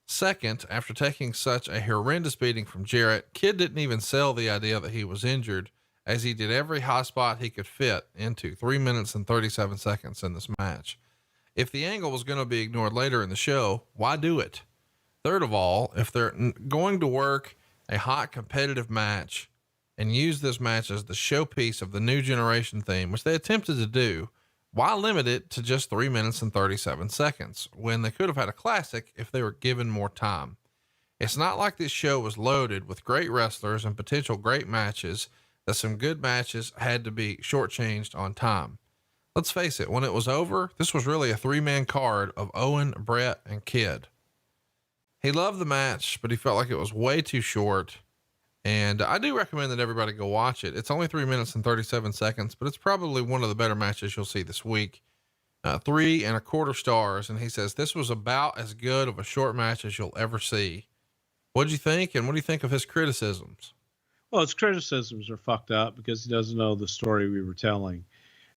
Second, after taking such a horrendous beating from Jarrett, Kid didn't even sell the idea that he was injured, as he did every hot spot he could fit into 3 minutes and 37 seconds in this match. If the angle was going to be ignored later in the show, why do it? Third of all, if they're going to work a hot competitive match and use this match as the showpiece of the new generation theme, which they attempted to do, why limit it to just 3 minutes and 37 seconds when they could have had a classic if they were given more time? It's not like this show was loaded with great wrestlers and potential great matches that some good matches had to be shortchanged on time. Let's face it, when it was over, this was really a 3-man card of Owen, Brett, and Kid. He loved the match, but he felt like it was way too short. And I do recommend that everybody go watch it. It's only 3 minutes and 37 seconds, but it's probably one of the better matches you'll see this week. 3.25 stars. And he says, this was about as good of a short match as you'll ever see. What'd you think? And what do you think of his criticisms? Well, his criticisms are fucked up because he doesn't know the story we were telling.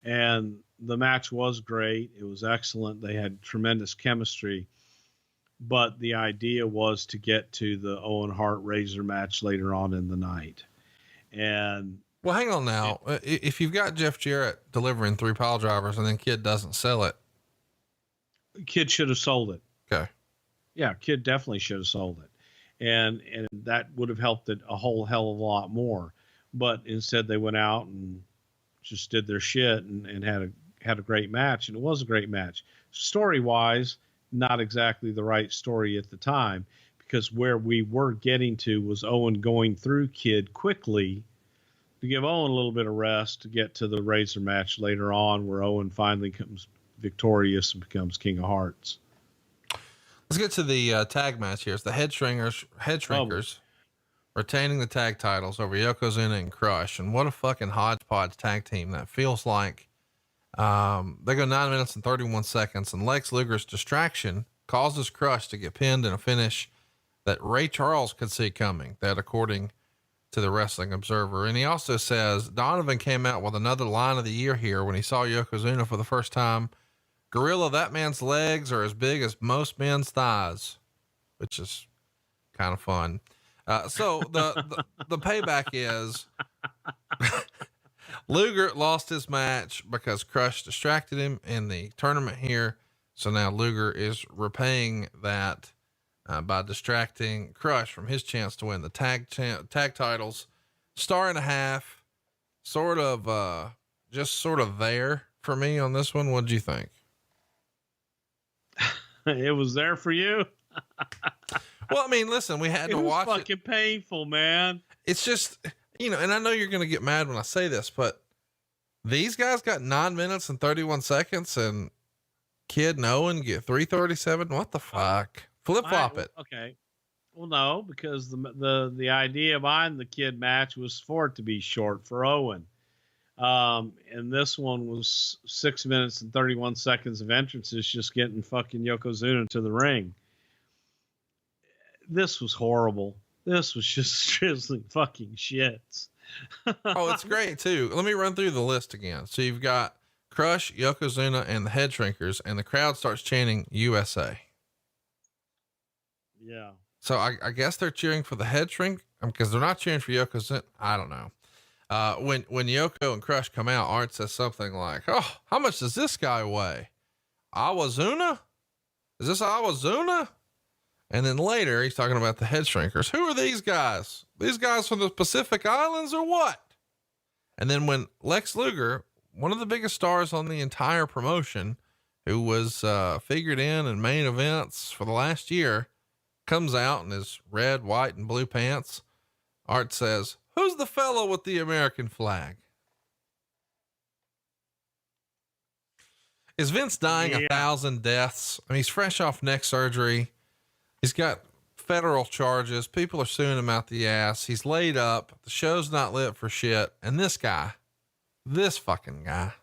And the match was great. It was excellent. They had tremendous chemistry. But the idea was to get to the Owen Hart Razor match later on in the night. And well, hang on now. If you've got Jeff Jarrett delivering 3 pile drivers and then Kid doesn't sell it, Kid should have sold it. Okay. Yeah. Kid definitely should have sold it. And that would have helped it a whole hell of a lot more. But instead they went out and just did their shit and had a great match. And it was a great match. Story wise, not exactly the right story at the time, because where we were getting to was Owen going through Kid quickly to give Owen a little bit of rest to get to the Razor match later on, where Owen finally comes victorious and becomes King of Hearts. Let's get to the tag match here. It's the Head Shrinkers retaining the tag titles over Yokozuna and Crush. And what a fucking hodgepodge tag team that feels like. They go 9 minutes and 31 seconds, and Lex Luger's distraction causes Crush to get pinned in a finish that Ray Charles could see coming. That according to the Wrestling Observer. And he also says Donovan came out with another line of the year here when he saw Yokozuna for the first time. Gorilla, that man's legs are as big as most men's thighs, which is kind of fun. So the payback is Luger lost his match because Crush distracted him in the tournament here. So now Luger is repaying that by distracting Crush from his chance to win the tag titles. 1.5 stars, just sort of there for me on this one. What'd you think? It was there for you. Well, I mean, listen, we had to watch it. It was fucking painful, man. It's just, and I know you're going to get mad when I say this, but these guys got 9 minutes and 31 seconds and Kid and Owen get 3:37. What the fuck? Flip flop it. Okay. Well, no, because the idea behind the Kid match was for it to be short for Owen. And this one was 6 minutes and 31 seconds of entrances, just getting fucking Yokozuna to the ring. This was horrible. This was just drizzling fucking shits. Oh, it's great too. Let me run through the list again. So you've got Crush, Yokozuna, and the Head Shrinkers, and the crowd starts chanting USA. Yeah. So I guess they're cheering for the Head Shrink because they're not cheering for Yokozuna. I don't know. When Yoko and Crush come out, Art says something like, "Oh, how much does this guy weigh? Awazuna? Is this Awazuna?" And then later he's talking about the Head Shrinkers. Who are these guys? These guys from the Pacific Islands or what? And then when Lex Luger, one of the biggest stars on the entire promotion, who was figured in main events for the last year, comes out in his red, white, and blue pants, Art says, "Who's the fellow with the American flag?" Is Vince dying 1,000 deaths? I mean, he's fresh off neck surgery. He's got federal charges. People are suing him out the ass. He's laid up. The show's not lit for shit. And this fucking guy.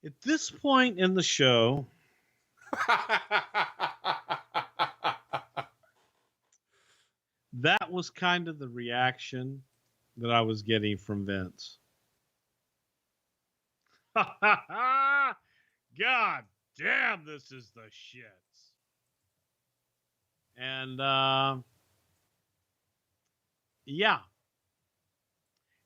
At this point in the show, that was kind of the reaction that I was getting from Vince. God damn, this is the shits. And, yeah.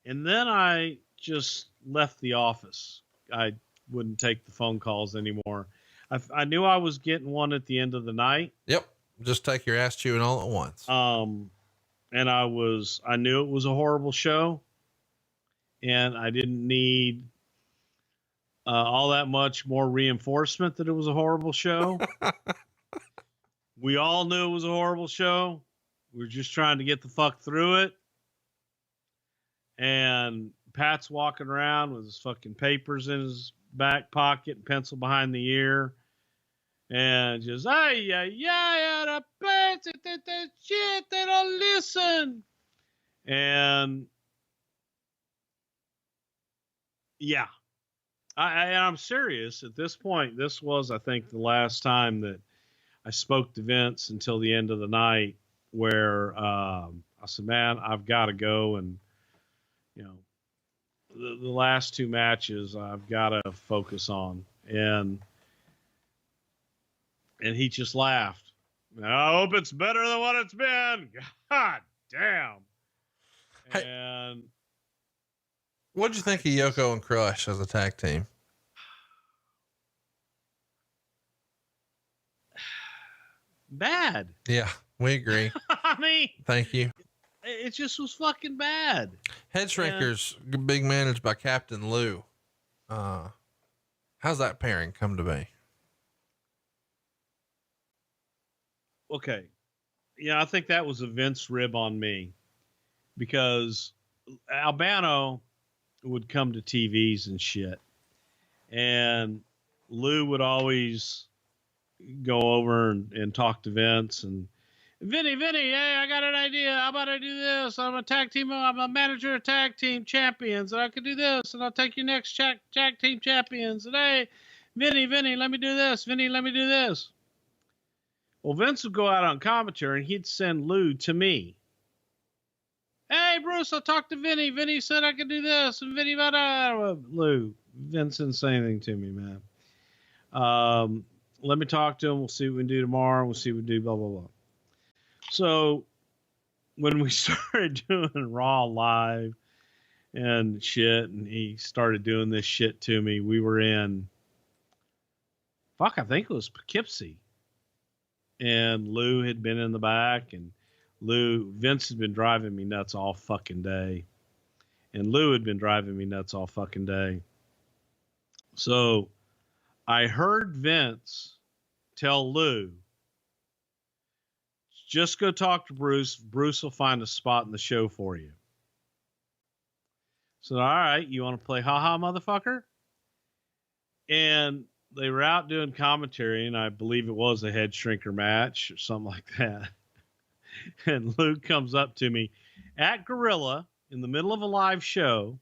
And then I just left the office. I wouldn't take the phone calls anymore. I knew I was getting one at the end of the night. Yep. Just take your ass chewing all at once. And I knew it was a horrible show, and I didn't need all that much more reinforcement that it was a horrible show. We all knew it was a horrible show. We were just trying to get the fuck through it. And Pat's walking around with his fucking papers in his back pocket and pencil behind the ear. And just, the shit, they don't listen. And yeah, I'm serious at this point. This was, I think, the last time that I spoke to Vince until the end of the night, where I said, man, I've got to go. And, you know, the last two matches I've got to focus on. And he just laughed. I hope it's better than what it's been. God damn. Hey, and what'd you think of Yoko and Crush as a tag team? Bad. Yeah, we agree. I mean, thank you. It just was fucking bad. Head Shrinkers, being managed by Captain Lou. How's that pairing come to be? Okay. Yeah, I think that was a Vince rib on me, because Albano would come to TVs and shit, and Lou would always go over and talk to Vince, and Vinny, hey, I got an idea. How about I do this? I'm a manager of tag team champions, and I can do this, and I'll take your next tag team champions. And hey, Vinny, let me do this. Vinny, let me do this. Well, Vince would go out on commentary, and he'd send Lou to me. Hey, Bruce, I talked to Vinny. Vinny said I could do this. And Vinny, Lou, Vince didn't say anything to me, man. Let me talk to him. We'll see what we can do tomorrow. We'll see what we do, blah, blah, blah. So when we started doing Raw Live and shit, and he started doing this shit to me, we were in, I think it was Poughkeepsie. And Lou had been in the back, and Vince had been driving me nuts all fucking day. And Lou had been driving me nuts all fucking day. So I heard Vince tell Lou, just go talk to Bruce. Bruce will find a spot in the show for you. So, all right, you want to play haha, motherfucker? And they were out doing commentary, and I believe it was a head shrinker match or something like that. And Luke comes up to me at Gorilla in the middle of a live show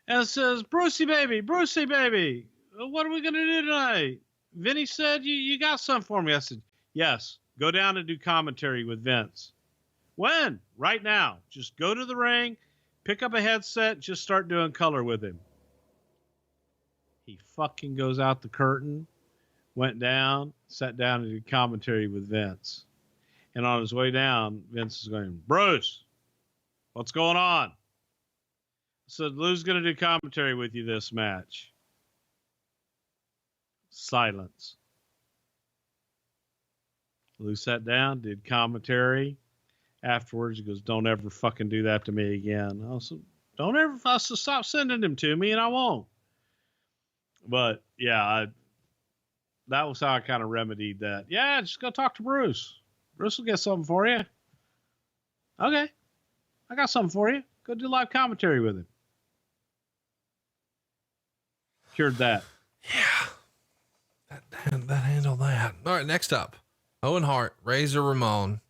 and says, Brucey baby, what are we going to do tonight? Vinny said, you got something for me. I said, yes, go down and do commentary with Vince. When? Right now. Just go to the ring, pick up a headset, just start doing color with him. He fucking goes out the curtain, went down, sat down and did commentary with Vince. And on his way down, Vince is going, Bruce, what's going on? I said, Lou's going to do commentary with you this match. Silence. Lou sat down, did commentary. Afterwards, he goes, don't ever fucking do that to me again. I said, stop sending him to me, and I won't. But yeah, that was how I kind of remedied that. Yeah, just go talk to Bruce. Bruce will get something for you. Okay. I got something for you. Go do live commentary with him. Cured that. Yeah. That handled that. All right. Next up, Owen Hart, Razor Ramon.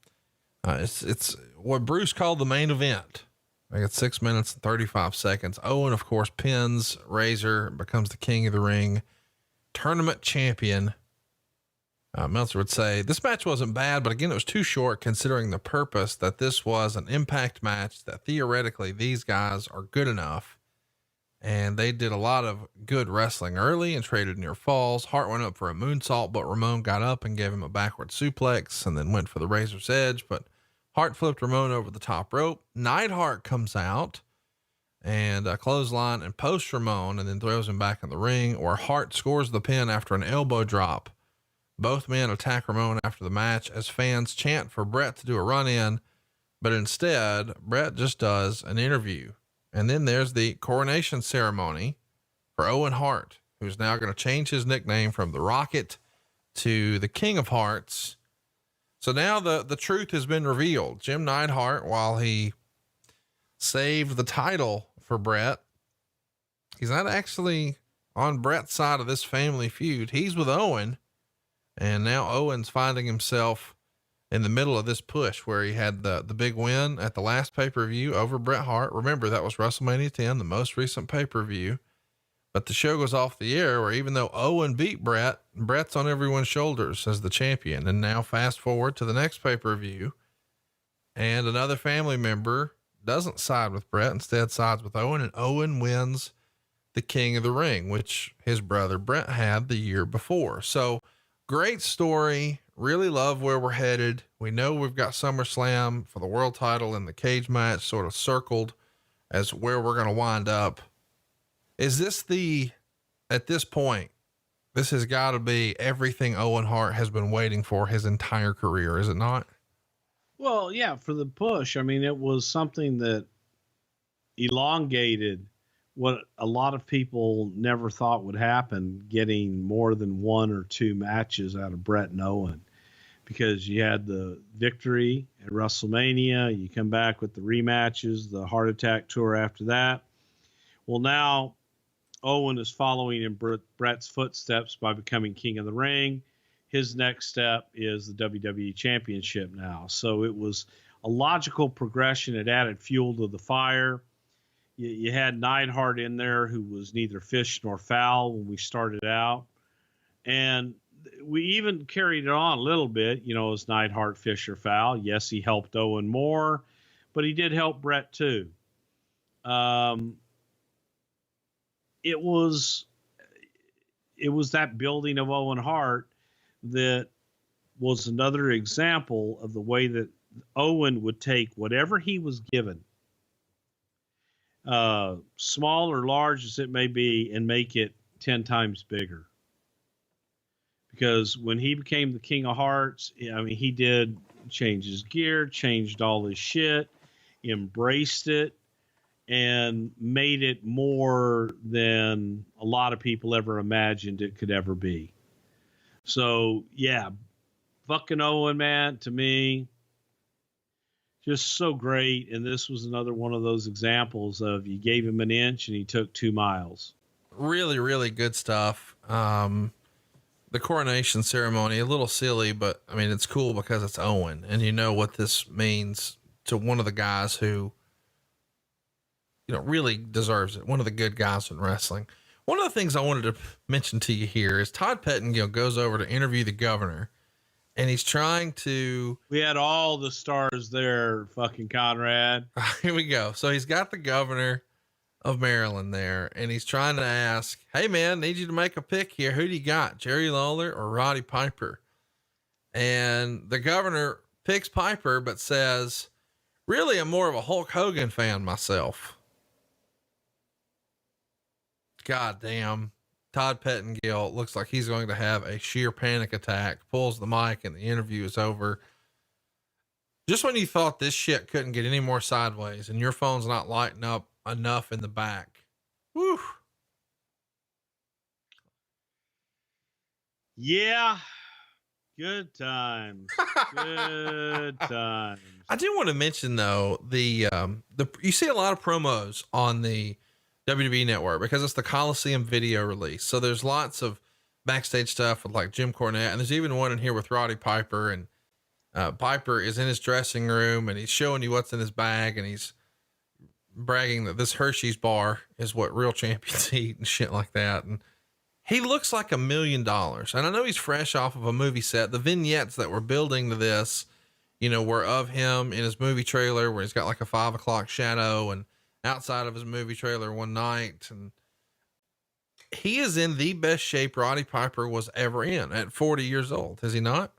It's what Bruce called the main event. I got 6 minutes and 35 seconds. Owen, of course, pins Razor, becomes the king of the ring, tournament champion. Meltzer would say this match wasn't bad, but again, it was too short considering the purpose that this was an impact match, that theoretically these guys are good enough. And they did a lot of good wrestling early and traded near falls. Hart went up for a moonsault, but Ramon got up and gave him a backward suplex and then went for the Razor's Edge, but Hart flipped Ramon over the top rope. Neidhart comes out and a clothesline and post Ramon and then throws him back in the ring, or Hart scores the pin after an elbow drop. Both men attack Ramon after the match as fans chant for Bret to do a run in, but instead Bret just does an interview. And then there's the coronation ceremony for Owen Hart, who's now going to change his nickname from the Rocket to the King of Hearts. So now the truth has been revealed. Jim Neidhart, while he saved the title for Bret, he's not actually on Bret's side of this family feud. He's with Owen. And now Owen's finding himself in the middle of this push where he had the big win at the last pay-per-view over Bret Hart. Remember, that was WrestleMania 10, the most recent pay-per-view. But the show goes off the air where even though Owen beat Bret, Bret's on everyone's shoulders as the champion. And now fast forward to the next pay-per-view, and another family member doesn't side with Bret, instead sides with Owen, and Owen wins the King of the Ring, which his brother Bret had the year before. So great story. Really love where we're headed. We know we've got SummerSlam for the world title and the cage match sort of circled as where we're going to wind up. Is this at this point, this has got to be everything Owen Hart has been waiting for his entire career, is it not? Well, yeah, for the push. I mean, it was something that elongated what a lot of people never thought would happen, getting more than one or two matches out of Bret and Owen, because you had the victory at WrestleMania. You come back with the rematches, the Heart Attack tour after that. Well, now Owen is following in Bret's footsteps by becoming King of the Ring. His next step is the WWE Championship now. So it was a logical progression. It added fuel to the fire. You had Neidhart in there, who was neither fish nor fowl when we started out. And we even carried it on a little bit, as Neidhart, fish or fowl. Yes, he helped Owen more, but he did help Bret too. It was that building of Owen Hart that was another example of the way that Owen would take whatever he was given, small or large as it may be, and make it 10 times bigger. Because when he became the King of Hearts, I mean, he did change his gear, changed all his shit, embraced it, and made it more than a lot of people ever imagined it could ever be. So yeah, fucking Owen, man, to me, just so great. And this was another one of those examples of you gave him an inch and he took 2 miles. Really, really good stuff. The coronation ceremony, a little silly, but I mean, it's cool because it's Owen, and you know what this means to one of the guys who, really deserves it. One of the good guys in wrestling. One of the things I wanted to mention to you here is Todd Pettengill goes over to interview the governor, and he's trying to, we had all the stars there, fucking Conrad. Here we go. So he's got the governor of Maryland there, and he's trying to ask, hey man, need you to make a pick here. Who do you got, Jerry Lawler or Roddy Piper? And the governor picks Piper, but says, really, I'm more of a Hulk Hogan fan myself. God damn. Todd Pettengill looks like he's going to have a sheer panic attack, pulls the mic, and the interview is over. Just when you thought this shit couldn't get any more sideways and your phone's not lighting up enough in the back. Whew. Yeah. Good times. Good times. I do want to mention though, you see a lot of promos on the WWE network because it's the Coliseum video release. So there's lots of backstage stuff with like Jim Cornette, and there's even one in here with Roddy Piper, and Piper is in his dressing room and he's showing you what's in his bag, and he's bragging that this Hershey's bar is what real champions eat and shit like that. And he looks like $1 million. And I know he's fresh off of a movie set. The vignettes that were building to this, were of him in his movie trailer where he's got like a 5 o'clock shadow, and outside of his movie trailer one night. And he is in the best shape Roddy Piper was ever in at 40 years old. Is he not?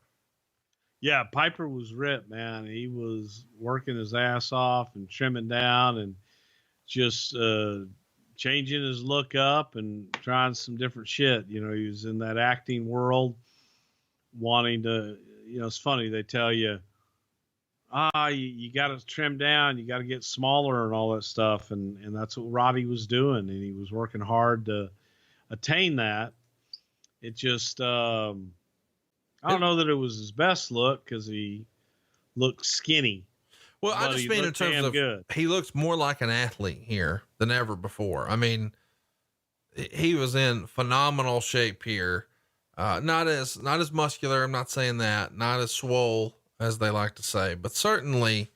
Yeah. Piper was ripped, man. He was working his ass off and trimming down, and just changing his look up and trying some different shit. You know, he was in that acting world, wanting to, you know, it's funny. They tell you, you got to trim down, you got to get smaller and all that stuff. And that's what Roddy was doing. And he was working hard to attain that. It just, I don't know that it was his best look because he looked skinny. Well, I just mean in terms of good. He looks more like an athlete here than ever before. I mean, he was in phenomenal shape here. Not as muscular. I'm not saying that, not as swole as they like to say, but certainly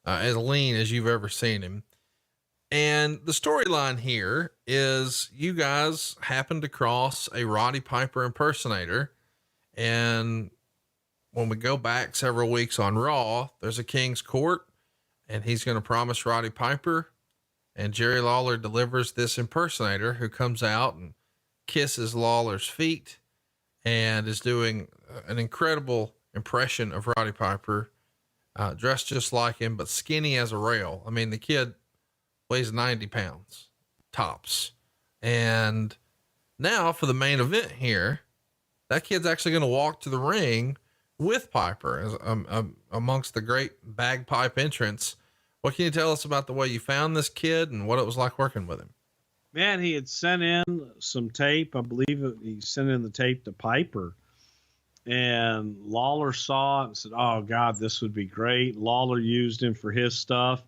as lean as you've ever seen him. And the storyline here is you guys happen to cross a Roddy Piper impersonator. And when we go back several weeks on Raw, there's a King's Court and he's going to promise Roddy Piper, and Jerry Lawler delivers this impersonator who comes out and kisses Lawler's feet and is doing an incredible impression of Roddy Piper, dressed just like him, but skinny as a rail. I mean, the kid weighs 90 pounds tops. And now for the main event here, that kid's actually going to walk to the ring with Piper as amongst the great bagpipe entrants. What can you tell us about the way you found this kid and what it was like working with him? Man, he had sent in some tape. I believe he sent in the tape to Piper, and Lawler saw it and said, "Oh God, this would be great." Lawler used him for his stuff.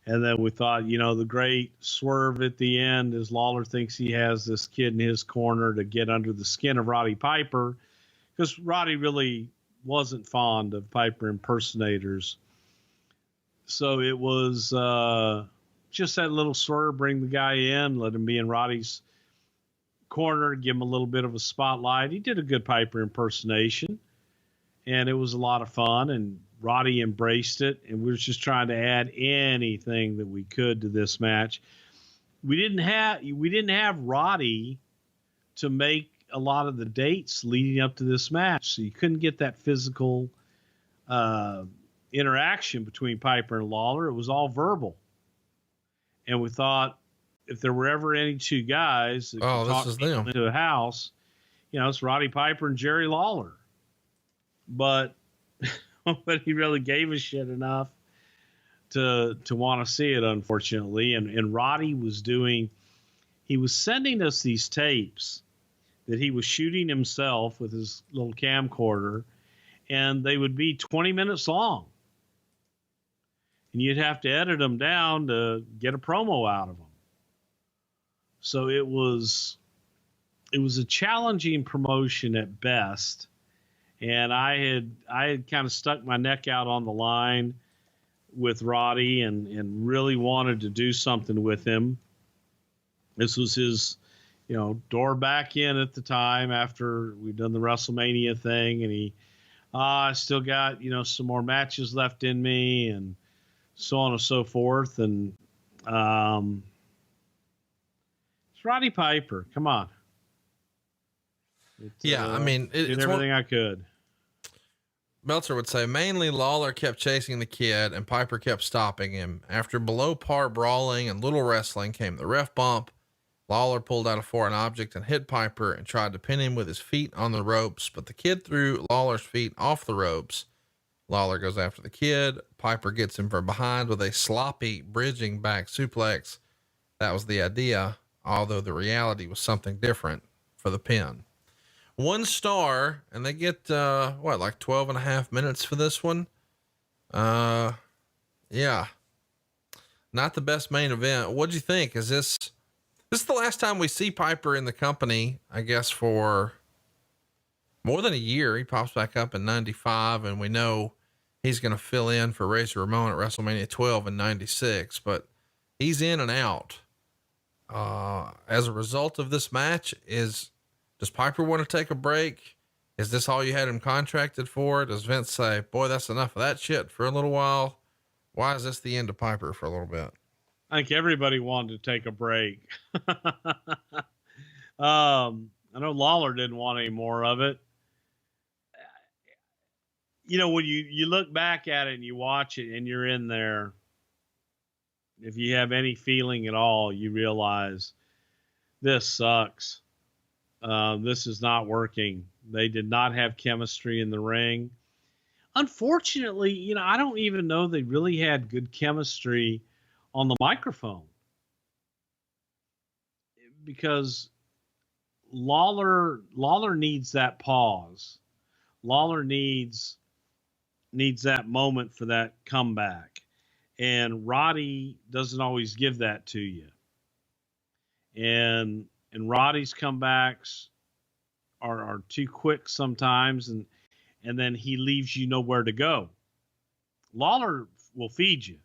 And then we thought, you know, the great swerve at the end is Lawler thinks he has this kid in his corner to get under the skin of Roddy Piper, because Roddy really wasn't fond of Piper impersonators. So it was just that little swerve, bring the guy in, let him be in Roddy's corner, give him a little bit of a spotlight. He did a good Piper impersonation, and it was a lot of fun, and Roddy embraced it, and we were just trying to add anything that we could to this match. We didn't have Roddy to make a lot of the dates leading up to this match, so you couldn't get that physical interaction between Piper and Lawler. It was all verbal, and we thought if there were ever any two guys that could talk people into a house, you know, it's Roddy Piper and Jerry Lawler. But nobody really gave a shit enough to want to see it, unfortunately. And Roddy was sending us these tapes that he was shooting himself with his little camcorder, and they would be 20 minutes long. And you'd have to edit them down to get a promo out of them. So it was a challenging promotion at best. And I had kind of stuck my neck out on the line with Roddy and really wanted to do something with him. This was his, you know, door back in at the time after we'd done the WrestleMania thing. And he, I still got, you know, some more matches left in me and so on and so forth. And it's Roddy Piper. Come on. I mean, did everything I could. Meltzer would say mainly Lawler kept chasing the kid and Piper kept stopping him. After below par brawling and little wrestling came the ref bump. Lawler pulled out a foreign object and hit Piper and tried to pin him with his feet on the ropes, but the kid threw Lawler's feet off the ropes. Lawler goes after the kid. Piper gets him from behind with a sloppy bridging back suplex. That was the idea, although the reality was something different for the pin. 1 star, and they get, like 12 and a half minutes for this one. Yeah, not the best main event. What'd you think? Is this the last time we see Piper in the company, I guess, for more than a year? He pops back up in 95, and we know he's going to fill in for Razor Ramon at WrestleMania 12 in 96, but he's in and out. As a result of this match, does Piper want to take a break? Is this all you had him contracted for? Does Vince say, boy, that's enough of that shit for a little while? Why is this the end of Piper for a little bit? I think everybody wanted to take a break. I know Lawler didn't want any more of it. You know, when you look back at it and you watch it and you're in there, if you have any feeling at all, you realize this sucks. This is not working. They did not have chemistry in the ring. Unfortunately, I don't even know they really had good chemistry on the microphone, because Lawler needs that pause. Lawler needs that moment for that comeback, and Roddy doesn't always give that to you. And Roddy's comebacks are too quick sometimes, and then he leaves you nowhere to go. Lawler will feed you,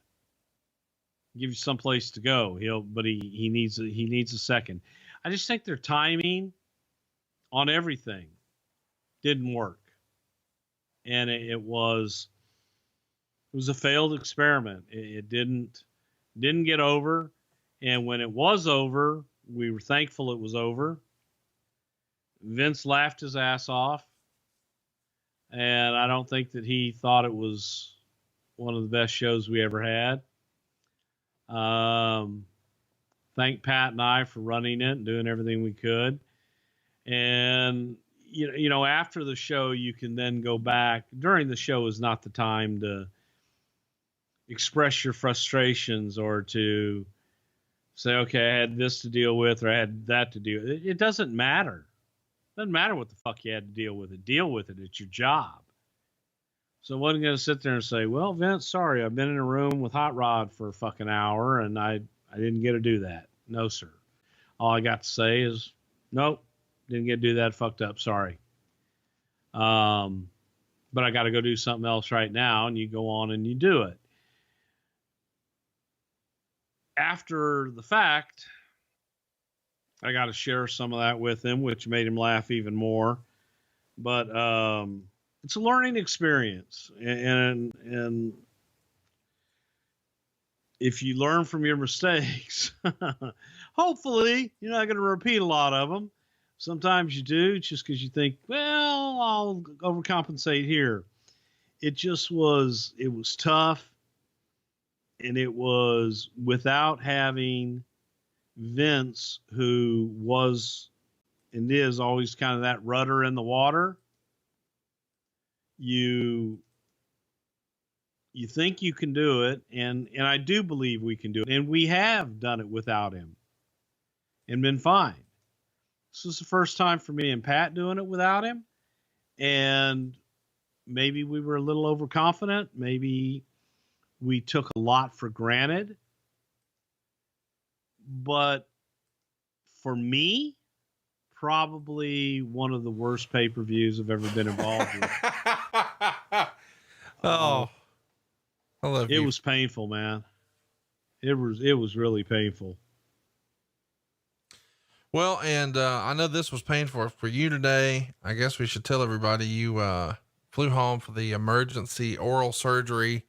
give you some place to go. But he needs a second. I just think their timing on everything didn't work, and it was a failed experiment. It didn't get over, and when it was over, we were thankful it was over. Vince laughed his ass off, and I don't think that he thought it was one of the best shows we ever had. Thank Pat and I for running it and doing everything we could. And, after the show, you can then go back. During the show is not the time to express your frustrations or to say, okay, I had this to deal with or I had that to deal with. It doesn't matter. It doesn't matter what the fuck you had to deal with it. Deal with it. It's your job. So I wasn't going to sit there and say, well, Vince, sorry, I've been in a room with Hot Rod for a fucking hour and I didn't get to do that. No, sir. All I got to say is, nope, didn't get to do that. Fucked up. Sorry. But I got to go do something else right now. And you go on and you do it. After the fact, I got to share some of that with him, which made him laugh even more. But it's a learning experience, and if you learn from your mistakes, hopefully you're not going to repeat a lot of them. Sometimes you do, just because you think, well, I'll overcompensate here. It was tough, and it was without having Vince, who was and is always kind of that rudder in the water. You think you can do it, and I do believe we can do it, and we have done it without him and been fine. This is the first time for me and Pat doing it without him, and maybe we were a little overconfident. Maybe we took a lot for granted. But for me, probably one of the worst pay-per-views I've ever been involved with. Oh, I love you. It was painful, man. It was really painful. Well, and I know this was painful for you today. I guess we should tell everybody you flew home for the emergency oral surgery,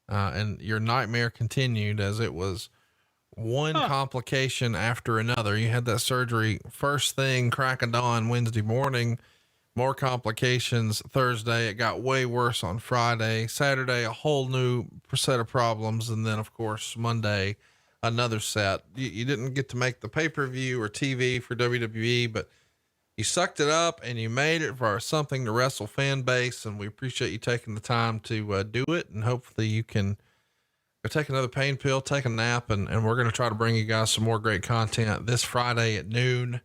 and your nightmare continued as it was one complication after another. You had that surgery first thing, crack of dawn Wednesday morning, more complications Thursday. It got way worse on Friday, Saturday, a whole new set of problems. And then of course, Monday, another set. You didn't get to make the pay-per-view or TV for WWE, but you sucked it up and you made it for our Something to Wrestle fan base. And we appreciate you taking the time to do it. And hopefully you can go take another pain pill, take a nap, and we're going to try to bring you guys some more great content this Friday at noon.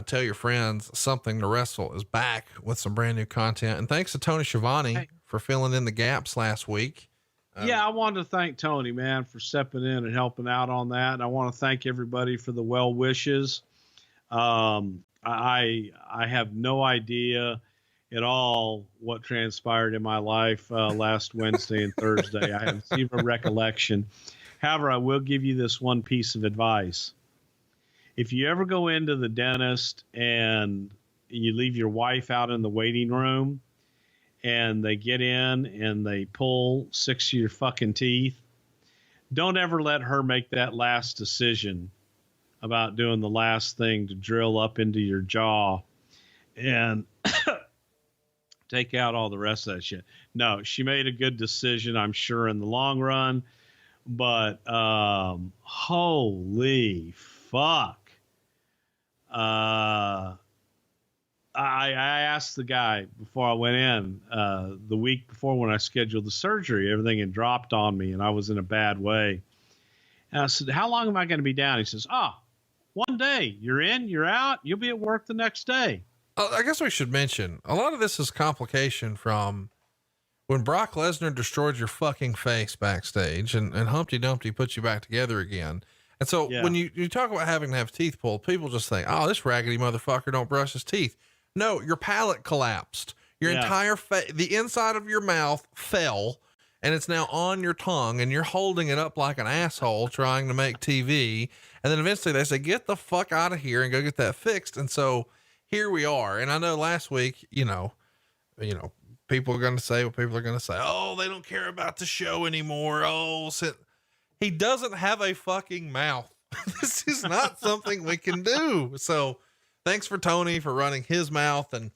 Tell your friends Something to Wrestle is back with some brand new content. And thanks to Tony Schiavone for filling in the gaps last week. Yeah, I wanted to thank Tony, man, for stepping in and helping out on that. And I want to thank everybody for the well wishes. I have no idea at all what transpired in my life last Wednesday and Thursday. I have zero recollection. However, I will give you this one piece of advice. If you ever go into the dentist and you leave your wife out in the waiting room and they get in and they pull 6 of your fucking teeth, don't ever let her make that last decision about doing the last thing to drill up into your jaw and take out all the rest of that shit. No, she made a good decision, I'm sure, in the long run. But holy fuck. I asked the guy before I went in the week before when I scheduled the surgery. Everything had dropped on me and I was in a bad way. And I said, how long am I going to be down? He says, 1 day. You're in, you're out. You'll be at work the next day. I guess we should mention a lot of this is complication from when Brock Lesnar destroyed your fucking face backstage and Humpty Dumpty put you back together again. And so when you talk about having to have teeth pulled, people just think, oh, this raggedy motherfucker don't brush his teeth. No, your palate collapsed. Your entire the inside of your mouth fell and it's now on your tongue and you're holding it up like an asshole trying to make TV. And then eventually they say, get the fuck out of here and go get that fixed. And so here we are. And I know last week, you know, people are going to say what people are going to say. Oh, they don't care about the show anymore. Oh, he doesn't have a fucking mouth. This is not something we can do. So thanks for Tony for running his mouth. And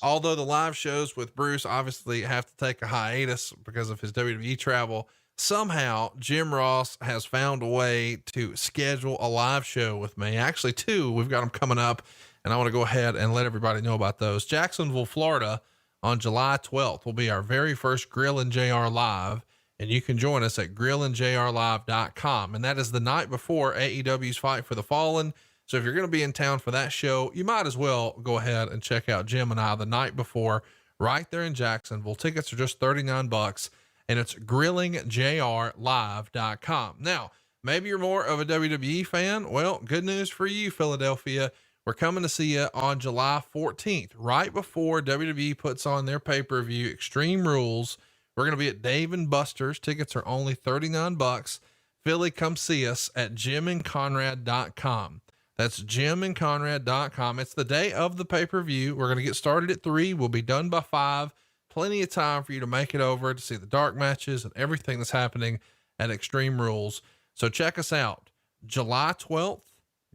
although the live shows with Bruce obviously have to take a hiatus because of his WWE travel, somehow Jim Ross has found a way to schedule a live show with me. Actually, 2, we've got them coming up and I want to go ahead and let everybody know about those. Jacksonville, Florida on July 12th will be our very first Grillin' JR Live. And you can join us at grillandjrlive.com. And that is the night before AEW's Fight for the Fallen. So if you're going to be in town for that show, you might as well go ahead and check out Jim and I the night before right there in Jacksonville. Tickets are just $39 and it's grillingjrlive.com. Now, maybe you're more of a WWE fan. Well, good news for you, Philadelphia. We're coming to see you on July 14th, right before WWE puts on their pay-per-view Extreme Rules. We're going to be at Dave & Buster's. Tickets are only $39. Philly, come see us at jimandconrad.com. That's jimandconrad.com. It's the day of the pay-per-view. We're going to get started at 3. We'll be done by 5. Plenty of time for you to make it over to see the dark matches and everything that's happening at Extreme Rules. So check us out. July 12th,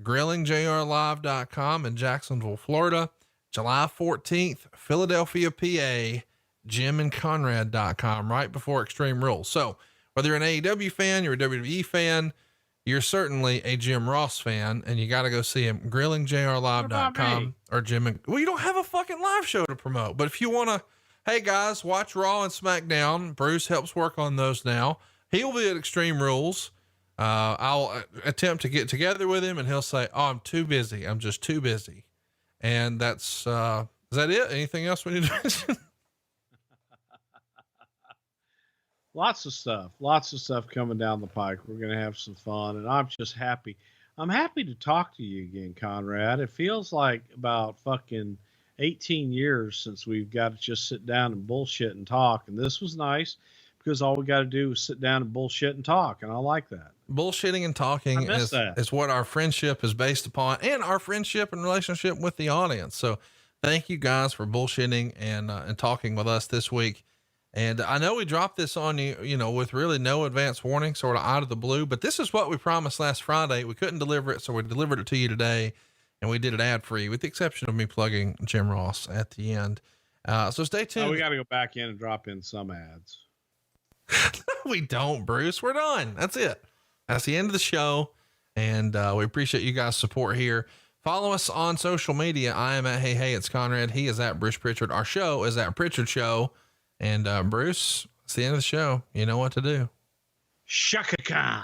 grillingjrlive.com in Jacksonville, Florida. July 14th, Philadelphia, PA, jimandconrad.com, right before Extreme Rules. So whether you're an AEW fan, you're a WWE fan, you're certainly a Jim Ross fan, and you got to go see him. grillingjrlive.com or well, you don't have a fucking live show to promote, but if you want to, hey guys, watch Raw and SmackDown. Bruce helps work on those now. He'll be at Extreme Rules. I'll attempt to get together with him and he'll say, oh, I'm too busy. I'm just too busy. And that's, is that it? Anything else we need to mention? Lots of stuff coming down the pike. We're going to have some fun and I'm just happy. I'm happy to talk to you again, Conrad. It feels like about fucking 18 years since we've got to just sit down and bullshit and talk. And this was nice because all we got to do is sit down and bullshit and talk. And I like that. Bullshitting and talking is what our friendship is based upon, and our friendship and relationship with the audience. So thank you guys for bullshitting and talking with us this week. And I know we dropped this on you, with really no advance warning, sort of out of the blue, but this is what we promised last Friday. We couldn't deliver it. So we delivered it to you today and we did it ad free with the exception of me plugging Jim Ross at the end. So stay tuned. Oh, we got to go back in and drop in some ads. We don't, Bruce. We're done. That's it. That's the end of the show. And we appreciate you guys' support here. Follow us on social media. I am at Hey, it's Conrad. He is at Bruce Prichard. Our show is at Prichard Show. And Bruce, it's the end of the show. You know what to do. Shaka Khan.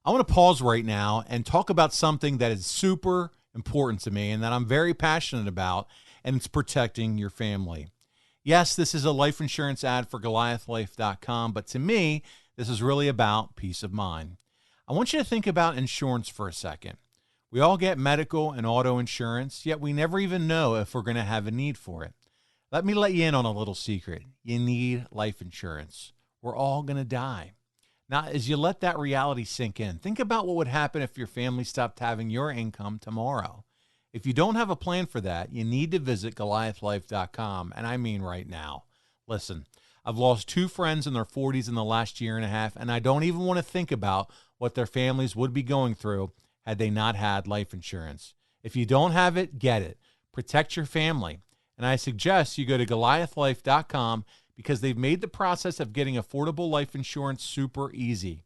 I want to pause right now and talk about something that is super important to me and that I'm very passionate about, and it's protecting your family. Yes, this is a life insurance ad for GoliathLife.com, but to me, this is really about peace of mind. I want you to think about insurance for a second. We all get medical and auto insurance, yet we never even know if we're going to have a need for it. Let me let you in on a little secret. You need life insurance. We're all going to die. Now, as you let that reality sink in, think about what would happen if your family stopped having your income tomorrow. If you don't have a plan for that, you need to visit Goliathlife.com, and I mean right now. Listen, I've lost 2 friends in their 40s in the last year and a half, and I don't even want to think about what their families would be going through had they not had life insurance. If you don't have it, get it. Protect your family. And I suggest you go to Goliathlife.com because they've made the process of getting affordable life insurance super easy.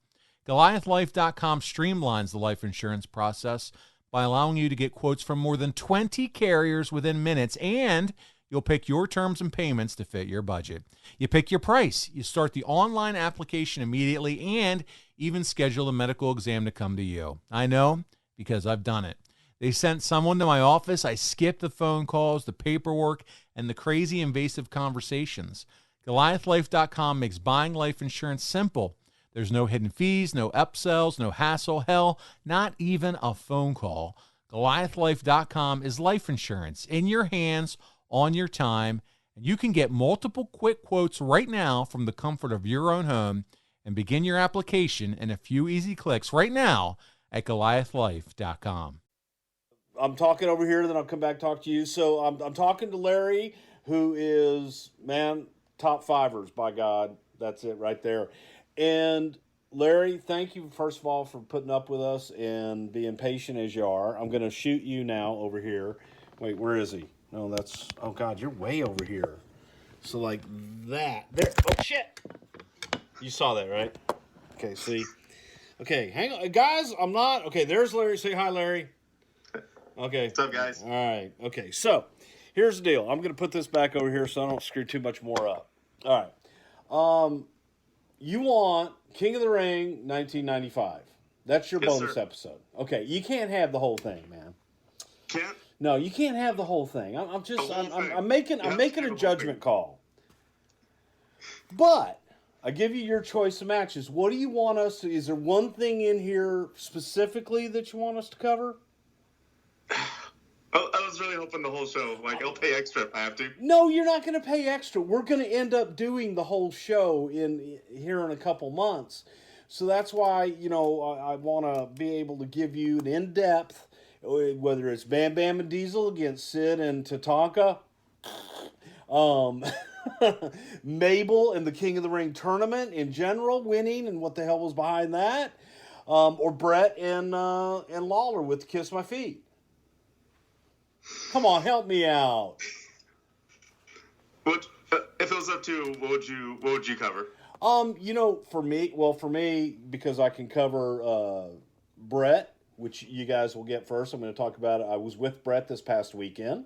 Goliathlife.com streamlines the life insurance process by allowing you to get quotes from more than 20 carriers within minutes, and you'll pick your terms and payments to fit your budget. You pick your price, you start the online application immediately, and even schedule a medical exam to come to you. I know because I've done it. They sent someone to my office. I skipped the phone calls, the paperwork, and the crazy invasive conversations. Goliathlife.com makes buying life insurance simple. There's no hidden fees, no upsells, no hassle, hell, not even a phone call. Goliathlife.com is life insurance in your hands, on your time, and you can get multiple quick quotes right now from the comfort of your own home and begin your application in a few easy clicks right now at Goliathlife.com. I'm talking over here, then I'll come back and talk to you. So I'm talking to Larry, who is, man, top fivers, by God. That's it right there. And Larry, thank you, first of all, for putting up with us and being patient as you are. I'm going to shoot you now over here. Wait, where is he? No, that's, oh God, you're way over here. So like that. There. Oh, shit. You saw that, right? Okay, see? Okay, hang on. Guys, I'm not. Okay, there's Larry. Say hi, Larry. Okay. What's up, guys? All right. Okay, so here's the deal. I'm going to put this back over here so I don't screw too much more up. All right. You want King of the Ring 1995. That's your bonus sir. episode. Okay, you can't have the whole thing, man. Can't? No, you can't have the whole thing. I'm making a judgment call. But I give you your choice of matches. What do you want us to, is there one thing in here specifically that you want us to cover? I was really hoping the whole show. Like, I'll pay extra if I have to. No, you're not going to pay extra. We're going to end up doing the whole show here in a couple months. So that's why, I want to be able to give you an in-depth, whether it's Bam Bam and Diesel against Sid and Tatanka, MABEL and the King of the Ring tournament in general, winning and what the hell was behind that, or Brett and Lawler with Kiss My Feet. Come on, help me out. What if it was up to what would you cover? For me, because I can cover Brett, which you guys will get first. I'm going to talk about it. I was with Brett this past weekend,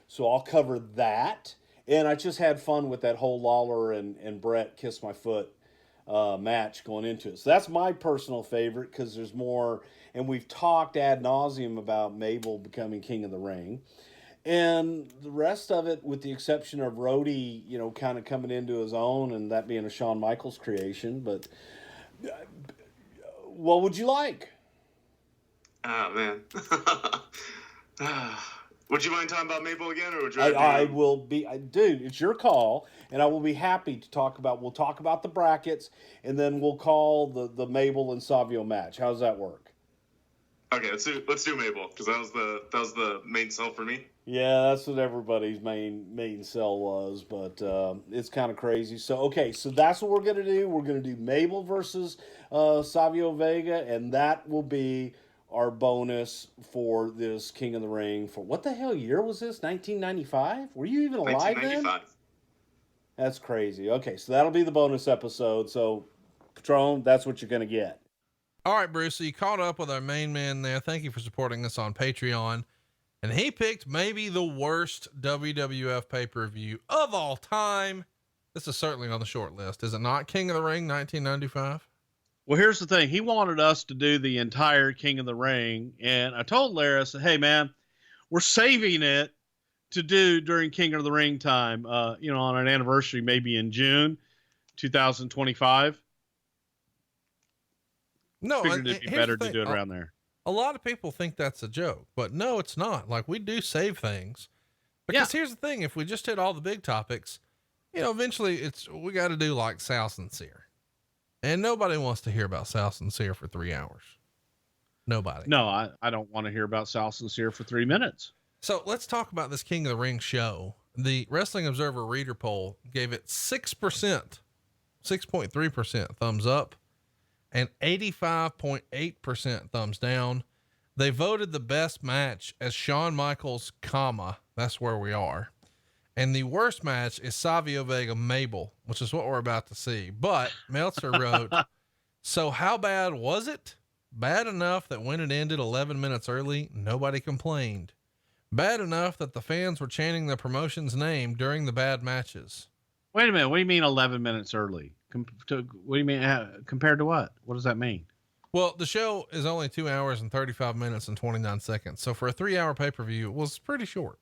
so I'll cover that. And I just had fun with that whole Lawler and Brett Kiss My Foot match going into it. So that's my personal favorite because there's more. And we've talked ad nauseum about MABEL becoming King of the Ring. And the rest of it, with the exception of Rhodey, kind of coming into his own, and that being a Shawn Michaels creation. But what would you like? Oh, man. Would you mind talking about MABEL again, or would you? I will be, dude. It's your call, and I will be happy to talk about. We'll talk about the brackets, and then we'll call the MABEL and Savio match. How does that work? Okay, let's do MABEL because that was the main sell for me. Yeah, that's what everybody's main sell was, but it's kind of crazy. So that's what we're gonna do. We're gonna do MABEL versus Savio Vega, and that will be our bonus for this King of the Ring. For what the hell year was this? 1995? Were you even alive then? 1995. That's crazy. Okay, so that'll be the bonus episode. So, Patron, that's what you're going to get. All right, Bruce, so you caught up with our main man there. Thank you for supporting us on Patreon. And he picked maybe the worst WWF pay-per-view of all time. This is certainly on the short list. Is it not? King of the Ring 1995? Well, here's the thing. He wanted us to do the entire King of the Ring. And I told Larry, I said, hey, man, we're saving it to do during King of the Ring time, on an anniversary, maybe in June 2025. No, Figured it'd be better to do it around there. A lot of people think that's a joke, but no, it's not. Like, we do save things because here's the thing. If we just hit all the big topics, eventually we got to do like Sal Sincere, and nobody wants to hear about Sal Sincere for 3 hours. Nobody. No, I don't want to hear about Sal Sincere for 3 minutes. So let's talk about this King of the Ring show. The Wrestling Observer reader poll gave it 6.3% thumbs up and 85.8% thumbs down. They voted the best match as Shawn Michaels, that's where we are. And the worst match is Savio Vega MABEL, which is what we're about to see. But Meltzer wrote, so how bad was it? Bad enough that when it ended 11 minutes early, nobody complained. Bad enough that the fans were chanting the promotion's name during the bad matches. Wait a minute. What do you mean 11 minutes early? What do you mean compared to what? What does that mean? Well, the show is only 2 hours and 35 minutes and 29 seconds. So for a 3-hour pay-per-view, it was pretty short.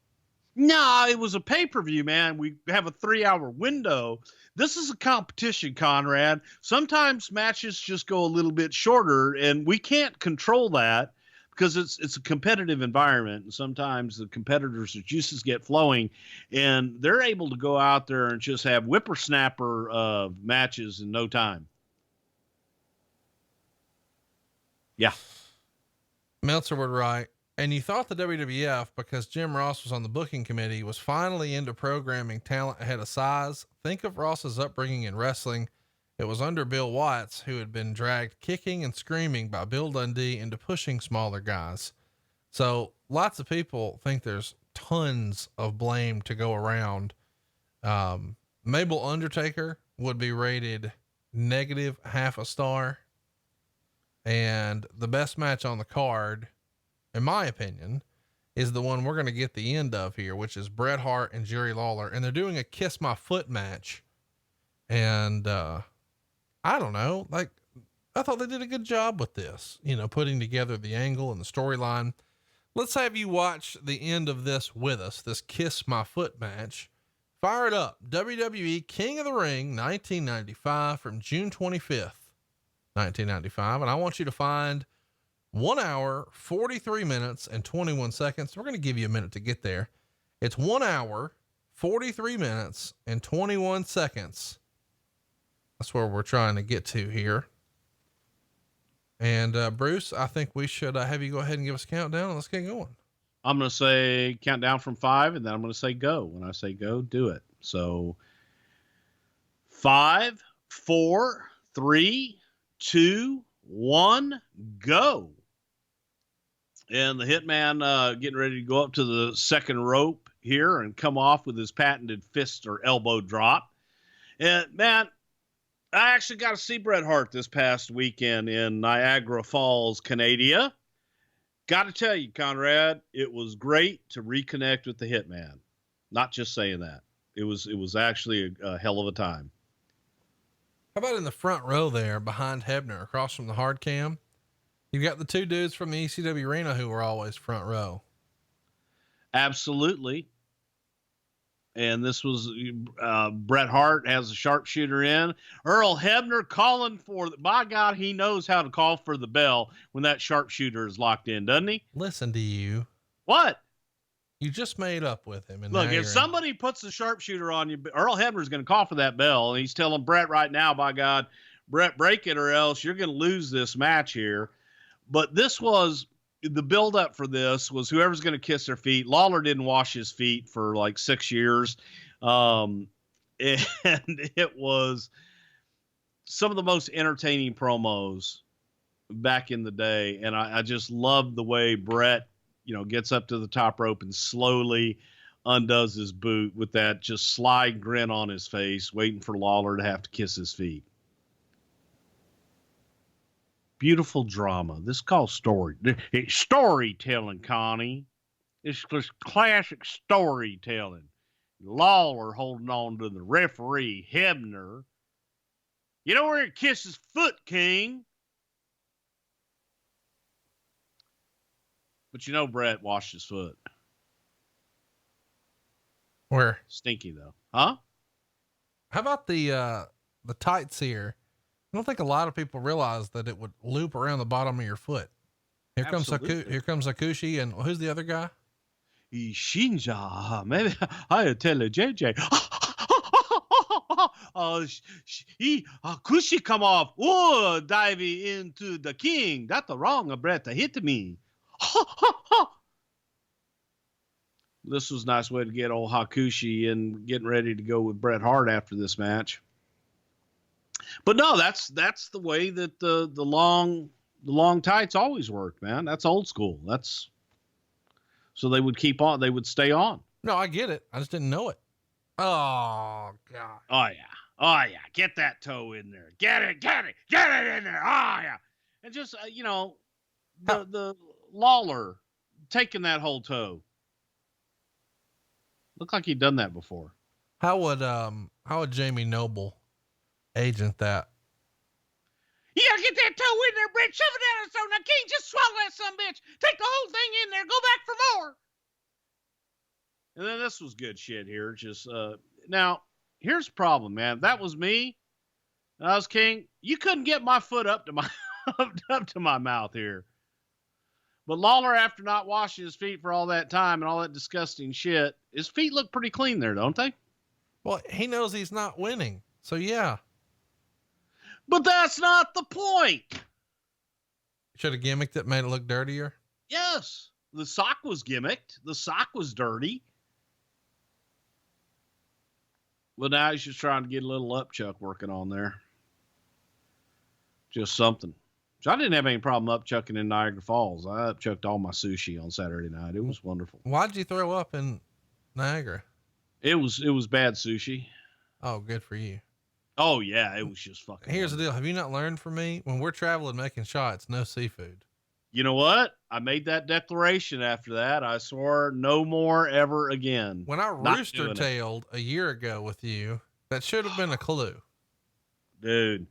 No, it was a pay-per-view, man. We have a 3-hour window. This is a competition, Conrad. Sometimes matches just go a little bit shorter, and we can't control that because it's a competitive environment. And sometimes the competitors' juices get flowing, and they're able to go out there and just have whippersnapper matches in no time. Yeah. Meltzer would write, and you thought the WWF, because Jim Ross was on the booking committee, was finally into programming talent ahead of size. Think of Ross's upbringing in wrestling. It was under Bill Watts, who had been dragged kicking and screaming by Bill Dundee into pushing smaller guys. So lots of people think there's tons of blame to go around. Mabel Undertaker would be rated -0.5 a star. And the best match on the card, in my opinion, is the one we're going to get the end of here, which is Bret Hart and Jerry Lawler. And they're doing a kiss my foot match. And, I don't know, like, I thought they did a good job with this, putting together the angle and the storyline. Let's have you watch the end of this with us, this kiss my foot match. Fire it up. WWE King of the Ring, 1995, from June 25th, 1995. And I want you to find 1 hour, 43 minutes and 21 seconds. We're going to give you a minute to get there. It's 1 hour, 43 minutes and 21 seconds. That's where we're trying to get to here. And, Bruce, I think we should have you go ahead and give us a countdown and let's get going. I'm going to say count down from 5, and then I'm going to say go. When I say go, do it. So 5, 4, 3, 2, 1, go. And the Hitman getting ready to go up to the second rope here and come off with his patented fist or elbow drop. And man, I actually got to see Bret Hart this past weekend in Niagara Falls, Canada. Got to tell you, Conrad, it was great to reconnect with the Hitman. Not just saying that. It was actually a hell of a time. How about in the front row there behind Hebner across from the hard cam? You've got the two dudes from the ECW arena who were always front row. Absolutely. And this was Bret Hart has a sharpshooter in. Earl Hebner calling for, by God, he knows how to call for the bell when that sharpshooter is locked in, doesn't he? Listen to you. What? You just made up with him. And look, if somebody puts the sharpshooter on you, Earl Hebner's going to call for that bell. And he's telling Bret right now, by God, Bret, break it or else you're going to lose this match here. But this was the buildup for this was whoever's going to kiss their feet. Lawler didn't wash his feet for like 6 years. And it was some of the most entertaining promos back in the day. And I just loved the way Bret, gets up to the top rope and slowly undoes his boot with that just sly grin on his face, waiting for Lawler to have to kiss his feet. Beautiful drama. This is called it's storytelling, Connie. It's just classic storytelling. Lawler holding on to the referee, Hebner. You know where he kissed his foot, King? But Bret washed his foot. Where? Stinky though. Huh? How about the tights here? I don't think a lot of people realize that it would loop around the bottom of your foot. Here comes Hakushi, and who's the other guy? Shinja. Maybe I tell you, JJ. Kushi come off. Oh, diving into the king. That's the wrong Brett hit me. This was a nice way to get old Hakushi and getting ready to go with Bret Hart after this match. But no, that's the way that the long tights always worked, man. That's old school. So they would keep on. They would stay on. No, I get it. I just didn't know it. Oh God. Oh yeah. Get that toe in there. Get it in there. Oh yeah. And just the Lawler taking that whole toe. Looked like he'd done that before. How would Jamie Noble agent that? You gotta get that toe in there, Brett. Shove it down his throat. Now, King, just swallow that sumbitch. Take the whole thing in there. Go back for more. And then this was good shit here. Just now, here's the problem, man. That was me. I was King. You couldn't get my foot up to my up to my mouth here. But Lawler, after not washing his feet for all that time and all that disgusting shit, his feet look pretty clean there, don't they? Well, he knows he's not winning. So yeah. But that's not the point. Should have gimmicked it, made it look dirtier. Yes. The sock was gimmicked. The sock was dirty. Well, now he's just trying to get a little upchuck working on there. Just something. So I didn't have any problem upchucking in Niagara Falls. I upchucked all my sushi on Saturday night. It was wonderful. Why'd you throw up in Niagara? It was bad sushi. Oh, good for you. Oh yeah, it was just fucking. Here's the deal. Have you not learned from me? When we're traveling making shots, no seafood. You know what? I made that declaration after that. I swore no more ever again. When I rooster-tailed a year ago with you, that should have been a clue. Dude,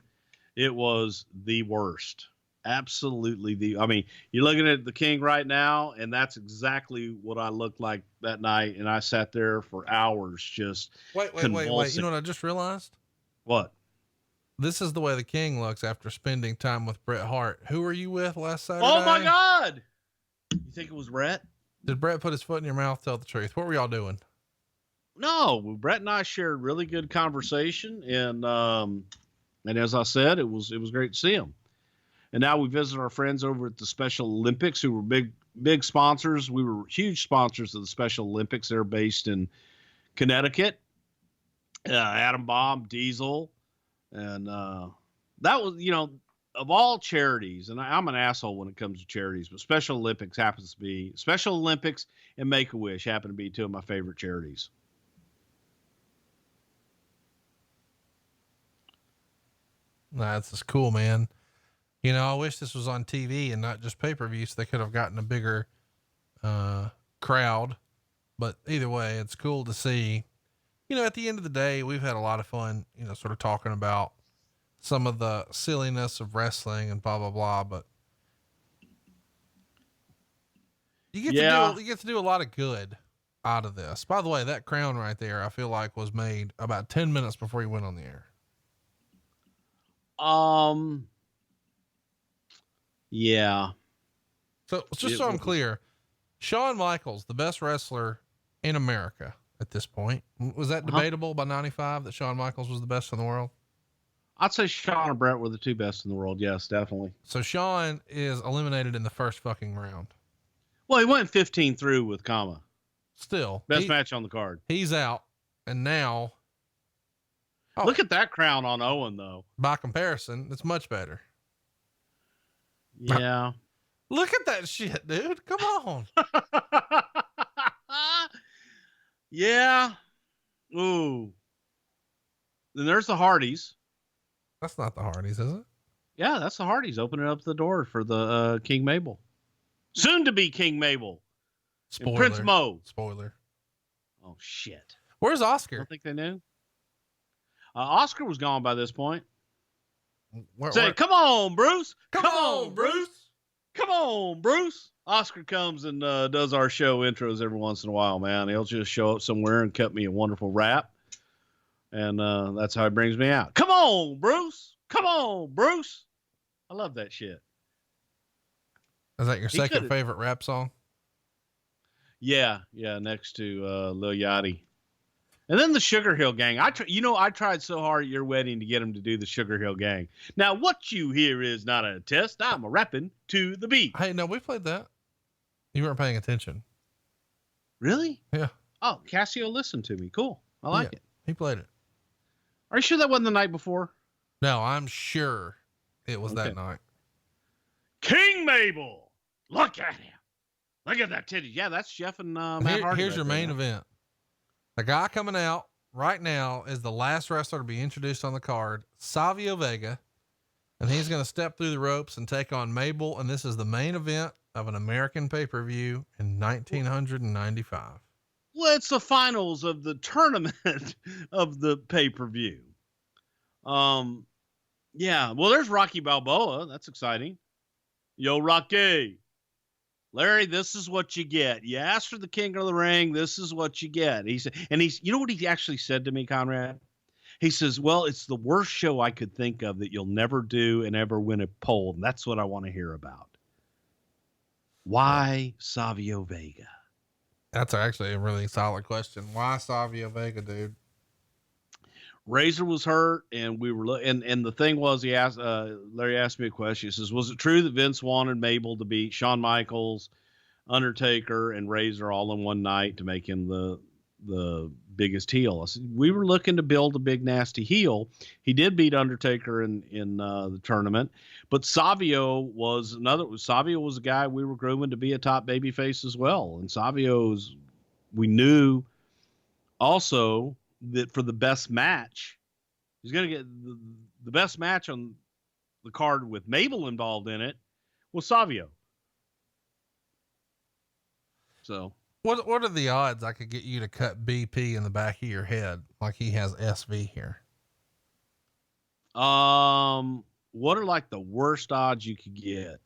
it was the worst. Absolutely I mean, you're looking at the King right now, and that's exactly what I looked like that night. And I sat there for hours just Wait. You know what I just realized? What? This is the way the King looks after spending time with Bret Hart. Who were you with last Saturday? Oh my God. You think it was Bret? Did Bret put his foot in your mouth? Tell the truth. What were y'all doing? No, Bret and I shared really good conversation. And as I said, it was great to see him. And now we visit our friends over at the Special Olympics, who were big sponsors. We were huge sponsors of the Special Olympics. They're based in Connecticut. Atom Bomb, Diesel. And that was, of all charities, and I'm an asshole when it comes to charities, but Special Olympics happens to be, Special Olympics and Make-A-Wish happen to be two of my favorite charities. That's just cool, man. I wish this was on TV and not just pay-per-view, so they could have gotten a bigger crowd. But either way, it's cool to see. At the end of the day, we've had a lot of fun, sort of talking about some of the silliness of wrestling and blah, blah, blah. But you get to do a lot of good out of this. By the way, that crown right there, I feel like was made about 10 minutes before you went on the air. Yeah. So just so I'm clear, Shawn Michaels, the best wrestler in America at this point. Was that debatable by 95 that Shawn Michaels was the best in the world? I'd say Shawn and Bret were the two best in the world. Yes, definitely. So Shawn is eliminated in the first fucking round. Well, he went 15 through with Kama. Still. Best match on the card. He's out. And now. Look at that crown on Owen, though. By comparison, it's much better. Yeah. Look at that shit, dude. Come on. Yeah. Ooh. Then there's the Hardys. That's not the Hardys, is it? Yeah, that's the Hardys opening up the door for the King Mabel. Soon to be King Mabel. Spoiler. Prince Mo. Spoiler. Oh, shit. Where's Oscar? I don't think they knew. Oscar was gone by this point. Say, come on, Bruce. Come on, Bruce. Come on, Bruce. Oscar comes and does our show intros every once in a while, man. He'll just show up somewhere and cut me a wonderful rap. And that's how he brings me out. Come on, Bruce. Come on, Bruce. I love that shit. Is that your second favorite rap song? Yeah. Next to Lil Yachty. And then the Sugar Hill Gang. I tried so hard at your wedding to get them to do the Sugar Hill Gang. Now, what you hear is not a test. I'm a rapping to the beat. Hey, no, we played that. You weren't paying attention. Really? Yeah. Oh, Cassio listened to me. Cool. I like it. He played it. Are you sure that wasn't the night before? No, I'm sure it was that night. King Mabel. Look at him. Look at that titty. Yeah, that's Jeff and Matt Hardy. Here's your main event. The guy coming out right now is the last wrestler to be introduced on the card, Savio Vega, and he's going to step through the ropes and take on Mabel. And this is the main event of an American pay-per-view in 1995. Well, it's the finals of the tournament of the pay-per-view. Yeah. Well, there's Rocky Balboa. That's exciting. Yo, Rocky. Larry, this is what you get. You ask for the king of the ring. This is what you get. He said, you know what he actually said to me, Conrad? He says, well, it's the worst show I could think of that you'll never do and ever win a poll. And that's what I want to hear about. Why Savio Vega? That's actually a really solid question. Why Savio Vega, dude? Razor was hurt, and we were and the thing was, Larry asked me a question. He says, was it true that Vince wanted Mabel to beat Shawn Michaels, Undertaker, and Razor all in one night to make him the biggest heel? I said, we were looking to build a big nasty heel. He did beat Undertaker in the tournament, but Savio was a guy we were grooming to be a top babyface as well. And we knew also that for the best match, he's going to get the best match on the card with Mabel involved in it was Savio. So what are the odds I could get you to cut BP in the back of your head like he has SV here? What are like the worst odds you could get?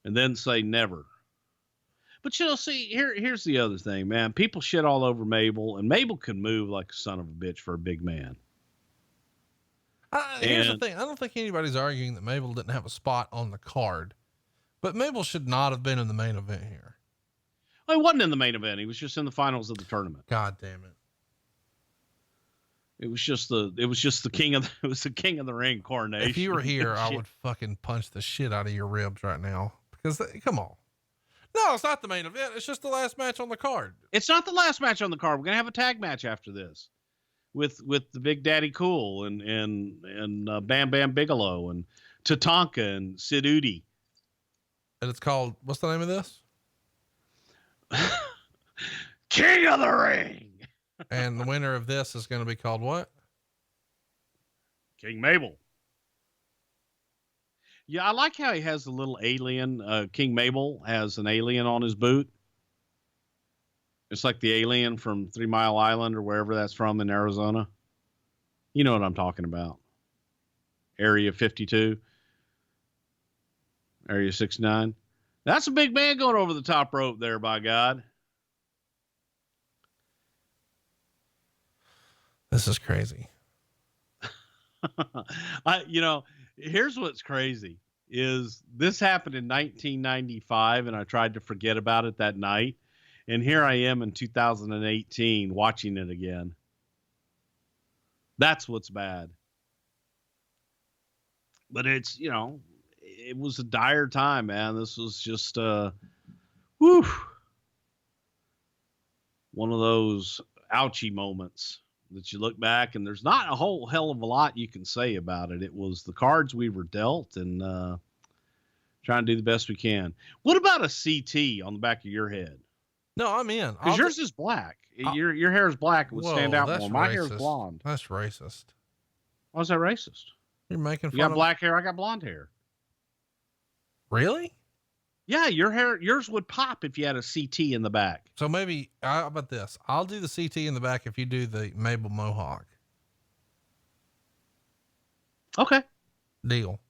And then say never. But see, here's the other thing, man. People shit all over Mabel, and Mabel can move like a son of a bitch for a big man. Here's the thing. I don't think anybody's arguing that Mabel didn't have a spot on the card, but Mabel should not have been in the main event here. Well, he wasn't in the main event. He was just in the finals of the tournament. God damn it. It was just the king of the ring coronation. If you were here, I would fucking punch the shit out of your ribs right now because come on. No, it's not the main event. It's just the last match on the card. It's not the last match on the card. We're going to have a tag match after this with the Big Daddy Cool and Bam Bam Bigelow and Tatanka and Sid Udi. And it's called, what's the name of this? King of the Ring. And the winner of this is going to be called what? King Mabel. Yeah, I like how he has the little alien. King Mabel has an alien on his boot. It's like the alien from 3 Mile Island or wherever that's from in Arizona. You know what I'm talking about. Area 52. Area 69. That's a big man going over the top rope there, by God. This is crazy. Here's what's crazy is this happened in 1995 and I tried to forget about it that night. And here I am in 2018 watching it again. That's what's bad. But it's, it was a dire time, man. This was just, one of those ouchie moments that you look back and there's not a whole hell of a lot you can say about it. It was the cards we were dealt and trying to do the best we can. What about a CT on the back of your head? No, I'm in. Because yours is black. Your hair is black. It would stand out more. My hair is blonde. That's racist. Why is that racist? You're making fun You got black hair. I got blonde hair. Really? Yeah, yours would pop if you had a CT in the back. So maybe, how about this? I'll do the CT in the back if you do the Mabel Mohawk. Okay. Deal.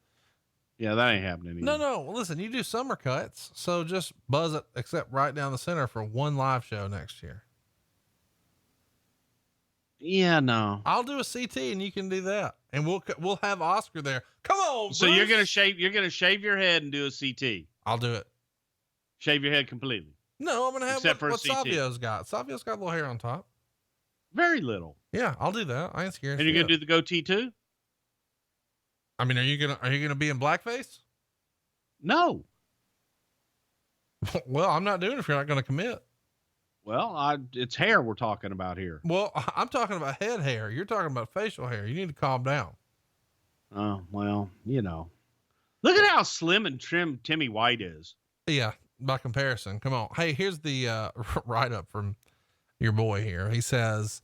Yeah, that ain't happening either. No. Well, listen, you do summer cuts, so just buzz it, except right down the center for one live show next year. Yeah, no. I'll do a CT and you can do that, and we'll have Oscar there. Come on. So Bruce. you're gonna shave your head and do a CT. I'll do it. Shave your head completely. No, I'm going to have Except what for CT. Savio's got. Savio's got a little hair on top. Very little. Yeah, I'll do that. I ain't scared. And you're going to do the goatee too? I mean, are you gonna be in blackface? No. Well, I'm not doing it if you're not going to commit. Well, it's hair we're talking about here. Well, I'm talking about head hair. You're talking about facial hair. You need to calm down. Oh, well, you know. Look at how slim and trim Timmy White is. Yeah, by comparison. Come on. Hey, here's the write-up from your boy here. He says,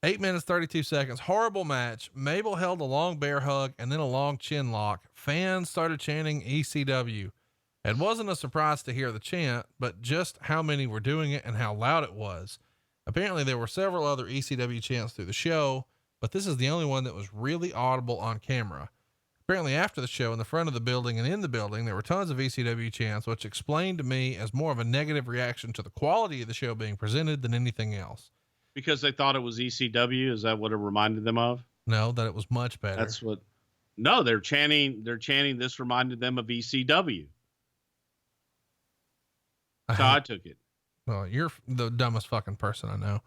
8 minutes, 32 seconds. Horrible match. Mabel held a long bear hug and then a long chin lock. Fans started chanting ECW. It wasn't a surprise to hear the chant, but just how many were doing it and how loud it was. Apparently there were several other ECW chants through the show, but this is the only one that was really audible on camera. Apparently after the show, in the front of the building and in the building, there were tons of ECW chants, which explained to me as more of a negative reaction to the quality of the show being presented than anything else. Because they thought it was ECW. Is that what it reminded them of? No, that it was much better. That's what, no, they're chanting. This reminded them of ECW. That's how I took it. Well, you're the dumbest fucking person I know.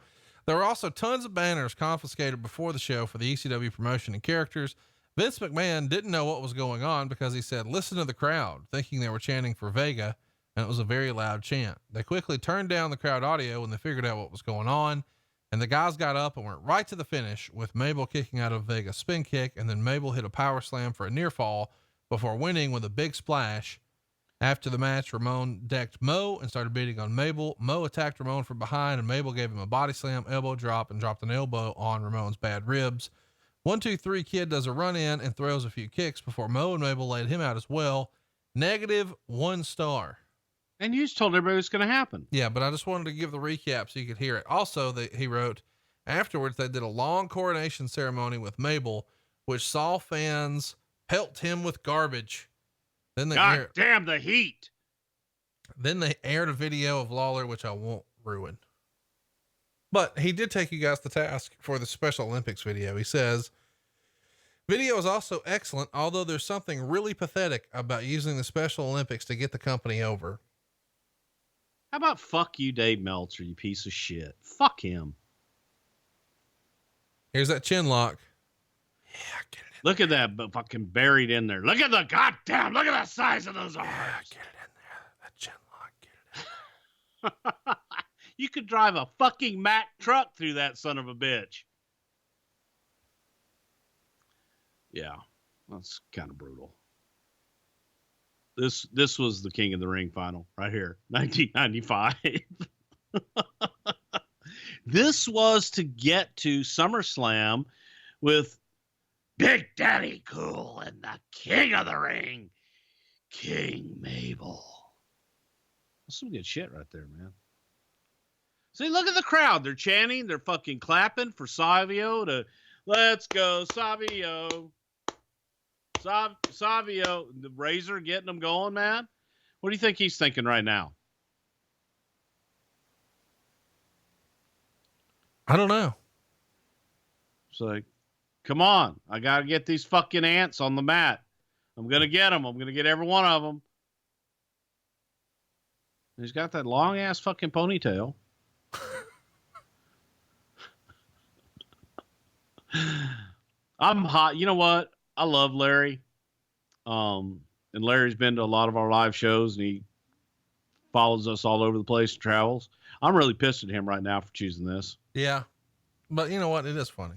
There were also tons of banners confiscated before the show for the ECW promotion and characters. Vince McMahon didn't know what was going on because he said, "Listen to the crowd," thinking they were chanting for Vega, and it was a very loud chant. They quickly turned down the crowd audio when they figured out what was going on, and the guys got up and went right to the finish with Mabel kicking out of Vega's spin kick, and then Mabel hit a power slam for a near fall before winning with a big splash. After the match, Ramon decked Mo and started beating on Mabel. Mo attacked Ramon from behind, and Mabel gave him a body slam, elbow drop, and dropped an elbow on Ramon's bad ribs. 1, 2, 3 Kid does a run in and throws a few kicks before Mo and Mabel laid him out as well. -1 star. And you just told everybody it was going to happen. Yeah, but I just wanted to give the recap so you could hear it. Also, he wrote, afterwards they did a long coronation ceremony with Mabel, which saw fans pelt him with garbage. Then God damn the heat. Then they aired a video of Lawler, which I won't ruin. But he did take you guys to task for the Special Olympics video. He says, video is also excellent, although there's something really pathetic about using the Special Olympics to get the company over. How about fuck you, Dave Meltzer, you piece of shit. Fuck him. Here's that chin lock. Yeah, get it in. Look at that fucking buried in there. Look at the goddamn, look at the size of those arms. Yeah, get it in there. That chin lock, get it in there. You could drive a fucking Mack truck through that son of a bitch. Yeah, that's kind of brutal. This was the King of the Ring final right here, 1995. This was to get to SummerSlam with Big Daddy Cool and the King of the Ring, King Mabel. That's some good shit right there, man. See, look at the crowd. They're chanting. They're fucking clapping for Savio to, let's go, Savio. Savio, the Razor getting them going, man. What do you think he's thinking right now? I don't know. It's like, come on. I got to get these fucking ants on the mat. I'm going to get them. I'm going to get every one of them. He's got that long ass fucking ponytail. I'm hot. You know what? I love Larry. And Larry's been to a lot of our live shows and he follows us all over the place and travels. I'm really pissed at him right now for choosing this. Yeah. But you know what? It is funny.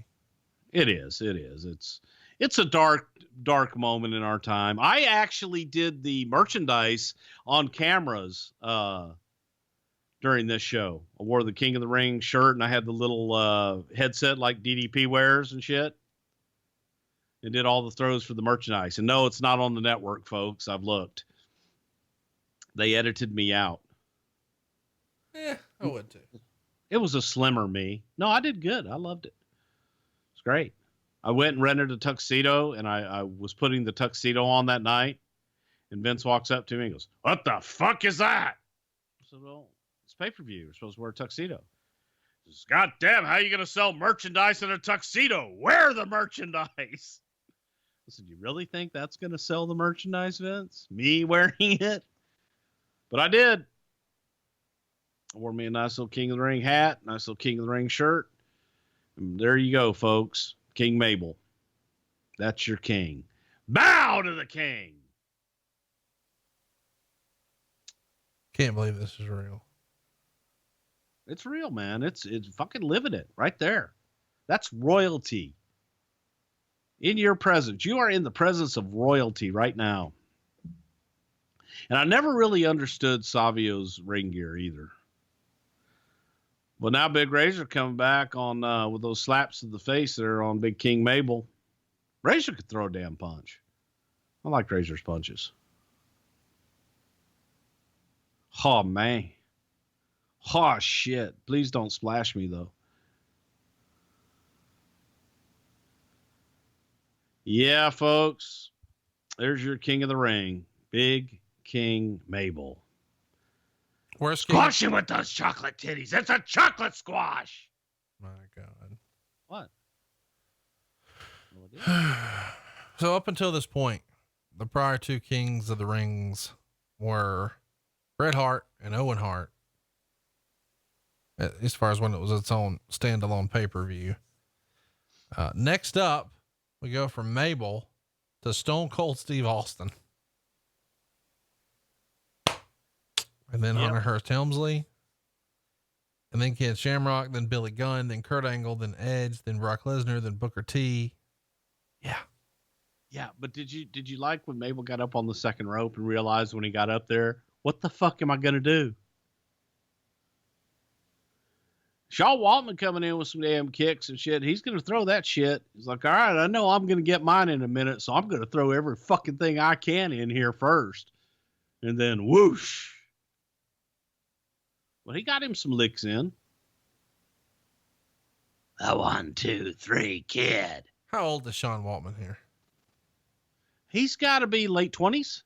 It is. It's a dark moment in our time. I actually did the merchandise on cameras, during this show. I wore the King of the Ring shirt and I had the little, headset like DDP wears and shit. And did all the throws for the merchandise. And no, it's not on the network, folks. I've looked. They edited me out. Yeah, I would too. It was a slimmer me. No, I did good. I loved it. It's great. I went and rented a tuxedo and I was putting the tuxedo on that night. And Vince walks up to me and goes, "What the fuck is that?" I said, "Well, it's pay-per-view. We're supposed to wear a tuxedo." He says, "God damn, how are you going to sell merchandise in a tuxedo? Wear the merchandise." I said, "You really think that's going to sell the merchandise, Vince? Me wearing it?" But I did. I wore me a nice little King of the Ring hat, nice little King of the Ring shirt. And there you go, folks. King Mabel. That's your king. Bow to the king. Can't believe this is real. It's real, man. It's fucking living it right there. That's royalty. In your presence. You are in the presence of royalty right now. And I never really understood Savio's ring gear either. But now Big Razor coming back on with those slaps to the face there on Big King Mabel. Razor could throw a damn punch. I like Razor's punches. Oh, man. Oh, shit. Please don't splash me, though. Yeah, folks. There's your King of the Ring. Big King Mabel. Where's Squash him with those chocolate titties. It's a chocolate squash. My God. What? So up until this point, the prior two Kings of the Rings were Bret Hart and Owen Hart. As far as when it was its own standalone pay-per-view. Next up, we go from Mabel to Stone Cold Steve Austin. And then Hunter Hearst Helmsley. And then Ken Shamrock, then Billy Gunn, then Kurt Angle, then Edge, then Brock Lesnar, then Booker T. Yeah. Yeah, but did you like when Mabel got up on the second rope and realized when he got up there, what the fuck am I going to do? Shaw Waltman coming in with some damn kicks and shit. He's going to throw that shit. He's like, all right, I know I'm going to get mine in a minute, so I'm going to throw every fucking thing I can in here first. And then whoosh. Well, he got him some licks in. The 1, 2, 3 kid. How old is Sean Waltman here? He's got to be late 20s.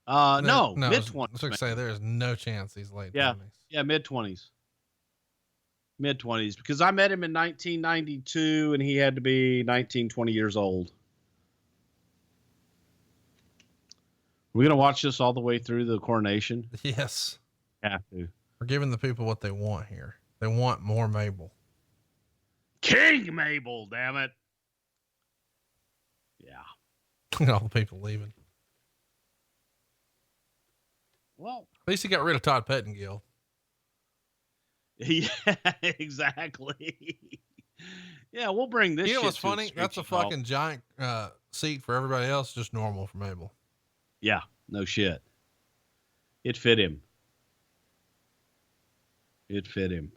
No, mid 20s. I was going to say there's no chance he's late 20s. Yeah, mid 20s. Mid 20s, because I met him in 1992 and he had to be 19, 20 years old. We're going to watch this all the way through the coronation. Yes. Have to. We're giving the people what they want here. They want more Mabel. King Mabel, damn it. Yeah. All the people leaving. Well, at least he got rid of Todd Pettengill. Yeah, exactly. Yeah, we'll bring this. You know what's funny? That's a fucking giant seat for everybody else, just normal for Mabel. Yeah, no shit. It fit him. It fit him.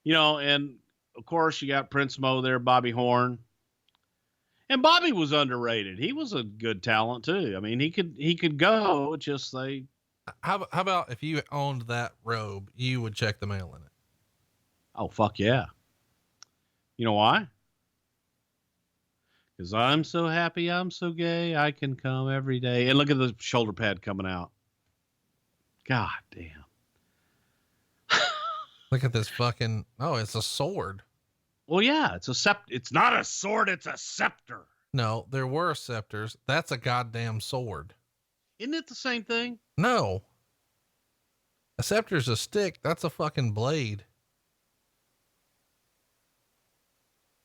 You know, and of course you got Prince Mo there, Bobby Horn. And Bobby was underrated. He was a good talent too. I mean, he could go, just they. How about if you owned that robe, you would check the mail in it? Oh, fuck yeah. You know why? Because I'm so happy, I'm so gay, I can come every day. And look at the shoulder pad coming out. God damn. Look at this fucking, oh, it's a sword. Well, yeah, it's a scepter. It's not a sword, it's a scepter. No, there were scepters. That's a goddamn sword. Isn't it the same thing? No. A scepter's a stick. That's a fucking blade.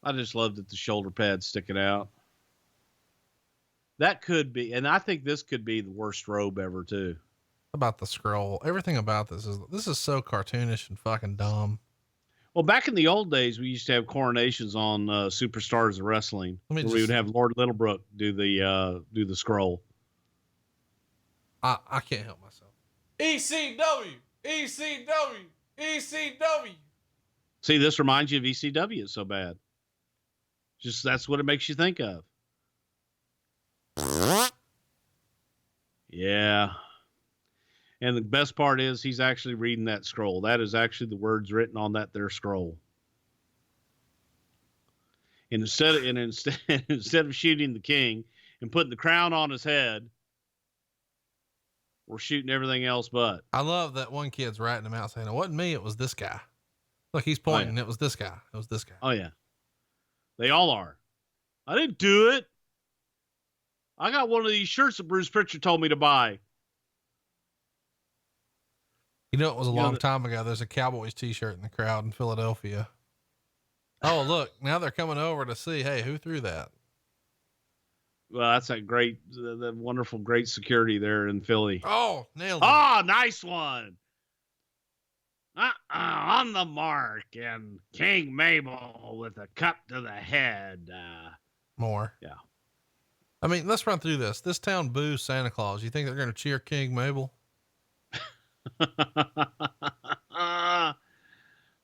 I just love that the shoulder pad's sticking out. That could be, and I think this could be the worst robe ever too. About the scroll. Everything about this is so cartoonish and fucking dumb. Well, back in the old days, we used to have coronations on Superstars of Wrestling, where we would have Lord Littlebrook do the scroll. I can't help myself. ECW. See, this reminds you of ECW. It's so bad. Just that's what it makes you think of. Yeah. And the best part is he's actually reading that scroll. That is actually the words written on that there scroll. And instead of shooting the king and putting the crown on his head, we're shooting everything else but. I love that one kid's writing him out saying, it wasn't me, it was this guy. Look, he's pointing. It was this guy. It was this guy. Oh, yeah. They all are. I didn't do it. I got one of these shirts that Bruce Prichard told me to buy. You know, it was a long time ago. There's a Cowboys t-shirt in the crowd in Philadelphia. Oh, look, now they're coming over to see, hey, who threw that? Well, that's a great, the wonderful, great security there in Philly. Oh, nailed it. Oh, nice one. On the mark, and King Mabel with a cup to the head. More. Yeah. I mean, let's run through this. This town boos Santa Claus. You think they're going to cheer King Mabel?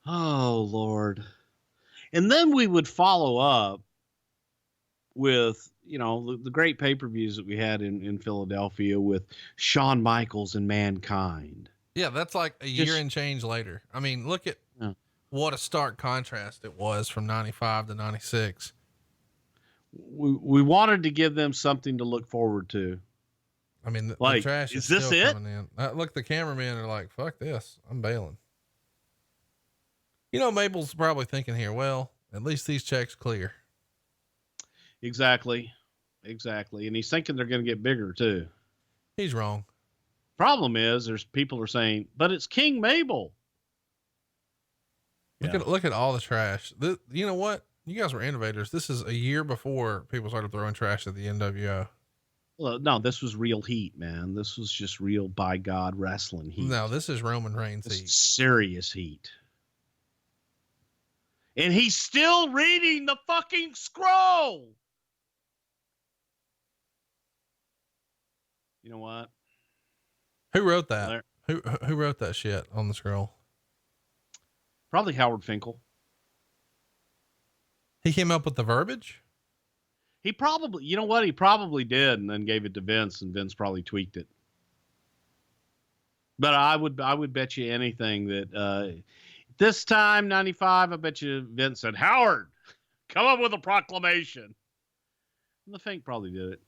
Oh, Lord. And then we would follow up with, the great pay-per-views that we had in Philadelphia with Shawn Michaels and Mankind. Yeah, that's like a year and change later. I mean, look at what a stark contrast it was from 95 to 96. We wanted to give them something to look forward to. I mean, the like, trash is still this it? coming in. Look, the cameramen are like, fuck this. I'm bailing. Mabel's probably thinking here, well, at least these checks clear. Exactly. And he's thinking they're going to get bigger too. He's wrong. Problem is there's people are saying, but it's King Mabel. Look at all the trash. You know what? You guys were innovators. This is a year before people started throwing trash at the NWO. Well, no, this was real heat, man. This was just real, by God, wrestling heat. No, this is Roman Reigns This heat. is serious heat. And he's still reading the fucking scroll. You know what? Who wrote that? Who wrote that shit on the scroll? Probably Howard Finkel. He came up with the verbiage? He probably, you know what? He probably did, and then gave it to Vince, and Vince probably tweaked it. But I would bet you anything that this time, 95, I bet you Vince said, Howard, come up with a proclamation. And the Fink probably did it.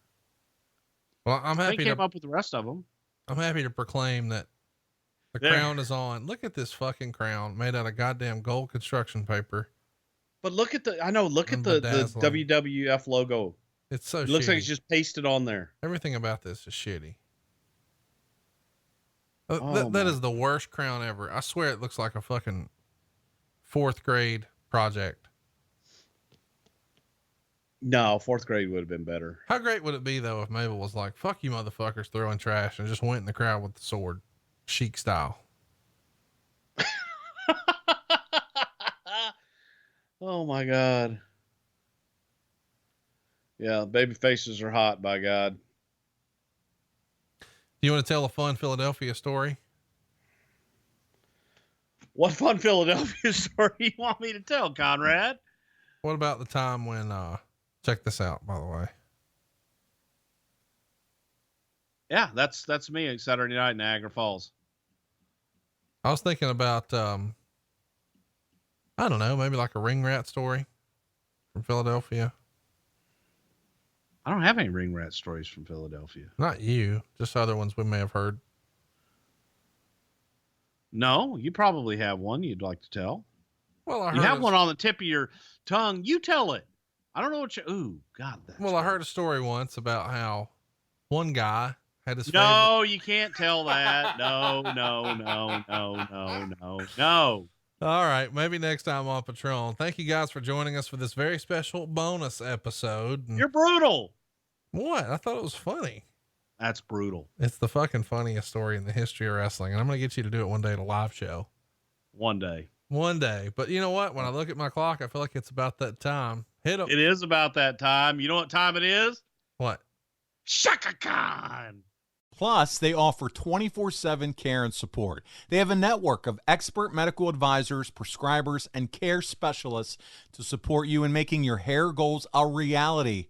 Well, I'm happy Fink came up with the rest of them. I'm happy to proclaim that the crown is on. Look at this fucking crown made out of goddamn gold construction paper. But look at the WWF logo. It's so It looks shitty. like it's just pasted on there. Everything about this is shitty. That is the worst crown ever. I swear it looks like a fucking 4th grade project. No, 4th grade would have been better. How great would it be though if Mabel was like, fuck you motherfuckers throwing trash, and just went in the crowd with the sword, Chic style. Oh my God. Yeah, baby faces are hot, by God. Do you want to tell a fun Philadelphia story? What fun Philadelphia story you want me to tell, Conrad? What about the time when, check this out, by the way. Yeah, that's me Saturday night in Niagara Falls. I was thinking about, I don't know, maybe like a ring rat story from Philadelphia. I don't have any ring rat stories from Philadelphia. Not you, just other ones we may have heard. No, you probably have one you'd like to tell. Well, I you have one on the tip of your tongue. You tell it. I don't know what you, ooh, God. Well, I heard a story once about how one guy had his No, you can't tell that. No. All right. Maybe next time on Patron. Thank you guys for joining us for this very special bonus episode. You're brutal. What? I thought it was funny. That's brutal. It's the fucking funniest story in the history of wrestling. And I'm going to get you to do it one day at a live show. One day. But you know what? When I look at my clock, I feel like it's about that time. Hit up. It is about that time. You know what time it is? What? Shaka Khan. Plus, they offer 24/7 care and support. They have a network of expert medical advisors, prescribers, and care specialists to support you in making your hair goals a reality.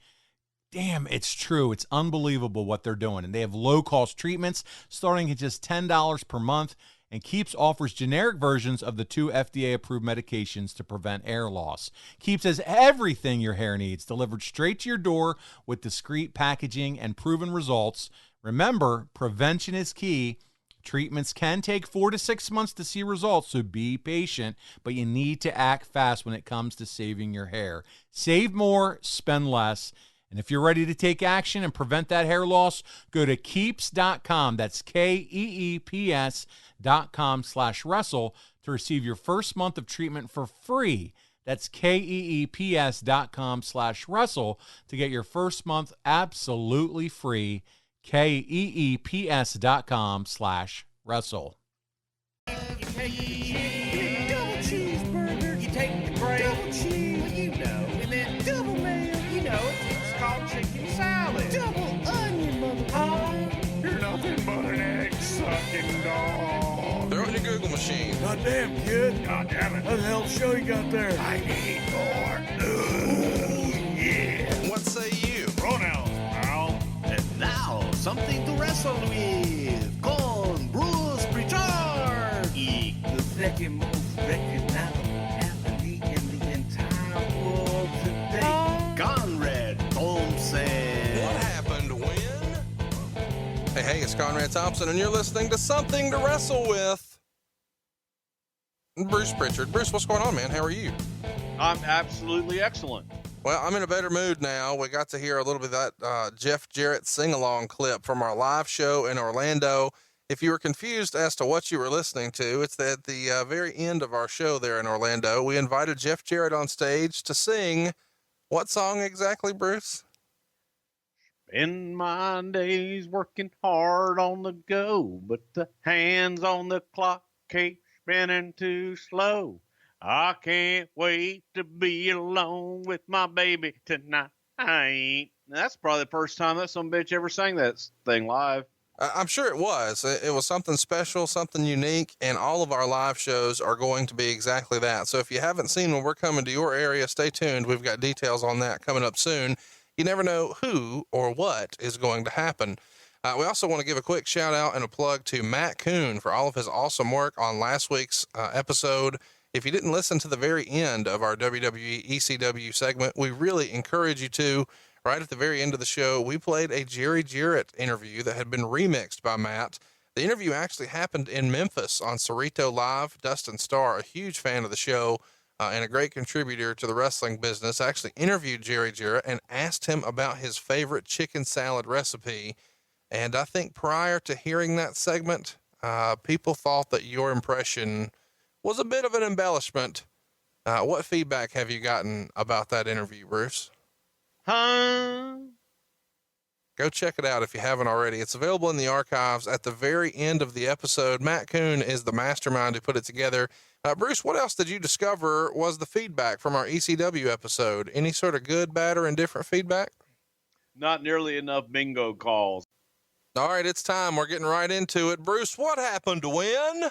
Damn, it's true. It's unbelievable what they're doing. And they have low-cost treatments starting at just $10 per month. And Keeps offers generic versions of the 2 FDA-approved medications to prevent hair loss. Keeps has everything your hair needs delivered straight to your door with discreet packaging and proven results. Remember, prevention is key. Treatments can take 4 to 6 months to see results, so be patient, but you need to act fast when it comes to saving your hair. Save more, spend less. And if you're ready to take action and prevent that hair loss, go to keeps.com. That's KEEPS.com/wrestle to receive your first month of treatment for free. That's KEEPS.com/wrestle to get your first month absolutely free. KEEPS.com/wrestle. You take the double cheeseburger. You take the great double cheese. Well, you know. And then double mayo. You know, it's called chicken salad. Double onion, motherfucker. You're nothing but an egg-sucking dog. Throw it in your Google machine. Goddamn, kid. God damn it. What the hell show you got there? I need more. Ooh, yeah. What say you? Pronouns, pal. And now, something to wrestle with. Con Bruce Prichard. The second most recognizable athlete in the entire world today. Conrad Thompson. What happened when? Hey, it's Conrad Thompson, and you're listening to Something to Wrestle With. Bruce Prichard. Bruce, what's going on, man? How are you? I'm absolutely excellent. Well, I'm in a better mood now. We got to hear a little bit of that Jeff Jarrett sing-along clip from our live show in Orlando. If you were confused as to what you were listening to, it's at the very end of our show there in Orlando. We invited Jeff Jarrett on stage to sing what song exactly, Bruce? Spend my days working hard on the go, but the hands on the clock keep spinning too slow. I can't wait to be alone with my baby tonight. That's probably the first time that some bitch ever sang that thing live. I'm sure it was. It was something special, something unique, and all of our live shows are going to be exactly that. So if you haven't seen when we're coming to your area, stay tuned. We've got details on that coming up soon. You never know who or what is going to happen. We also want to give a quick shout out and a plug to Matt Kuhn for all of his awesome work on last week's episode. If you didn't listen to the very end of our WWE ECW segment, we really encourage you to. Right at the very end of the show, we played a Jerry Jarrett interview that had been remixed by Matt. The interview actually happened in Memphis on Cerrito Live. Dustin Starr, a huge fan of the show and a great contributor to the wrestling business, actually interviewed Jerry Jarrett and asked him about his favorite chicken salad recipe. And I think prior to hearing that segment, people thought that your impression was a bit of an embellishment. What feedback have you gotten about that interview, Bruce? Huh? Go check it out if you haven't already. It's available in the archives at the very end of the episode. Matt Kuhn is the mastermind who put it together. Bruce, what else did you discover was the feedback from our ECW episode? Any sort of good, bad, or indifferent feedback? Not nearly enough bingo calls. All right, it's time. We're getting right into it. Bruce, what happened when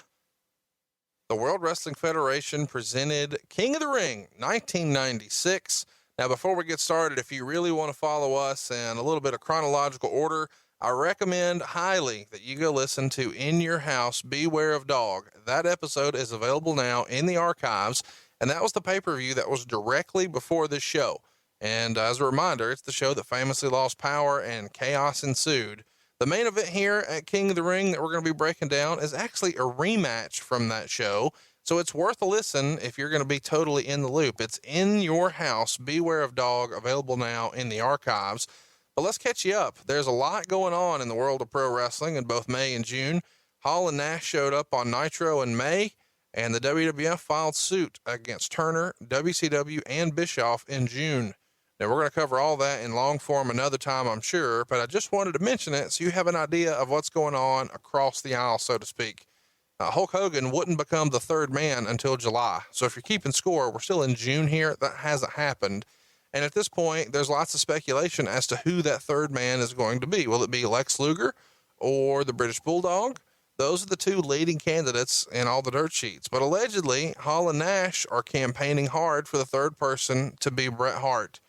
the World Wrestling Federation presented King of the Ring 1996? Now, before we get started, if you really want to follow us in a little bit of chronological order, I recommend highly that you go listen to In Your House, Beware of Dog. That episode is available now in the archives, and that was the pay-per-view that was directly before this show. And as a reminder, it's the show that famously lost power and chaos ensued. The main event here at King of the Ring that we're going to be breaking down is actually a rematch from that show. So it's worth a listen if you're going to be totally in the loop. It's In Your House, Beware of Dog, available now in the archives. But let's catch you up. There's a lot going on in the world of pro wrestling in both May and June. Hall and Nash showed up on Nitro in May, and the WWF filed suit against Turner, WCW, and Bischoff in June. Now, we're going to cover all that in long form another time, I'm sure, but I just wanted to mention it so you have an idea of what's going on across the aisle, so to speak. Hulk Hogan wouldn't become the third man until July. So if you're keeping score, we're still in June here. That hasn't happened. And at this point, there's lots of speculation as to who that third man is going to be. Will it be Lex Luger or the British Bulldog? Those are the two leading candidates in all the dirt sheets. But allegedly, Hall and Nash are campaigning hard for the third person to be Bret Hart.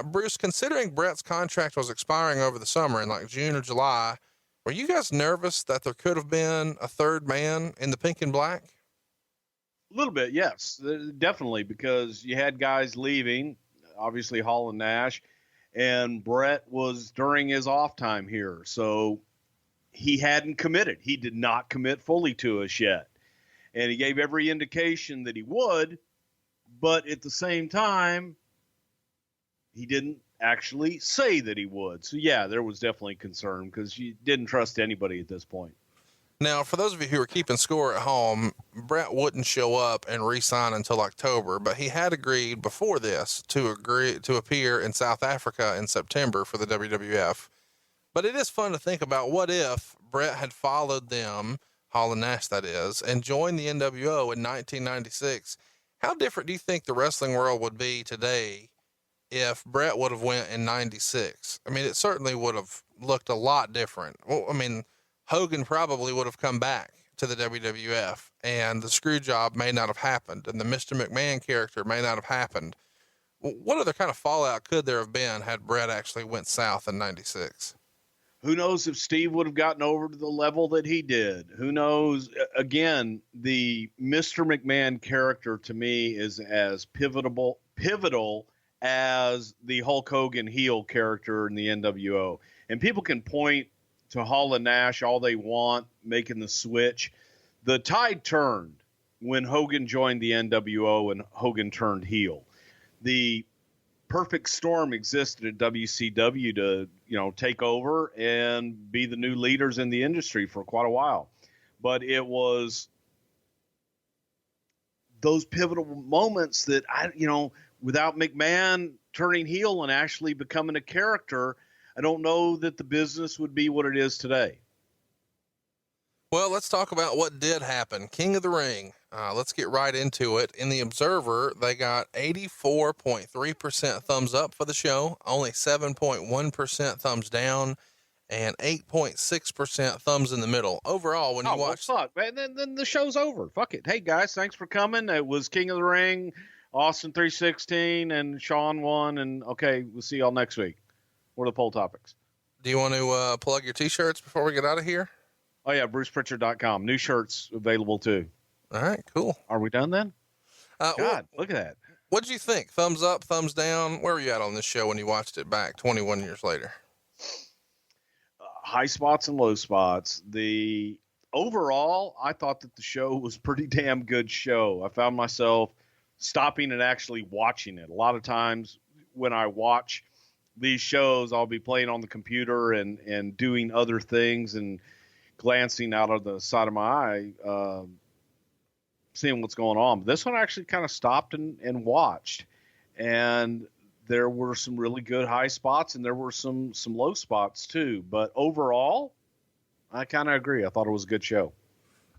Bruce, considering Bret's contract was expiring over the summer in like June or July, were you guys nervous that there could have been a third man in the pink and black? A little bit, yes, definitely, because you had guys leaving, obviously Hall and Nash, and Bret was during his off time here. So he hadn't committed. He did not commit fully to us yet. And he gave every indication that he would, but at the same time, he didn't actually say that he would. So yeah, there was definitely concern because you didn't trust anybody at this point. Now, for those of you who are keeping score at home, Bret wouldn't show up and re-sign until October, but he had agreed before this to appear in South Africa in September for the WWF. But it is fun to think about, what if Bret had followed them, Hall and Nash that is, and joined the NWO in 1996? How different do you think the wrestling world would be today if Bret would have went in 96? I mean, it certainly would have looked a lot different. Well, I mean, Hogan probably would have come back to the WWF, and the screw job may not have happened, and the Mr. McMahon character may not have happened. What other kind of fallout could there have been had Bret actually went south in 96? Who knows if Steve would have gotten over to the level that he did? Who knows? Again, the Mr. McMahon character to me is as pivotal as the Hulk Hogan heel character in the NWO. And people can point to Hall and Nash all they want, making the switch. The tide turned when Hogan joined the NWO and Hogan turned heel. The perfect storm existed at WCW to, take over and be the new leaders in the industry for quite a while. But it was those pivotal moments that without McMahon turning heel and actually becoming a character, I don't know that the business would be what it is today. Well, let's talk about what did happen. King of the Ring. Let's get right into it. In the Observer, they got 84.3% thumbs up for the show, only 7.1% thumbs down, and 8.6% thumbs in the middle. Overall, when you watch... Well, fuck, man, then the show's over. Fuck it. Hey, guys, thanks for coming. It was King of the Ring, Austin 316, and Sean won. And, okay, we'll see y'all next week. What are the poll topics? Do you want to plug your t-shirts before we get out of here? Oh yeah, BrucePrichard.com. New shirts available too. All right, cool. Are we done then? God, look at that. What did you think? Thumbs up, thumbs down? Where were you at on this show when you watched it back 21 years later? High spots and low spots. The overall, I thought that the show was pretty damn good show. I found myself stopping and actually watching it. A lot of times when I watch these shows, I'll be playing on the computer and doing other things and glancing out of the side of my eye, seeing what's going on. But this one I actually kind of stopped and watched, and there were some really good high spots and there were some low spots too. But overall, I kind of agree. I thought it was a good show.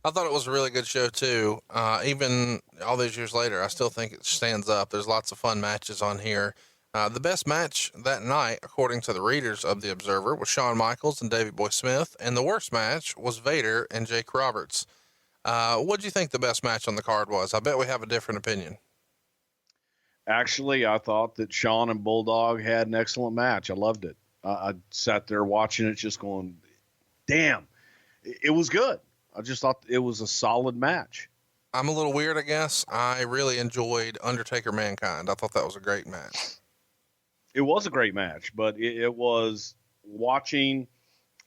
I thought it was a really good show too. Even all these years later, I still think it stands up. There's lots of fun matches on here. The best match that night, according to the readers of the Observer, was Shawn Michaels and Davey Boy Smith, and the worst match was Vader and Jake Roberts. What do you think the best match on the card was? I bet we have a different opinion. Actually, I thought that Shawn and Bulldog had an excellent match. I loved it. I sat there watching it just going, damn, it was good. I just thought it was a solid match. I'm a little weird, I guess. I really enjoyed Undertaker Mankind. I thought that was a great match. It was a great match, but it was watching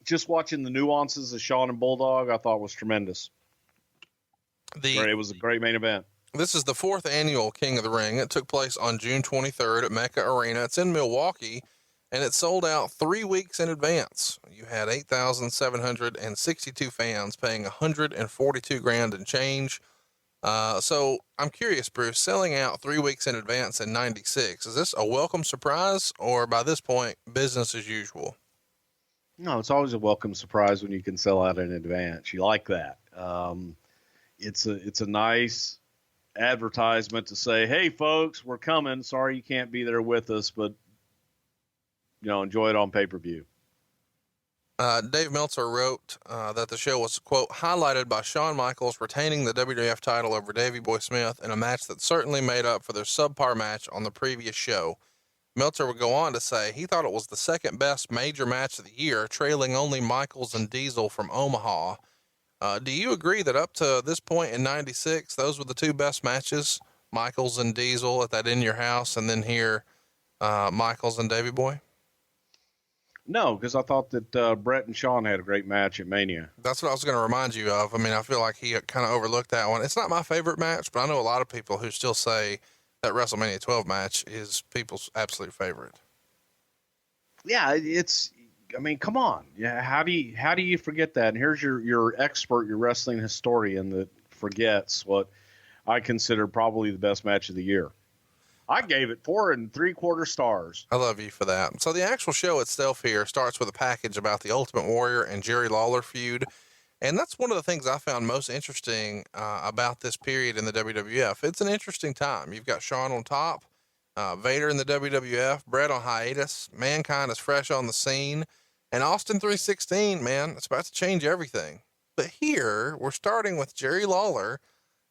the nuances of Shawn and Bulldog, I thought was tremendous. It was a great main event. This is the 4th annual King of the Ring. It took place on June 23rd at Mecca Arena. It's in Milwaukee, and it sold out 3 weeks in advance. You had 8,762 fans paying $142,000 and change. So I'm curious, Bruce, selling out 3 weeks in advance in 96, is this a welcome surprise, or by this point, business as usual? No, it's always a welcome surprise when you can sell out in advance. You like that. It's a nice advertisement to say, hey folks, we're coming. Sorry you can't be there with us, but enjoy it on pay-per-view. Dave Meltzer wrote that the show was, quote, highlighted by Shawn Michaels retaining the WWF title over Davey Boy Smith in a match that certainly made up for their subpar match on the previous show. Meltzer would go on to say he thought it was the second best major match of the year, trailing only Michaels and Diesel from Omaha. Do you agree that up to this point in 96, those were the two best matches, Michaels and Diesel at that In Your House, and then here, Michaels and Davey Boy? No, because I thought that Bret and Shawn had a great match at Mania. That's what I was going to remind you of. I mean, I feel like he kind of overlooked that one. It's not my favorite match, but I know a lot of people who still say that WrestleMania 12 match is people's absolute favorite. yeah, I mean, come on. Yeah. How do you forget that? And here's your expert, your wrestling historian that forgets what I consider probably the best match of the year. I gave it 4 3/4 stars. I love you for that. So the actual show itself here starts with a package about the Ultimate Warrior and Jerry Lawler feud. And that's one of the things I found most interesting about this period in the WWF. It's an interesting time. You've got Shawn on top, Vader in the WWF, Bret on hiatus, Mankind is fresh on the scene, and Austin 316, man, it's about to change everything. But here we're starting with Jerry Lawler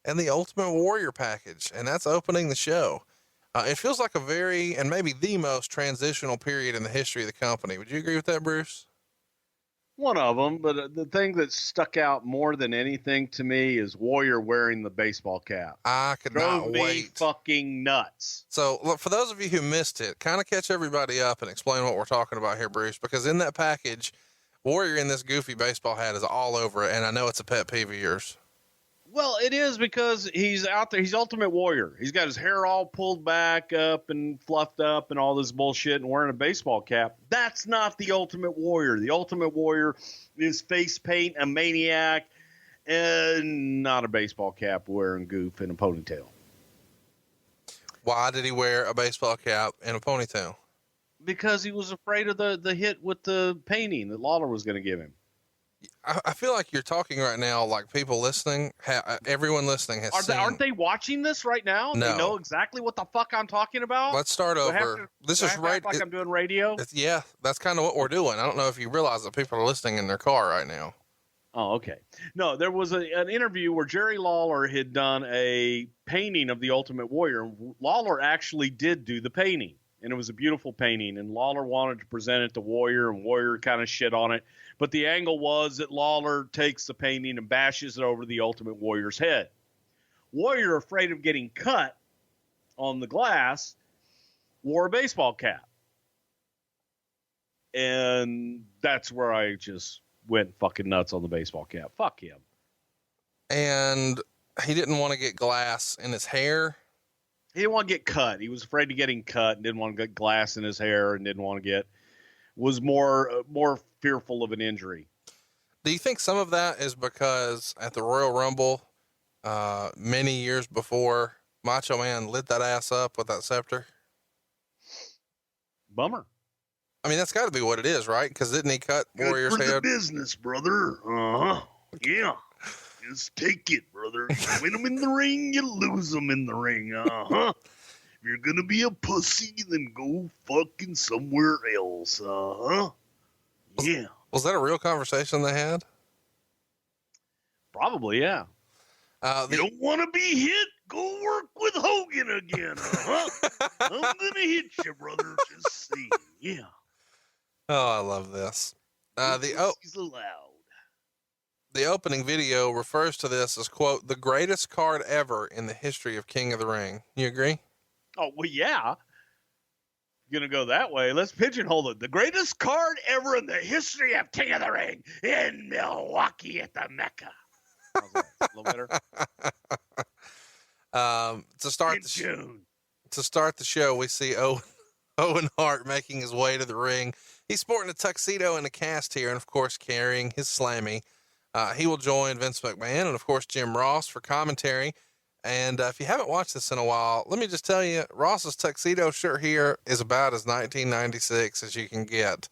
and the Ultimate Warrior package, and that's opening the show. It feels like a very, and maybe the most transitional period in the history of the company. Would you agree with that, Bruce? One of them, but the thing that stuck out more than anything to me is Warrior wearing the baseball cap. I could not wait. Fucking nuts. So look, for those of you who missed it, kind of catch everybody up and explain what we're talking about here, Bruce, because in that package, Warrior in this goofy baseball hat is all over it. And I know it's a pet peeve of yours. Well, it is because he's out there. He's Ultimate Warrior. He's got his hair all pulled back up and fluffed up and all this bullshit and wearing a baseball cap. That's not the Ultimate Warrior. The Ultimate Warrior is face paint, a maniac, and not a baseball cap wearing goof and a ponytail. Why did he wear a baseball cap and a ponytail? Because he was afraid of the hit with the painting that Lawler was going to give him. I feel like you're talking right now, like people listening, everyone listening has seen. Aren't they watching this right now? No. They know exactly what the fuck I'm talking about? Let's start over. This is right. Like I'm doing radio? Yeah, that's kind of what we're doing. I don't know if you realize that people are listening in their car right now. Oh, okay. No, there was an interview where Jerry Lawler had done a painting of the Ultimate Warrior. Lawler actually did do the painting, and it was a beautiful painting, and Lawler wanted to present it to Warrior, and Warrior kind of shit on it. But the angle was that Lawler takes the painting and bashes it over the Ultimate Warrior's head. Warrior, afraid of getting cut on the glass, wore a baseball cap. And that's where I just went fucking nuts on the baseball cap. Fuck him. And he didn't want to get glass in his hair. He didn't want to get cut. He was afraid of getting cut and didn't want to get glass in his hair and didn't want to get, was more fearful of an injury. Do you think some of that is because at the Royal Rumble, many years before, Macho Man lit that ass up with that scepter? Bummer. I mean, that's got to be what it is, right? Because didn't he cut Warrior's Good for head? the business, brother. Uh-huh. Yeah. Just take it, brother. Win them in the ring, you lose them in the ring. Uh-huh. If you're gonna be a pussy, then go fucking somewhere else. Uh-huh. Yeah. Was that a real conversation they had? Probably, yeah. You don't want to be hit? Go work with Hogan again. Uh-huh. I'm gonna hit you, brother. Just see. Yeah. Oh, I love this. He's allowed. The opening video refers to this as, quote, the greatest card ever in the history of King of the Ring. You agree? Oh, well, yeah. Gonna go that way. Let's pigeonhole it. The greatest card ever in the history of King of the Ring in Milwaukee at the Mecca. How's that? A little better? To start the show, we see Owen Hart making his way to the ring. He's sporting a tuxedo and a cast here, and of course carrying his Slammy. He will join Vince McMahon and of course Jim Ross for commentary. And if you haven't watched this in a while, let me just tell you, Ross's tuxedo shirt here is about as 1996 as you can get.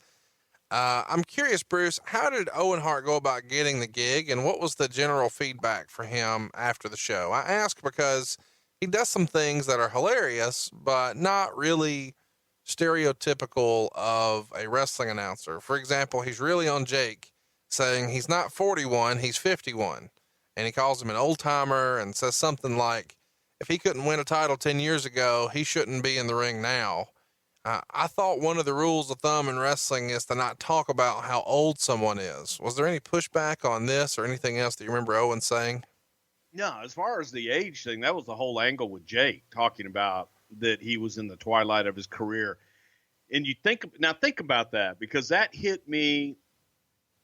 I'm curious, Bruce, how did Owen Hart go about getting the gig, and what was the general feedback for him after the show? I ask because he does some things that are hilarious, but not really stereotypical of a wrestling announcer. For example, he's really on Jake, saying he's not 41, he's 51. And he calls him an old timer and says something like, if he couldn't win a title 10 years ago, he shouldn't be in the ring now. I thought one of the rules of thumb in wrestling is to not talk about how old someone is. Was there any pushback on this or anything else that you remember Owen saying? No, as far as the age thing, that was the whole angle with Jake, talking about that he was in the twilight of his career. And you think about that, because that hit me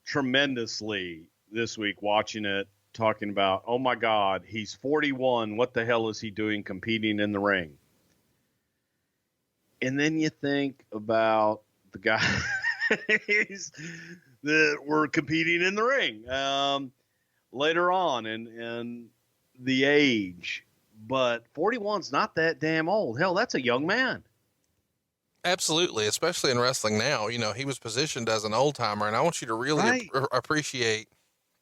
tremendously this week watching it, talking about, oh my God, he's 41. What the hell is he doing competing in the ring? And then you think about the guys that were competing in the ring later on and the age. But 41's not that damn old. Hell, that's a young man. Absolutely, especially in wrestling now. You know, he was positioned as an old timer, and I want you to really appreciate,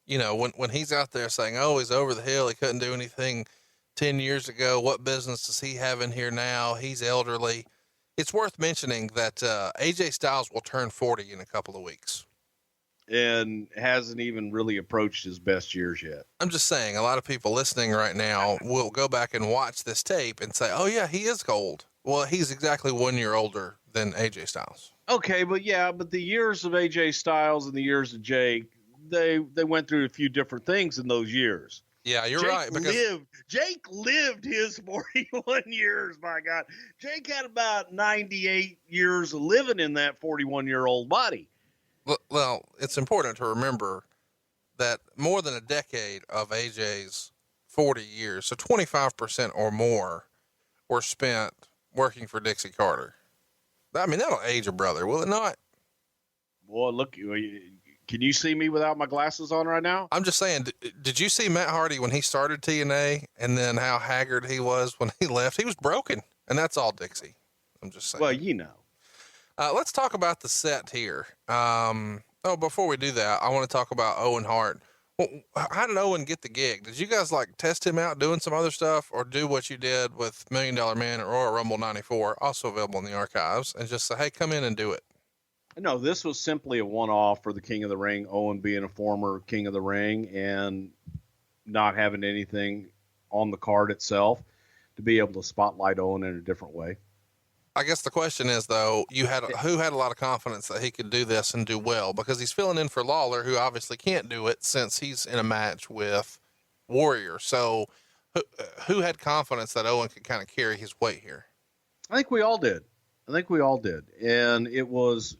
you know, when he's out there saying, "Oh, he's over the hill. He couldn't do anything 10 years ago. What business does he have in here now? He's elderly." It's worth mentioning that AJ Styles will turn 40 in a couple of weeks. And hasn't even really approached his best years yet. I'm just saying, a lot of people listening right now will go back and watch this tape and say, "Oh yeah, he is old." Well, he's exactly 1 year older than AJ Styles. Okay, but the years of AJ Styles and the years of Jake, they went through a few different things in those years. Yeah, you're right. Jake lived his 41 years, my God. Jake had about 98 years of living in that 41-year-old body. Well, it's important to remember that more than a decade of AJ's 40 years, so 25% or more, were spent working for Dixie Carter. I mean, that'll age a brother, will it not? Boy, look, can you see me without my glasses on right now? I'm just saying, did you see Matt Hardy when he started TNA and then how haggard he was when he left? He was broken, and that's all Dixie. I'm just saying. Well, you know. Let's talk about the set here. Before we do that, I want to talk about Owen Hart. Well, how did Owen get the gig? Did you guys like test him out doing some other stuff, or do what you did with $1 Million Man at Royal Rumble 94, also available in the archives, and just say, "Hey, come in and do it"? No, this was simply a one-off for the King of the Ring, Owen being a former King of the Ring and not having anything on the card itself to be able to spotlight Owen in a different way. I guess the question is, though, who had a lot of confidence that he could do this and do well, because he's filling in for Lawler, who obviously can't do it since he's in a match with Warrior. So who had confidence that Owen could kind of carry his weight here? I think we all did. And that was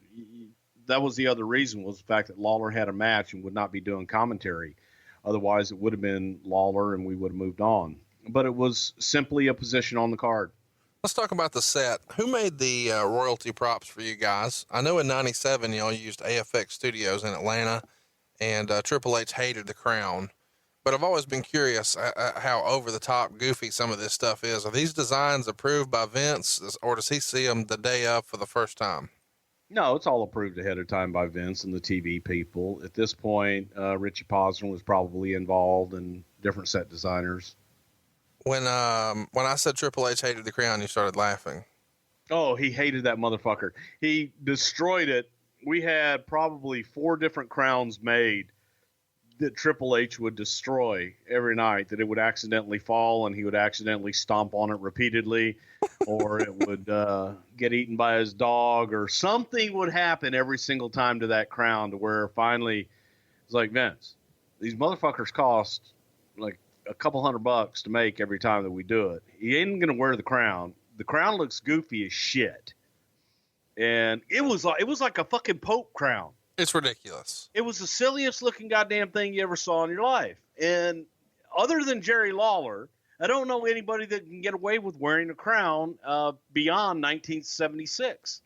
the other reason, was the fact that Lawler had a match and would not be doing commentary. Otherwise it would have been Lawler and we would have moved on, but it was simply a position on the card. Let's talk about the set. Who made the royalty props for you guys? I know in 97, y'all used AFX Studios in Atlanta, and Triple H hated the crown. But I've always been curious how over-the-top goofy some of this stuff is. Are these designs approved by Vince, or does he see them the day of for the first time? No, it's all approved ahead of time by Vince and the TV people. At this point, Richie Posner was probably involved and different set designers. When I said Triple H hated the crown, you started laughing. Oh, he hated that motherfucker. He destroyed it. We had probably 4 different crowns made that Triple H would destroy every night, that it would accidentally fall and he would accidentally stomp on it repeatedly, or it would get eaten by his dog, or something would happen every single time to that crown, to where finally it's like, Vince, these motherfuckers cost like a couple $100 to make every time that we do it. He ain't going to wear the crown. The crown looks goofy as shit. And it was like a fucking Pope crown. It's ridiculous. It was the silliest looking goddamn thing you ever saw in your life. And other than Jerry Lawler, I don't know anybody that can get away with wearing a crown beyond 1976.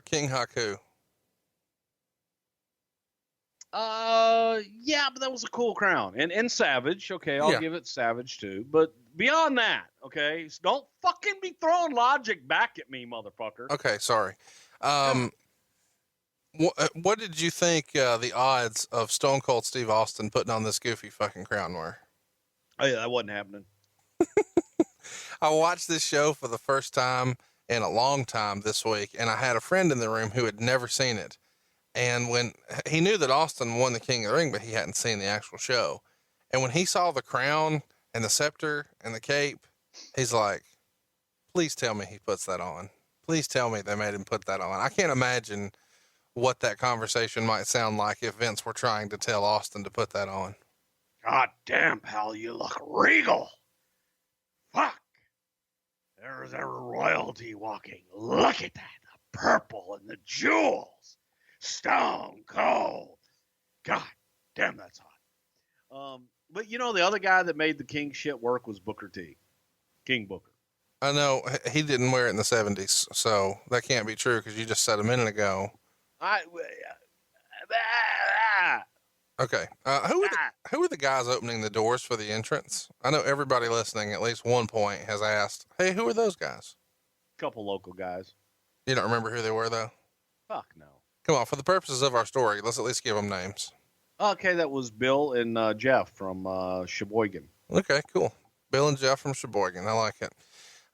King Haku. Yeah, but that was a cool crown. And Savage, okay, I'll give it Savage too. But beyond that, okay, so don't fucking be throwing logic back at me, motherfucker. Okay, sorry. What did you think the odds of Stone Cold Steve Austin putting on this goofy fucking crown were? Oh, yeah, that wasn't happening. I watched this show for the first time in a long time this week, and I had a friend in the room who had never seen it. And when he knew that Austin won the King of the Ring, but he hadn't seen the actual show. And when he saw the crown and the scepter and the cape, he's like, please tell me he puts that on. Please tell me they made him put that on. I can't imagine what that conversation might sound like if Vince were trying to tell Austin to put that on. God damn, pal, you look regal. Fuck. There's a royalty walking. Look at that. The purple and the jewels. Stone Cold. God damn, that's hot. But you know, the other guy that made the King shit work was Booker T. King Booker. I know he didn't wear it in the 70s, so that can't be true, because you just said a minute ago Okay. Who are the guys opening the doors for the entrance? I know everybody listening at least one point has asked, hey, who are those guys? Couple local guys. You don't remember who they were though? Fuck no. Come on, for the purposes of our story, let's at least give them names. Okay, that was Bill and Jeff from Sheboygan. Okay, cool. Bill and Jeff from Sheboygan. I like it.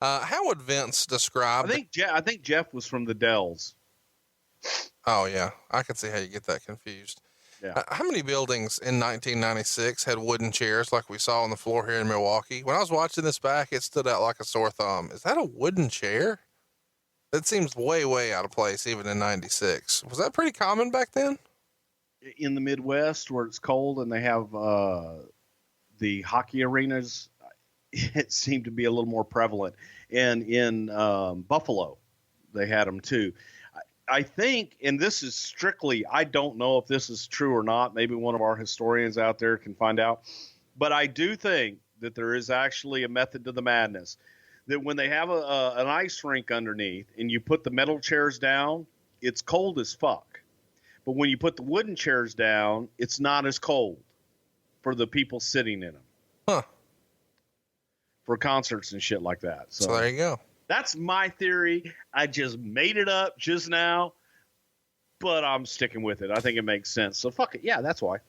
How would Vince describe? I think Jeff was from the Dells. Oh yeah, I could see how you get that confused. Yeah. How many buildings in 1996 had wooden chairs like we saw on the floor here in Milwaukee? When I was watching this back, it stood out like a sore thumb. Is that a wooden chair? That seems way, way out of place, even in 96. Was that pretty common back then? In the Midwest where it's cold and they have the hockey arenas, it seemed to be a little more prevalent. And in Buffalo, they had them too. I think, and this is strictly, I don't know if this is true or not. Maybe one of our historians out there can find out. But I do think that there is actually a method to the madness. That when they have an ice rink underneath and you put the metal chairs down, it's cold as fuck. But when you put the wooden chairs down, it's not as cold for the people sitting in them. Huh. For concerts and shit like that. So there you go. That's my theory. I just made it up just now, but I'm sticking with it. I think it makes sense. So fuck it. Yeah, that's why.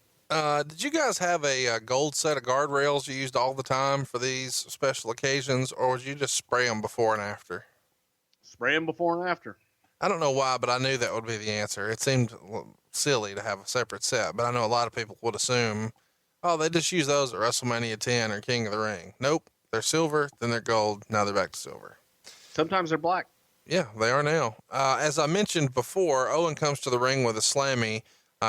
Did you guys have a gold set of guardrails you used all the time for these special occasions, or would you just spray them before and after? Spray them before and after. I don't know why, but I knew that would be the answer. It seemed silly to have a separate set, but I know a lot of people would assume, oh, they just use those at WrestleMania 10 or King of the Ring. Nope. They're silver, then they're gold. Now they're back to silver. Sometimes they're black. Yeah, they are now. As I mentioned before, Owen comes to the ring with a Slammy.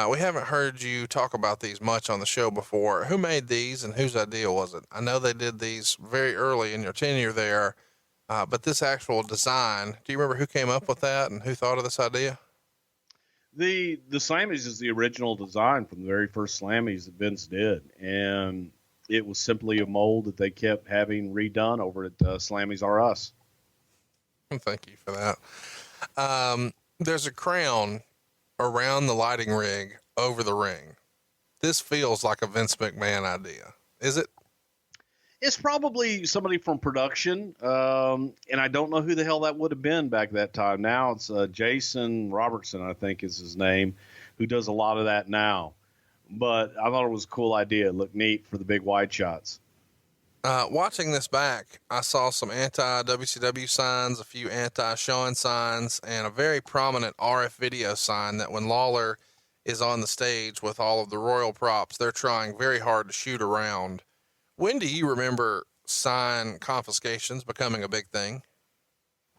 We haven't heard you talk about these much on the show before. Who made these and whose idea was it? I know they did these very early in your tenure there, but this actual design, do you remember who came up with that and who thought of this idea? The Slammies is the original design from the very first Slammies that Vince did. And it was simply a mold that they kept having redone over at Slammies R Us. Thank you for that. There's a crown around the lighting rig over the ring. This feels like a Vince McMahon idea. Is it? It's probably somebody from production. And I don't know who the hell that would have been back that time. Now it's Jason Robertson, I think is his name, who does a lot of that now. But I thought it was a cool idea. It looked neat for the big wide shots. Watching this back, I saw some anti-WCW signs, a few anti-Shawn signs, and a very prominent RF video sign that when Lawler is on the stage with all of the royal props, they're trying very hard to shoot around. When do you remember sign confiscations becoming a big thing?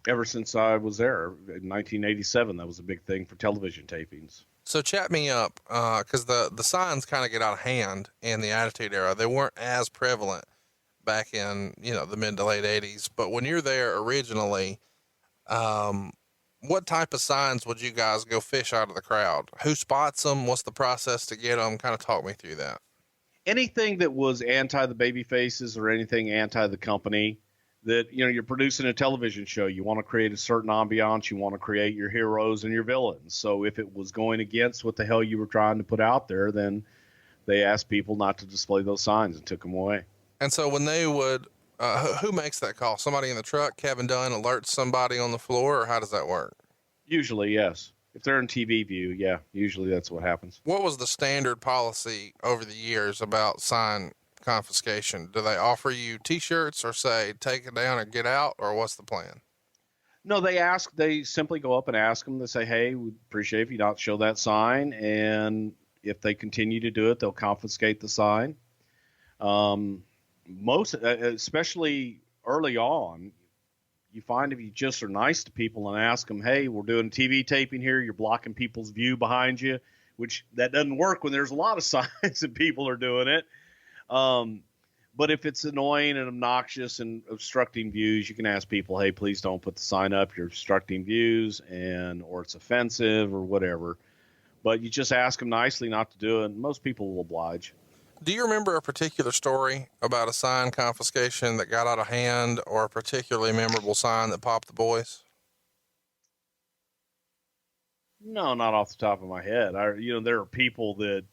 Ever since I was there in 1987, that was a big thing for television tapings. So chat me up, because the signs kind of get out of hand in the Attitude Era. They weren't as prevalent back in, the mid to late 80s. But when you're there originally, what type of signs would you guys go fish out of the crowd? Who spots them? What's the process to get them? Kind of talk me through that. Anything that was anti the baby faces or anything anti the company that, you're producing a television show. You want to create a certain ambiance. You want to create your heroes and your villains. So if it was going against what the hell you were trying to put out there, then they asked people not to display those signs and took them away. And so when they would, who makes that call? Somebody in the truck, Kevin Dunn alerts somebody on the floor, or how does that work? Usually, yes. If they're in TV view, yeah, usually that's what happens. What was the standard policy over the years about sign confiscation? Do they offer you T-shirts or say, take it down or get out, or what's the plan? No, they simply go up and ask them. They say, hey, we'd appreciate if you not show that sign. And if they continue to do it, they'll confiscate the sign. Especially early on, you find if you just are nice to people and ask them, hey, we're doing TV taping here. You're blocking people's view behind you, which that doesn't work when there's a lot of signs and people are doing it. But if it's annoying and obnoxious and obstructing views, you can ask people, hey, please don't put the sign up. You're obstructing views or it's offensive or whatever. But you just ask them nicely not to do it. And most people will oblige. Do you remember a particular story about a sign confiscation that got out of hand or a particularly memorable sign that popped the boys? No, not off the top of my head. There are people that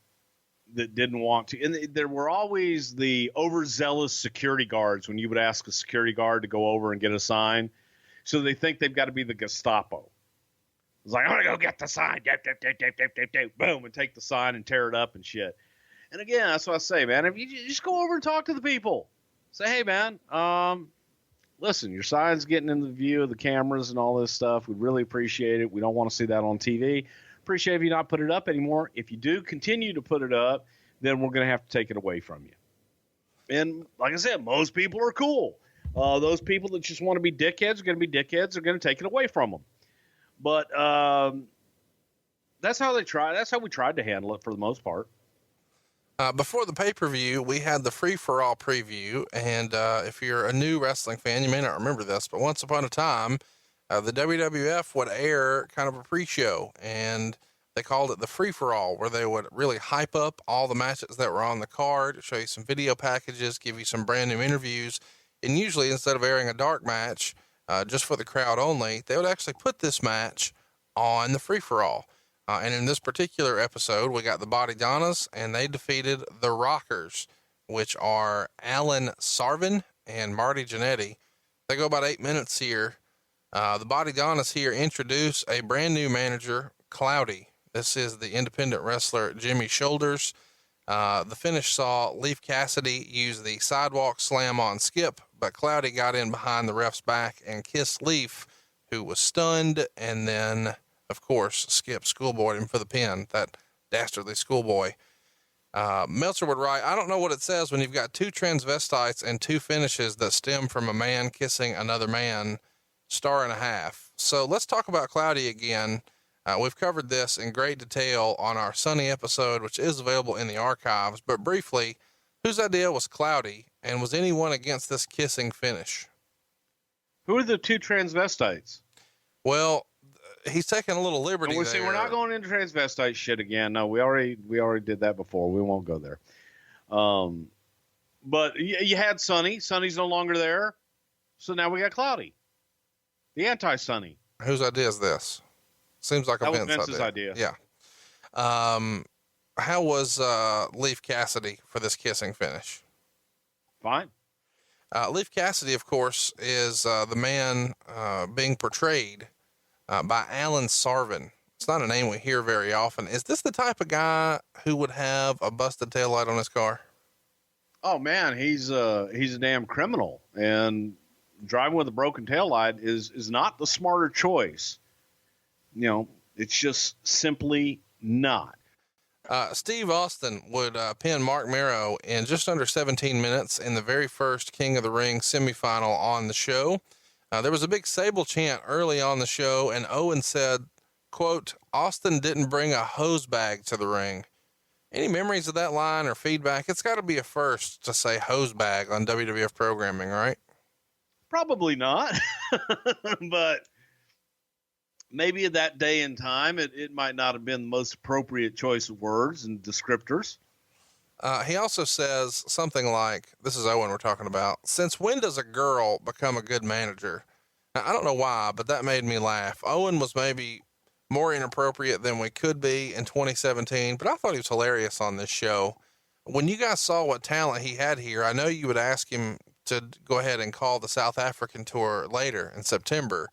didn't want to, and there were always the overzealous security guards when you would ask a security guard to go over and get a sign. So they think they've got to be the Gestapo. It's like, I'm going to go get the sign. Boom, and take the sign and tear it up and shit. And again, that's what I say, man. If you just go over and talk to the people. Say, hey, man, listen, your sign's getting in the view of the cameras and all this stuff. We'd really appreciate it. We don't want to see that on TV. Appreciate if you not put it up anymore. If you do continue to put it up, then we're going to have to take it away from you. And like I said, most people are cool. Those people that just want to be dickheads are going to be dickheads. They're going to take it away from them. But that's how they try. That's how we tried to handle it for the most part. Before the pay-per-view, we had the free-for-all preview. And if you're a new wrestling fan, you may not remember this, but once upon a time, the WWF would air kind of a pre-show, and they called it the free-for-all, where they would really hype up all the matches that were on the card, show you some video packages, give you some brand new interviews. And usually, instead of airing a dark match, just for the crowd only, they would actually put this match on the free-for-all. And in this particular episode, we got the Body Donnas, and they defeated the Rockers, which are Alan Sarvin and Marty Jannetty. They go about 8 minutes here. The Body Donnas here introduce a brand new manager, Cloudy. This is the independent wrestler, Jimmy Shoulders. The finish saw Leif Cassidy use the sidewalk slam on Skip, but Cloudy got in behind the ref's back and kissed Leif, who was stunned. And then, of course, Skip schoolboyed him for the pin, that dastardly schoolboy. Meltzer would write, I don't know what it says when you've got two transvestites and two finishes that stem from a man kissing another man, star and a half. So let's talk about Cloudy again. We've covered this in great detail on our Sunny episode, which is available in the archives, but briefly, whose idea was Cloudy, and was anyone against this kissing finish? Who are the two transvestites? Well, he's taking a little liberty there. See, we're not going into transvestite shit again. No, we already did that before. We won't go there. But you had Sunny. Sunny's no longer there. So now we got Cloudy. The anti-Sunny. Whose idea is this? Seems like a Vince's idea. Yeah. How was Leif Cassidy for this kissing finish? Fine. Leif Cassidy, of course, is the man being portrayed by Alan Sarvin. It's not a name we hear very often. Is this the type of guy who would have a busted taillight on his car? Oh man, he's a damn criminal, and driving with a broken taillight is not the smarter choice. You know, it's just simply not. Steve Austin would pin Mark Mero in just under 17 minutes in the very first King of the Ring semifinal on the show. There was a big Sable chant early on the show, and Owen said, quote, Austin didn't bring a hose bag to the ring. Any memories of that line or feedback? It's got to be a first to say hose bag on WWF programming, right? Probably not, but maybe at that day and time, it might not have been the most appropriate choice of words and descriptors. He also says something like, this is Owen we're talking about, since when does a girl become a good manager? Now, I don't know why, but that made me laugh. Owen was maybe more inappropriate than we could be in 2017, but I thought he was hilarious on this show. When you guys saw what talent he had here, I know you would ask him to go ahead and call the South African tour later in September.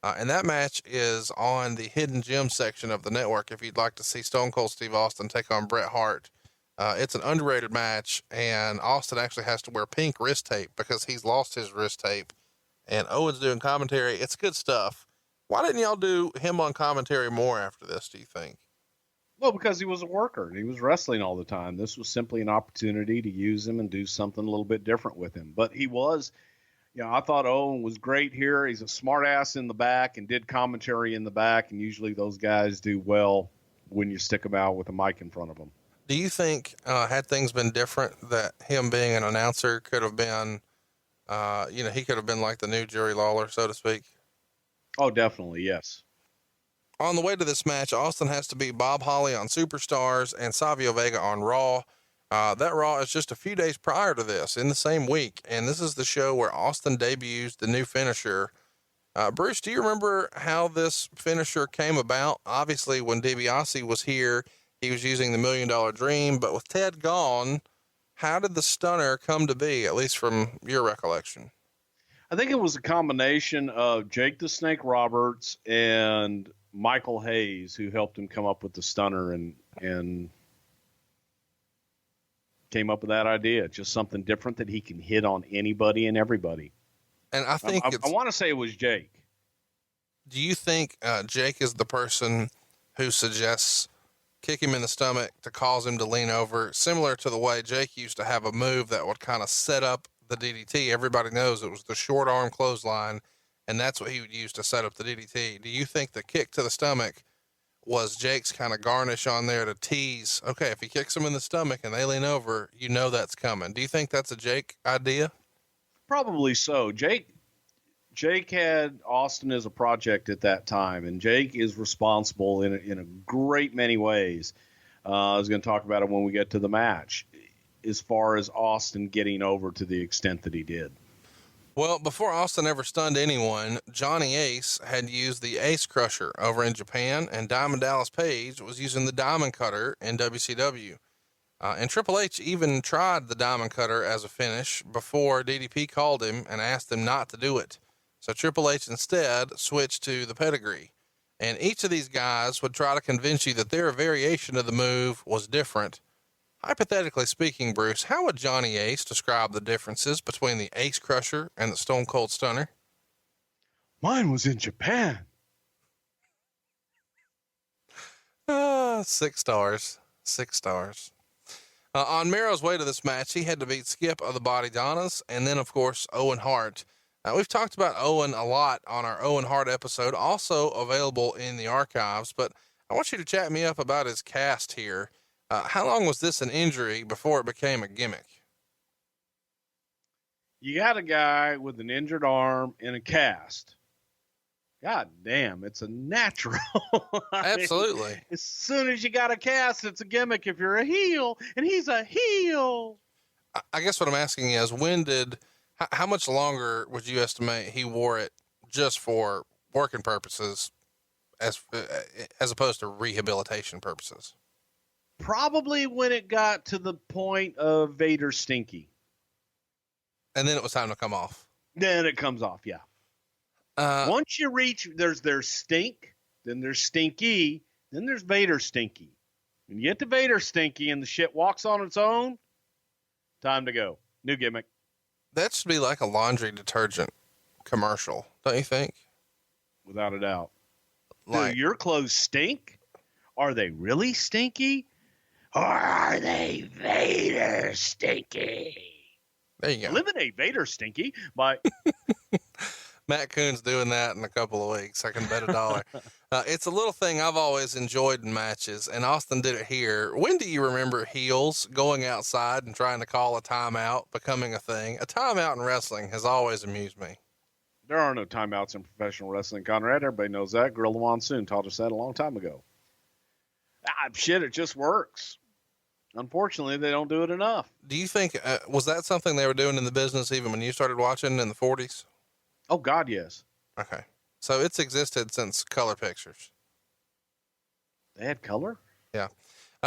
And that match is on the Hidden Gem section of the network. If you'd like to see Stone Cold Steve Austin take on Bret Hart, it's an underrated match, and Austin actually has to wear pink wrist tape because he's lost his wrist tape, and Owen's doing commentary. It's good stuff. Why didn't y'all do him on commentary more after this, do you think? Well, because he was a worker and he was wrestling all the time. This was simply an opportunity to use him and do something a little bit different with him. But he was, I thought Owen was great here. He's a smart ass in the back and did commentary in the back. And usually those guys do well when you stick them out with a mic in front of them. Do you think, had things been different, that him being an announcer could have been, he could have been like the new Jerry Lawler, so to speak? Oh, definitely. Yes. On the way to this match, Austin has to beat Bob Holly on Superstars and Savio Vega on Raw. That Raw is just a few days prior to this, in the same week. And this is the show where Austin debuts the new finisher, Bruce, do you remember how this finisher came about? Obviously, when DiBiase was here, he was using the $1 Million Dream, but with Ted gone, how did the stunner come to be, at least from your recollection? I think it was a combination of Jake the Snake Roberts and Michael Hayes, who helped him come up with the stunner and came up with that idea. Just something different that he can hit on anybody and everybody. And I think I want to say it was Jake. Do you think Jake is the person who suggests kick him in the stomach to cause him to lean over, similar to the way Jake used to have a move that would kind of set up the DDT? Everybody knows it was the short arm clothesline, and that's what he would use to set up the DDT. Do you think the kick to the stomach was Jake's kind of garnish on there to tease, okay, if he kicks him in the stomach and they lean over, you know that's coming? Do you think that's a Jake idea? Probably so. Jake had Austin as a project at that time, and Jake is responsible in a great many ways. I was going to talk about it when we get to the match, as far as Austin getting over to the extent that he did. Well, before Austin ever stunned anyone, Johnny Ace had used the Ace Crusher over in Japan, and Diamond Dallas Page was using the Diamond Cutter in WCW. And Triple H even tried the Diamond Cutter as a finish before DDP called him and asked him not to do it. So Triple H instead switched to the pedigree. And each of these guys would try to convince you that their variation of the move was different. Hypothetically speaking, Bruce, how would Johnny Ace describe the differences between the Ace Crusher and the Stone Cold Stunner? Mine was in Japan. 6 stars. 6 stars. On Miro's way to this match, he had to beat Skip of the Body Donnas, and then, of course, Owen Hart. We've talked about Owen a lot on our Owen Hart episode, also available in the archives, but I want you to chat me up about his cast here. How long was this an injury before it became a gimmick? You got a guy with an injured arm in a cast. God damn, it's a natural. Absolutely. Mean, as soon as you got a cast, it's a gimmick if you're a heel, and he's a heel. I guess what I'm asking is, how much longer would you estimate he wore it just for working purposes as opposed to rehabilitation purposes? Probably when it got to the point of Vader Stinky. And then it was time to come off. Then it comes off, yeah. Once you reach, there's Stink, then there's Stinky, then there's Vader Stinky. When you get to Vader Stinky and the shit walks on its own, time to go. New gimmick. That should be like a laundry detergent commercial, don't you think? Without a doubt. Do your clothes stink? Are they really stinky? Or are they Vader Stinky? There you go. Eliminate Vader Stinky by... Matt Coon's doing that in a couple of weeks. I can bet $1. It's a little thing I've always enjoyed in matches, and Austin did it here. When do you remember heels going outside and trying to call a timeout becoming a thing? A timeout in wrestling has always amused me. There are no timeouts in professional wrestling, Conrad. Everybody knows that. Gorilla Monsoon taught us that a long time ago. Shit, it just works. Unfortunately, they don't do it enough. Do you think, was that something they were doing in the business even when you started watching in the 40s? Oh, God, yes. Okay. So it's existed since color pictures. They had color? Yeah.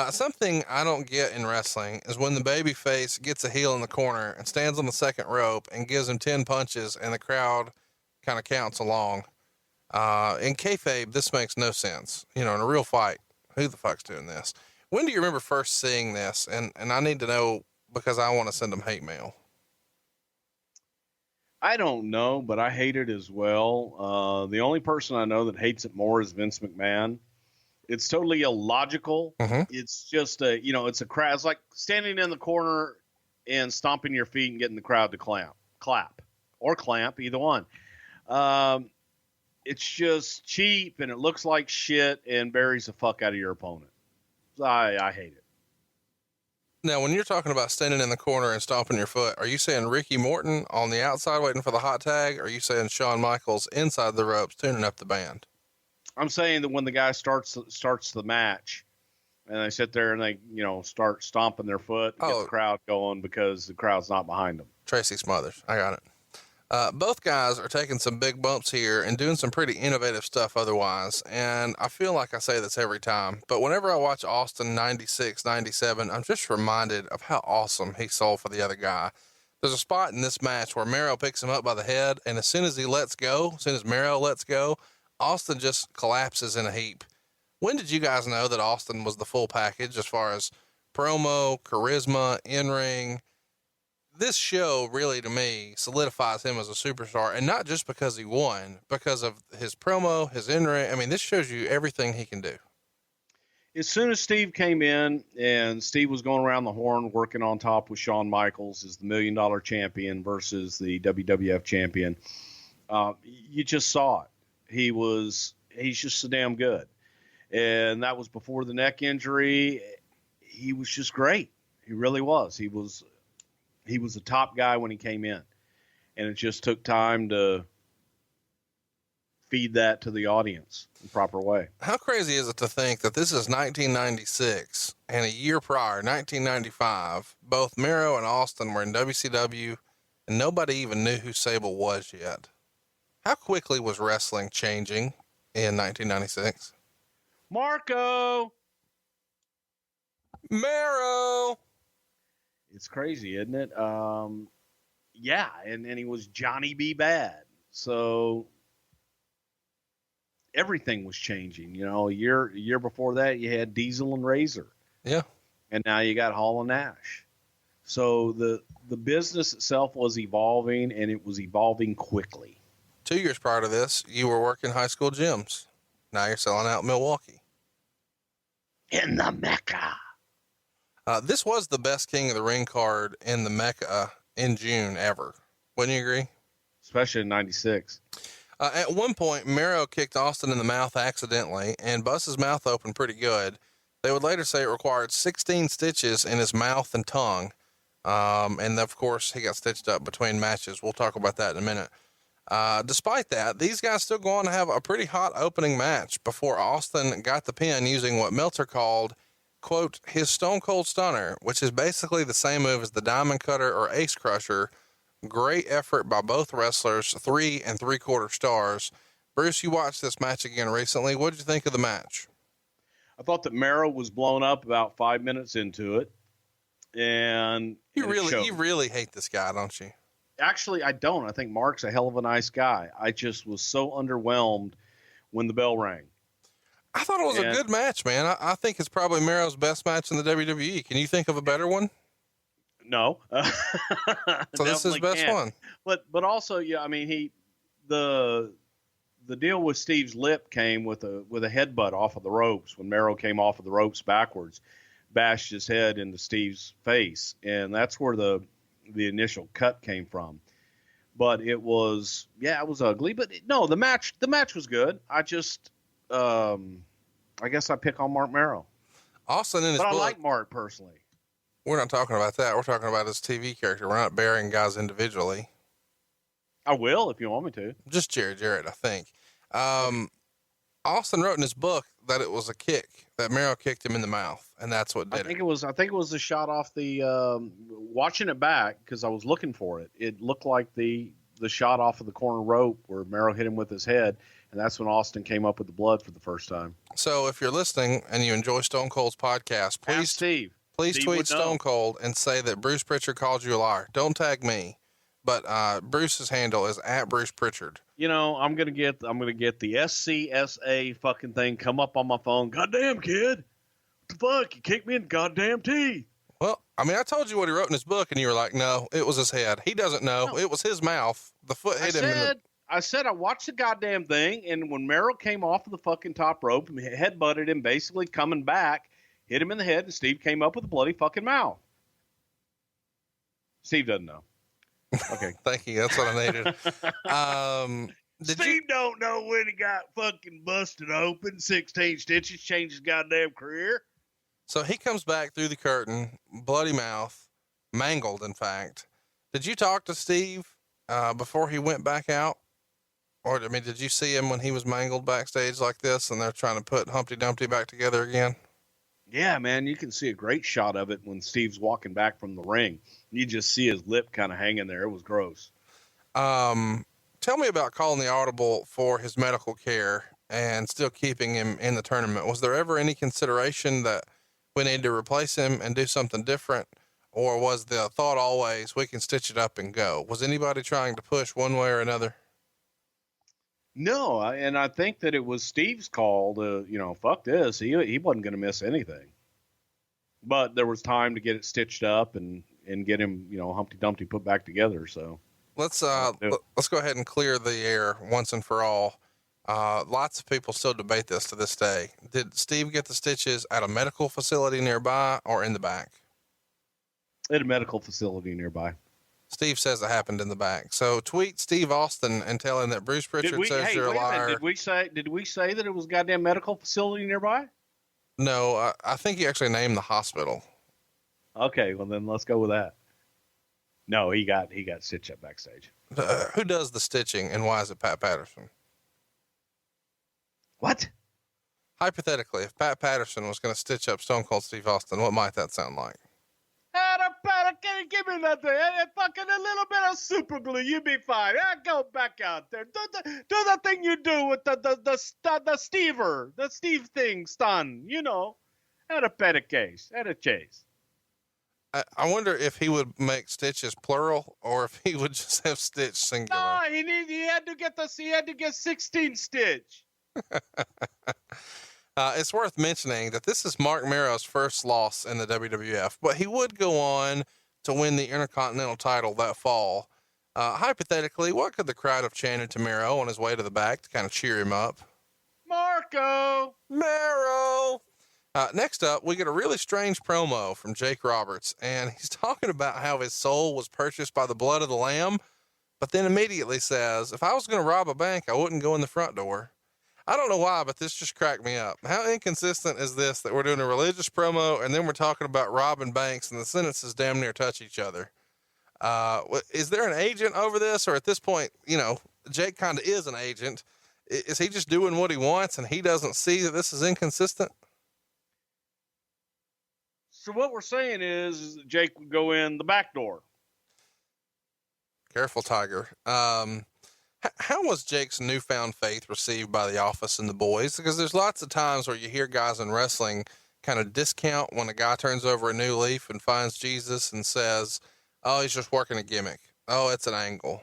Something I don't get in wrestling is when the baby face gets a heel in the corner and stands on the second rope and gives him 10 punches and the crowd kind of counts along. In kayfabe, this makes no sense. You know, in a real fight, who the fuck's doing this? When do you remember first seeing this? And I need to know because I want to send them hate mail. I don't know, but I hate it as well. The only person I know that hates it more is Vince McMahon. It's totally illogical. Mm-hmm. It's just it's a crowd. It's like standing in the corner and stomping your feet and getting the crowd to clap or clamp, either one. It's just cheap and it looks like shit and buries the fuck out of your opponent. So I hate it. Now, when you're talking about standing in the corner and stomping your foot, are you saying Ricky Morton on the outside waiting for the hot tag? Or are you saying Shawn Michaels inside the ropes tuning up the band? I'm saying that when the guy starts the match and they sit there and they, start stomping their foot and get the crowd going because the crowd's not behind them. Tracy Smothers. I got it. Both guys are taking some big bumps here and doing some pretty innovative stuff otherwise. And I feel like I say this every time, but whenever I watch Austin 96, 97, I'm just reminded of how awesome he sold for the other guy. There's a spot in this match where Mero picks him up by the head, and as soon as Mero lets go, Austin just collapses in a heap. When did you guys know that Austin was the full package as far as promo, charisma, in-ring? This show really, to me, solidifies him as a superstar, and not just because he won, because of his promo, his in-ring. I mean, this shows you everything he can do. As soon as Steve came in and Steve was going around the horn working on top with Shawn Michaels as the $1 Million champion versus the WWF champion, you just saw it. He's just so damn good. And that was before the neck injury. He was just great. He really was. He was a top guy when he came in, and it just took time to feed that to the audience in the proper way. How crazy is it to think that this is 1996 and a year prior, 1995, both Mero and Austin were in WCW and nobody even knew who Sable was yet? How quickly was wrestling changing in 1996? Marco! Mero! It's crazy, isn't it? Yeah, and he was Johnny B. Bad. So everything was changing. You know, a year before that, you had Diesel and Razor. Yeah. And now you got Hall and Nash. So the business itself was evolving, and it was evolving quickly. 2 years prior to this, you were working high school gyms. Now you're selling out in Milwaukee. In the Mecca. This was the best King of the Ring card in the Mecca in June ever. Wouldn't you agree? Especially in 96. At one point, Mero kicked Austin in the mouth accidentally and bust his mouth open pretty good. They would later say it required 16 stitches in his mouth and tongue. And of course, he got stitched up between matches. We'll talk about that in a minute. Despite that, these guys still go on to have a pretty hot opening match before Austin got the pin using what Meltzer called, quote, his Stone Cold Stunner, which is basically the same move as the Diamond Cutter or Ace Crusher. Great effort by both wrestlers, 3 3/4 stars. Bruce, you watched this match again recently. What did you think of the match? I thought that Mero was blown up about 5 minutes into it. And you really hate this guy, don't you? Actually, I don't. I think Mark's a hell of a nice guy. I just was so underwhelmed when the bell rang. I thought it was a good match, man. I think it's probably Mero's best match in the WWE. Can you think of a better one? No. So this is his best one. But also, yeah, I mean, the deal with Steve's lip came with a headbutt off of the ropes when Mero came off of the ropes backwards, bashed his head into Steve's face, and that's where the initial cut came from. But it was ugly. But no, the match was good. I just I guess I pick on Mark Mero. Austin in his but book, I like Mark personally. We're not talking about that. We're talking about his TV character. We're not burying guys individually. I will if you want me to. Just Jarrett, I think. Austin wrote in his book that it was a kick, that Mero kicked him in the mouth, and that's what did it. I think it was the shot off the watching it back because I was looking for it. It looked like the shot off of the corner rope where Mero hit him with his head, and that's when Austin came up with the blood for the first time. So if you're listening and you enjoy Stone Cold's podcast, please tweet Stone Cold and say that Bruce Prichard called you a liar. Don't tag me, but Bruce's handle is @BrucePrichard. You know, I'm gonna get the SCSA fucking thing come up on my phone. Goddamn kid, what the fuck? You kicked me in the goddamn teeth. Well, I mean, I told you what he wrote in his book, and you were like, "No, it was his head." He doesn't know. No. It was his mouth. The foot hit him. I said I watched the goddamn thing, and when Mero came off of the fucking top rope and headbutted him, basically coming back, hit him in the head, and Steve came up with a bloody fucking mouth. Steve doesn't know. Okay. Thank you. That's what I needed. Steve don't know when he got fucking busted open, 16 stitches, changed his goddamn career. So he comes back through the curtain, bloody mouth, mangled, in fact. Did you talk to Steve before he went back out? Or, I mean, did you see him when he was mangled backstage like this and they're trying to put Humpty Dumpty back together again? Yeah, man, you can see a great shot of it when Steve's walking back from the ring. You just see his lip kind of hanging there. It was gross. Tell me about calling the audible for his medical care and still keeping him in the tournament. Was there ever any consideration that we need to replace him and do something different? Or was the thought always, we can stitch it up and go? Was anybody trying to push one way or another? No, and I think that it was Steve's call to, fuck this. He wasn't going to miss anything. But there was time to get it stitched up and get him, Humpty Dumpty put back together. So let's go ahead and clear the air once and for all. Lots of people still debate this to this day. Did Steve get the stitches at a medical facility nearby or in the back? At a medical facility nearby. Steve says it happened in the back. So tweet Steve Austin and tell him that Bruce Prichard says you're a liar. Did we say that it was a goddamn medical facility nearby? No, I think he actually named the hospital. Okay, well then let's go with that. No, he got stitched up backstage. Who does the stitching and why is it Pat Patterson? What? Hypothetically, if Pat Patterson was going to stitch up Stone Cold Steve Austin, what might that sound like? Can you give me nothing? Fucking a little bit of super glue, you be fine. Go back out there. Do the thing you do with the Stever, the Steve thing, stun. At a pedicase, at a chase. I wonder if he would make stitches plural or if he would just have stitch singular. No, he had to get 16 stitch. It's worth mentioning that this is Mark Mero's first loss in the WWF, but he would go on to win the Intercontinental title that fall. Hypothetically, what could the crowd have chanted to Mero on his way to the back to kind of cheer him up? Marco! Mero! Next up, we get a really strange promo from Jake Roberts, and he's talking about how his soul was purchased by the blood of the lamb, but then immediately says, if I was going to rob a bank, I wouldn't go in the front door. I don't know why, but this just cracked me up. How inconsistent is this that we're doing a religious promo and then we're talking about robbing banks and the sentences damn near touch each other? Is there an agent over this? Or at this point, Jake kind of is an agent. Is he just doing what he wants and he doesn't see that this is inconsistent? So what we're saying is Jake would go in the back door. Careful, Tiger. How was Jake's newfound faith received by the office and the boys? Because there's lots of times where you hear guys in wrestling kind of discount when a guy turns over a new leaf and finds Jesus and says, oh, he's just working a gimmick. Oh, it's an angle.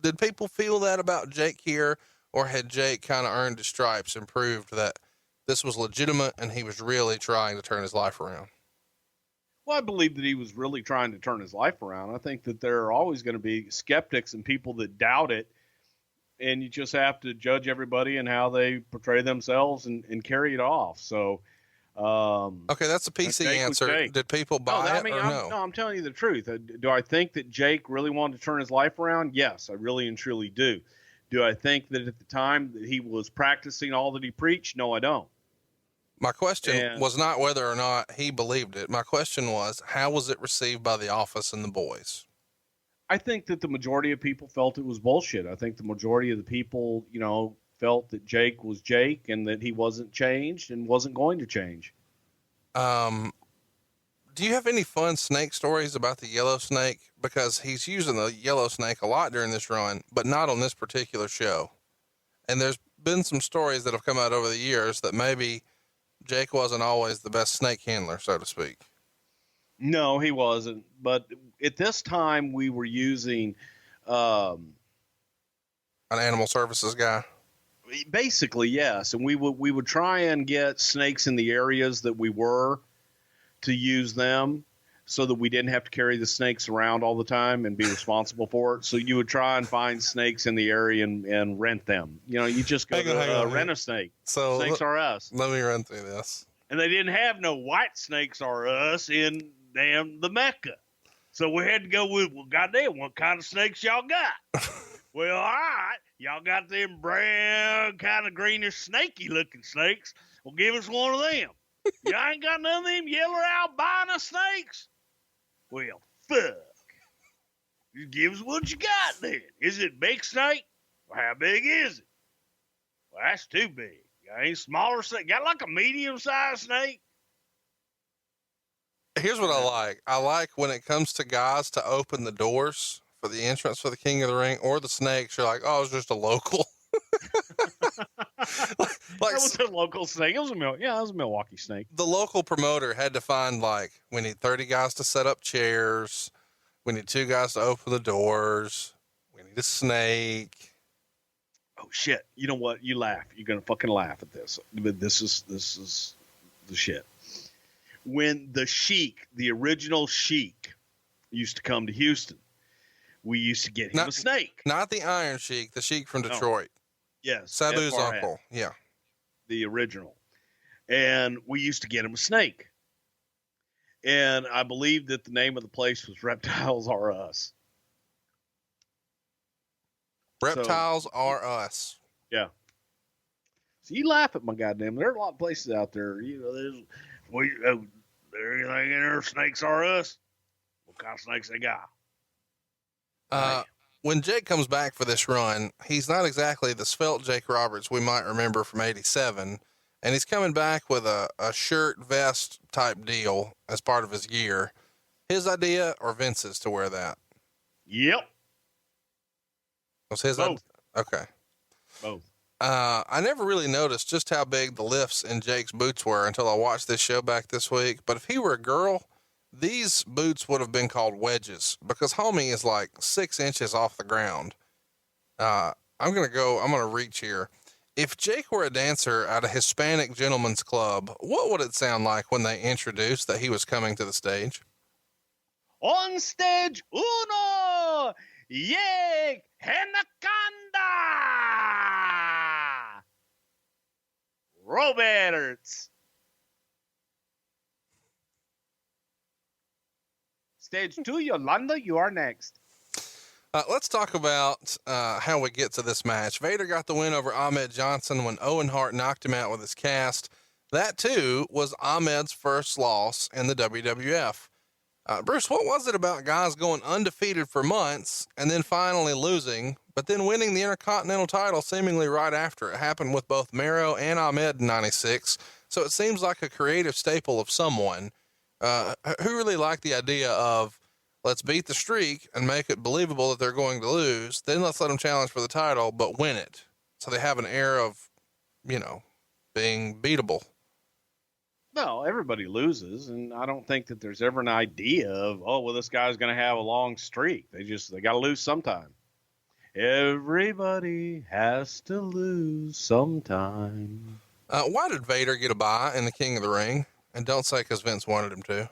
Did people feel that about Jake here, or had Jake kind of earned his stripes and proved that this was legitimate and he was really trying to turn his life around? Well, I believe that he was really trying to turn his life around. I think that there are always going to be skeptics and people that doubt it. And you just have to judge everybody and how they portray themselves and carry it off. So, okay, that's a PC answer. Did people buy it or no? No, I'm telling you the truth. Do I think that Jake really wanted to turn his life around? Yes, I really and truly do. Do I think that at the time that he was practicing all that he preached? No, I don't. My question was not whether or not he believed it. My question was, how was it received by the office and the boys? I think that the majority of people felt it was bullshit. I think the majority of the people, felt that Jake was Jake and that he wasn't changed and wasn't going to change. Do you have any fun snake stories about the yellow snake? Because he's using the yellow snake a lot during this run, but not on this particular show. And there's been some stories that have come out over the years that maybe Jake wasn't always the best snake handler, so to speak. No, he wasn't. But at this time, we were using an animal services guy. Basically, yes. And we would try and get snakes in the areas that we were to use them, so that we didn't have to carry the snakes around all the time and be responsible for it. So you would try and find snakes in the area and rent them. You just go rent a snake. So Snakes R Us. Let me run through this. And they didn't have no white Snakes R Us in the Mecca. So we had to go with, well, goddamn, what kind of snakes y'all got? Well, all right, y'all got them brown, kind of greenish, snaky looking snakes. Well, give us one of them. Y'all ain't got none of them yellow albino snakes? Well, fuck. You give us what you got then. Is it big snake? Well, how big is it? Well, that's too big. Got any smaller snake? Got like a medium-sized snake? Here's what I like. I like when it comes to guys to open the doors for the entrance for the King of the Ring or the Snakes, you're like, oh, it was just a local. Like that was a local snake. It was it was a Milwaukee snake. The local promoter had to find, like, we need 30 guys to set up chairs. We need 2 guys to open the doors. We need a snake. Oh shit. You know what? You laugh. You're going to fucking laugh at this. But this is the shit. When the Sheik, the original Sheik, used to come to Houston, we used to get him a snake. Not the Iron Sheik, the Sheik from Detroit. Yes. Sabu's FRF, uncle. Yeah. The original. And we used to get him a snake. And I believe that the name of the place was Reptiles R Us. Reptiles R Us. Yeah. So you laugh at my goddamn. There are a lot of places out there. You know, there anything in there? Snakes R Us. What kind of snakes they got? When Jake comes back for this run, he's not exactly the svelte Jake Roberts we might remember from '87, and he's coming back with a shirt vest type deal as part of his gear. His idea or Vince's to wear that? Yep. Was his? Both. Okay. Both. I never really noticed just how big the lifts in Jake's boots were until I watched this show back this week. But if he were a girl, these boots would have been called wedges because homie is like 6 inches off the ground. I'm going to reach here. If Jake were a dancer at a Hispanic gentleman's club, what would it sound like when they introduced that he was coming to the stage? On stage uno, Jake Henakanda Roberts. Stage 2, Yolanda, you are next. Let's talk about how we get to this match. Vader got the win over Ahmed Johnson when Owen Hart knocked him out with his cast. That, too, was Ahmed's first loss in the WWF. Bruce, what was it about guys going undefeated for months and then finally losing, but then winning the Intercontinental title seemingly right after? It happened with both Mero and Ahmed in '96, so it seems like a creative staple of someone. Who really liked the idea of let's beat the streak and make it believable that they're going to lose. Then let's let them challenge for the title, but win it. So they have an air of, being beatable. No, everybody loses. And I don't think that there's ever an idea of, oh, well, this guy's going to have a long streak. They got to lose sometime. Everybody has to lose sometime. Why did Vader get a bye in the King of the Ring? And don't say because Vince wanted him to.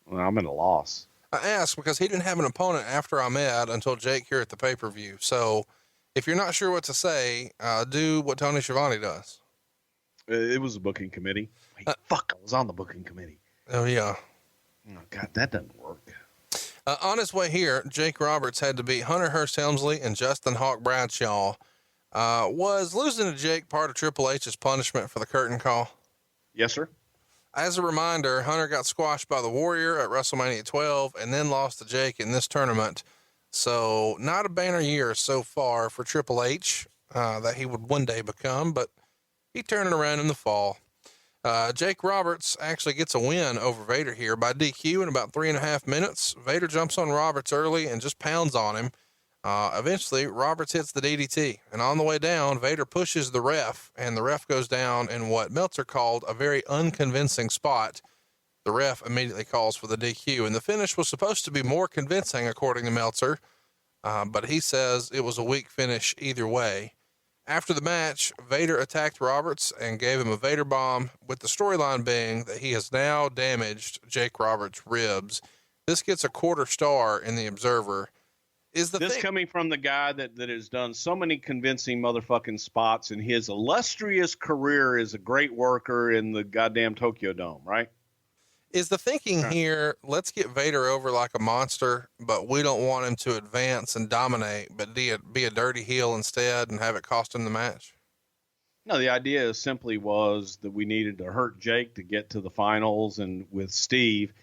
Well, I'm at a loss. I asked because he didn't have an opponent after Ahmed until Jake here at the pay-per-view. So if you're not sure what to say, do what Tony Schiavone does. It was a booking committee. Wait, I was on the booking committee. Oh, yeah. Oh, God, that doesn't work. On his way here, Jake Roberts had to beat Hunter Hearst Helmsley and Justin Hawk Bradshaw. Was losing to Jake part of Triple H's punishment for the curtain call? Yes, sir. As a reminder, Hunter got squashed by the Warrior at WrestleMania 12 and then lost to Jake in this tournament. So not a banner year so far for Triple H, that he would one day become, but he turned it around in the fall. Jake Roberts actually gets a win over Vader here by DQ in about 3.5 minutes. Vader jumps on Roberts early and just pounds on him. Eventually Roberts hits the DDT, and on the way down, Vader pushes the ref, and the ref goes down in what Meltzer called a very unconvincing spot. The ref immediately calls for the DQ, and the finish was supposed to be more convincing, according to Meltzer, but he says it was a weak finish either way. After the match, Vader attacked Roberts and gave him a Vader bomb, with the storyline being that he has now damaged Jake Roberts' ribs. This gets a 1/4 star in the Observer. Coming from the guy that has done so many convincing motherfucking spots in his illustrious career as a great worker in the goddamn Tokyo Dome, right? Is the thinking here, let's get Vader over like a monster, but we don't want him to advance and dominate, but be a dirty heel instead and have it cost him the match? No, the idea simply was that we needed to hurt Jake to get to the finals and with Steve,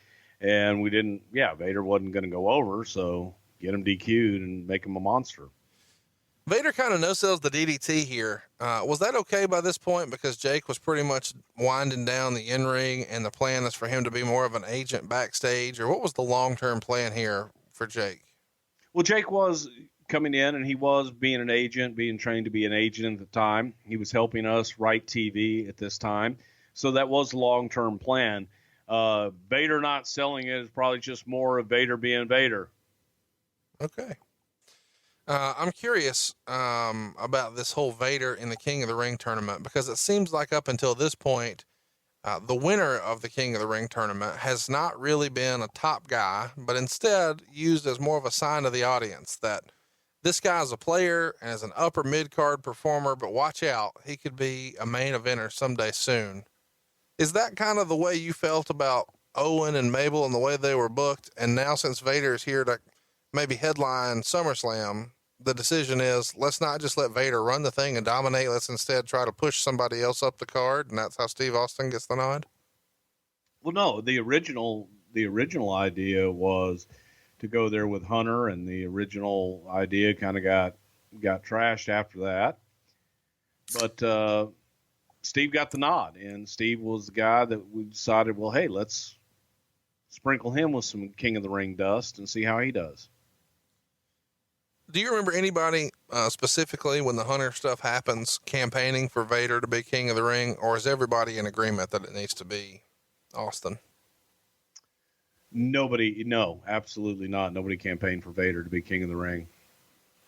and we didn't, Vader wasn't going to go over, so get him DQ'd and make him a monster. Vader kind of no-sells the DDT here. Was that okay by this point? Because Jake was pretty much winding down the in-ring and the plan is for him to be more of an agent backstage, or what was the long-term plan here for Jake? Well, Jake was coming in and he was being an agent, being trained to be an agent at the time. He was helping us write TV at this time. So that was the long-term plan. Vader not selling it is probably just more of Vader being Vader. Okay. I'm curious about this whole Vader in the King of the Ring tournament, because it seems like up until this point, the winner of the King of the Ring tournament has not really been a top guy, but instead used as more of a sign to the audience that this guy's a player and is an upper mid-card performer, but watch out, he could be a main eventer someday soon. Is that kind of the way you felt about Owen and Mabel and the way they were booked? And now since Vader is here to maybe headline SummerSlam, the decision is, let's not just let Vader run the thing and dominate. Let's instead try to push somebody else up the card. And that's how Steve Austin gets the nod. Well, no, the original idea was to go there with Hunter, and the original idea kind of got trashed after that. But, Steve got the nod, and Steve was the guy that we decided, well, hey, let's sprinkle him with some King of the Ring dust and see how he does. Do you remember anybody specifically when the Hunter stuff happens campaigning for Vader to be King of the Ring, or is everybody in agreement that it needs to be Austin? Nobody, no, absolutely not. Nobody campaigned for Vader to be King of the Ring.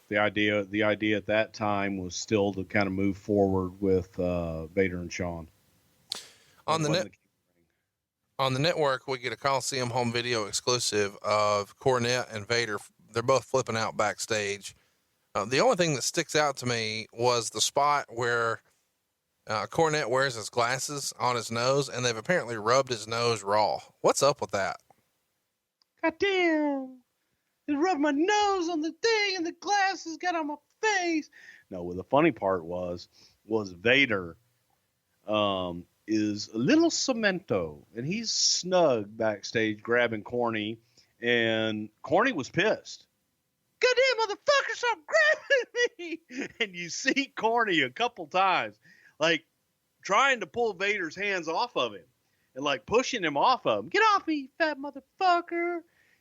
The idea at that time was still to kind of move forward with Vader and Shawn. On the network, we get a Coliseum home video exclusive of Cornette and Vader. They're both flipping out backstage. The only thing that sticks out to me was the spot where Cornette wears his glasses on his nose, and they've apparently rubbed his nose raw. What's up with that? God damn. They rubbed my nose on the thing and the glasses got on my face. No, well, the funny part was Vader is a little cemento, and he's snug backstage grabbing Corny, and Corny was pissed. Goddamn motherfucker, stop grabbing me! And you see Corny a couple times, like trying to pull Vader's hands off of him and like pushing him off of him. Get off me, you fat motherfucker.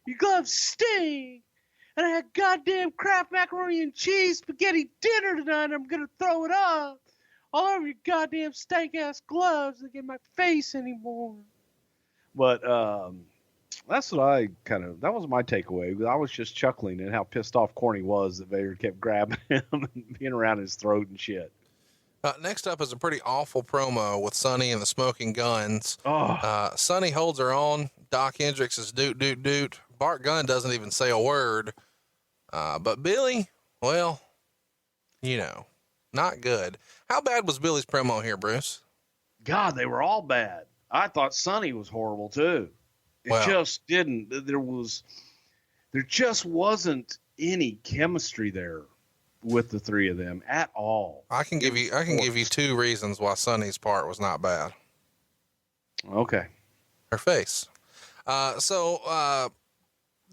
Your gloves stink. And I had goddamn Kraft macaroni and cheese spaghetti dinner tonight, and I'm going to throw it up all over your goddamn stank-ass gloves that get my face anymore. But that's what that was my takeaway. I was just chuckling at how pissed off Corny was that Vader kept grabbing him and being around his throat and shit. Next up is a pretty awful promo with Sonny and the Smoking Guns. Oh. Sonny holds her own. Doc Hendricks is doot, doot, doot. Bart Gunn doesn't even say a word. But Billy, well, not good. How bad was Billy's promo here, Bruce? God, they were all bad. I thought Sonny was horrible too. Just didn't. There just wasn't any chemistry there with the three of them at all. I can give you two reasons why Sonny's part was not bad. Okay. Her face.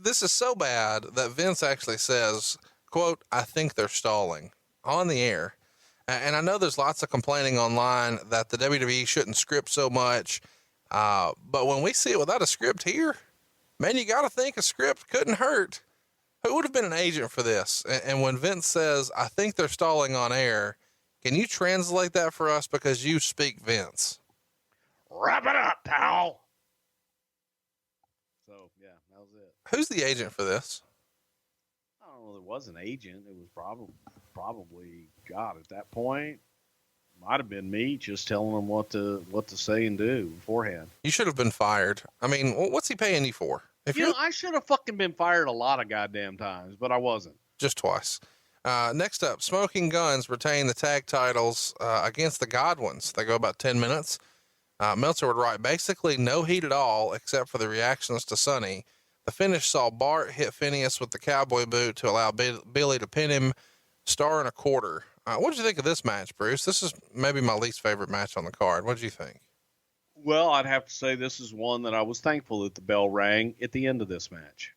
This is so bad that Vince actually says, quote, "I think they're stalling," on the air. And I know there's lots of complaining online that the WWE shouldn't script so much. But when we see it without a script here, man, you got to think a script couldn't hurt. Who would have been an agent for this? And when Vince says, "I think they're stalling on air," can you translate that for us? Because you speak Vince. Wrap it up, pal. So, yeah, that was it. Who's the agent for this? I don't know. There was an agent. It was probably God at that point. Might have been me just telling them what to say and do beforehand. You should have been fired. I mean, what's he paying you for? I should have fucking been fired a lot of goddamn times, but I wasn't. Just twice. Next up, Smoking Guns retain the tag titles against the Godwins. They go about 10 minutes. Meltzer would write, basically no heat at all except for the reactions to Sonny. The finish saw Bart hit Phineas with the cowboy boot to allow Billy to pin him, star and a quarter. What did you think of this match, Bruce? This is maybe my least favorite match on the card. What did you think? Well, I'd have to say this is one that I was thankful that the bell rang at the end of this match.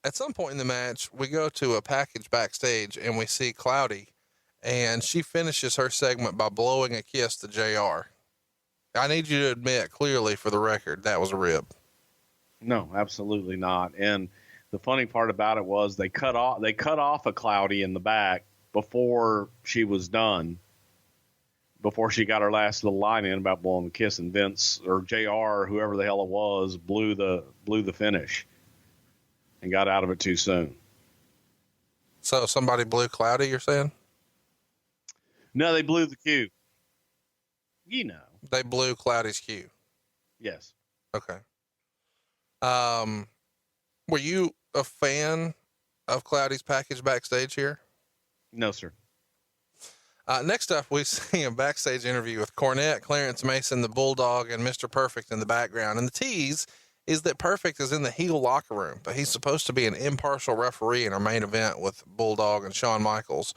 At some point in the match, we go to a package backstage and we see Cloudy, and she finishes her segment by blowing a kiss to JR. I need you to admit clearly for the record, that was a rib. No, absolutely not. And the funny part about it was they cut off a Cloudy in the back before she was done, before she got her last little line in about blowing the kiss, and Vince or JR, whoever the hell it was, blew the finish and got out of it too soon. So somebody blew Cloudy, you're saying? No, they blew the cue. You know. They blew Cloudy's cue. Yes. Okay. Were you a fan of Cloudy's package backstage here? No, sir. Next up, we see a backstage interview with Cornette, Clarence Mason, the Bulldog, and Mr. Perfect in the background. And the tease is that Perfect is in the heel locker room, but he's supposed to be an impartial referee in our main event with Bulldog and Shawn Michaels.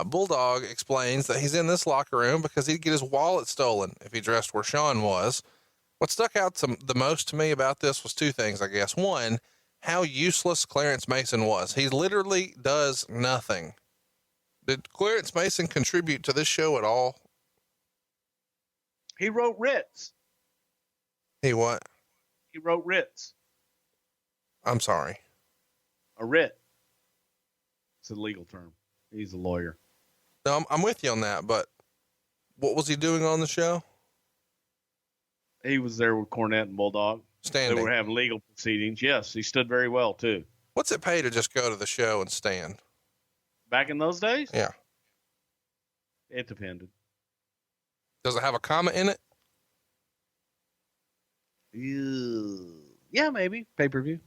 Bulldog explains that he's in this locker room because he'd get his wallet stolen if he dressed where Shawn was. What stuck out the most to me about this was two things, I guess. One, how useless Clarence Mason was. He literally does nothing. Did Clarence Mason contribute to this show at all? He wrote writs. He what? He wrote writs. I'm sorry. A writ. It's a legal term. He's a lawyer. No, I'm with you on that, but what was he doing on the show? He was there with Cornette and Bulldog. Standing. They were having legal proceedings. Yes, he stood very well, too. What's it pay to just go to the show and stand? Back in those days? Yeah. It depended. Does it have a comment in it? Yeah, maybe. Pay-per-view.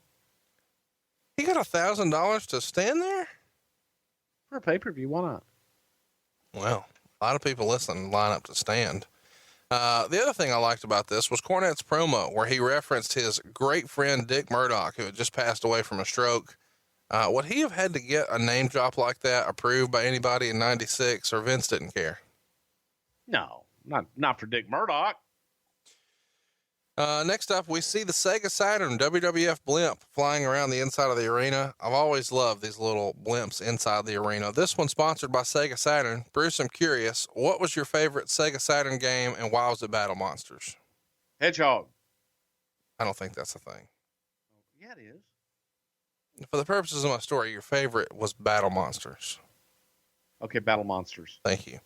He got $1,000 to stand there? For a pay-per-view, why not? Well, a lot of people listening line up to stand. The other thing I liked about this was Cornette's promo, where he referenced his great friend Dick Murdoch, who had just passed away from a stroke. Would he have had to get a name drop like that approved by anybody in '96, or Vince didn't care? No, not for Dick Murdoch. Next up, we see the Sega Saturn WWF blimp flying around the inside of the arena. I've always loved these little blimps inside the arena. This one's sponsored by Sega Saturn. Bruce, I'm curious, what was your favorite Sega Saturn game, and why was it Battle Monsters? Hedgehog. I don't think that's a thing. Yeah, it is. For the purposes of my story, your favorite was Battle Monsters. Okay, Battle Monsters. Thank you.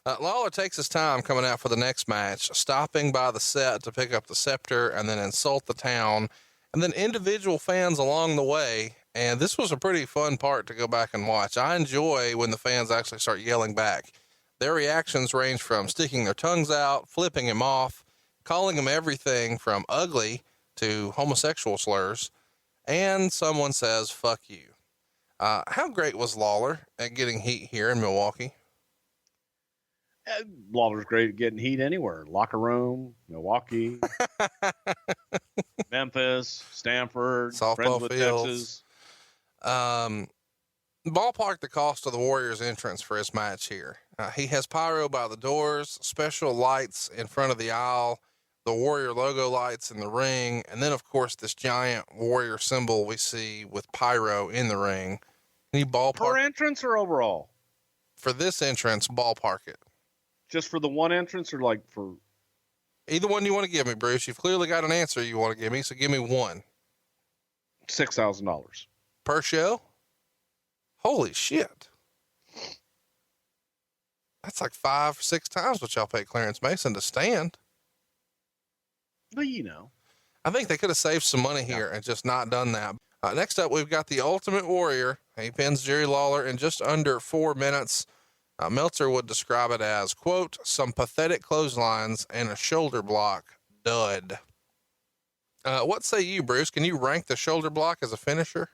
Lawler takes his time coming out for the next match, stopping by the set to pick up the scepter and then insult the town, and then individual fans along the way. And this was a pretty fun part to go back and watch. I enjoy when the fans actually start yelling back. Their reactions range from sticking their tongues out, flipping him off, calling him everything from ugly to homosexual slurs. And someone says, "Fuck you." How great was Lawler at getting heat here in Milwaukee? Lawler's great at getting heat anywhere. Locker room, Milwaukee, Memphis, Stanford, softball Friendswood, fields. Texas. Ballpark the cost of the Warriors' entrance for his match here. He has pyro by the doors, special lights in front of the aisle, the Warrior logo lights in the ring, and then, of course, this giant Warrior symbol we see with pyro in the ring. Can you ballpark? Per entrance or overall? For this entrance, ballpark it. Just for the one entrance, or like for... Either one you want to give me, Bruce. You've clearly got an answer you want to give me, so give me one. $6,000. Per show? Holy shit. That's like 5-6 times what y'all pay Clarence Mason to stand. Well, you know. I think they could have saved some money here and just not done that. Next up, we've got the Ultimate Warrior. He pins Jerry Lawler in just under 4 minutes. Meltzer would describe it as, quote, some pathetic clotheslines and a shoulder block dud. What say you, Bruce? Can you rank the shoulder block as a finisher?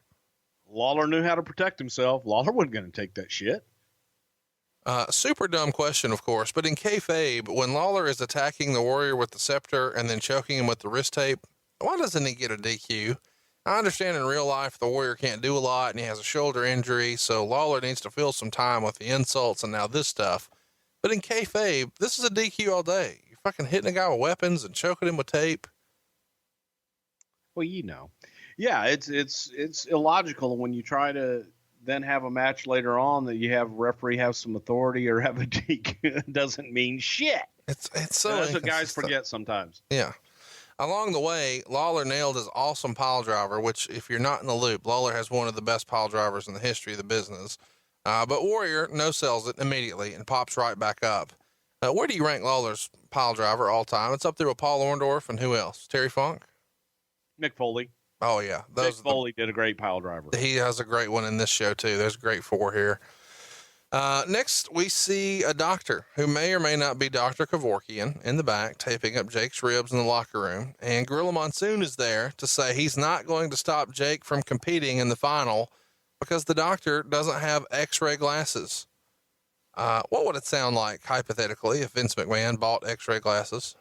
Lawler knew how to protect himself. Lawler wasn't going to take that shit. Super dumb question, of course, but in kayfabe, when Lawler is attacking the Warrior with the scepter and then choking him with the wrist tape, why doesn't he get a DQ? I understand in real life the Warrior can't do a lot and he has a shoulder injury, so Lawler needs to fill some time with the insults and now this stuff. But in kayfabe, this is a DQ all day. You're fucking hitting a guy with weapons and choking him with tape. Well, you know. Yeah, it's illogical when you try to then have a match later on that you have referee have some authority or have a DQ. Doesn't mean shit. It's so that's what guys forget sometimes. Yeah. Along the way, Lawler nailed his awesome pile driver, which, if you're not in the loop, Lawler has one of the best pile drivers in the history of the business. But Warrior no-sells it immediately and pops right back up. Where do you rank Lawler's pile driver all time? It's up there with Paul Orndorff and who else? Terry Funk? Mick Foley. Oh, yeah. Mick Foley did a great pile driver. He has a great one in this show, too. There's a great 4 here. Next, we see a doctor who may or may not be Dr. Kevorkian in the back, taping up Jake's ribs in the locker room. And Gorilla Monsoon is there to say he's not going to stop Jake from competing in the final because the doctor doesn't have X-ray glasses. What would it sound like, hypothetically, if Vince McMahon bought X-ray glasses?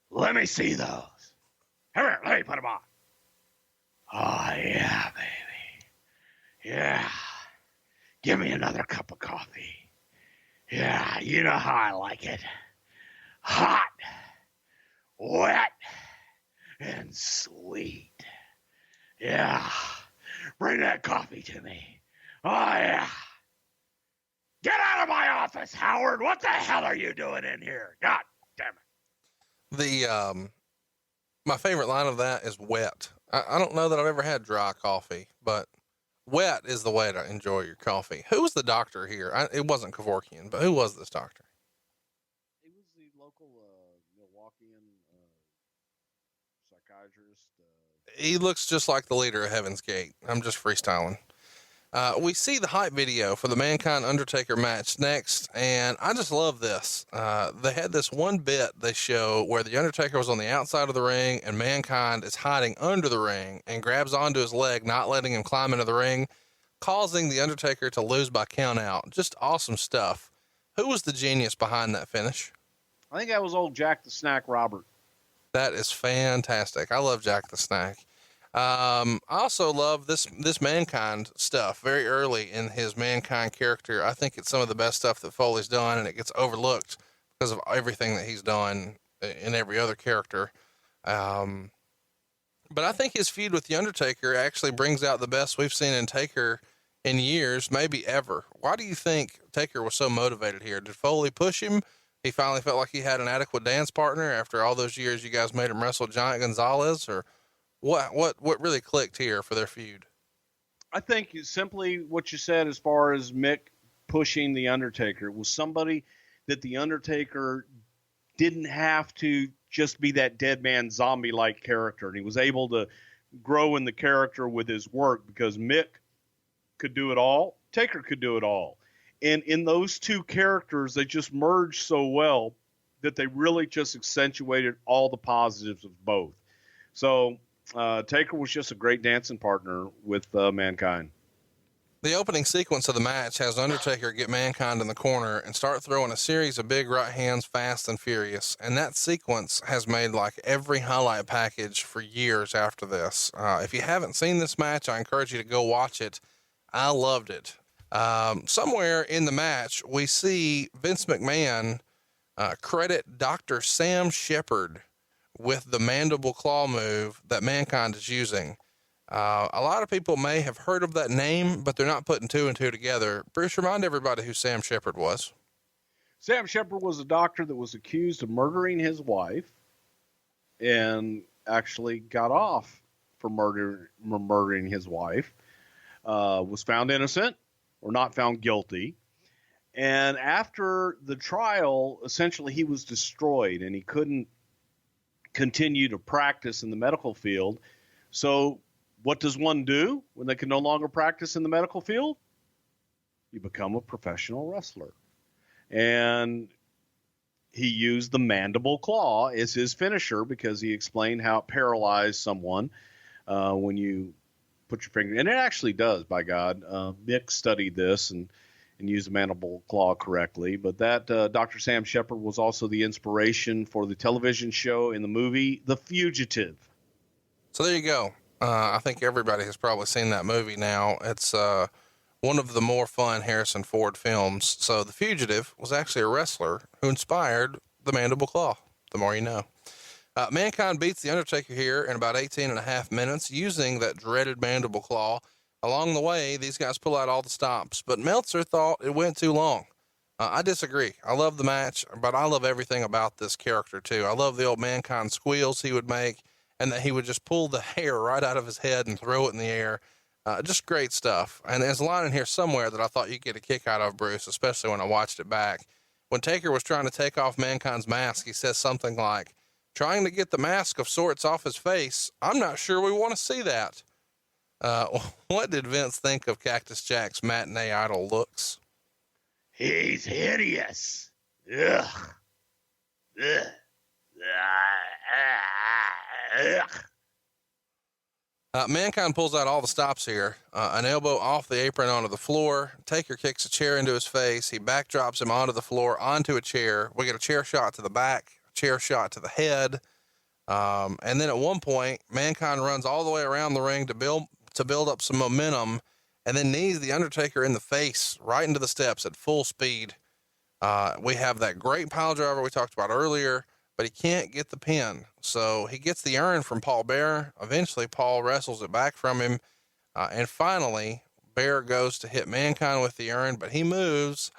Let me see those. Here, let me put them on. Oh, yeah, baby. Yeah. Give me another cup of coffee. Yeah, you know how I like it. Hot, wet, and sweet. Yeah. Bring that coffee to me. Oh, yeah. Get out of my office, Howard. What the hell are you doing in here? God damn it. My favorite line of that is wet. I don't know that I've ever had dry coffee, but wet is the way to enjoy your coffee. Who was the doctor here? It wasn't Kevorkian, but who was this doctor? He was the local Milwaukeean psychiatrist. He looks just like the leader of Heaven's Gate. I'm just freestyling. We see the hype video for the Mankind Undertaker match next, and I just love this. They had this one bit they show where the Undertaker was on the outside of the ring and Mankind is hiding under the ring and grabs onto his leg, not letting him climb into the ring, causing the Undertaker to lose by count out. Just awesome stuff. Who was the genius behind that finish? I think that was old Jack the Snack Robert. That is fantastic. I love Jack the Snack. I also love this Mankind stuff very early in his Mankind character. I think it's some of the best stuff that Foley's done, and it gets overlooked because of everything that he's done in every other character. But I think his feud with the Undertaker actually brings out the best we've seen in Taker in years, maybe ever. Why do you think Taker was so motivated here? Did Foley push him? He finally felt like he had an adequate dance partner after all those years you guys made him wrestle Giant Gonzalez, or what really clicked here for their feud? I think simply what you said as far as Mick pushing the Undertaker was somebody that the Undertaker didn't have to just be that dead man zombie-like character. And he was able to grow in the character with his work because Mick could do it all. Taker could do it all. And in those two characters, they just merged so well that they really just accentuated all the positives of both. So, Taker was just a great dancing partner with Mankind. The opening sequence of the match has Undertaker get Mankind in the corner and start throwing a series of big right hands fast and furious. And that sequence has made like every highlight package for years after this. If you haven't seen this match, I encourage you to go watch it. I loved it. Somewhere in the match, we see Vince McMahon credit Dr. Sam Shepard with the mandible claw move that Mankind is using. A lot of people may have heard of that name, but they're not putting two and two together. Bruce, remind everybody who Sam Shepard was. Sam Shepard was a doctor that was accused of murdering his wife and actually got off for murdering his wife, was found innocent or not found guilty. And after the trial, essentially he was destroyed and he couldn't continue to practice in the medical field. So what does one do when they can no longer practice in the medical field? You become a professional wrestler. And he used the mandible claw as his finisher because he explained how it paralyzed someone when you put your finger, and it actually does, by God. Mick studied this and used the mandible claw correctly. But that Dr. Sam Shepard was also the inspiration for the television show and the movie The Fugitive. So there you go. I think everybody has probably seen that movie now. It's one of the more fun Harrison Ford films. So The Fugitive was actually a wrestler who inspired the mandible claw. The more you know. Mankind beats The Undertaker here in about 18 and a half minutes using that dreaded mandible claw. Along the way, these guys pull out all the stops, but Meltzer thought it went too long. I disagree. I love the match, but I love everything about this character too. I love the old Mankind squeals he would make, and that he would just pull the hair right out of his head and throw it in the air. Just great stuff. And there's a line in here somewhere that I thought you'd get a kick out of, Bruce, especially when I watched it back. When Taker was trying to take off Mankind's mask, he says something like, "Trying to get the mask of sorts off his face. I'm not sure we want to see that." What did Vince think of Cactus Jack's matinee idol looks? He's hideous. Ugh. Ugh. Ugh. Mankind pulls out all the stops here. An elbow off the apron onto the floor. Taker kicks a chair into his face. He backdrops him onto the floor, onto a chair. We get a chair shot to the back, a chair shot to the head. And then at one point, Mankind runs all the way around the ring to build up some momentum, and then knees the Undertaker in the face right into the steps at full speed. We have that great pile driver we talked about earlier, but he can't get the pin. So he gets the urn from Paul Bearer. Eventually, Paul wrestles it back from him. And finally, Bearer goes to hit Mankind with the urn, but he moves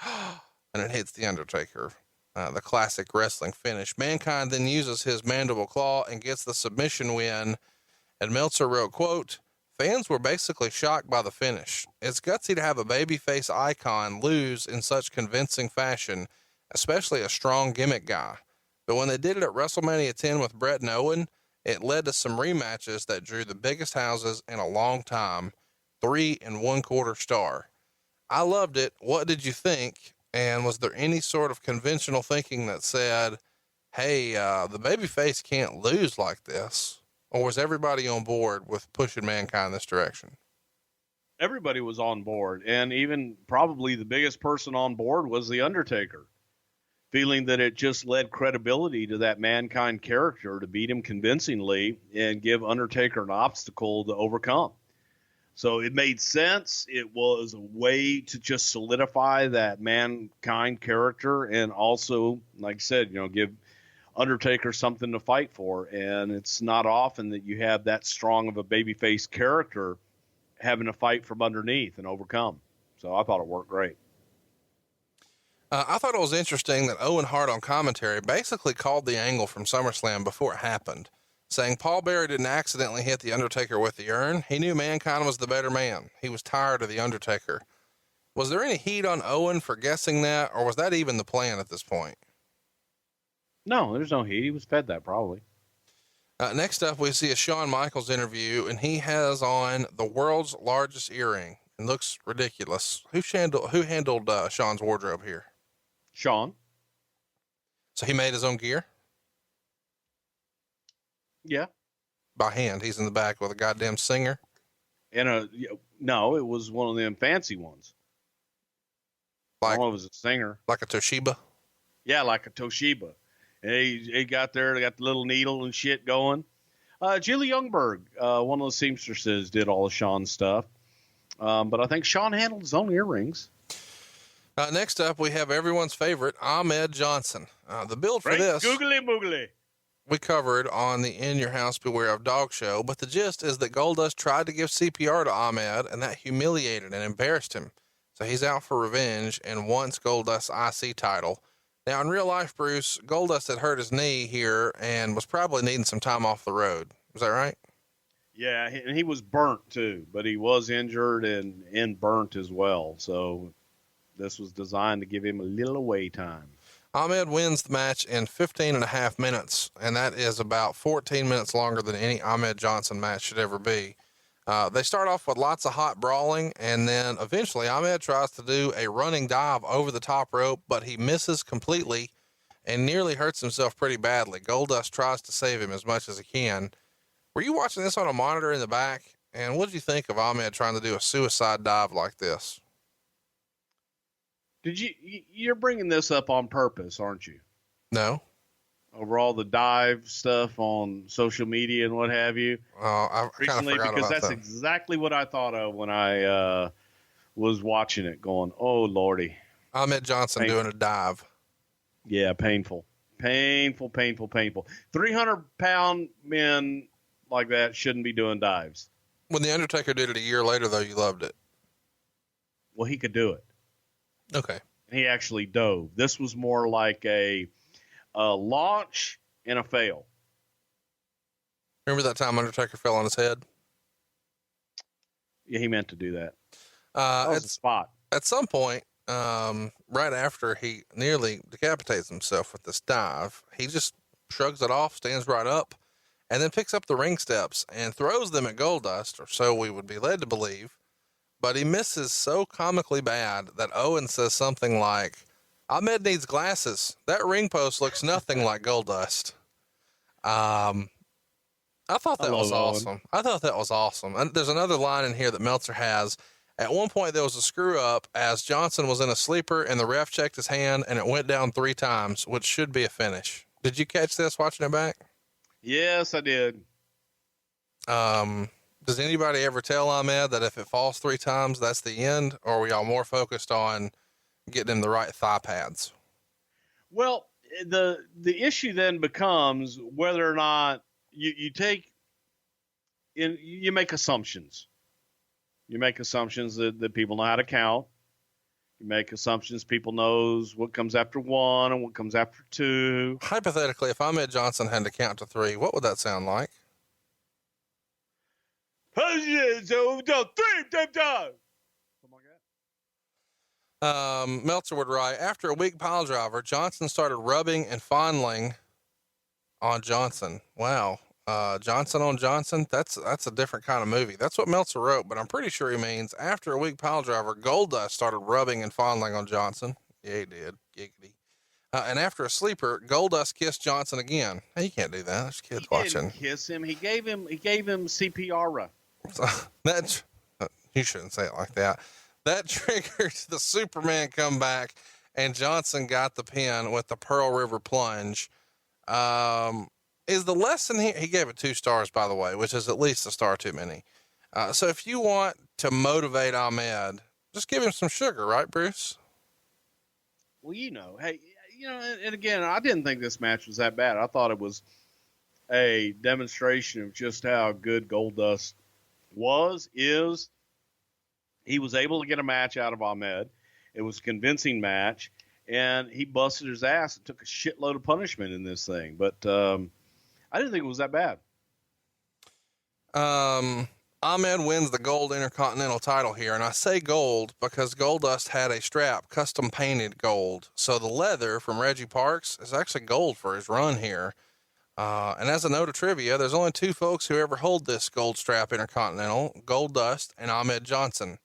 and it hits the Undertaker. The classic wrestling finish. Mankind then uses his mandible claw and gets the submission win. And Meltzer wrote, quote, "Fans were basically shocked by the finish. It's gutsy to have a babyface icon lose in such convincing fashion, especially a strong gimmick guy. But when they did it at WrestleMania 10 with Bret and Owen, it led to some rematches that drew the biggest houses in a long time, 3 1/4 star. I loved it. What did you think? And was there any sort of conventional thinking that said, hey, the babyface can't lose like this? Or was everybody on board with pushing Mankind this direction?" Everybody was on board, and even probably the biggest person on board was the Undertaker, feeling that it just led credibility to that Mankind character to beat him convincingly and give Undertaker an obstacle to overcome. So it made sense. It was a way to just solidify that Mankind character, and also, like I said, give Undertaker something to fight for. And it's not often that you have that strong of a babyface character having to fight from underneath and overcome. So I thought it worked great. I thought it was interesting that Owen Hart on commentary basically called the angle from SummerSlam before it happened, saying Paul Bearer didn't accidentally hit the Undertaker with the urn. He knew Mankind was the better man. He was tired of the Undertaker. Was there any heat on Owen for guessing that, or was that even the plan at this point? No, there's no heat. He was fed that probably. Next up, we see a Shawn Michaels interview, and he has on the world's largest earring and looks ridiculous. Who handled Shawn's wardrobe here? Shawn. So he made his own gear? Yeah. By hand. He's in the back with a goddamn singer. No, it was one of them fancy ones. I don't know if it was a singer. Like a Toshiba? Yeah, like a Toshiba. And he got there, they got the little needle and shit going. Julie Youngberg, one of the seamstresses, did all of Shawn's stuff. But I think Shawn handled his own earrings. Next up, we have everyone's favorite, Ahmed Johnson. The build for this, googly moogly, we covered on the In Your House Beware of Dog show, but the gist is that Goldust tried to give CPR to Ahmed, and that humiliated and embarrassed him. So he's out for revenge and wants Goldust's IC title. Now, in real life, Bruce, Goldust had hurt his knee here and was probably needing some time off the road. Was that right? Yeah, and he was burnt too, but he was injured and burnt as well. So this was designed to give him a little away time. Ahmed wins the match in 15 and a half minutes, and that is about 14 minutes longer than any Ahmed Johnson match should ever be. They start off with lots of hot brawling, and then eventually Ahmed tries to do a running dive over the top rope, but he misses completely and nearly hurts himself pretty badly. Goldust tries to save him as much as he can. Were you watching this on a monitor in the back? And what did you think of Ahmed trying to do a suicide dive like this? You're bringing this up on purpose, aren't you? No. Over all the dive stuff on social media and what have you. I kind of forgot because about that's that. exactly what I thought of when I was watching it, going, "Oh Lordy." Ahmed Johnson painful. doing a dive. Yeah, painful. Painful. 300-pound men like that shouldn't be doing dives. When The Undertaker did it a year later, though, you loved it. Well, he could do it. Okay. And he actually dove. This was more like a launch and a fail. Remember that time Undertaker fell on his head? Yeah, he meant to do that. That was the spot. At some point, right after he nearly decapitates himself with this dive, he just shrugs it off, stands right up, and then picks up the ring steps and throws them at Goldust, or so we would be led to believe. But he misses so comically bad that Owen says something like, Ahmed needs glasses. That ring post looks nothing like Goldust. I thought that was awesome. And there's another line in here that Meltzer has. At one point, there was a screw up as Johnson was in a sleeper and the ref checked his hand and it went down 3 times, which should be a finish. Did you catch this watching it back? Yes, I did. Does anybody ever tell Ahmed that if it falls 3 times, that's the end? Or are we all more focused on getting him the right thigh pads? Well, the issue then becomes whether or not you make assumptions. You make assumptions that people know how to count. You make assumptions people knows what comes after 1 and what comes after 2. Hypothetically, if Ahmed Johnson had to count to 3, what would that sound like? Meltzer would write, after a weak pile driver, Johnson started rubbing and fondling on Johnson. Wow. Johnson on Johnson. That's a different kind of movie. That's what Meltzer wrote, but I'm pretty sure he means after a weak pile driver, Goldust started rubbing and fondling on Johnson. Yeah, he did. Giggity. And after a sleeper, Goldust kissed Johnson again. Hey, you can't do that. There's kids watching. Didn't kiss him. He gave him CPR. That you shouldn't say it like that. That triggered the Superman comeback, and Johnson got the pin with the Pearl River plunge. Is the lesson here? He gave it 2 stars, by the way, which is at least a star too many. So if you want to motivate Ahmed, just give him some sugar, right, Bruce? Well, hey, and again, I didn't think this match was that bad. I thought it was a demonstration of just how good Goldust is. He was able to get a match out of Ahmed. It was a convincing match, and he busted his ass and took a shitload of punishment in this thing. But I didn't think it was that bad. Ahmed wins the gold Intercontinental title here. And I say gold because Goldust had a strap custom painted gold. So the leather from Reggie Parks is actually gold for his run here. And as a note of trivia, there's only 2 folks who ever hold this gold strap Intercontinental, Goldust and Ahmed Johnson.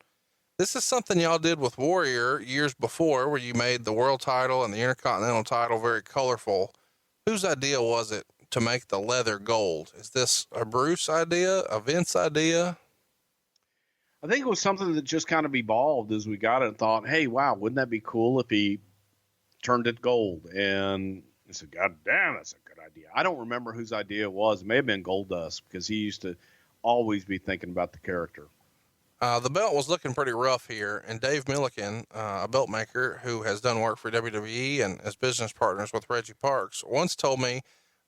This is something y'all did with Warrior years before, where you made the world title and the Intercontinental title very colorful. Whose idea was it to make the leather gold? Is this a Bruce idea, a Vince idea? I think it was something that just kind of evolved as we got it and thought, hey, wow, wouldn't that be cool if he turned it gold? And I said, God damn, that's a good idea. I don't remember whose idea it was. It may have been Goldust because he used to always be thinking about the character. The belt was looking pretty rough here, and Dave Milliken, a belt maker who has done work for WWE and is business partners with Reggie Parks, once told me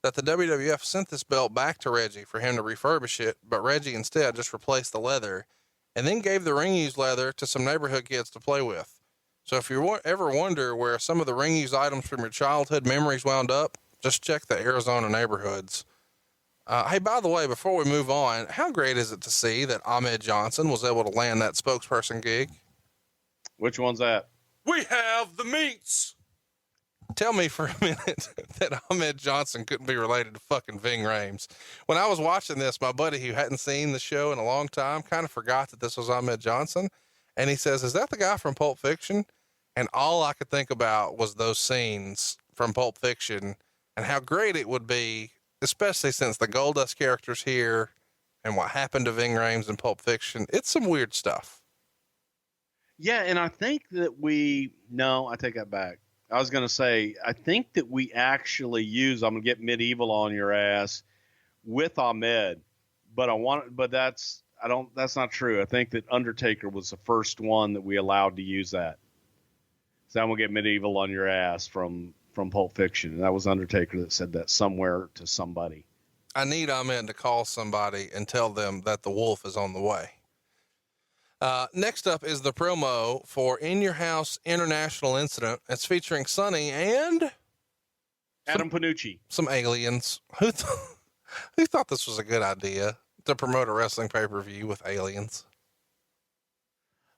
that the WWF sent this belt back to Reggie for him to refurbish it, but Reggie instead just replaced the leather and then gave the ring-used leather to some neighborhood kids to play with. So if you ever wonder where some of the ring-used items from your childhood memories wound up, just check the Arizona neighborhoods. Hey, by the way, before we move on, how great is it to see that Ahmed Johnson was able to land that spokesperson gig? Which one's that? We have the meats. Tell me for a minute that Ahmed Johnson couldn't be related to fucking Ving Rhames. When I was watching this, my buddy who hadn't seen the show in a long time kind of forgot that this was Ahmed Johnson. And he says, is that the guy from Pulp Fiction? And all I could think about was those scenes from Pulp Fiction and how great it would be, especially since the Goldust character's here and what happened to Ving Rhames in Pulp Fiction. It's some weird stuff. Yeah, and I think that I take that back. I was going to say, I think that we actually I'm going to get medieval on your ass with Ahmed, but that's not true. I think that Undertaker was the first one that we allowed to use that. So I'm going to get medieval on your ass from from Pulp Fiction. And that was Undertaker that said that somewhere to somebody. I need Ahmed to call somebody and tell them that the wolf is on the way. Next up is the promo for In Your House International Incident. It's featuring Sonny and Adam Panucci. Some aliens. Who thought this was a good idea to promote a wrestling pay-per-view with aliens?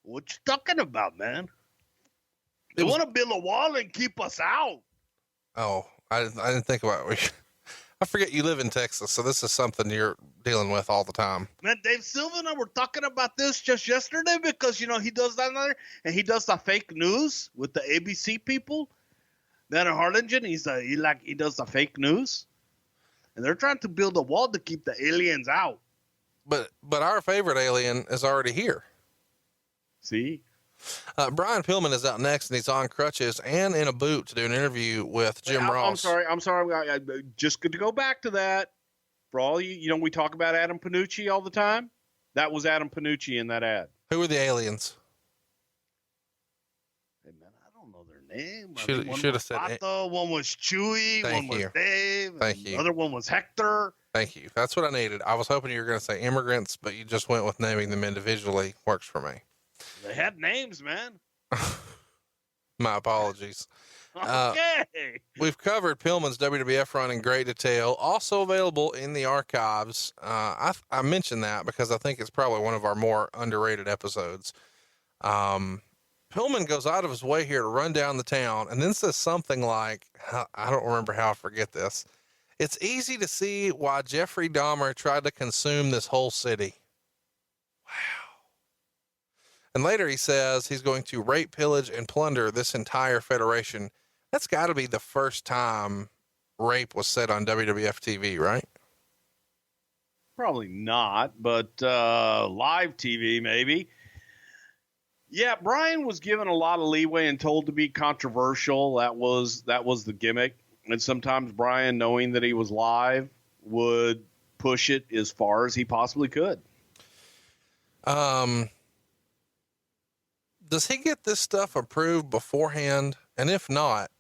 What you talking about, man? They want to build a wall and keep us out. Oh, I didn't think about it. I forget you live in Texas, so this is something you're dealing with all the time. Man, Dave Silva and I were talking about this just yesterday because, he does that there, and he does the fake news with the ABC people. Then in Harlingen, he does the fake news. And they're trying to build a wall to keep the aliens out. But our favorite alien is already here. See? Brian Pillman is out next, and he's on crutches and in a boot to do an interview with Jim Ross. I'm sorry. I just to go back to that. For all you, we talk about Adam Panucci all the time. That was Adam Panucci in that ad. Who are the aliens? Hey, man, I don't know their name. Should have said it. One was Chewy. One was Dave. Thank you. The other one was Hector. Thank you. That's what I needed. I was hoping you were going to say immigrants, but you just went with naming them individually. Works for me. They had names, man. My apologies. Okay. We've covered Pillman's WWF run in great detail, also available in the archives. I mentioned that because I think it's probably one of our more underrated episodes. Pillman goes out of his way here to run down the town and then says something like, I don't remember how I forget this. It's easy to see why Jeffrey Dahmer tried to consume this whole city. Wow. And later he says he's going to rape, pillage, and plunder this entire federation. That's got to be the first time rape was said on WWF TV, right? Probably not, but live TV maybe. Yeah, Brian was given a lot of leeway and told to be controversial. That was the gimmick. And sometimes Brian, knowing that he was live, would push it as far as he possibly could. Does he get this stuff approved beforehand? And if not,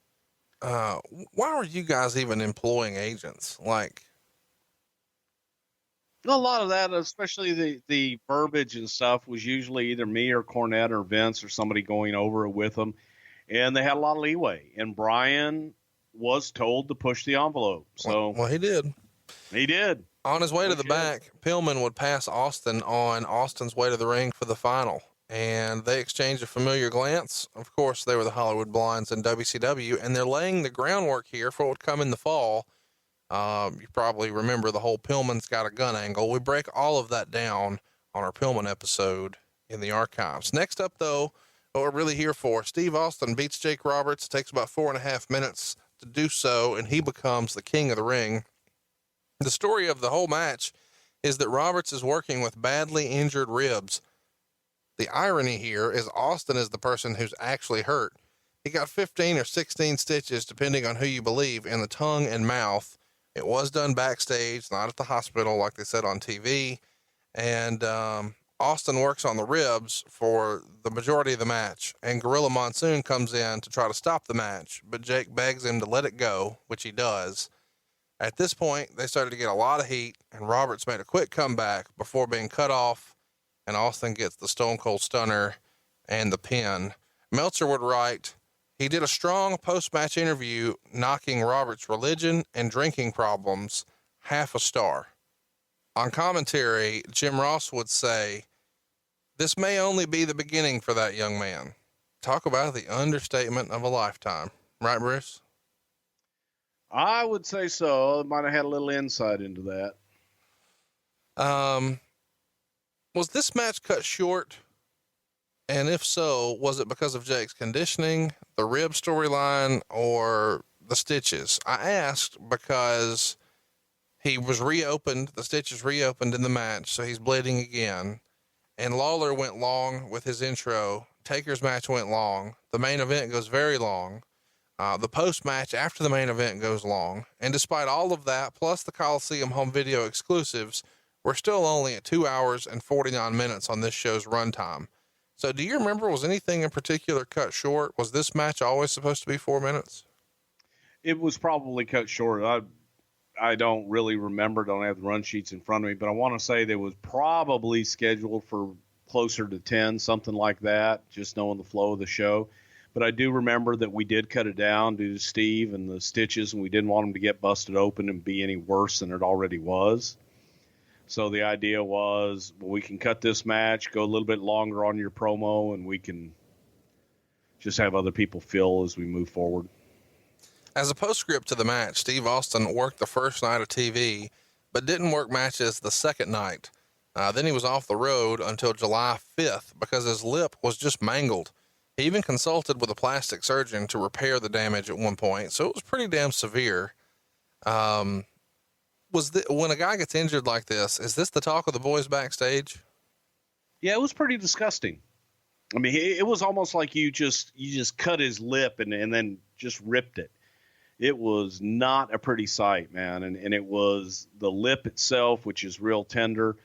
why are you guys even employing agents? Like, a lot of that, especially the verbiage and stuff, was usually either me or Cornette or Vince or somebody going over it with them. And they had a lot of leeway. And Brian was told to push the envelope. So well, he did. He did. On his way to the back, Pillman would pass Austin on Austin's way to the ring for the final. And they exchanged a familiar glance. Of course, they were the Hollywood Blondes in WCW, and they're laying the groundwork here for what would come in the fall. You probably remember the whole Pillman's got a gun angle. We break all of that down on our Pillman episode in the archives. Next up, though, what we're really here for, Steve Austin beats Jake Roberts. It takes about 4.5 minutes to do so, and he becomes the king of the ring. The story of the whole match is that Roberts is working with badly injured ribs. The irony here is Austin is the person who's actually hurt. He got 15 or 16 stitches, depending on who you believe, in the tongue and mouth. It was done backstage, not at the hospital, like they said on TV. And Austin works on the ribs for the majority of the match. And Gorilla Monsoon comes in to try to stop the match, but Jake begs him to let it go, which he does. At this point, they started to get a lot of heat, and Roberts made a quick comeback before being cut off. And Austin gets the Stone Cold Stunner and the pin. Meltzer would write, he did a strong post-match interview knocking Roberts' religion and drinking problems, 0.5 star. On commentary, Jim Ross would say, this may only be the beginning for that young man. Talk about the understatement of a lifetime. Right, Bruce? I would say so. I might have had a little insight into that. Was this match cut short? And if so, was it because of Jake's conditioning, the rib storyline, or the stitches? I asked because he was reopened, the stitches reopened in the match, so he's bleeding again. And Lawler went long with his intro. Taker's match went long. The main event goes very long. The post-match after the main event goes long. And despite all of that, plus the Coliseum home video exclusives, we're still only at 2 hours and 49 minutes on this show's runtime. So do you remember, was anything in particular cut short? Was this match always supposed to be 4 minutes? It was probably cut short. I don't really remember. Don't have the run sheets in front of me, but I want to say they was probably scheduled for closer to 10, something like that, just knowing the flow of the show. But I do remember that we did cut it down due to Steve and the stitches, and we didn't want him to get busted open and be any worse than it already was. So the idea was, well, we can cut this match, go a little bit longer on your promo, and we can just have other people fill as we move forward. As a postscript to the match, Steve Austin worked the first night of TV, but didn't work matches the second night. Then he was off the road until July 5th because his lip was just mangled. He even consulted with a plastic surgeon to repair the damage at one point, so it was pretty damn severe. When a guy gets injured like this, is this the talk of the boys backstage? Yeah, it was pretty disgusting. I mean, it was almost like you just cut his lip and then just ripped it. It was not a pretty sight, man. And it was the lip itself, which is real tender.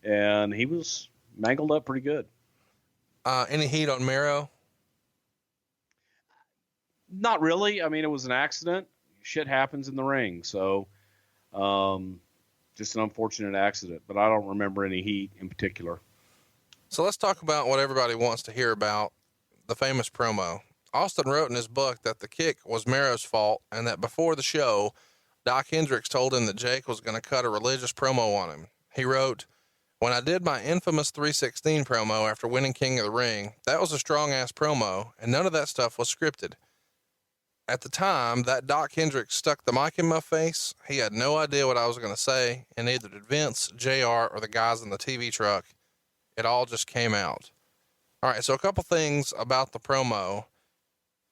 And he was mangled up pretty good. Any heat on Mero? Not really. I mean, it was an accident. Shit happens in the ring. So, just an unfortunate accident, but I don't remember any heat in particular. So let's talk about what everybody wants to hear about, the famous promo. Austin wrote in his book that the kick was Mero's fault and that before the show, Doc Hendricks told him that Jake was going to cut a religious promo on him. He wrote, "When I did my infamous 316 promo after winning King of the Ring, that was a strong ass promo and none of that stuff was scripted. At the time that Doc Hendricks stuck the mic in my face, he had no idea what I was going to say, and neither did Vince, JR, or the guys in the TV truck. It all just came out." All right, so a couple things about the promo.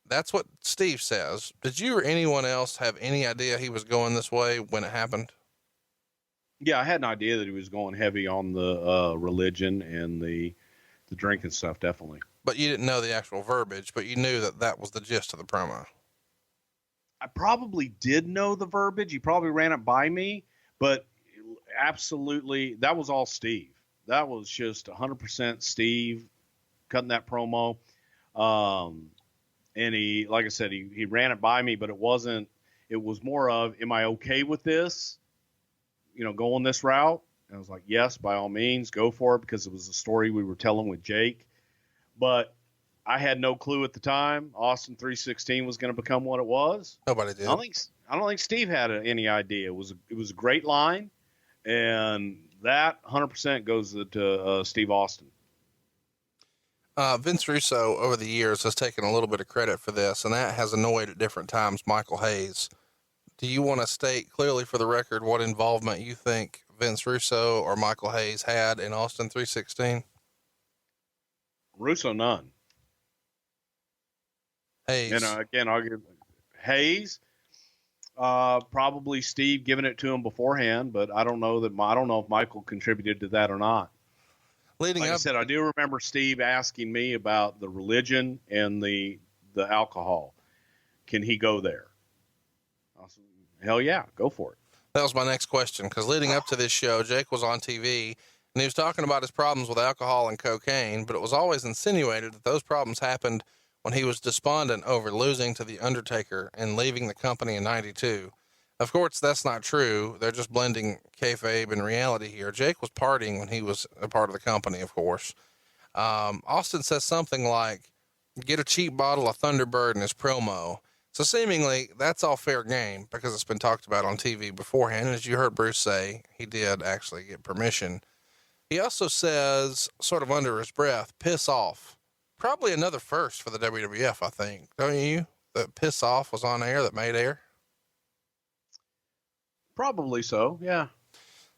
That's what Steve says. Did you or anyone else have any idea he was going this way when it happened? Yeah, I had an idea that he was going heavy on the religion and the drinking stuff, definitely. But you didn't know the actual verbiage, but you knew that that was the gist of the promo. I probably did know the verbiage. He probably ran it by me, but absolutely, that was all Steve. That was just 100% Steve cutting that promo. And he, like I said, he ran it by me, but it was more of, am I okay with this? Going this route? And I was like, yes, by all means, go for it, because it was a story we were telling with Jake. But I had no clue at the time Austin 316 was going to become what it was. Nobody did. I don't think Steve had any idea. It was a great line, and that 100% goes to Steve Austin. Vince Russo over the years has taken a little bit of credit for this, and that has annoyed at different times Michael Hayes. Do you want to state clearly for the record what involvement you think Vince Russo or Michael Hayes had in Austin 316? Russo, none. Hayes. Again, I'll give Hayes, probably Steve giving it to him beforehand, but I don't know if Michael contributed to that or not. Like I said, I do remember Steve asking me about the religion and the alcohol. Can he go there? I said, hell yeah, go for it. That was my next question, because leading up to this show, Jake was on TV and he was talking about his problems with alcohol and cocaine, but it was always insinuated that those problems happened when he was despondent over losing to The Undertaker and leaving the company in 92. Of course, that's not true. They're just blending kayfabe and reality here. Jake was partying when he was a part of the company, of course. Austin says something like, get a cheap bottle of Thunderbird in his promo. So seemingly that's all fair game because it's been talked about on TV beforehand. And as you heard Bruce say, he did actually get permission. He also says, sort of under his breath, piss off. Probably another first for the WWF, I think. Don't you? That piss off was on air, that made air? Probably so, yeah.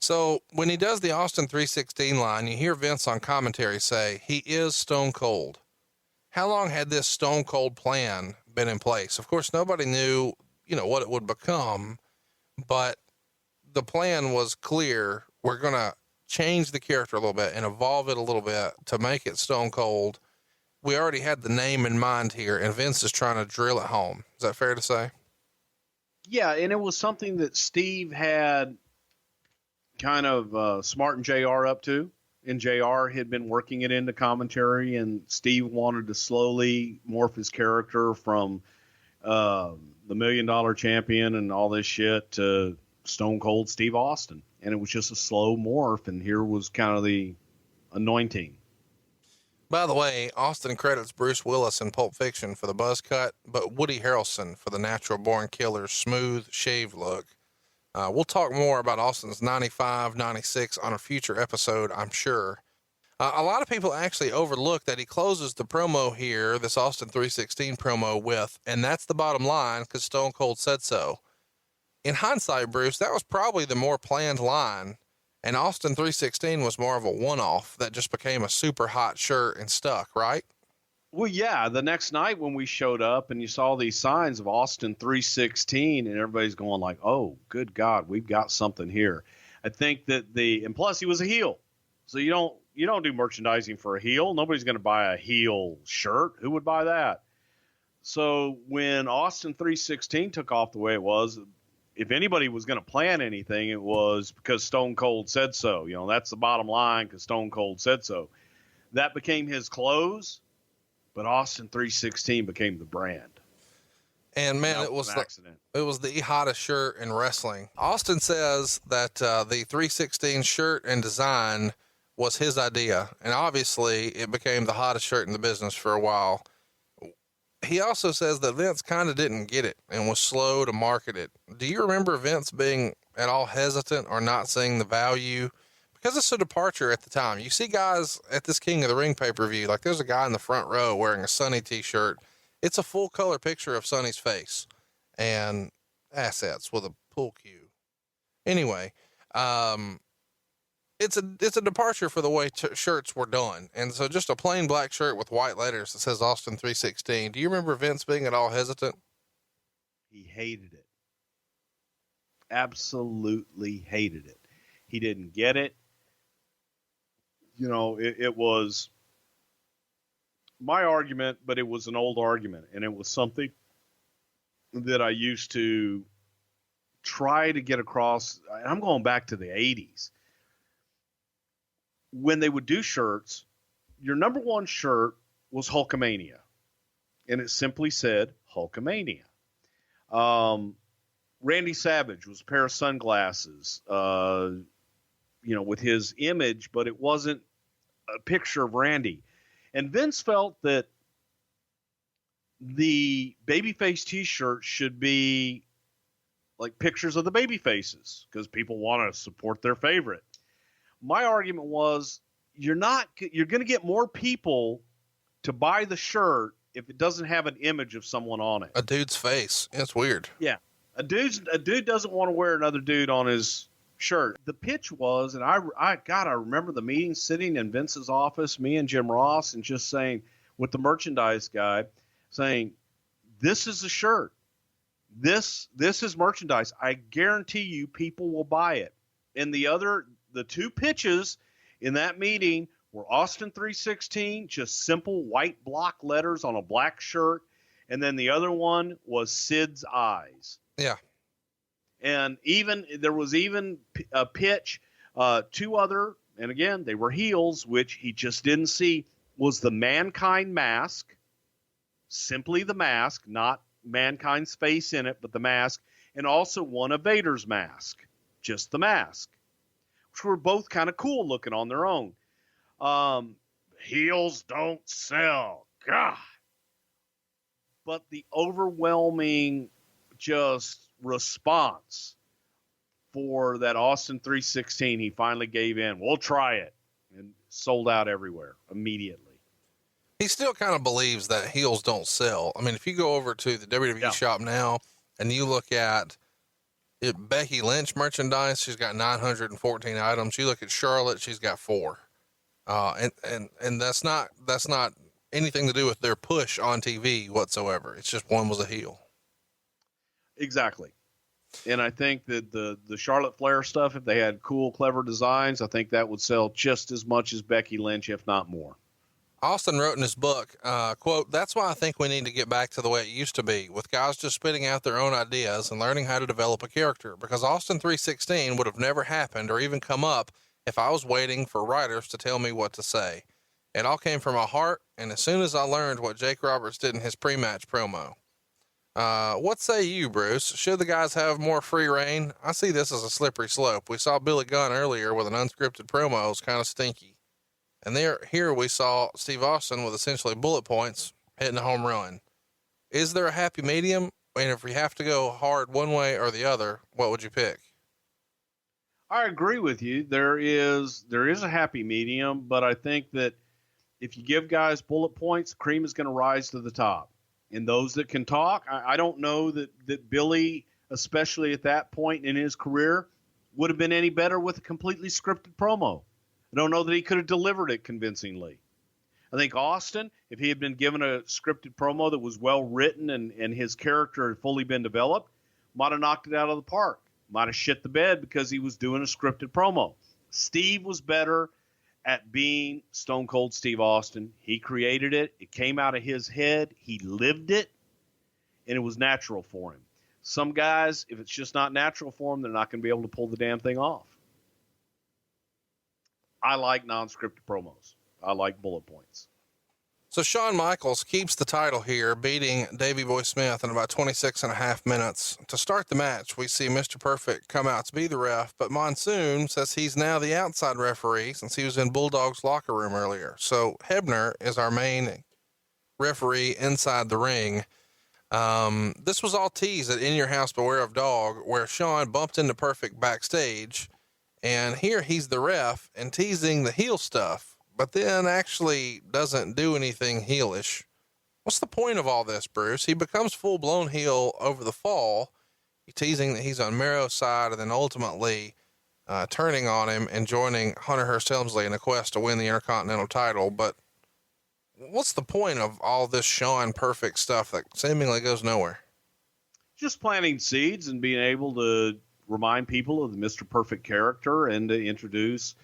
So when he does the Austin 316 line, you hear Vince on commentary say, he is stone cold. How long had this stone cold plan been in place? Of course, nobody knew, what it would become, but the plan was clear. We're going to change the character a little bit and evolve it a little bit to make it stone cold. We already had the name in mind here, and Vince is trying to drill it home. Is that fair to say? Yeah, and it was something that Steve had kind of smartened JR up to, and JR had been working it into commentary, and Steve wanted to slowly morph his character from the $1 million champion and all this shit to Stone Cold Steve Austin. And it was just a slow morph. And here was kind of the anointing. By the way, Austin credits Bruce Willis in Pulp Fiction for the buzz cut, but Woody Harrelson for the Natural Born Killer's smooth shaved look. We'll talk more about Austin's 95, 96 on a future episode, I'm sure. A lot of people actually overlook that he closes the promo here, this Austin 316 promo with, and that's the bottom line because Stone Cold said so. In hindsight, Bruce, that was probably the more planned line, and Austin 316 was more of a one-off that just became a super hot shirt and stuck, right? Well, yeah, the next night when we showed up and you saw these signs of Austin 316 and everybody's going like, oh, good God, we've got something here. I think that and plus he was a heel. So you don't do merchandising for a heel. Nobody's going to buy a heel shirt. Who would buy that? So when Austin 316 took off the way it was, if anybody was going to plan anything, it was because Stone Cold said so. You know, that's the bottom line because Stone Cold said so. That became his close, but Austin 316 became the brand. And man, it was the hottest shirt in wrestling. Austin says that the 316 shirt and design was his idea, and obviously it became the hottest shirt in the business for a while. He also says that Vince kind of didn't get it and was slow to market it. Do you remember Vince being at all hesitant or not seeing the value? Because it's a departure at the time. You see guys at this King of the Ring pay-per-view, like there's a guy in the front row wearing a Sonny t-shirt. It's a full color picture of Sonny's face and assets with a pool cue. Anyway, it's a departure for the way shirts were done. And so just a plain black shirt with white letters that says Austin 316. Do you remember Vince being at all hesitant? He hated it. Absolutely hated it. He didn't get it. You know, it was my argument, but it was an old argument. And it was something that I used to try to get across. I'm going back to the 80s. When they would do shirts, your number one shirt was Hulkamania. And it simply said Hulkamania. Randy Savage was a pair of sunglasses, with his image, but it wasn't a picture of Randy. And Vince felt that the babyface t-shirt should be like pictures of the baby faces because people want to support their favorite. My argument was you're going to get more people to buy the shirt if it doesn't have an image of someone on it. A dude's face. It's weird. Yeah. A dude doesn't want to wear another dude on his shirt. The pitch was, and I remember the meeting sitting in Vince's office, me and Jim Ross, and just saying with the merchandise guy saying, this is a shirt. This is merchandise. I guarantee you people will buy it. And the two pitches in that meeting were Austin 316, just simple white block letters on a black shirt. And then the other one was Sid's eyes. Yeah. And there was even a pitch, two other, and again, they were heels, which he just didn't see, was the Mankind mask, simply the mask, not Mankind's face in it, but the mask, and also one of Vader's mask, just the mask, which were both kind of cool looking on their own. Heels don't sell. God. But the overwhelming just response for that Austin 316, he finally gave in. We'll try it. And sold out everywhere immediately. He still kind of believes that heels don't sell. I mean, if you go over to the WWE shop now and you look at Becky Lynch merchandise, she's got 914 items. You look at Charlotte, she's got 4. And that's not anything to do with their push on TV whatsoever. It's just one was a heel. Exactly. And I think that the Charlotte Flair stuff, if they had cool, clever designs, I think that would sell just as much as Becky Lynch, if not more. Austin wrote in his book, quote, "That's why I think we need to get back to the way it used to be, with guys just spitting out their own ideas and learning how to develop a character, because Austin 316 would have never happened or even come up if I was waiting for writers to tell me what to say. It all came from my heart, and as soon as I learned what Jake Roberts did in his pre-match promo." What say you, Bruce? Should the guys have more free reign? I see this as a slippery slope. We saw Billy Gunn earlier with an unscripted promo. It was kind of stinky. And here we saw Steve Austin with essentially bullet points hitting a home run. Is there a happy medium? And if we have to go hard one way or the other, what would you pick? I agree with you. There is a happy medium, but I think that if you give guys bullet points, cream is going to rise to the top. And those that can talk, I don't know that Billy, especially at that point in his career, would have been any better with a completely scripted promo. I don't know that he could have delivered it convincingly. I think Austin, if he had been given a scripted promo that was well written and his character had fully been developed, might have knocked it out of the park. Might have shit the bed because he was doing a scripted promo. Steve was better at being Stone Cold Steve Austin. He created it. It came out of his head. He lived it, and it was natural for him. Some guys, if it's just not natural for them, they're not going to be able to pull the damn thing off. I like non-scripted promos. I like bullet points. So Shawn Michaels keeps the title here, beating Davey Boy Smith in about 26.5 minutes. To start the match, we see Mr. Perfect come out to be the ref, but Monsoon says he's now the outside referee since he was in Bulldog's locker room earlier. So Hebner is our main referee inside the ring. This was all teased at In Your House Beware of Dog, where Shawn bumped into Perfect backstage, and here he's the ref and teasing the heel stuff, but then actually doesn't do anything heelish. What's the point of all this, Bruce? He becomes full-blown heel over the fall, teasing that he's on Mero's side, and then ultimately turning on him and joining Hunter Hearst Helmsley in a quest to win the Intercontinental title. But what's the point of all this Shawn Perfect stuff that seemingly goes nowhere? Just planting seeds and being able to remind people of the Mr. Perfect character and to introduce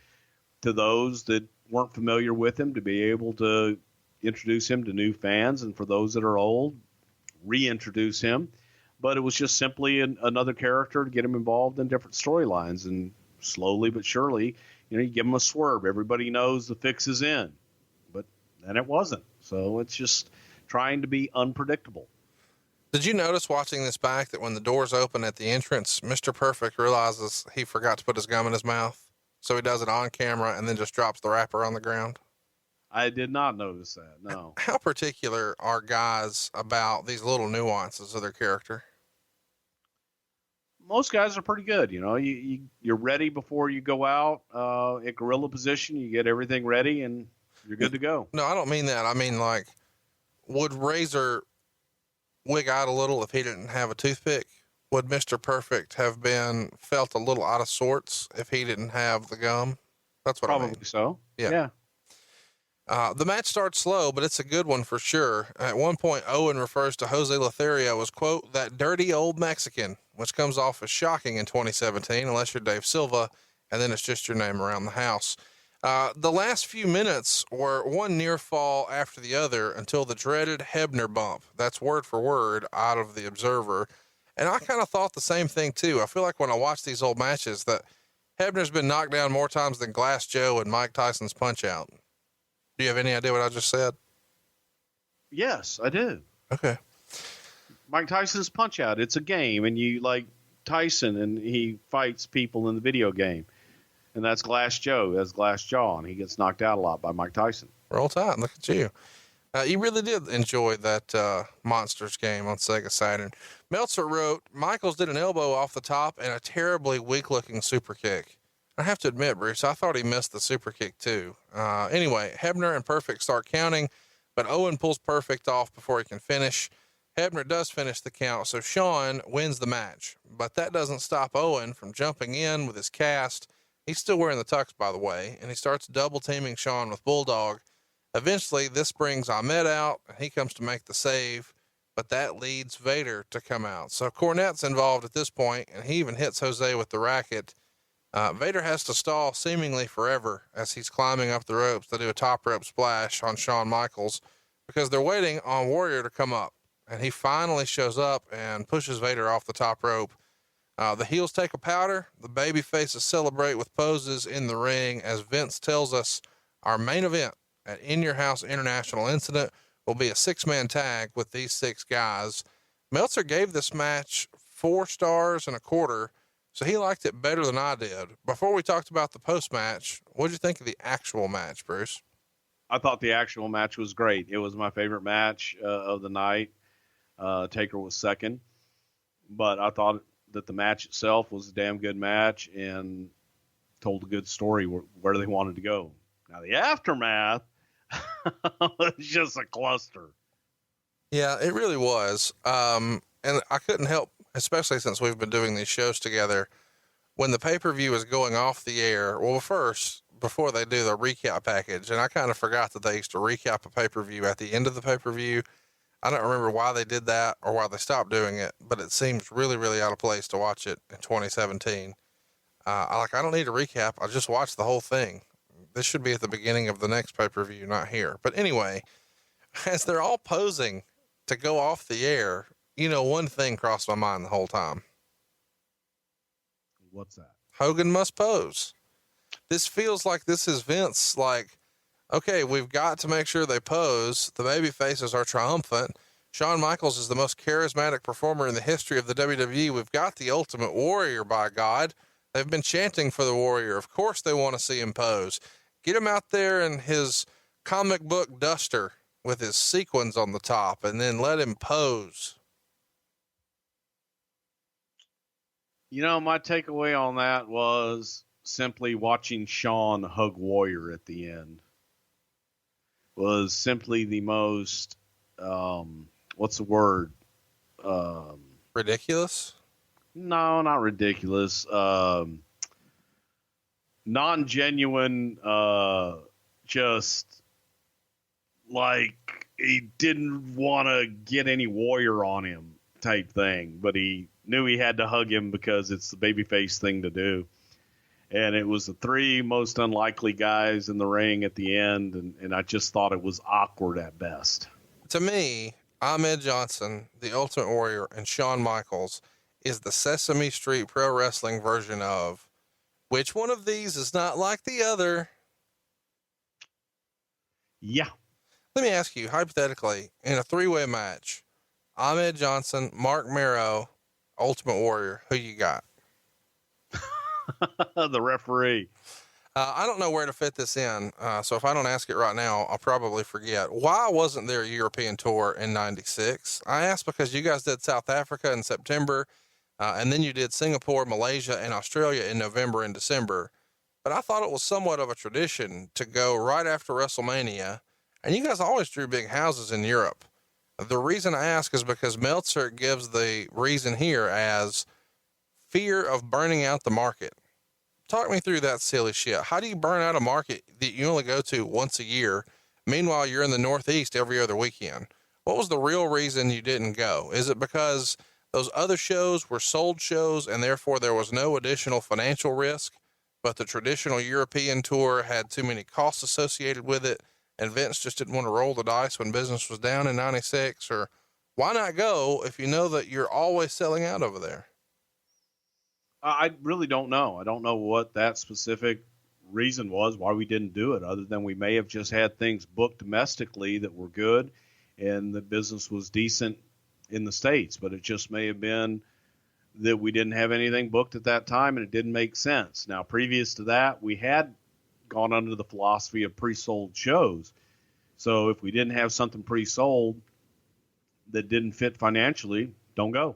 to those that weren't familiar with him, to be able to introduce him to new fans, and for those that are old, reintroduce him. But it was just simply another character to get him involved in different storylines, and slowly but surely, you give him a swerve. Everybody knows the fix is in, but then it wasn't. So it's just trying to be unpredictable. Did you notice watching this back that when the doors open at the entrance, Mr. Perfect realizes he forgot to put his gum in his mouth? So he does it on camera and then just drops the wrapper on the ground. I did not notice that. No. How particular are guys about these little nuances of their character? Most guys are pretty good. You're ready before you go out, at gorilla position. You get everything ready and you're good to go. No, I don't mean that. I mean, like, would Razor wig out a little if he didn't have a toothpick? Would Mr. Perfect have felt a little out of sorts if he didn't have the gum? That's what I mean. Probably so. Yeah. The match starts slow, but it's a good one for sure. At one point, Owen refers to Jose Lothario as, quote, that dirty old Mexican, which comes off as shocking in 2017, unless you're Dave Silva, and then it's just your name around the house. The last few minutes were one near fall after the other until the dreaded Hebner bump. That's word for word out of the Observer. And I kind of thought the same thing too. I feel like when I watch these old matches that Hebner's been knocked down more times than Glass Joe and Mike Tyson's Punch Out. Do you have any idea what I just said? Yes, I do. Okay. Mike Tyson's Punch Out. It's a game, and you like Tyson, and he fights people in the video game. And that's Glass Joe. That's Glass Jaw, and he gets knocked out a lot by Mike Tyson. Roll Tide. Look at you. You really did enjoy that Monsters game on Sega Saturn. Meltzer wrote, Michaels did an elbow off the top and a terribly weak-looking super kick. I have to admit, Bruce, I thought he missed the super kick too. Anyway, Hebner and Perfect start counting, but Owen pulls Perfect off before he can finish. Hebner does finish the count, so Shawn wins the match. But that doesn't stop Owen from jumping in with his cast. He's still wearing the tux, by the way, and he starts double-teaming Shawn with Bulldog. Eventually, this brings Ahmed out, and he comes to make the save, but that leads Vader to come out. So Cornette's involved at this point, and he even hits Jose with the racket. Vader has to stall seemingly forever as he's climbing up the ropes to do a top rope splash on Shawn Michaels because they're waiting on Warrior to come up, and he finally shows up and pushes Vader off the top rope. The heels take a powder. The baby faces celebrate with poses in the ring as Vince tells us our main event at In Your House International Incident will be a 6-man tag with these 6 guys. Meltzer gave this match 4 stars and a quarter, so he liked it better than I did. Before we talked about the post-match, what did you think of the actual match, Bruce? I thought the actual match was great. It was my favorite match of the night. Taker was second, but I thought that the match itself was a damn good match and told a good story where they wanted to go. Now the aftermath was just a cluster. Yeah, it really was. And I couldn't help, especially since we've been doing these shows together, when the pay-per-view was going off the air. Well, first, before they do the recap package, and I kind of forgot that they used to recap a pay-per-view at the end of the pay-per-view. I don't remember why they did that or why they stopped doing it, but it seems really, really out of place to watch it in 2017. I don't need a recap. I just watched the whole thing. This should be at the beginning of the next pay-per-view, not here. But anyway, as they're all posing to go off the air, one thing crossed my mind the whole time. What's that? Hogan must pose. This feels like this is Vince, like, okay, we've got to make sure they pose. The baby faces are triumphant. Shawn Michaels is the most charismatic performer in the history of the WWE. We've got the Ultimate Warrior, by God. They've been chanting for the Warrior. Of course they want to see him pose. Get him out there in his comic book duster with his sequins on the top, and then let him pose. My takeaway on that was simply watching Shawn hug Warrior at the end was simply the most, what's the word? Ridiculous? No, not ridiculous. Non-genuine, just like he didn't want to get any Warrior on him type thing, but he knew he had to hug him because it's the babyface thing to do. And it was the 3 most unlikely guys in the ring at the end, and I just thought it was awkward at best. To me, Ahmed Johnson, the Ultimate Warrior, and Shawn Michaels is the Sesame Street Pro Wrestling version of which one of these is not like the other? Yeah. Let me ask you, hypothetically, in a 3-way match, Ahmed Johnson, Mark Marrow, Ultimate Warrior, who you got? The referee. I don't know where to fit this in. So if I don't ask it right now, I'll probably forget. Why wasn't there a European tour in 96? I asked because you guys did South Africa in September, and then you did Singapore, Malaysia, and Australia in November and December. But I thought it was somewhat of a tradition to go right after WrestleMania, and you guys always drew big houses in Europe. The reason I ask is because Meltzer gives the reason here as fear of burning out the market. Talk me through that silly shit. How do you burn out a market that you only go to once a year? Meanwhile, you're in the Northeast every other weekend. What was the real reason you didn't go? Is it because those other shows were sold shows and therefore there was no additional financial risk, but the traditional European tour had too many costs associated with it, and Vince just didn't want to roll the dice when business was down in 96? Or why not go if you know that you're always selling out over there? I really don't know. I don't know what that specific reason was why we didn't do it, other than we may have just had things booked domestically that were good and the business was decent in the States, but it just may have been that we didn't have anything booked at that time and it didn't make sense. Now, previous to that, we had gone under the philosophy of pre-sold shows. So if we didn't have something pre-sold that didn't fit financially, don't go.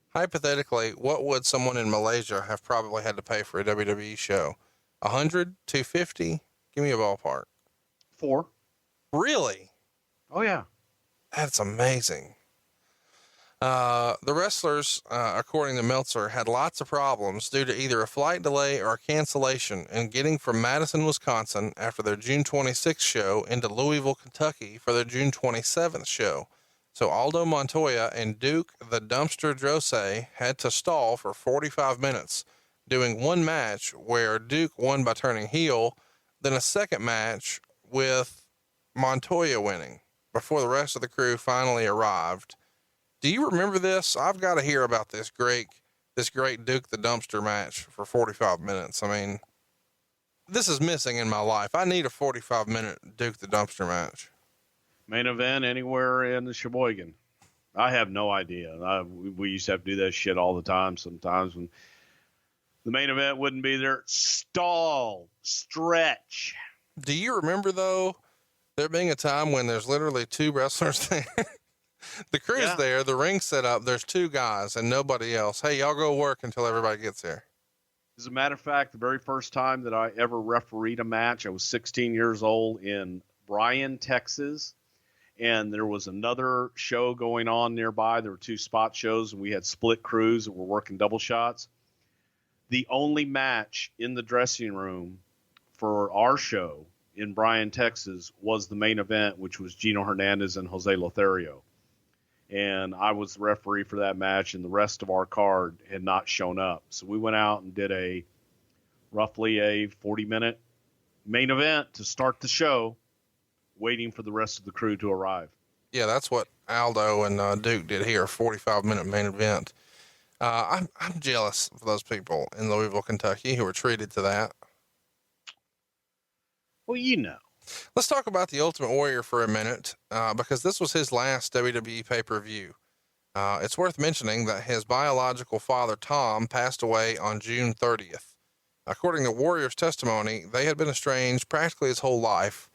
Hypothetically, what would someone in Malaysia have probably had to pay for a WWE show? 100, 250? Give me a ballpark. 4. Really? Oh yeah. That's amazing. The wrestlers, according to Meltzer, had lots of problems due to either a flight delay or a cancellation in getting from Madison, Wisconsin after their June 26th show into Louisville, Kentucky for their June 27th show. So Aldo Montoya and Duke the Dumpster Drose had to stall for 45 minutes, doing one match where Duke won by turning heel, then a second match with Montoya winning before the rest of the crew finally arrived. Do you remember this? I've got to hear about this great Duke the Dumpster match for 45 minutes. I mean, this is missing in my life. I need a 45-minute Duke the Dumpster match. Main event anywhere in the Sheboygan. I have no idea. We used to have to do that shit all the time. Sometimes when the main event wouldn't be there, stall, stretch. Do you remember though, there being a time when there's literally 2 wrestlers there? The crew's there, the ring's set up, there's 2 guys and nobody else. Hey, y'all go work until everybody gets there. As a matter of fact, the very first time that I ever refereed a match, I was 16 years old in Bryan, Texas. And there was another show going on nearby. There were 2 spot shows, and we had split crews that were working double shots. The only match in the dressing room for our show in Bryan, Texas, was the main event, which was Gino Hernandez and Jose Lothario. And I was the referee for that match, and the rest of our card had not shown up. So we went out and did roughly a 40-minute main event to start the show, waiting for the rest of the crew to arrive. Yeah, that's what Aldo and Duke did here, 45-minute main event. I'm jealous of those people in Louisville, Kentucky, who were treated to that. Well, you know. Let's talk about the Ultimate Warrior for a minute, because this was his last WWE pay-per-view. It's worth mentioning that his biological father, Tom, passed away on June 30th. According to Warrior's testimony, they had been estranged practically his whole life,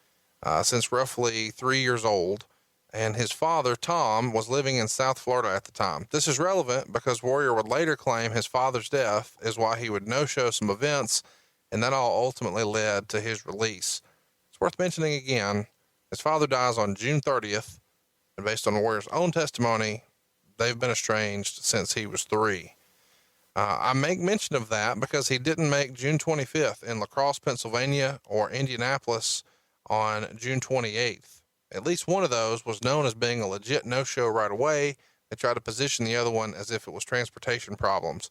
since roughly 3 years old, and his father, Tom, was living in South Florida at the time. This is relevant because Warrior would later claim his father's death is why he would no-show some events, and that all ultimately led to his release. It's worth mentioning again, his father dies on June 30th, and based on Warrior's own testimony, they've been estranged since he was 3. I make mention of that because he didn't make June 25th in La Crosse, Pennsylvania, or Indianapolis on June 28th. At least one of those was known as being a legit no-show right away. They tried to position the other one as if it was transportation problems.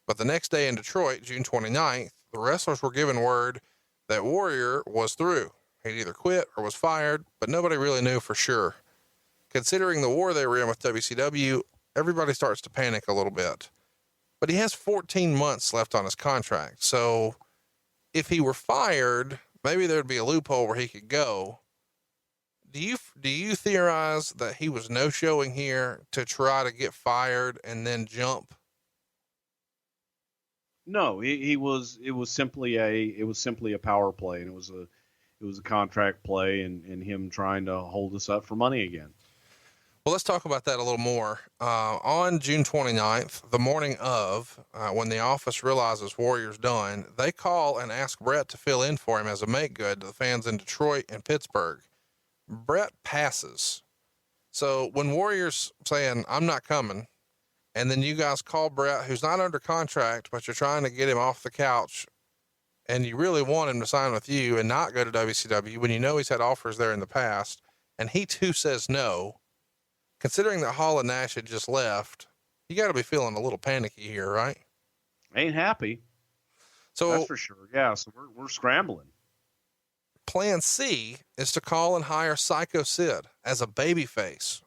But the next day in Detroit, June 29th, the wrestlers were given word that Warrior was through. He'd either quit or was fired, but nobody really knew for sure. Considering the war they were in with WCW, everybody starts to panic a little bit. But he has 14 months left on his contract. So if he were fired, maybe there'd be a loophole where he could go. Do you theorize that he was no-showing here to try to get fired and then jump? No, it was simply a power play, and it was a contract play, and him trying to hold us up for money again. Well, let's talk about that a little more. On June 29th, the morning of, when the office realizes Warrior's done, they call and ask Brett to fill in for him as a make good to the fans in Detroit and Pittsburgh. Brett passes. So when Warrior's saying, I'm not coming, and then you guys call Brett, who's not under contract, but you're trying to get him off the couch, and you really want him to sign with you and not go to WCW when you know he's had offers there in the past, and he too says no. Considering that Hall and Nash had just left, you got to be feeling a little panicky here, right? Ain't happy. So that's for sure. Yeah. So we're scrambling. Plan C is to call and hire Psycho Sid as a babyface,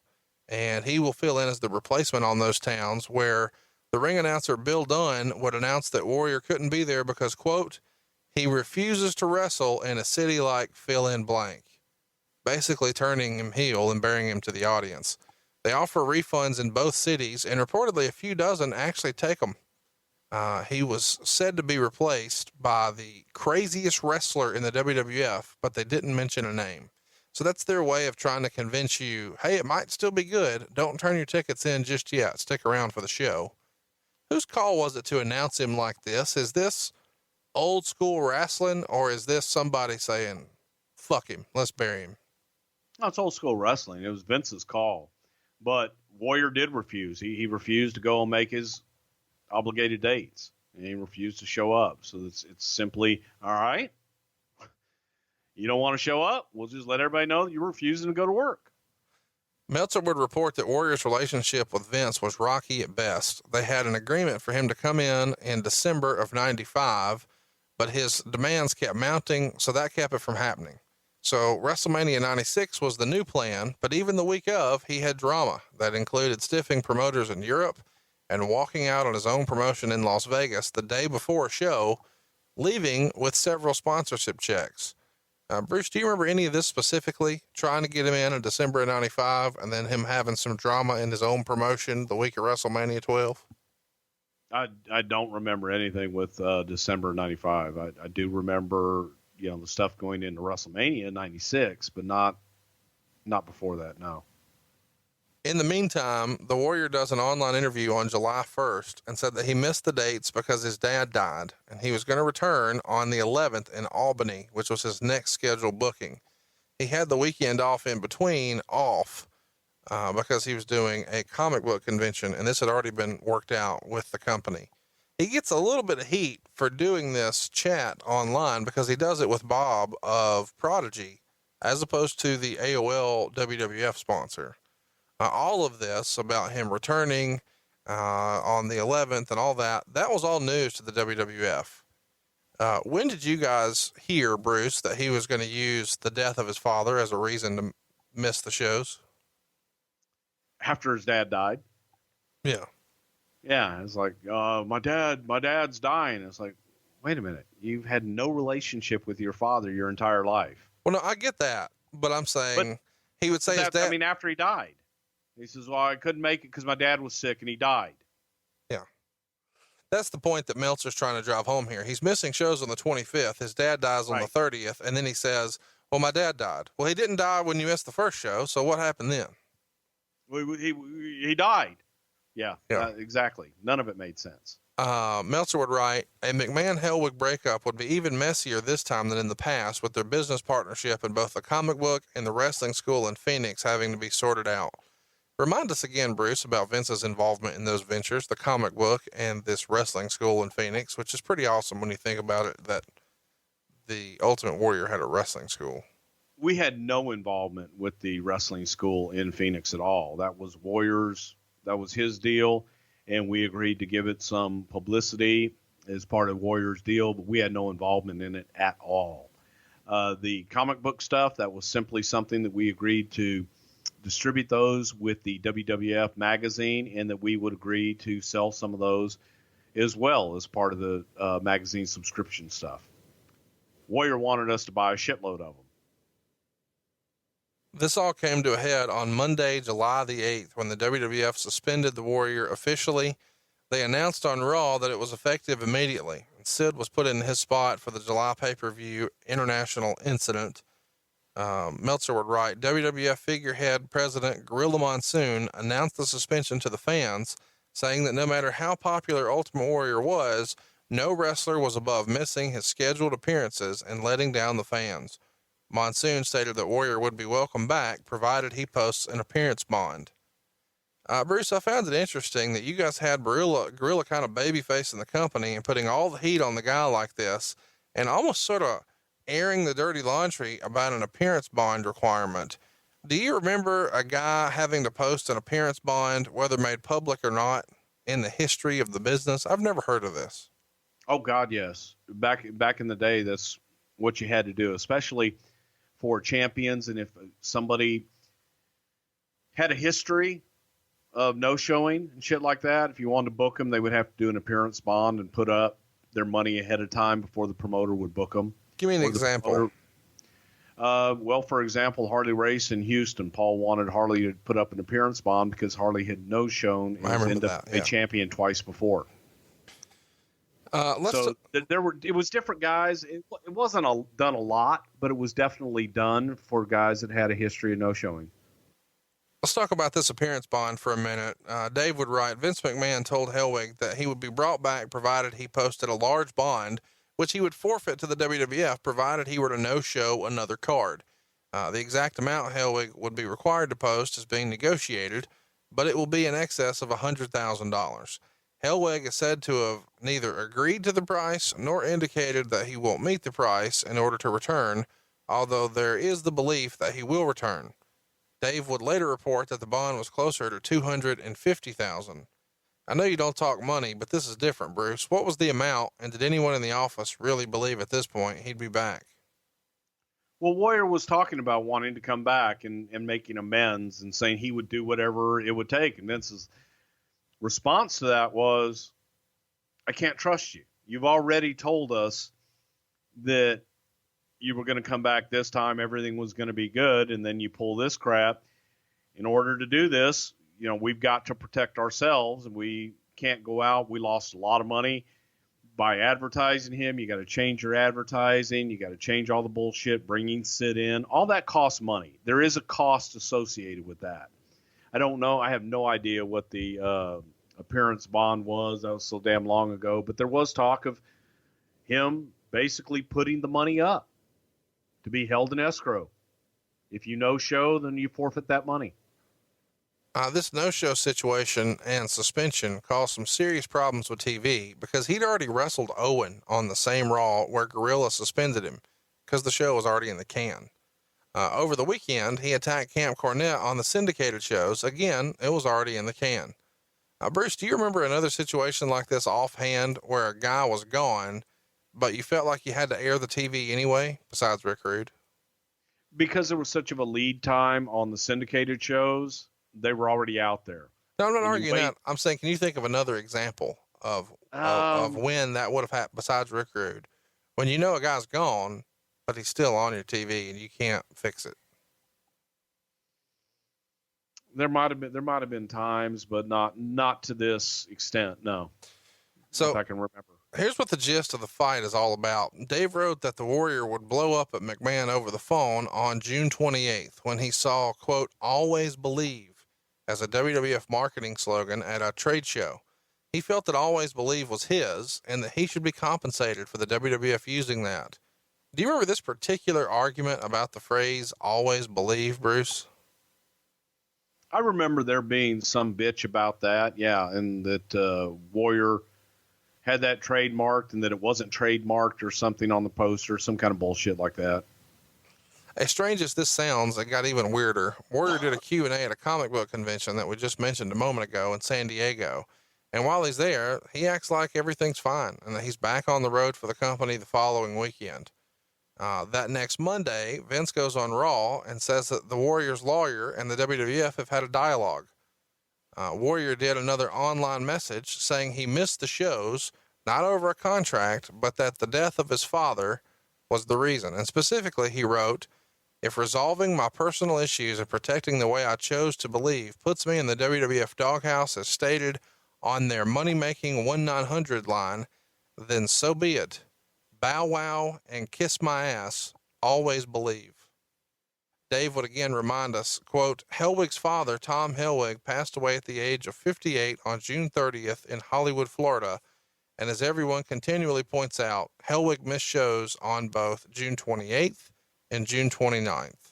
and he will fill in as the replacement on those towns where the ring announcer Bill Dunn would announce that Warrior couldn't be there because, quote, he refuses to wrestle in a city like fill in blank, basically turning him heel and burying him to the audience. They offer refunds in both cities, and reportedly a few dozen actually take them. He was said to be replaced by the craziest wrestler in the WWF, but they didn't mention a name. So that's their way of trying to convince you, hey, it might still be good. Don't turn your tickets in just yet. Stick around for the show. Whose call was it to announce him like this? Is this old school wrestling, or is this somebody saying, fuck him, let's bury him? No, it's old school wrestling. It was Vince's call, but Warrior did refuse. He refused to go and make his obligated dates, and he refused to show up. So it's simply, all right, you don't want to show up, we'll just let everybody know that you're refusing to go to work. Meltzer would report that Warrior's relationship with Vince was rocky at best. They had an agreement for him to come in December of 95, but his demands kept mounting, so that kept it from happening. So WrestleMania 96 was the new plan, but even the week of, he had drama that included stiffing promoters in Europe and walking out on his own promotion in Las Vegas the day before a show, leaving with several sponsorship checks. Bruce, do you remember any of this specifically? Trying to get him in December of 95 and then him having some drama in his own promotion the week of WrestleMania 12? I don't remember anything with December 95. I do remember, the stuff going into WrestleMania 96, but not before that, no. In the meantime, the Warrior does an online interview on July 1st and said that he missed the dates because his dad died and he was going to return on the 11th in Albany, which was his next scheduled booking. He had the weekend off in between because he was doing a comic book convention, and this had already been worked out with the company. He gets a little bit of heat for doing this chat online because he does it with Bob of Prodigy, as opposed to the AOL WWF sponsor. All of this about him returning on the 11th and all that was all news to the WWF. When did you guys hear, Bruce, that he was going to use the death of his father as a reason to miss the shows? After his dad died. Yeah. Yeah. It's like, my dad's dying. It's like, wait a minute. You've had no relationship with your father your entire life. Well, no, I get that, but I'm saying he would say his dad. I mean, after he died, he says, well, I couldn't make it because my dad was sick and he died. Yeah. That's the point that Meltzer's trying to drive home here. He's missing shows on the 25th. His dad dies on the 30th. And then he says, well, my dad died. Well, he didn't die when you missed the first show. So what happened then? He died. Yeah. Exactly. None of it made sense. Meltzer would write, a McMahon-Hellwig breakup would be even messier this time than in the past, with their business partnership in both the comic book and the wrestling school in Phoenix having to be sorted out. Remind us again, Bruce, about Vince's involvement in those ventures, the comic book and this wrestling school in Phoenix, which is pretty awesome when you think about it, that the Ultimate Warrior had a wrestling school. We had no involvement with the wrestling school in Phoenix at all. That was Warriors. That was his deal. And we agreed to give it some publicity as part of Warriors' deal, but we had no involvement in it at all. The comic book stuff, that was simply something that we agreed to distribute those with the WWF magazine, and that we would agree to sell some of those as well as part of the magazine subscription stuff. Warrior wanted us to buy a shitload of them. This all came to a head on Monday, July the 8th, when the WWF suspended the Warrior officially. They announced on Raw that it was effective immediately, and Sid was put in his spot for the July pay-per-view international incident. Meltzer would write, WWF figurehead president Gorilla Monsoon announced the suspension to the fans, saying that no matter how popular Ultimate Warrior was, no wrestler was above missing his scheduled appearances and letting down the fans. Monsoon stated that Warrior would be welcome back, provided he posts an appearance bond. Bruce, I found it interesting that you guys had Gorilla kind of babyface in the company and putting all the heat on the guy like this, and almost sort of airing the dirty laundry about an appearance bond requirement. Do you remember a guy having to post an appearance bond, whether made public or not, in the history of the business? I've never heard of this. Oh God, yes. Back in the day, that's what you had to do, especially for champions. And if somebody had a history of no showing and shit like that, if you wanted to book them, they would have to do an appearance bond and put up their money ahead of time before the promoter would book them. Give me an example. Well, for example, Harley Race in Houston, Paul wanted Harley to put up an appearance bond because Harley had no shown and ended up a champion twice before. It was different guys. It wasn't done a lot, but it was definitely done for guys that had a history of no showing. Let's talk about this appearance bond for a minute. Dave would write, Vince McMahon told Hellwig that he would be brought back provided he posted a large bond, which he would forfeit to the WWF provided he were to no-show another card. The exact amount Hellwig would be required to post is being negotiated, but it will be in excess of $100,000. Hellwig is said to have neither agreed to the price nor indicated that he won't meet the price in order to return, although there is the belief that he will return. Dave would later report that the bond was closer to $250,000. I know you don't talk money, but this is different, Bruce. What was the amount, and did anyone in the office really believe at this point he'd be back? Well, Warrior was talking about wanting to come back and making amends and saying he would do whatever it would take. And Vince's response to that was, I can't trust you. You've already told us that you were going to come back this time, everything was going to be good, and then you pull this crap. In order to do this, we've got to protect ourselves, and we can't go out. We lost a lot of money by advertising him. You got to change your advertising. You got to change all the bullshit, bringing Sid in. All that costs money. There is a cost associated with that. I don't know. I have no idea what the appearance bond was. That was so damn long ago. But there was talk of him basically putting the money up to be held in escrow. If you no-show, then you forfeit that money. This no-show situation and suspension caused some serious problems with TV because he'd already wrestled Owen on the same Raw where Gorilla suspended him because the show was already in the can. Over the weekend, he attacked Camp Cornette on the syndicated shows. Again, it was already in the can. Bruce, do you remember another situation like this offhand where a guy was gone, but you felt like you had to air the TV anyway, besides Rick Rude? Because there was such of a lead time on the syndicated shows, they were already out there. No, I'm not arguing that. I'm saying, can you think of another example of when that would have happened besides Rick Rude? When a guy's gone, but he's still on your TV and you can't fix it. There might have been times, but not to this extent. No. So if I can remember. Here's what the gist of the fight is all about. Dave wrote that the Warrior would blow up at McMahon over the phone on June 28th when he saw, quote, "always believe" as a WWF marketing slogan at a trade show. He felt that "always believe" was his and that he should be compensated for the WWF using that. Do you remember this particular argument about the phrase "always believe," Bruce? I remember there being some bitch about that. Yeah. And that, Warrior had that trademarked and that it wasn't trademarked or something on the poster, some kind of bullshit like that. As strange as this sounds, it got even weirder. Warrior did a Q&A at a comic book convention that we just mentioned a moment ago in San Diego. And while he's there, he acts like everything's fine and that he's back on the road for the company the following weekend. That next Monday, Vince goes on Raw and says that the Warrior's lawyer and the WWF have had a dialogue. Warrior did another online message saying he missed the shows, not over a contract, but that the death of his father was the reason. And specifically, he wrote, "If resolving my personal issues and protecting the way I chose to believe puts me in the WWF doghouse as stated on their money-making 1-900 line, then so be it. Bow wow and kiss my ass. Always believe." Dave would again remind us, quote, "Hellwig's father, Tom Hellwig, passed away at the age of 58 on June 30th in Hollywood, Florida. And as everyone continually points out, Hellwig missed shows on both June 28th and June 29th.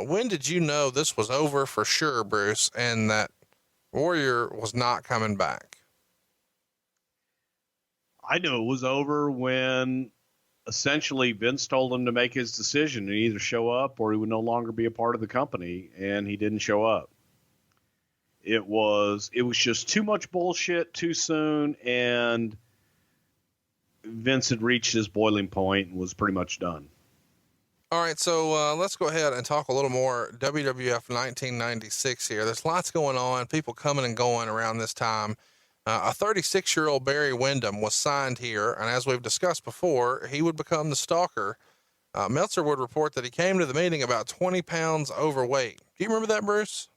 When did you know this was over for sure, Bruce, and that Warrior was not coming back? I knew it was over when essentially Vince told him to make his decision and either show up or he would no longer be a part of the company, and he didn't show up. It was just too much bullshit too soon, and Vince had reached his boiling point and was pretty much done. All right, so let's go ahead and talk a little more WWF 1996 here. There's lots going on, people coming and going around this time. A 36-year-old Barry Windham was signed here, and as we've discussed before, he would become the stalker. Meltzer would report that he came to the meeting about 20 pounds overweight. Do you remember that, Bruce?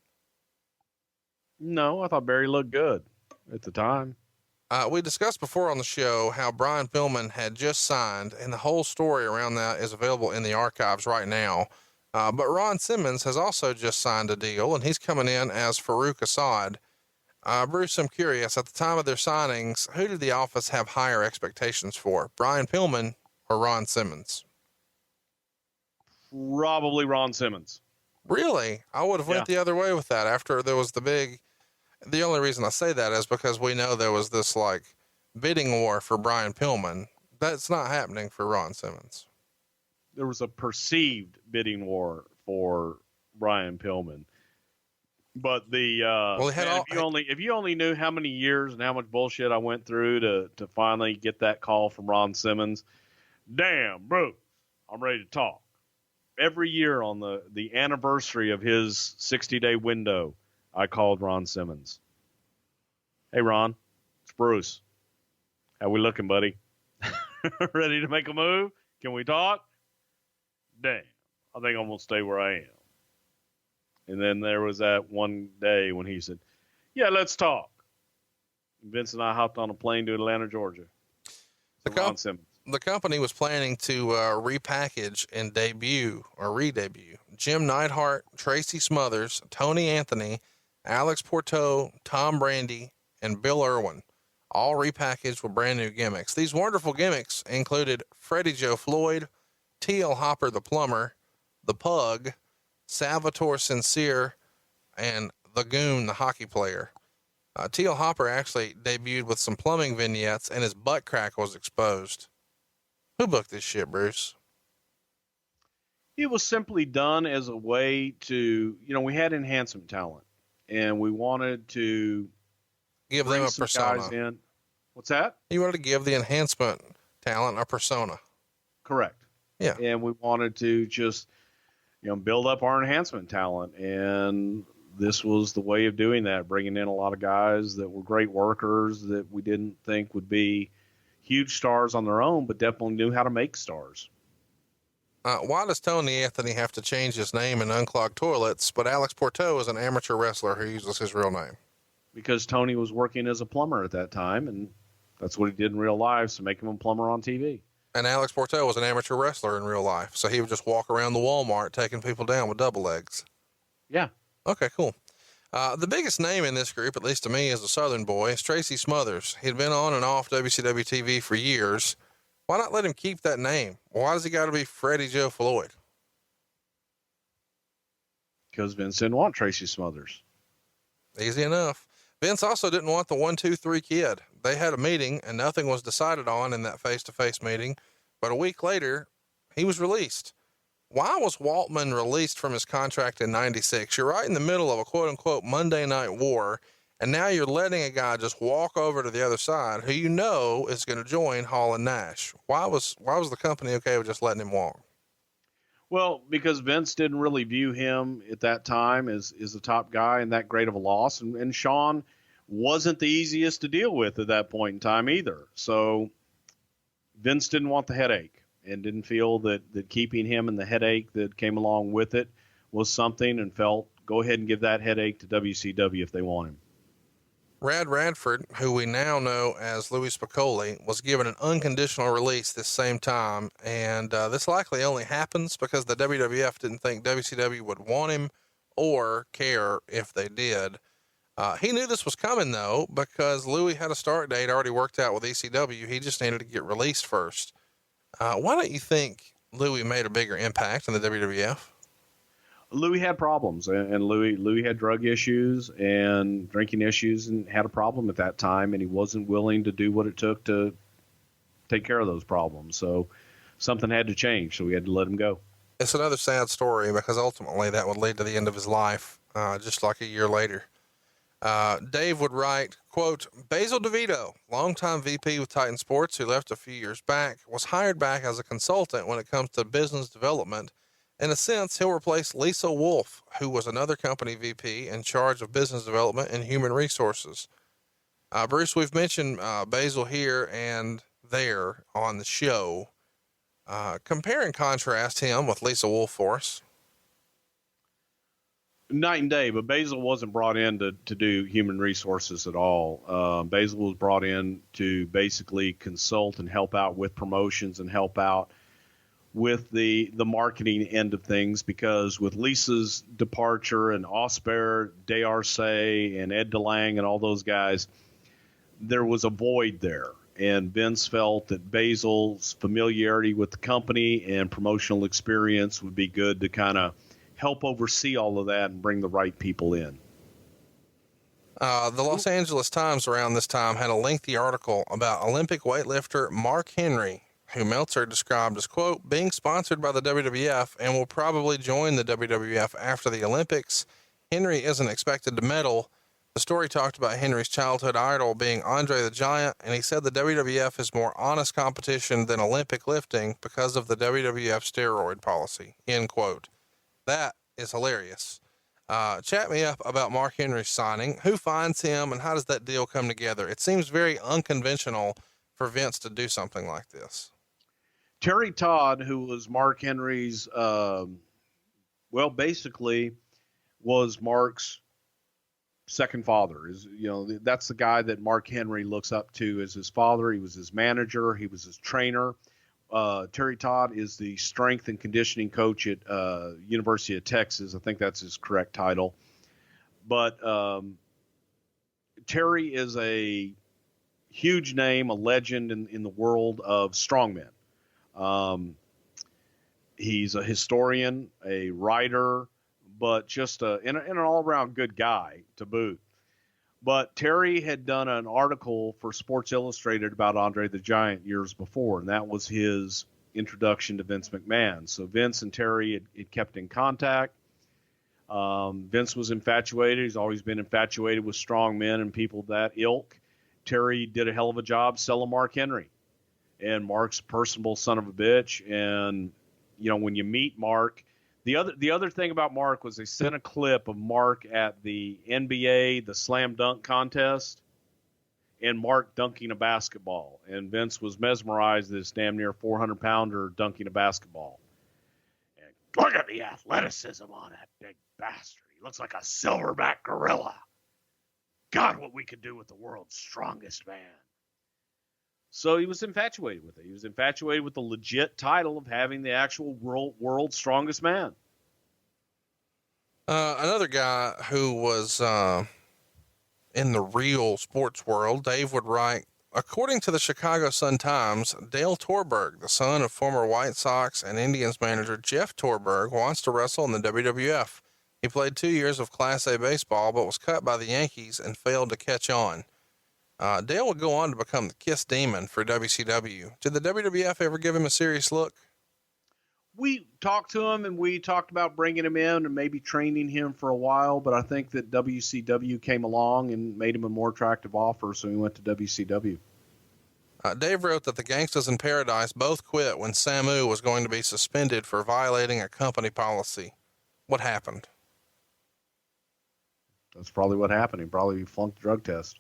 No, I thought Barry looked good at the time. We discussed before on the show how Brian Pillman had just signed, and the whole story around that is available in the archives right now. But Ron Simmons has also just signed a deal, and he's coming in as Farouk Assad. Bruce, I'm curious, at the time of their signings, who did the office have higher expectations for, Brian Pillman or Ron Simmons? Probably Ron Simmons. Really? I would have went the other way with that after there was the only reason I say that is because we know there was this bidding war for Brian Pillman. That's not happening for Ron Simmons. There was a perceived bidding war for Brian Pillman. But if you only knew how many years and how much bullshit I went through to finally get that call from Ron Simmons, damn, bro, I'm ready to talk. Every year on the anniversary of his 60-day window, I called Ron Simmons. "Hey, Ron, it's Bruce. How we looking, buddy? Ready to make a move? Can we talk? Damn, I think I'm going to stay where I am. And then there was that one day when he said, yeah, let's talk. Vince and I hopped on a plane to Atlanta, Georgia. The company was planning to repackage and re-debut Jim Neidhart, Tracy Smothers, Tony Anthony, Alex Porto, Tom Brandy, and Bill Irwin, all repackaged with brand new gimmicks. These wonderful gimmicks included Freddie Joe Floyd, T.L. Hopper the Plumber, the Pug, Salvatore Sincere, and the Goon the hockey player. T.L. Hopper actually debuted with some plumbing vignettes, and his butt crack was exposed. Who booked this shit, Bruce? It was simply done as a way to, we had enhancement talent, and we wanted to give them a persona. Guys in. What's that? You wanted to give the enhancement talent a persona. Correct. Yeah. And we wanted to just, build up our enhancement talent, and this was the way of doing that, bringing in a lot of guys that were great workers that we didn't think would be huge stars on their own, but definitely knew how to make stars. Why does Tony Anthony have to change his name and unclog toilets, but Alex Porto is an amateur wrestler who uses his real name? Because Tony was working as a plumber at that time, and that's what he did in real life, so make him a plumber on TV. And Alex Porto was an amateur wrestler in real life, so he would just walk around the Walmart taking people down with double legs. Yeah. Okay, cool. The biggest name in this group, at least to me as a Southern boy, is Tracy Smothers. He'd been on and off WCW TV for years. Why not let him keep that name? Why does he got to be Freddie Joe Floyd? Because Vince didn't want Tracy Smothers. Easy enough. Vince also didn't want the 1-2-3 Kid. They had a meeting and nothing was decided on in that face-to-face meeting. But a week later, he was released. Why was Waltman released from his contract in 96? You're right in the middle of a quote unquote Monday Night War. And now you're letting a guy just walk over to the other side who is going to join Hall and Nash. Why was the company okay with just letting him walk? Well, because Vince didn't really view him at that time as a top guy and that great of a loss. And Shawn wasn't the easiest to deal with at that point in time either. So Vince didn't want the headache and didn't feel that keeping him and the headache that came along with it was something, and felt, go ahead and give that headache to WCW if they want him. Rad Radford, who we now know as Louis Spicolli, was given an unconditional release this same time. And this likely only happens because the WWF didn't think WCW would want him or care if they did. He knew this was coming though, because Louis had a start date already worked out with ECW. He just needed to get released first. Why don't you think Louis made a bigger impact in the WWF? Louis had problems, and Louis had drug issues and drinking issues, and had a problem at that time, and he wasn't willing to do what it took to take care of those problems. So something had to change, so we had to let him go. It's another sad story, because ultimately that would lead to the end of his life, just like a year later. Dave would write, quote, Basil DeVito, longtime VP with Titan Sports, who left a few years back, was hired back as a consultant when it comes to business development. In a sense, he'll replace Lisa Wolf, who was another company VP in charge of business development and human resources. Bruce, we've mentioned Basil here and there on the show. Compare and contrast him with Lisa Wolf for us. Night and day, but Basil wasn't brought in to do human resources at all. Basil was brought in to basically consult and help out with promotions and help out with the marketing end of things, because with Lisa's departure and Osper, D'Arce, and Ed DeLange and all those guys, there was a void there. And Vince felt that Basil's familiarity with the company and promotional experience would be good to kind of help oversee all of that and bring the right people in. The Los Angeles Times around this time had a lengthy article about Olympic weightlifter Mark Henry, who Meltzer described as, quote, being sponsored by the WWF and will probably join the WWF after the Olympics. Henry isn't expected to medal. The story talked about Henry's childhood idol being Andre the Giant, and he said the WWF is more honest competition than Olympic lifting because of the WWF steroid policy, end quote. That is hilarious. Chat me up about Mark Henry's signing. Who finds him and how does that deal come together? It seems very unconventional for Vince to do something like this. Terry Todd, who was Mark Henry's, basically was Mark's second father. That's the guy that Mark Henry looks up to as his father. He was his manager. He was his trainer. Terry Todd is the strength and conditioning coach at University of Texas. I think that's his correct title. But Terry is a huge name, a legend in the world of strongmen. He's a historian, a writer, but just an all-around good guy to boot. But Terry had done an article for Sports Illustrated about Andre the Giant years before, and that was his introduction to Vince McMahon. So Vince and Terry had kept in contact. Vince was infatuated. He's always been infatuated with strong men and people of that ilk. Terry did a hell of a job selling Mark Henry. And Mark's a personable son of a bitch. And, when you meet Mark, the other thing about Mark was they sent a clip of Mark at the NBA, the slam dunk contest, and Mark dunking a basketball. And Vince was mesmerized this damn near 400-pounder dunking a basketball. And look at the athleticism on that big bastard. He looks like a silverback gorilla. God, what we could do with the world's strongest man. So he was infatuated with it. He was infatuated with the legit title of having the actual world's strongest man. Another guy who was in the real sports world, Dave would write, according to the Chicago Sun-Times, Dale Torberg, the son of former White Sox and Indians manager Jeff Torberg, wants to wrestle in the WWF. He played 2 years of Class A baseball, but was cut by the Yankees and failed to catch on. Dale would go on to become the Kiss Demon for WCW. Did the WWF ever give him a serious look? We talked to him, and we talked about bringing him in and maybe training him for a while, but I think that WCW came along and made him a more attractive offer, so he went to WCW. Dave wrote that the Gangstas in Paradise both quit when Samu was going to be suspended for violating a company policy. What happened? That's probably what happened. He probably flunked the drug test.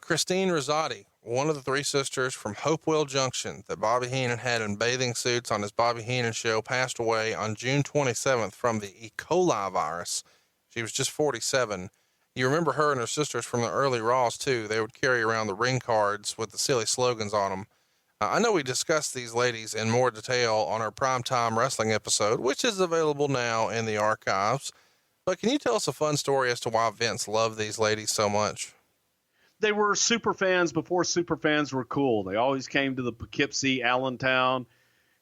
Christine Rosati, one of the three sisters from Hopewell Junction that Bobby Heenan had in bathing suits on his Bobby Heenan show, passed away on June 27th from the E. coli virus. She was just 47. You remember her and her sisters from the early Raws too. They would carry around the ring cards with the silly slogans on them. I know we discussed these ladies in more detail on our Primetime Wrestling episode, which is available now in the archives. But can you tell us a fun story as to why Vince loved these ladies so much? They were super fans before super fans were cool. They always came to the Poughkeepsie, Allentown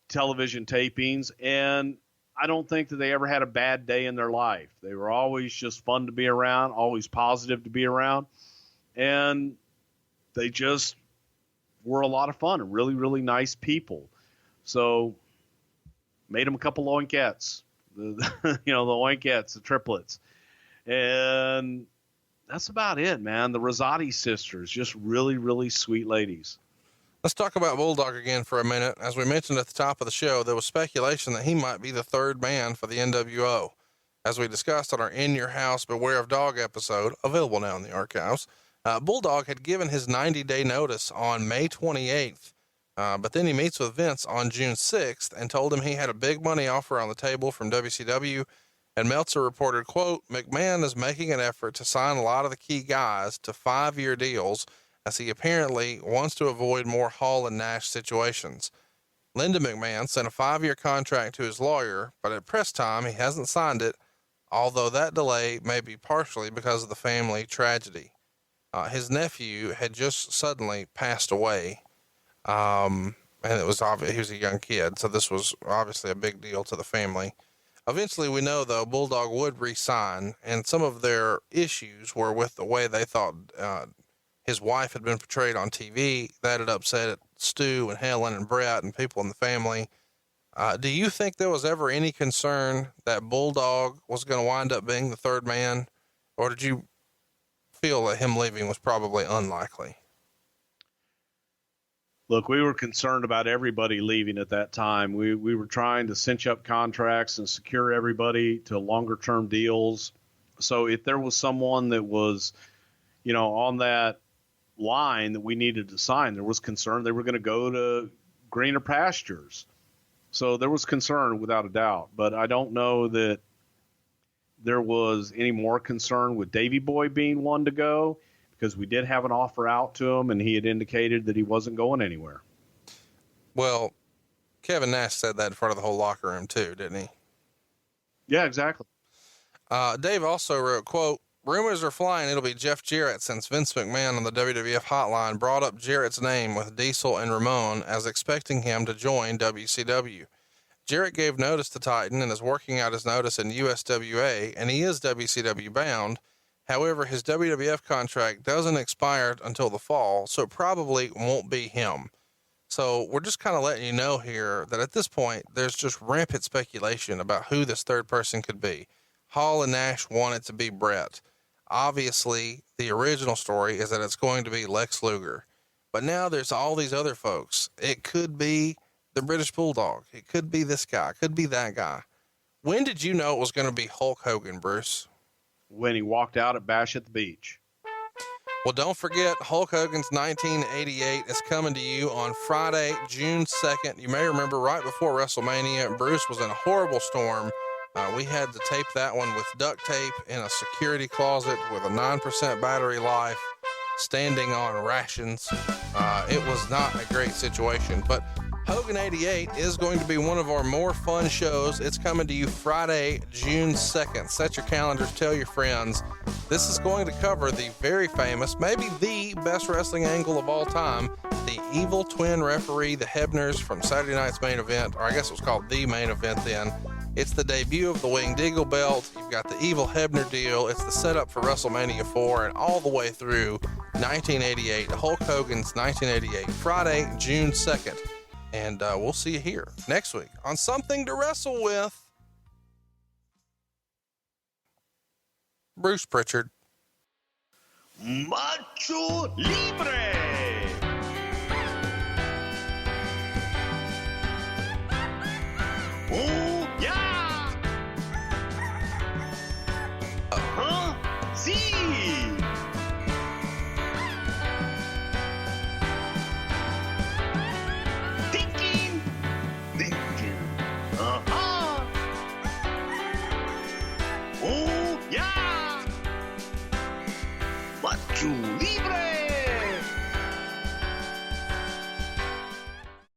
television tapings, and I don't think that they ever had a bad day in their life. They were always just fun to be around, always positive to be around, and they just were a lot of fun and really, really nice people. So made them a couple oinkettes, the oinkettes, the triplets, and that's about it, man. The Rosati sisters, just really, really sweet ladies. Let's talk about Bulldog again for a minute. As we mentioned at the top of the show, there was speculation that he might be the third man for the NWO. As we discussed on our In Your House Beware of Dog episode, available now in the archives, Bulldog had given his 90-day notice on May 28th, but then he meets with Vince on June 6th and told him he had a big money offer on the table from WCW. And Meltzer reported, quote, McMahon is making an effort to sign a lot of the key guys to 5-year deals as he apparently wants to avoid more Hall and Nash situations. Linda McMahon sent a 5-year contract to his lawyer, but at press time, he hasn't signed it, although that delay may be partially because of the family tragedy. His nephew had just suddenly passed away. And it was obvious he was a young kid. So this was obviously a big deal to the family. Eventually, we know, though, Bulldog would re-sign, and some of their issues were with the way they thought his wife had been portrayed on TV. That had upset Stu and Helen and Brett and people in the family. Do you think there was ever any concern that Bulldog was going to wind up being the third man, or did you feel that him leaving was probably unlikely? Look, we were concerned about everybody leaving at that time. We were trying to cinch up contracts and secure everybody to longer term deals. So if there was someone that was, on that line that we needed to sign, there was concern they were going to go to greener pastures. So there was concern without a doubt, but I don't know that there was any more concern with Davey Boy being one to go, because we did have an offer out to him and he had indicated that he wasn't going anywhere. Well, Kevin Nash said that in front of the whole locker room too, didn't he? Yeah, exactly. Dave also wrote, quote, rumors are flying it'll be Jeff Jarrett, since Vince McMahon on the WWF hotline brought up Jarrett's name with Diesel and Ramon as expecting him to join WCW. Jarrett gave notice to Titan and is working out his notice in USWA, and he is WCW bound. However, his WWF contract doesn't expire until the fall, so it probably won't be him. So we're just kind of letting you know here that at this point, there's just rampant speculation about who this third person could be. Hall and Nash want it to be Brett. Obviously, the original story is that it's going to be Lex Luger. But now there's all these other folks. It could be the British Bulldog. It could be this guy. It could be that guy. When did you know it was going to be Hulk Hogan, Bruce? When he walked out at Bash at the Beach. Well, don't forget, Hulk Hogan's 1988 is coming to you on Friday, June 2nd. You may remember right before WrestleMania, Bruce was in a horrible storm. We had to tape that one with duct tape in a security closet with a 9% battery life, standing on rations. It was not a great situation, but Hogan 88 is going to be one of our more fun shows. It's coming to you Friday, June 2nd. Set your calendars, tell your friends. This is going to cover the very famous, maybe the best wrestling angle of all time, the evil twin referee, the Hebners from Saturday night's main event, or I guess it was called the main event then. It's the debut of the Winged Eagle belt. You've got the evil Hebner deal. It's the setup for WrestleMania 4 and all the way through 1988, Hulk Hogan's 1988, Friday, June 2nd. And we'll see you here next week on Something to Wrestle With. Bruce Prichard. Macho Libre.